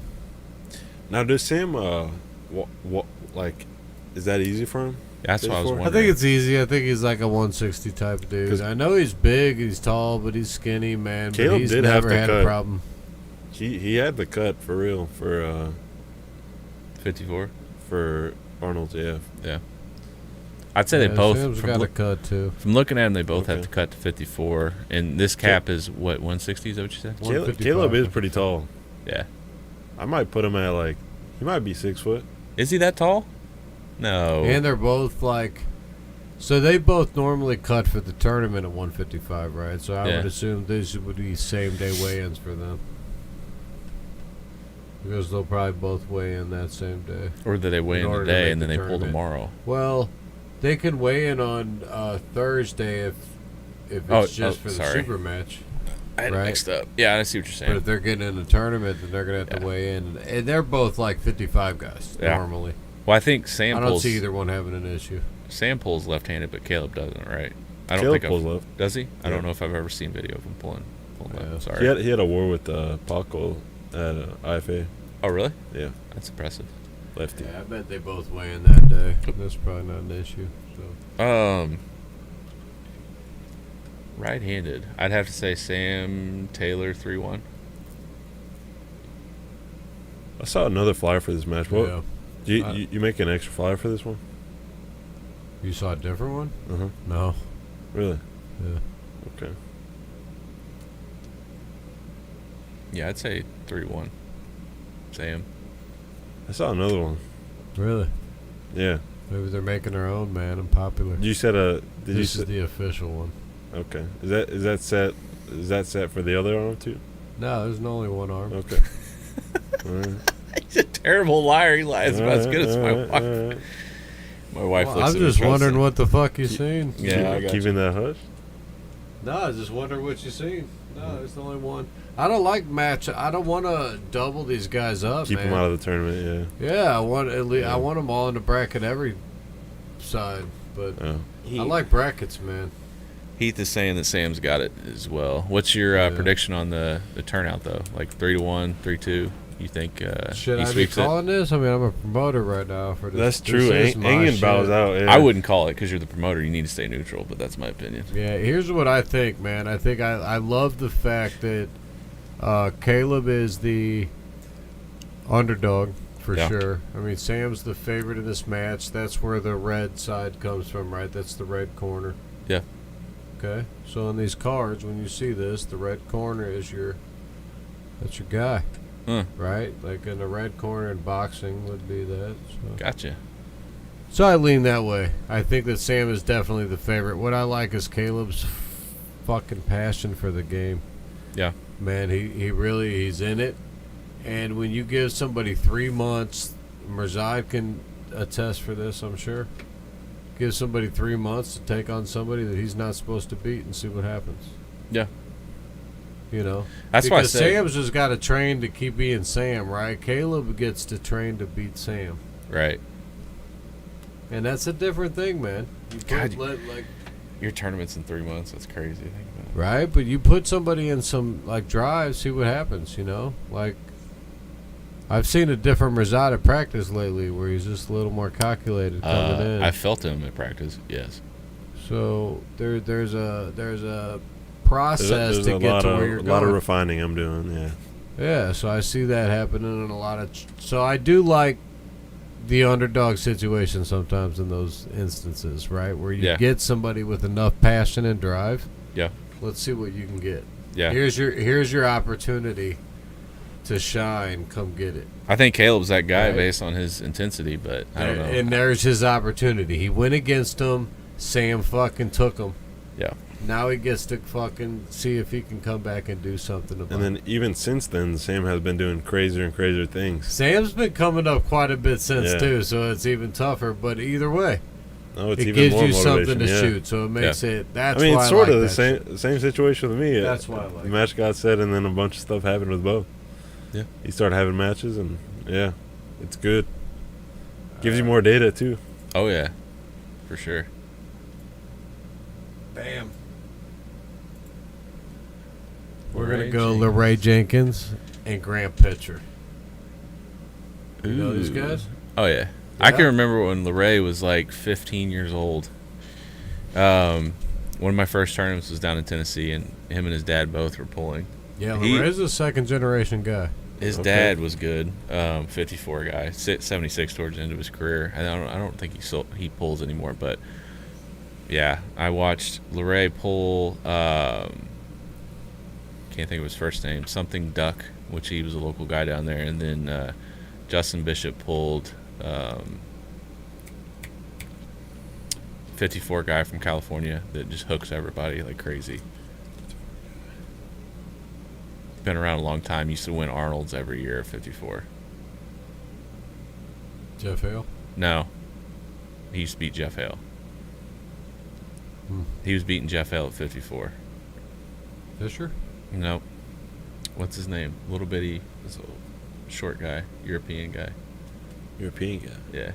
Now, does Sam, what, like, is that easy for him? Yeah, that's what I was wondering. I think it's easy. I think he's like a 160 type of dude. I know he's big, he's tall, but he's skinny, man. Caleb but he's did never have to had cut. a problem. He had the cut for real for 54 for Arnold. Yeah. Yeah. I'd say they both. Sam's got a cut too. From looking at them, they both have to cut to 54, and this cap is what, 160? Is that what you said? Caleb is pretty tall. Yeah. I might put him at like, he might be 6 foot. Is he that tall? No. And they're both like, so they both normally cut for the tournament at 155, right? So I would assume these would be same day weigh-ins for them. Because they'll probably both weigh in that same day. Or do they weigh in today and then they pull tomorrow? Well, they can weigh in on Thursday if it's just for the super match. I had it mixed up. Yeah, I see what you're saying. But if they're getting in a tournament, then they're going to have to weigh in. And they're both like 55 guys normally. Well, I think Sam I don't see either one having an issue. Sam pulls left-handed, but Caleb doesn't, right? I don't Caleb think pulls left. Does he? I don't know if I've ever seen video of him pulling left. Sorry. He had a war with Paco at IFA. Oh, really? Yeah. That's impressive. Lefty. Yeah, I bet they both weigh in that day. That's probably not an issue. So. Right-handed. I'd have to say Sam Taylor 3-1. I saw another flyer for this match. What? Yeah. You make an extra flyer for this one? You saw a different one? Uh-huh. No. Really? Yeah. Okay. Yeah, I'd say 3-1. Sam. I saw another one. Really? Yeah. Maybe they're making their own, man, and popular. You said this is the official one. Okay. Is that set for the other arm too? No, there's only one arm. Okay. All right. He's a terrible liar. He lies about as good as my wife. Right. My wife looks I'm at me just and wondering what the fuck you seen. Yeah, I got keeping that hush. No, I was just wondering what you seen. No, there's only one. I don't like match. I don't want to double these guys up. Keep them out of the tournament. Yeah. Yeah, I want at least. I want them all in the bracket every side, but I like brackets, man. Heath is saying that Sam's got it as well. What's your prediction on the turnout though? Like 3-1, 3-2. You think should he I be sweeps calling this? I mean, I'm a promoter right now for this. That's true. Engen bows out. Yeah. I wouldn't call it because you're the promoter. You need to stay neutral, but that's my opinion. Yeah, here's what I think, man. I think I love the fact that Caleb is the underdog for sure. I mean, Sam's the favorite in this match. That's where the red side comes from, right? That's the red corner. Yeah. Okay. So on these cards, when you see this, the red corner is that's your guy. Right? Like in the red corner in boxing would be that. So. Gotcha. So I lean that way. I think that Sam is definitely the favorite. What I like is Caleb's fucking passion for the game. Yeah. Man, he's in it. And when you give somebody 3 months, Mirzad can attest for this, I'm sure. Give somebody 3 months to take on somebody that he's not supposed to beat and see what happens. Yeah. You know? That's why I because said Sam's just got to train to keep being Sam, right? Caleb gets to train to beat Sam. right. And that's a different thing, man. You God, like your tournament's in 3 months. That's crazy. Think about it. right, but you put somebody in some like drive, see what happens, you know? Like I've seen a different Mirzad at practice lately where he's just a little more calculated coming in. I felt him at practice. Yes. So there's a process There's to a get lot to of where you're a lot going. of refining I'm doing. Yeah. Yeah, so I see that happening in a lot of. So I do like the underdog situation sometimes in those instances, right, where you Yeah. get somebody with enough passion and drive. Yeah. Let's see what you can get. Yeah. Here's your opportunity to shine. Come get it. I think Caleb's that guy Right. based on his intensity, but I don't know. And there's his opportunity. He went against him. Sam fucking took him. Yeah. Now he gets to fucking see if he can come back and do something about And it. then even since then, Sam has been doing crazier and crazier things. Sam's been coming up quite a bit since Yeah. too, so it's even tougher. But either way, Oh, it's it even gives more you motivation. something to yeah. shoot. So it makes it. That's I mean, why it's sort I of like the that shit. same situation with me. That's why I like the match got set, and then a bunch of stuff happened with both. Yeah. He started having matches, and yeah, it's good. Gives you more data too. Oh yeah, for sure. Bam. We're Ray gonna go Jenkins. LeRae Jenkins and Grant Pitcher. You know these Ooh. guys? Oh yeah. I Yeah? can remember when LeRae was like 15 years old. One of my first tournaments was down in Tennessee, and him and his dad both were pulling. Yeah, He- LeRae's a second generation guy. His Okay. dad was good, 54 guy, 76 towards the end of his career. I don't think he pulls anymore, but yeah, I watched LeRae pull. Can't think of his first name, something Duck, which he was a local guy down there, and then Justin Bishop pulled 54 guy from California that just hooks everybody like crazy. Been around a long time. Used to win Arnold's every year at 54. Jeff Hale. No, he used to beat Jeff Hale. He was beating Jeff Hale at 54. Fisher. Nope. What's his name? Little bitty, this old short guy, European guy. European guy. Yeah.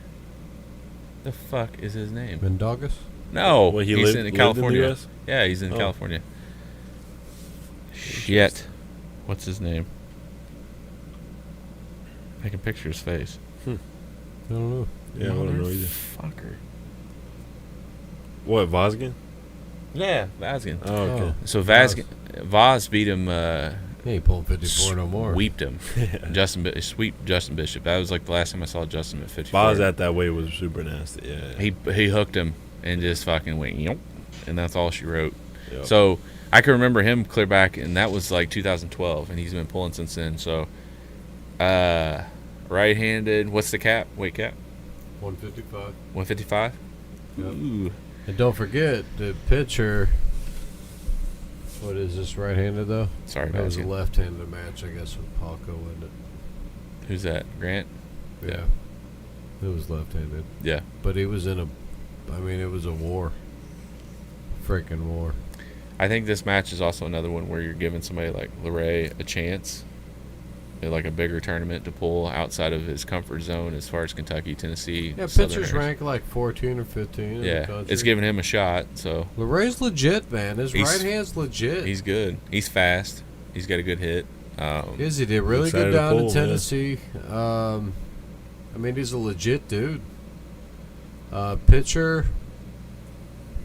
The fuck is his name? Mendogas. No, Well, he he's lived in in the California. US? Yeah, he's in Oh. California. Shit. What's his name? I can picture his face. I don't know. Yeah, I don't know either. Motherfucker. What, Vazgen? Yeah, Vazgen. Oh, okay. So Vaz beat him. He ain't pulling 54 no more. Sweeped him. Sweep Justin Bishop. That was like the last time I saw Justin at 54. Vaz at that weight was super nasty. Yeah. He hooked him and just fucking went, yep, and that's all she wrote. Yep. So I can remember him clear back, and that was like 2012, and he's been pulling since then. So, right-handed. What's the cap? Weight cap? 155. 155. Yep. Ooh. And don't forget the pitcher. What is this? Right-handed though. Sorry, That was a Vazgen. left-handed match, I guess, with Palco, wasn't it? Who's that? Grant? Yeah. It was left-handed, Yeah. but he was in a. I mean, it was a war. Freaking war. I think this match is also another one where you're giving somebody like LeRae a chance in like a bigger tournament to pull outside of his comfort zone as far as Kentucky, Tennessee. Yeah, Southern pitchers areas. rank like 14 or 15 in the Yeah, country. it's giving him a shot. So LeRae's legit, man. His He's- right hand's legit. he's good. He's fast. He's got a good hit. Is he did really Excited good to down pull, in yeah. Tennessee. I mean, he's a legit dude.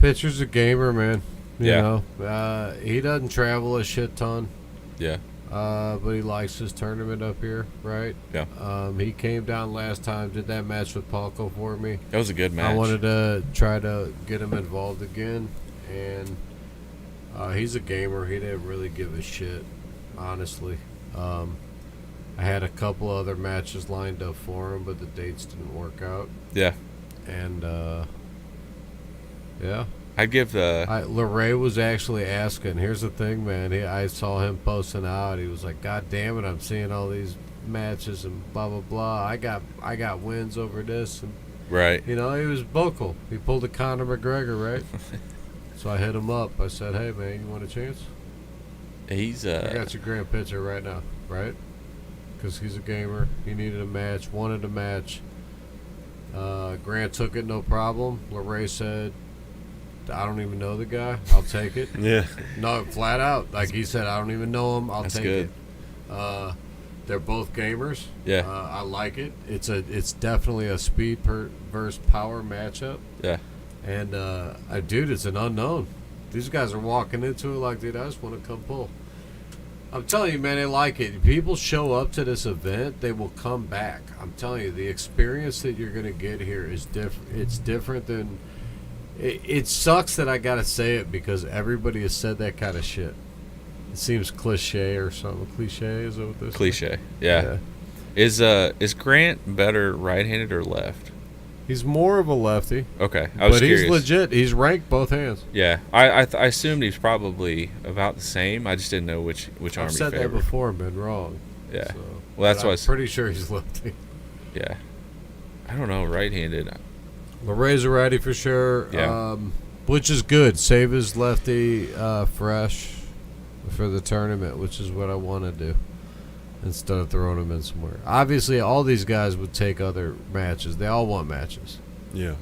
Pitcher's a gamer, man. You Yeah. know, he doesn't travel a shit ton, Yeah. but he likes his tournament up here, right? Yeah. He came down last time, did that match with Palco for me. That was a good match. I wanted to try to get him involved again, and he's a gamer. He didn't really give a shit, honestly. I had a couple other matches lined up for him, but the dates didn't work out. Yeah. And yeah, I'd give the Larray was actually asking. Here's the thing, man. I saw him posting out. He was like, "God damn it, I'm seeing all these matches and blah blah blah. I got wins over this." And right. he was vocal. He pulled a Conor McGregor, right? So I hit him up. I said, "Hey, man, you want a chance?" He's I got your grand picture right now, right? Because he's a gamer. He needed a match, wanted a match. Grant took it, no problem. Larray said, "I don't even know the guy. I'll take it." Yeah. No, flat out. Like he said, "I don't even know him. I'll That's take good. it." They're both gamers. Yeah. I like it. It's definitely a speed versus power matchup. Yeah. And dude, it's an unknown. These guys are walking into it like, dude, I just want to come pull. I'm telling you, man, they like it. People show up to this event, they will come back. I'm telling you, the experience that you're going to get here is different. It's different than... It sucks that I got to say it because everybody has said that kind of shit. It seems cliche or something. Cliche? Is that what this Cliche. Yeah. Is Grant better right-handed or left? He's more of a lefty. Okay. I was curious. He's legit. He's ranked both hands. Yeah. I assumed he's probably about the same. I just didn't know which arm he favored. I've said that before and been wrong. Yeah. So, Well, that's but why I'm pretty sure he's lefty. Yeah. I don't know, right-handed. Larray's a righty for sure. Yeah. Which is good. Save his lefty fresh for the tournament, which is what I want to do instead of throwing him in somewhere. Obviously, all these guys would take other matches. They all want matches. Yeah.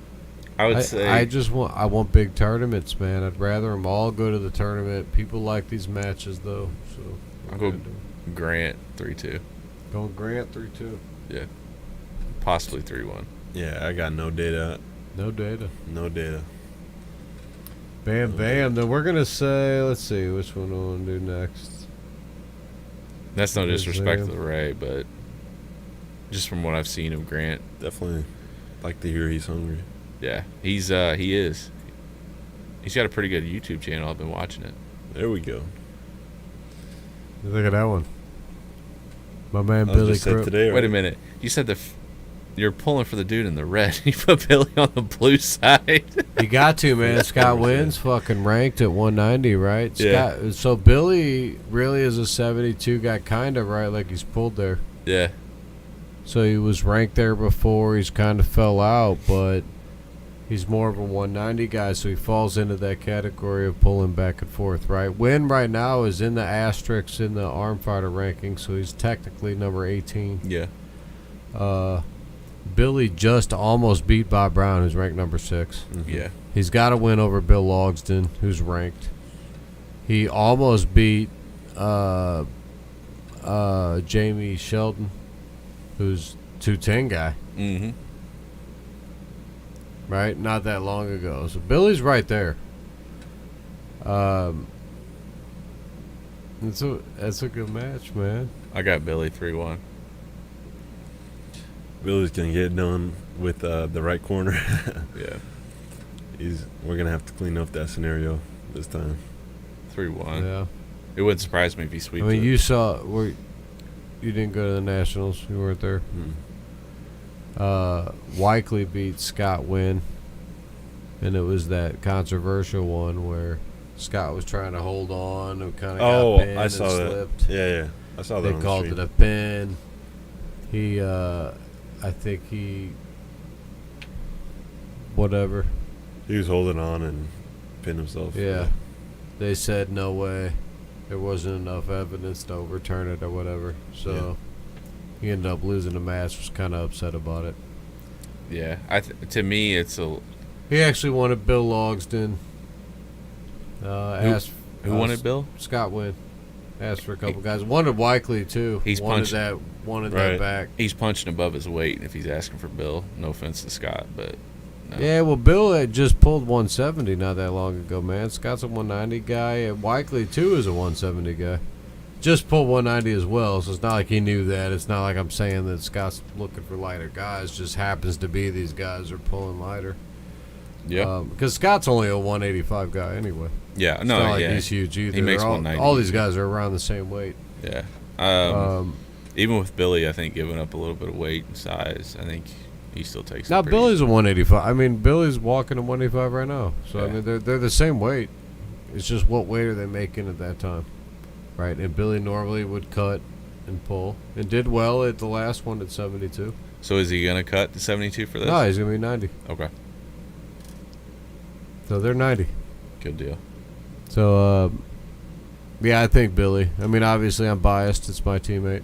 I would say I want big tournaments, man. I'd rather them all go to the tournament. People like these matches, though. So I'll go Grant 3-2. Going Grant 3-2. Yeah. Possibly 3-1. Yeah, I got no data. No data. No data. Bam, bam. Then we're going to say, let's see, which one do we want to do next? That's no disrespect to Ray, but just from what I've seen of Grant, Definitely like to hear he's hungry. yeah, he is. He's got a pretty good YouTube channel. I've been watching it. There we go. Look at that one. My man I was Billy just said Crook. today, Wait a right? minute. You said you're pulling for the dude in the red. You put Billy on the blue side. You got to, man. Scott Wynn's fucking ranked at 190, right? Yeah. Scott, so Billy really is a 72 guy, kind of, right? Like he's pulled there. Yeah. So he was ranked there before. He's kind of fell out, but he's more of a 190 guy, so he falls into that category of pulling back and forth, right? Wynn right now is in the asterisks in the arm fighter ranking, so he's technically number 18. Yeah. Billy just almost beat Bob Brown, who's ranked number 6. Mm-hmm. Yeah. He's got to win over Bill Logsdon, who's ranked. He almost beat Jamie Sheldon, who's 210 guy, Mm-hmm. right? Not that long ago. So Billy's right there. That's a good match, man. I got Billy 3-1. Billy's gonna get it done with the right corner. Yeah. We're gonna have to clean up that scenario this time. 3-1. Yeah. It wouldn't surprise me if he sweeps I mean, it. you saw you didn't go to the Nationals. You weren't there. Wykley beat Scott Wynn, and it was that controversial one where Scott was trying to hold on and kind of got pinned I saw and that. slipped. Yeah, I saw that. They on called the it stream. a pin. He, I think he, whatever. He was holding on and pinned himself. Yeah. They said no way. There wasn't enough evidence to overturn it or whatever. So he ended up losing the match. Was kind of upset about it. Yeah. To me, it's a... He actually wanted Bill Logsdon. Who wanted Bill? Scott Wynn. Asked for a couple guys. Wanted Wykley too. He's wanted punched- that Right. back. He's punching above his weight if he's asking for Bill. No offense to Scott, but... No. Yeah, well, Bill had just pulled 170 not that long ago, man. Scott's a 190 guy, and Wykley, too, is a 170 guy. Just pulled 190 as well, so it's not like he knew that. It's not like I'm saying that Scott's looking for lighter guys. Just happens to be these guys are pulling lighter. Yeah. Because Scott's only a 185 guy anyway. Yeah. It's No, not like yeah. he's huge either. He makes They're 190. all these guys are around the same weight. Yeah. Even with Billy, I think giving up a little bit of weight and size, I think he still takes. Now it pretty Billy's a 185. I mean, Billy's walking a 185 right now. So I Yeah. mean, they're the same weight. It's just what weight are they making at that time, right? And Billy normally would cut and pull and did well at the last one at 72. So is he gonna cut to 72 for this? No, he's gonna be 90. Okay, So they're 90. good deal. So yeah, I think Billy. I mean, obviously I'm biased. It's my teammate.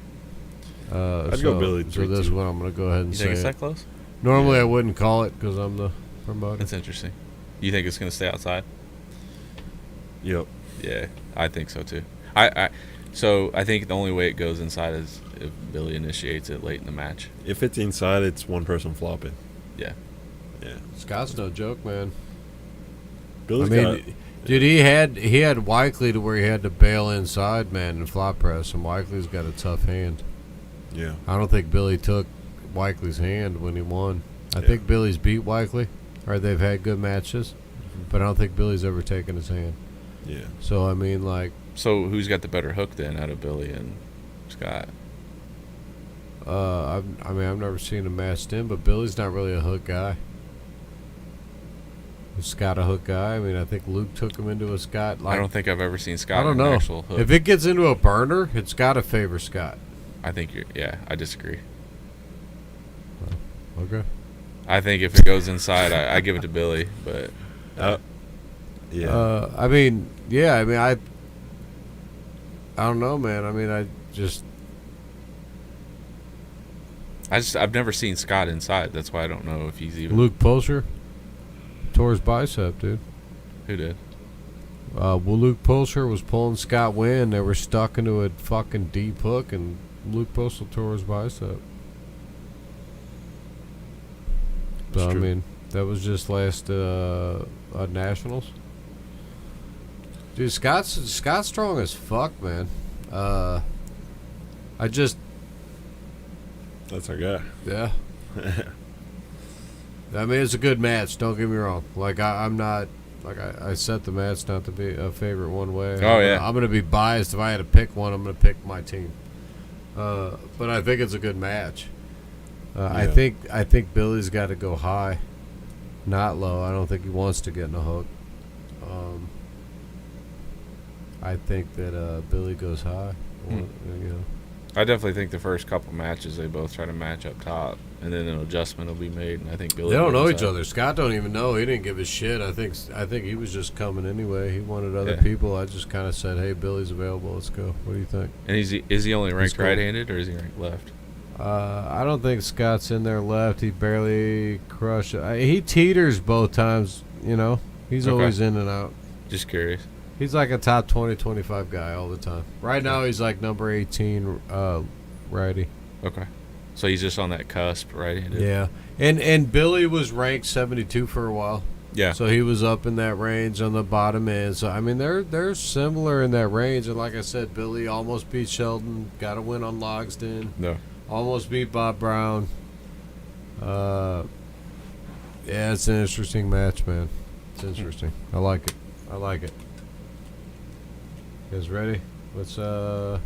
I'd go Billy So this 3-2. one I'm gonna go ahead and You say think it's it. that close? Normally I wouldn't call it because I'm the promoter. That's interesting. You think it's gonna stay outside? Yep. Yeah, I think so too. So I think the only way it goes inside is if Billy initiates it late in the match. If it's inside, it's one person flopping. Yeah. Yeah. Scott's no joke, man. Billy's I mean, got. dude, he had Wykley to where he had to bail inside, man, and flop press, and Wykley's got a tough hand. Yeah. I don't think Billy took Wykley's hand when he won. I Yeah. think Billy's beat Wykley, or they've had good matches, but I don't think Billy's ever taken his hand. Yeah. So I mean, like, So who's got the better hook then out of Billy and Scott? I've never seen him matched in, but Billy's not really a hook guy. Is Scott a hook guy? I mean, I think Luke took him into a Scott. Like, I don't think I've ever seen Scott I don't in know. an actual hook. If it gets into a burner, it's got to favor Scott. I think I disagree. Okay. I think if it goes inside, I give it to Billy, but Yeah. I mean, yeah. I mean, I don't know, man. I mean, I've never seen Scott inside. That's why I don't know if he's even. Luke Pulcher tore his bicep, dude. Who did? Well, Luke Pulcher was pulling Scott Wynn. They were stuck into a fucking deep hook, and Luke Pulcher tore his bicep. So, That's I true. mean, that was just last Nationals. Dude, Scott's strong as fuck, man. That's our guy. Yeah. I mean, it's a good match. Don't get me wrong. Like, I'm not. Like, I set the match not to be a favorite one way. Oh, yeah. I'm gonna be biased. If I had to pick one, I'm gonna pick my team. But I think it's a good match. I Yeah. think Billy's got to go high, not low. I don't think he wants to get in a hook. I think that Billy goes high. You know. I definitely think the first couple matches they both try to match up top, and then an adjustment will be made. And I think Billy. They don't will know go each inside. other. Scott don't even know. He didn't give a shit. I think he was just coming anyway. He wanted other Yeah. people. I just kind of said, "Hey, Billy's available. Let's go." What do you think? And is he only ranked cool. right-handed or is he ranked left? I don't think Scott's in there left. He barely crushed. He teeters both times. You know, he's Okay. always in and out. Just curious. He's like a top 20, 25 guy all the time. Right now, he's like number 18 righty. Okay. So he's just on that cusp, right-handed. Yeah, and Billy was ranked 72 for a while. Yeah. So he was up in that range on the bottom end. So I mean, they're similar in that range. And like I said, Billy almost beat Sheldon. Got a win on Logsdon. No. Almost beat Bob Brown. Yeah, it's an interesting match, man. It's interesting. I like it. You guys ready? Let's try.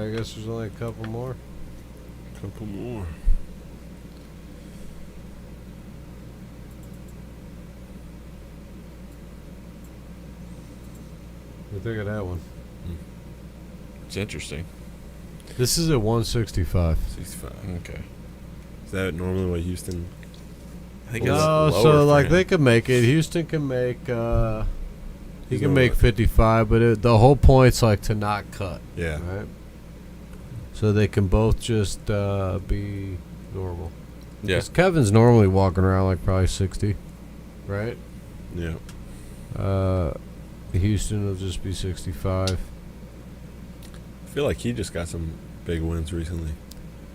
I guess there's only a couple more. Couple more. What do you think of that one? It's interesting. This is at 165. 65. Okay. Is that normally what Houston? I think No, lower so for like him. they can make it. Houston can make. He He's can no make left. 55, but the whole point's like to not cut. Yeah. Right. So they can both just be normal. Yeah. 'Cause Kevin's normally walking around like probably 60, right? Yeah. Houston will just be 65. I feel like he just got some big wins recently.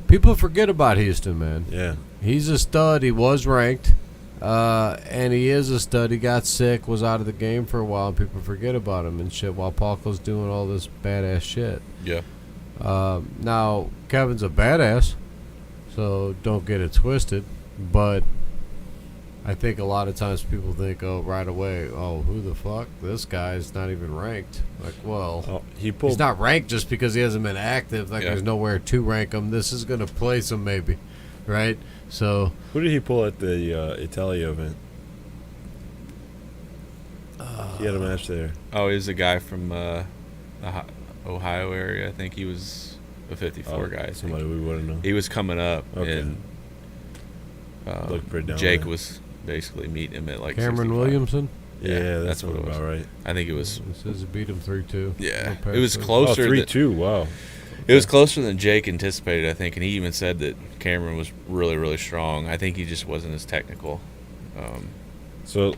People forget about Houston, man. Yeah. He's a stud. He was ranked, and he is a stud. He got sick, was out of the game for a while, and people forget about him and shit while Paco's doing all this badass shit. Yeah. Now, Kevin's a badass, so don't get it twisted, but I think a lot of times people think, right away, who the fuck? This guy's not even ranked. Like, well, Oh, he pulled. he's not ranked just because he hasn't been active. Like, Yeah. there's nowhere to rank him. This is going to place him maybe. right? So Who did he pull at the Italia event? He had a match there. Oh, he was a guy from the Ohio area. I think he was a 54 guy. I think. Somebody we wouldn't know. He was coming up, Okay. and Looked pretty down Jake there. was basically meeting him at like Cameron 65. Williamson. Yeah, that's what it was. about right. I think it was. It says he beat him 3-2. Yeah, No it was pass. closer. Oh, than- 3-2. Wow. It was closer than Jake anticipated, I think, and he even said that Cameron was really, really strong. I think he just wasn't as technical. So,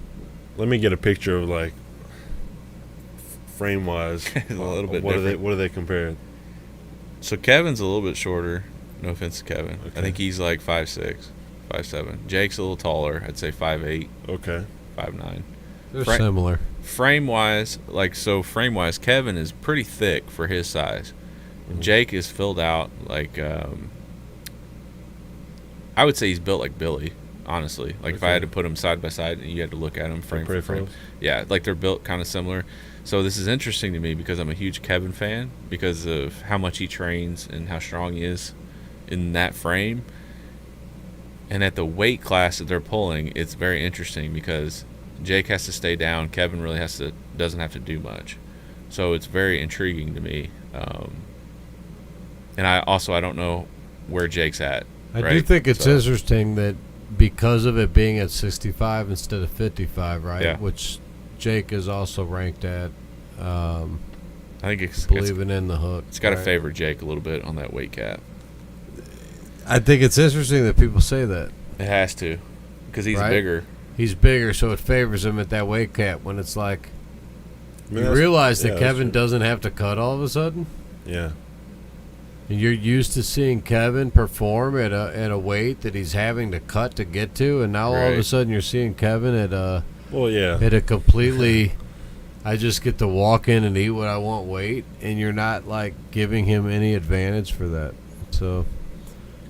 let me get a picture of like frame wise. A little bit What different. are they compared? So Kevin's a little bit shorter. No offense to Kevin. I Okay. think he's like 5'6", 5'7". Jake's a little taller. I'd say 5'8", Okay. 5'9". They're Frank- similar. Frame-wise, Kevin is pretty thick for his size. Jake is filled out like I would say he's built like Billy, honestly. Like if I Okay. had to put them side by side and you had to look at them frame for pretty frame. close. Yeah, like they're built kind of similar. So this is interesting to me because I'm a huge Kevin fan because of how much he trains and how strong he is in that frame. And at the weight class that they're pulling, it's very interesting because Jake has to stay down. Kevin really doesn't have to do much. So it's very intriguing to me. And I don't know where Jake's at. I do right? think it's So- interesting that because of it being at 65 instead of 55, right? Yeah. Which Jake is also ranked at, I think it's believing in the hook. got to right? favor Jake a little bit on that weight cap. I think it's interesting that people say that. It has to, because he's Right. bigger. He's bigger, so it favors him at that weight cap when it's like I mean, you that's- realize that yeah, that's Kevin true. doesn't have to cut all of a sudden. Yeah. And you're used to seeing Kevin perform at a weight that he's having to cut to get to, and now all of a Right. sudden you're seeing Kevin at a Well, yeah. completely I just get to walk in and eat what I want weight, and you're not like giving him any advantage for that. So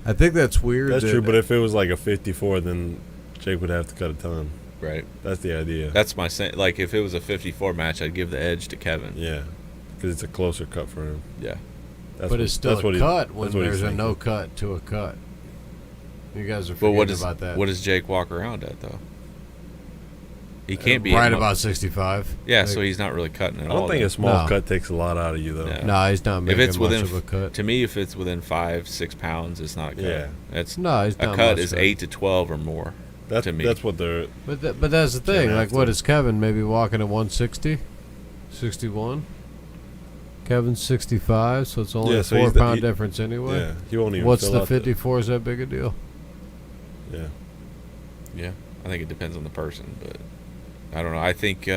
I think that's weird. That's that- true, but if it was like a 54, then Jake would have to cut a ton. Right. That's the idea. That's my like if it was a 54 match, I'd give the edge to Kevin. Yeah. Because it's a closer cut for him. Yeah. That's but what- it's still that's what a he- cut when that's what he's there's a thinking. no cut to a cut. You guys are But forgetting about that. what does Jake walk around at though? He can't be right at about 65. Yeah, Like, so he's not really cutting at I all. don't think then. a small No. cut takes a lot out of you, though. No. No, he's not If making it's much within of a cut. to me, if it's within 5-6 pounds, it's not a cut. Yeah. That's No, he's a not cut much is cut. 8 to 12 or more. That's to me. That's what they're. But but that's the thing. Shouldn't Like, have what to. is Kevin? Maybe walking at 160, 61. Kevin's 65, so it's only Yeah, a so he's 4-pound he- difference anyway. Yeah, he won't even. What's fill the out 54? Is that big a deal? Yeah. Yeah, I think it depends on the person, but I don't know. I think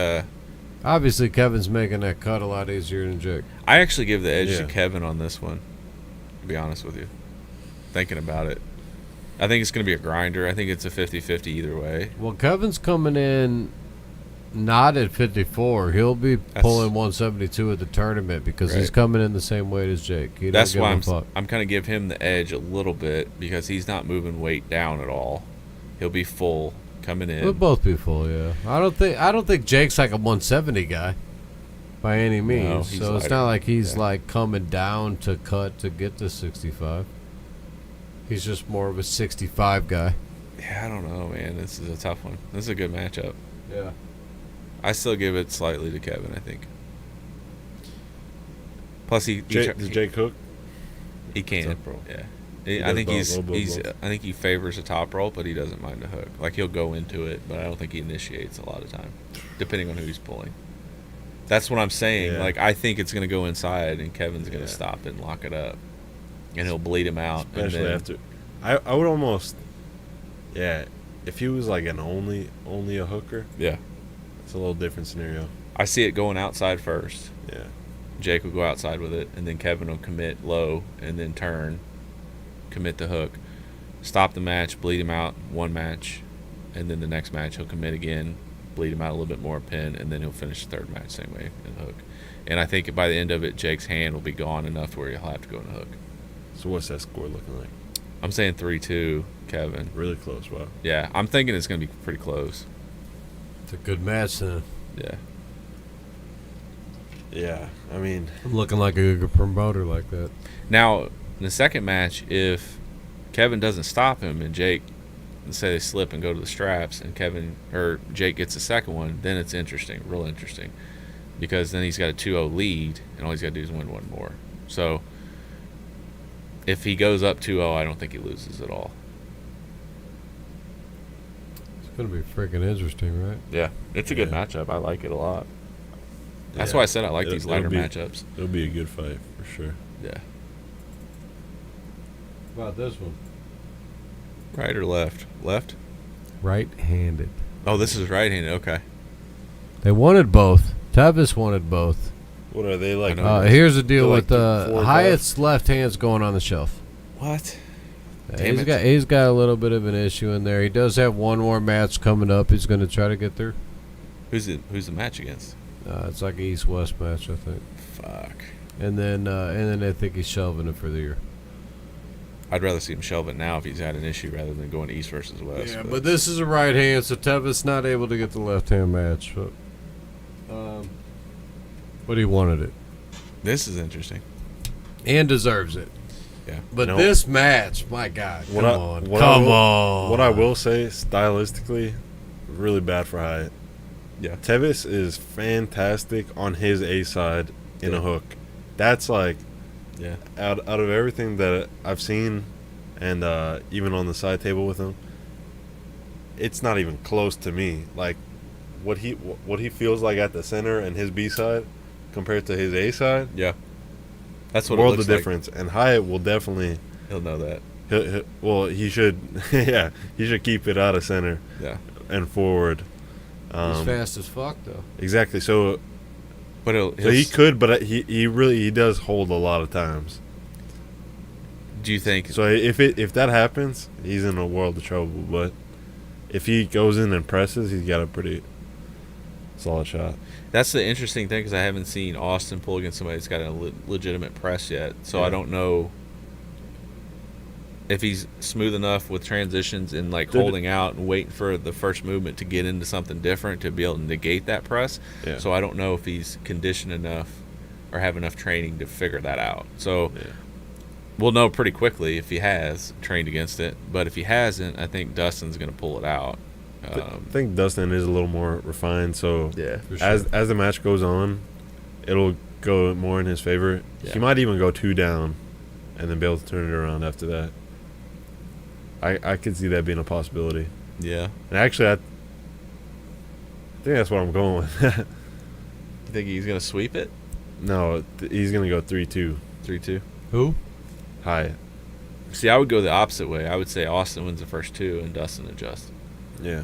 Obviously, Kevin's making that cut a lot easier than Jake. I actually give the edge Yeah. to Kevin on this one. To be honest with you, thinking about it, I think it's going to be a grinder. I think it's a 50-50 either way. Well, Kevin's coming in not at 54. He'll be pulling 172 at the tournament because he's Right. coming in the same weight as Jake. He That's don't why give a fuck. I'm kind of give him the edge a little bit because he's not moving weight down at all. He'll be full coming in. We'll both be full, yeah. I don't think Jake's like a 170 guy by any means. he's So it's lighter. not like he's Yeah. like coming down to cut to get to 65. He's just more of a 65 guy. Yeah, I don't know, man. This is a tough one. This is a good matchup. Yeah. I still give it slightly to Kevin, I think. Plus, he Does Jake Cook? he can. Top rope. Yeah, He I does think both, he's. both. I think he favors a top rope, but he doesn't mind a hook. Like he'll go into it, but I don't think he initiates a lot of time, depending on who he's pulling. That's what I'm saying. Yeah. Like I think it's gonna go inside, and Kevin's gonna Yeah. stop and lock it up, and he'll bleed him out. Especially and then, after. I would almost. Yeah, if he was like an only a hooker, Yeah, it's a little different scenario. I see it going outside first. Yeah. Jake will go outside with it, and then Kevin will commit low, and then turn, commit the hook, stop the match, bleed him out one match, and then the next match he'll commit again, bleed him out a little bit more, pin, and then he'll finish the third match same way and hook. And I think by the end of it, Jake's hand will be gone enough where he'll have to go in the hook. So what's that score looking like? I'm saying 3-2, Kevin. Really close. Wow. Yeah, I'm thinking it's going to be pretty close. It's a good match then. Yeah. Yeah. I mean, I'm looking like a good promoter like that. Now, in the second match, if Kevin doesn't stop him and Jake, say they slip and go to the straps and Jake gets the second one, then it's interesting, real interesting. Because then he's got a 2-0 lead and all he's got to do is win one more. So if he goes up 2-0, I don't think he loses at all. It's going to be freaking interesting, right? Yeah, it's a good matchup. I like it a lot. That's why I said I like these lighter matchups. It'll be a good fight for sure. Yeah. How about this one? Right or left? Left? Right-handed. Oh, this is right-handed. Okay. They wanted both. Tavis wanted both. What are they like? Here's the deal They're with like 4 or 5? Hyatt's left hand's going on the shelf. What? He's got a little bit of an issue in there. He does have one more match coming up. He's going to try to get through. Who's the match against? It's like an East-West match, I think. Fuck. And then I think he's shelving it for the year. I'd rather see him shelve it now if he's had an issue rather than going East versus West. Yeah, but this is a right hand, so Tevis not able to get the left hand match. But he wanted it. This is interesting. And deserves it. Yeah. But this match, my God, come on. What I will say, stylistically, really bad for Hyatt. Yeah. Tevis is fantastic on his A side in a hook. That's like, out of everything that I've seen, and even on the side table with him, it's not even close to me. Like what he feels like at the center and his B side compared to his A side. Yeah. That's what world it looks of difference. And Hyatt will definitely. He'll know that. He should. Yeah, he should keep it out of center. Yeah. And forward. He's fast as fuck though. Exactly. So. But he could, but he does hold a lot of times. Do you think? So if that happens, he's in a world of trouble. But if he goes in and presses, he's got a pretty solid shot. That's the interesting thing because I haven't seen Austin pull against somebody that's got a legitimate press yet. So I don't know if he's smooth enough with transitions and holding out and waiting for the first movement to get into something different to be able to negate that press. Yeah. So I don't know if he's conditioned enough or have enough training to figure that out. So we'll know pretty quickly if he has trained against it. But if he hasn't, I think Dustin's going to pull it out. I think Dustin is a little more refined. So for as sure. the match goes on, it'll go more in his favor. Yeah. He might even go 2 down and then be able to turn it around after that. I could see that being a possibility. Yeah. And actually, I think that's what I'm going with. You think he's going to sweep it? No, he's going to go 3-2. 3-2? Who? Hyatt. See, I would go the opposite way. I would say Austin wins the first 2 and Dustin adjusts. Yeah.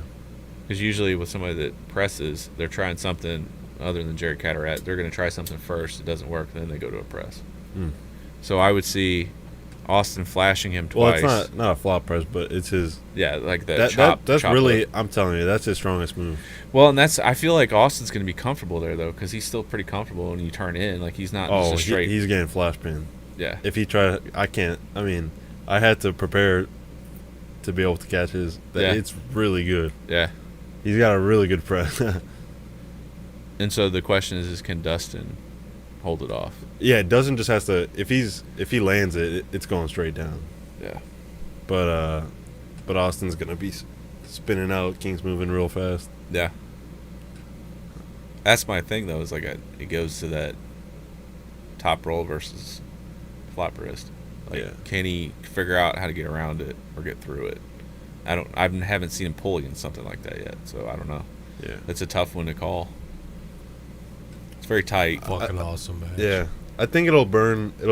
Because usually with somebody that presses, they're trying something other than Jared Catterat. They're going to try something first. It doesn't work, then they go to a press. So I would see Austin flashing him twice. Well, it's not a flop press, but it's his. Yeah, like that chop. That's chop really, whip. I'm telling you, that's his strongest move. Well, and I feel like Austin's going to be comfortable there, though, because he's still pretty comfortable when you turn in. Like, he's not just a straight. He's getting flash pin. Yeah. If he tried, I can't. I mean, I had to prepare to be able to catch his. It's really good. Yeah. He's got a really good press. And so the question is can Dustin hold it off? Yeah, Dustin just has to. If he lands it, it's going straight down. Yeah. But Austin's gonna be spinning out. King's moving real fast. Yeah. That's my thing, though, is it goes to that top roll versus flop wrist. Can he figure out how to get around it or get through it? I haven't seen him pull against something like that yet, so I don't know. Yeah. It's a tough one to call. It's very tight. Fucking awesome match. Yeah. I think it'll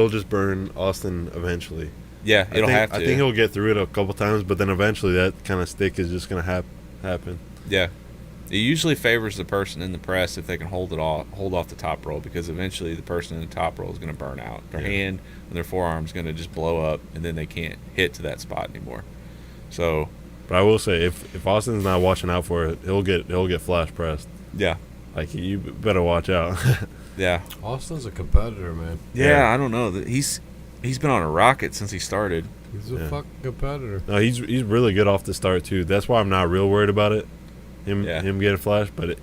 just burn Austin eventually. Yeah, it'll have to. I think he'll get through it a couple times, but then eventually that kind of stick is just going to happen. Yeah. It usually favors the person in the press if they can hold off the top roll, because eventually the person in the top roll is going to burn out. Their hand and their forearm is going to just blow up, and then they can't hit to that spot anymore. So, but I will say, if Austin's not watching out for it, he'll get flash pressed. Yeah. Like, you better watch out. Yeah. Austin's a competitor, man. Yeah, I don't know. He's been on a rocket since he started. He's a fucking competitor. No, he's really good off the start too. That's why I'm not real worried about it. Him getting flashed, but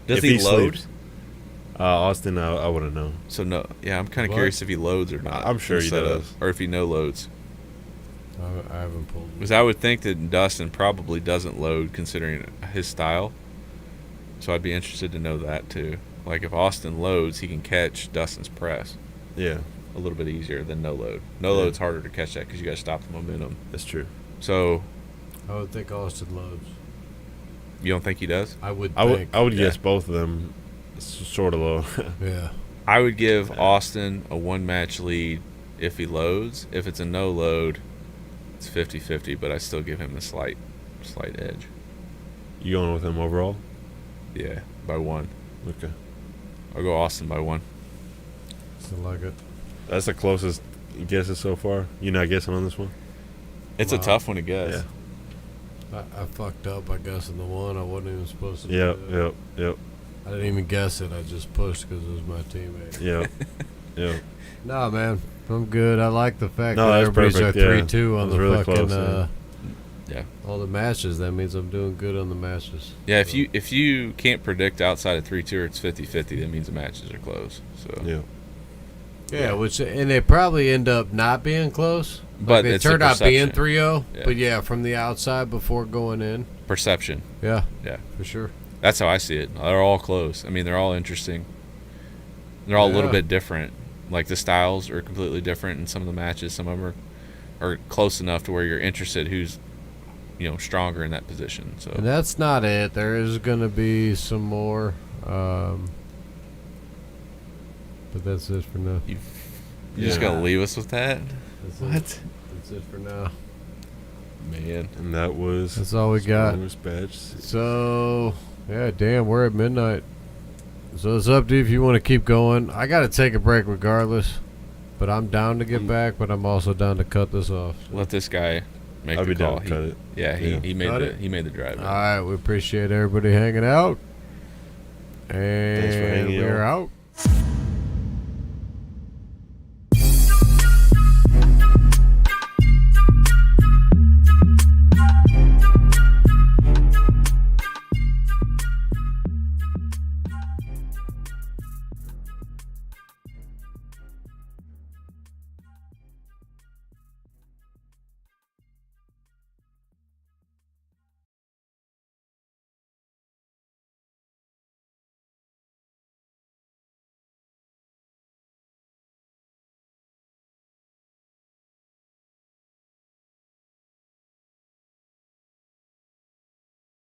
does he load? Sleeps, Austin, I wouldn't know. So no, yeah, I'm kind of curious if he loads or not. I'm sure he does, or if he no loads. I haven't pulled. Because I would think that Dustin probably doesn't load considering his style. So I'd be interested to know that too. Like if Austin loads, he can catch Dustin's press. Yeah, a little bit easier than no load. No load's harder to catch that because you got to stop the momentum. that's true. So I would think Austin loads. you don't think he does? I would. I would guess both of them sort of low. Yeah. I would give Austin a 1-match lead if he loads. If it's a no load, it's 50-50, but I still give him the slight edge. You going with him overall? Yeah, by 1. Okay. I'll go Austin by 1. Still like it. That's the closest guesses so far. You not guessing on this one? It's a tough one to guess. Yeah. I fucked up, I guess, in the one. I wasn't even supposed to. Yep. I didn't even guess it. I just pushed because it was my teammate. Yep. Nah, man, I'm good. I like the fact No, that that's everybody's perfect, at 3-2 on That the was really fucking close, Yeah. all the matches. That means I'm doing good on the matches. Yeah, So, if you can't predict outside of 3-2 or it's 50-50, that means the matches are close. So Yeah. which and they probably end up not being close. But they it's a turned out being perception. 3-0. Yeah. But yeah, from the outside before going in. perception. Yeah, Yeah. for sure. That's how I see it. They're all close. I mean, they're all interesting. They're all a little Yeah. bit different. Like the styles are completely different in some of the matches. Some of them are close enough to where you're interested who's, stronger in that position. So And that's not it. There is going to be some more. But that's it for now. you're just gonna leave us with that? That's What? It. That's it for now. Man. And that was That's all we got. Strongest Badge. So, yeah, damn, we're at midnight. So it's up to you if you want to keep going. I got to take a break regardless. But I'm down to get back, but I'm also down to cut this off. So. Let this guy make I'd the be call. down to cut it. Yeah, he made Cut the it? he made the drive. All right, we appreciate everybody hanging out. And Thanks for hanging we're out. out.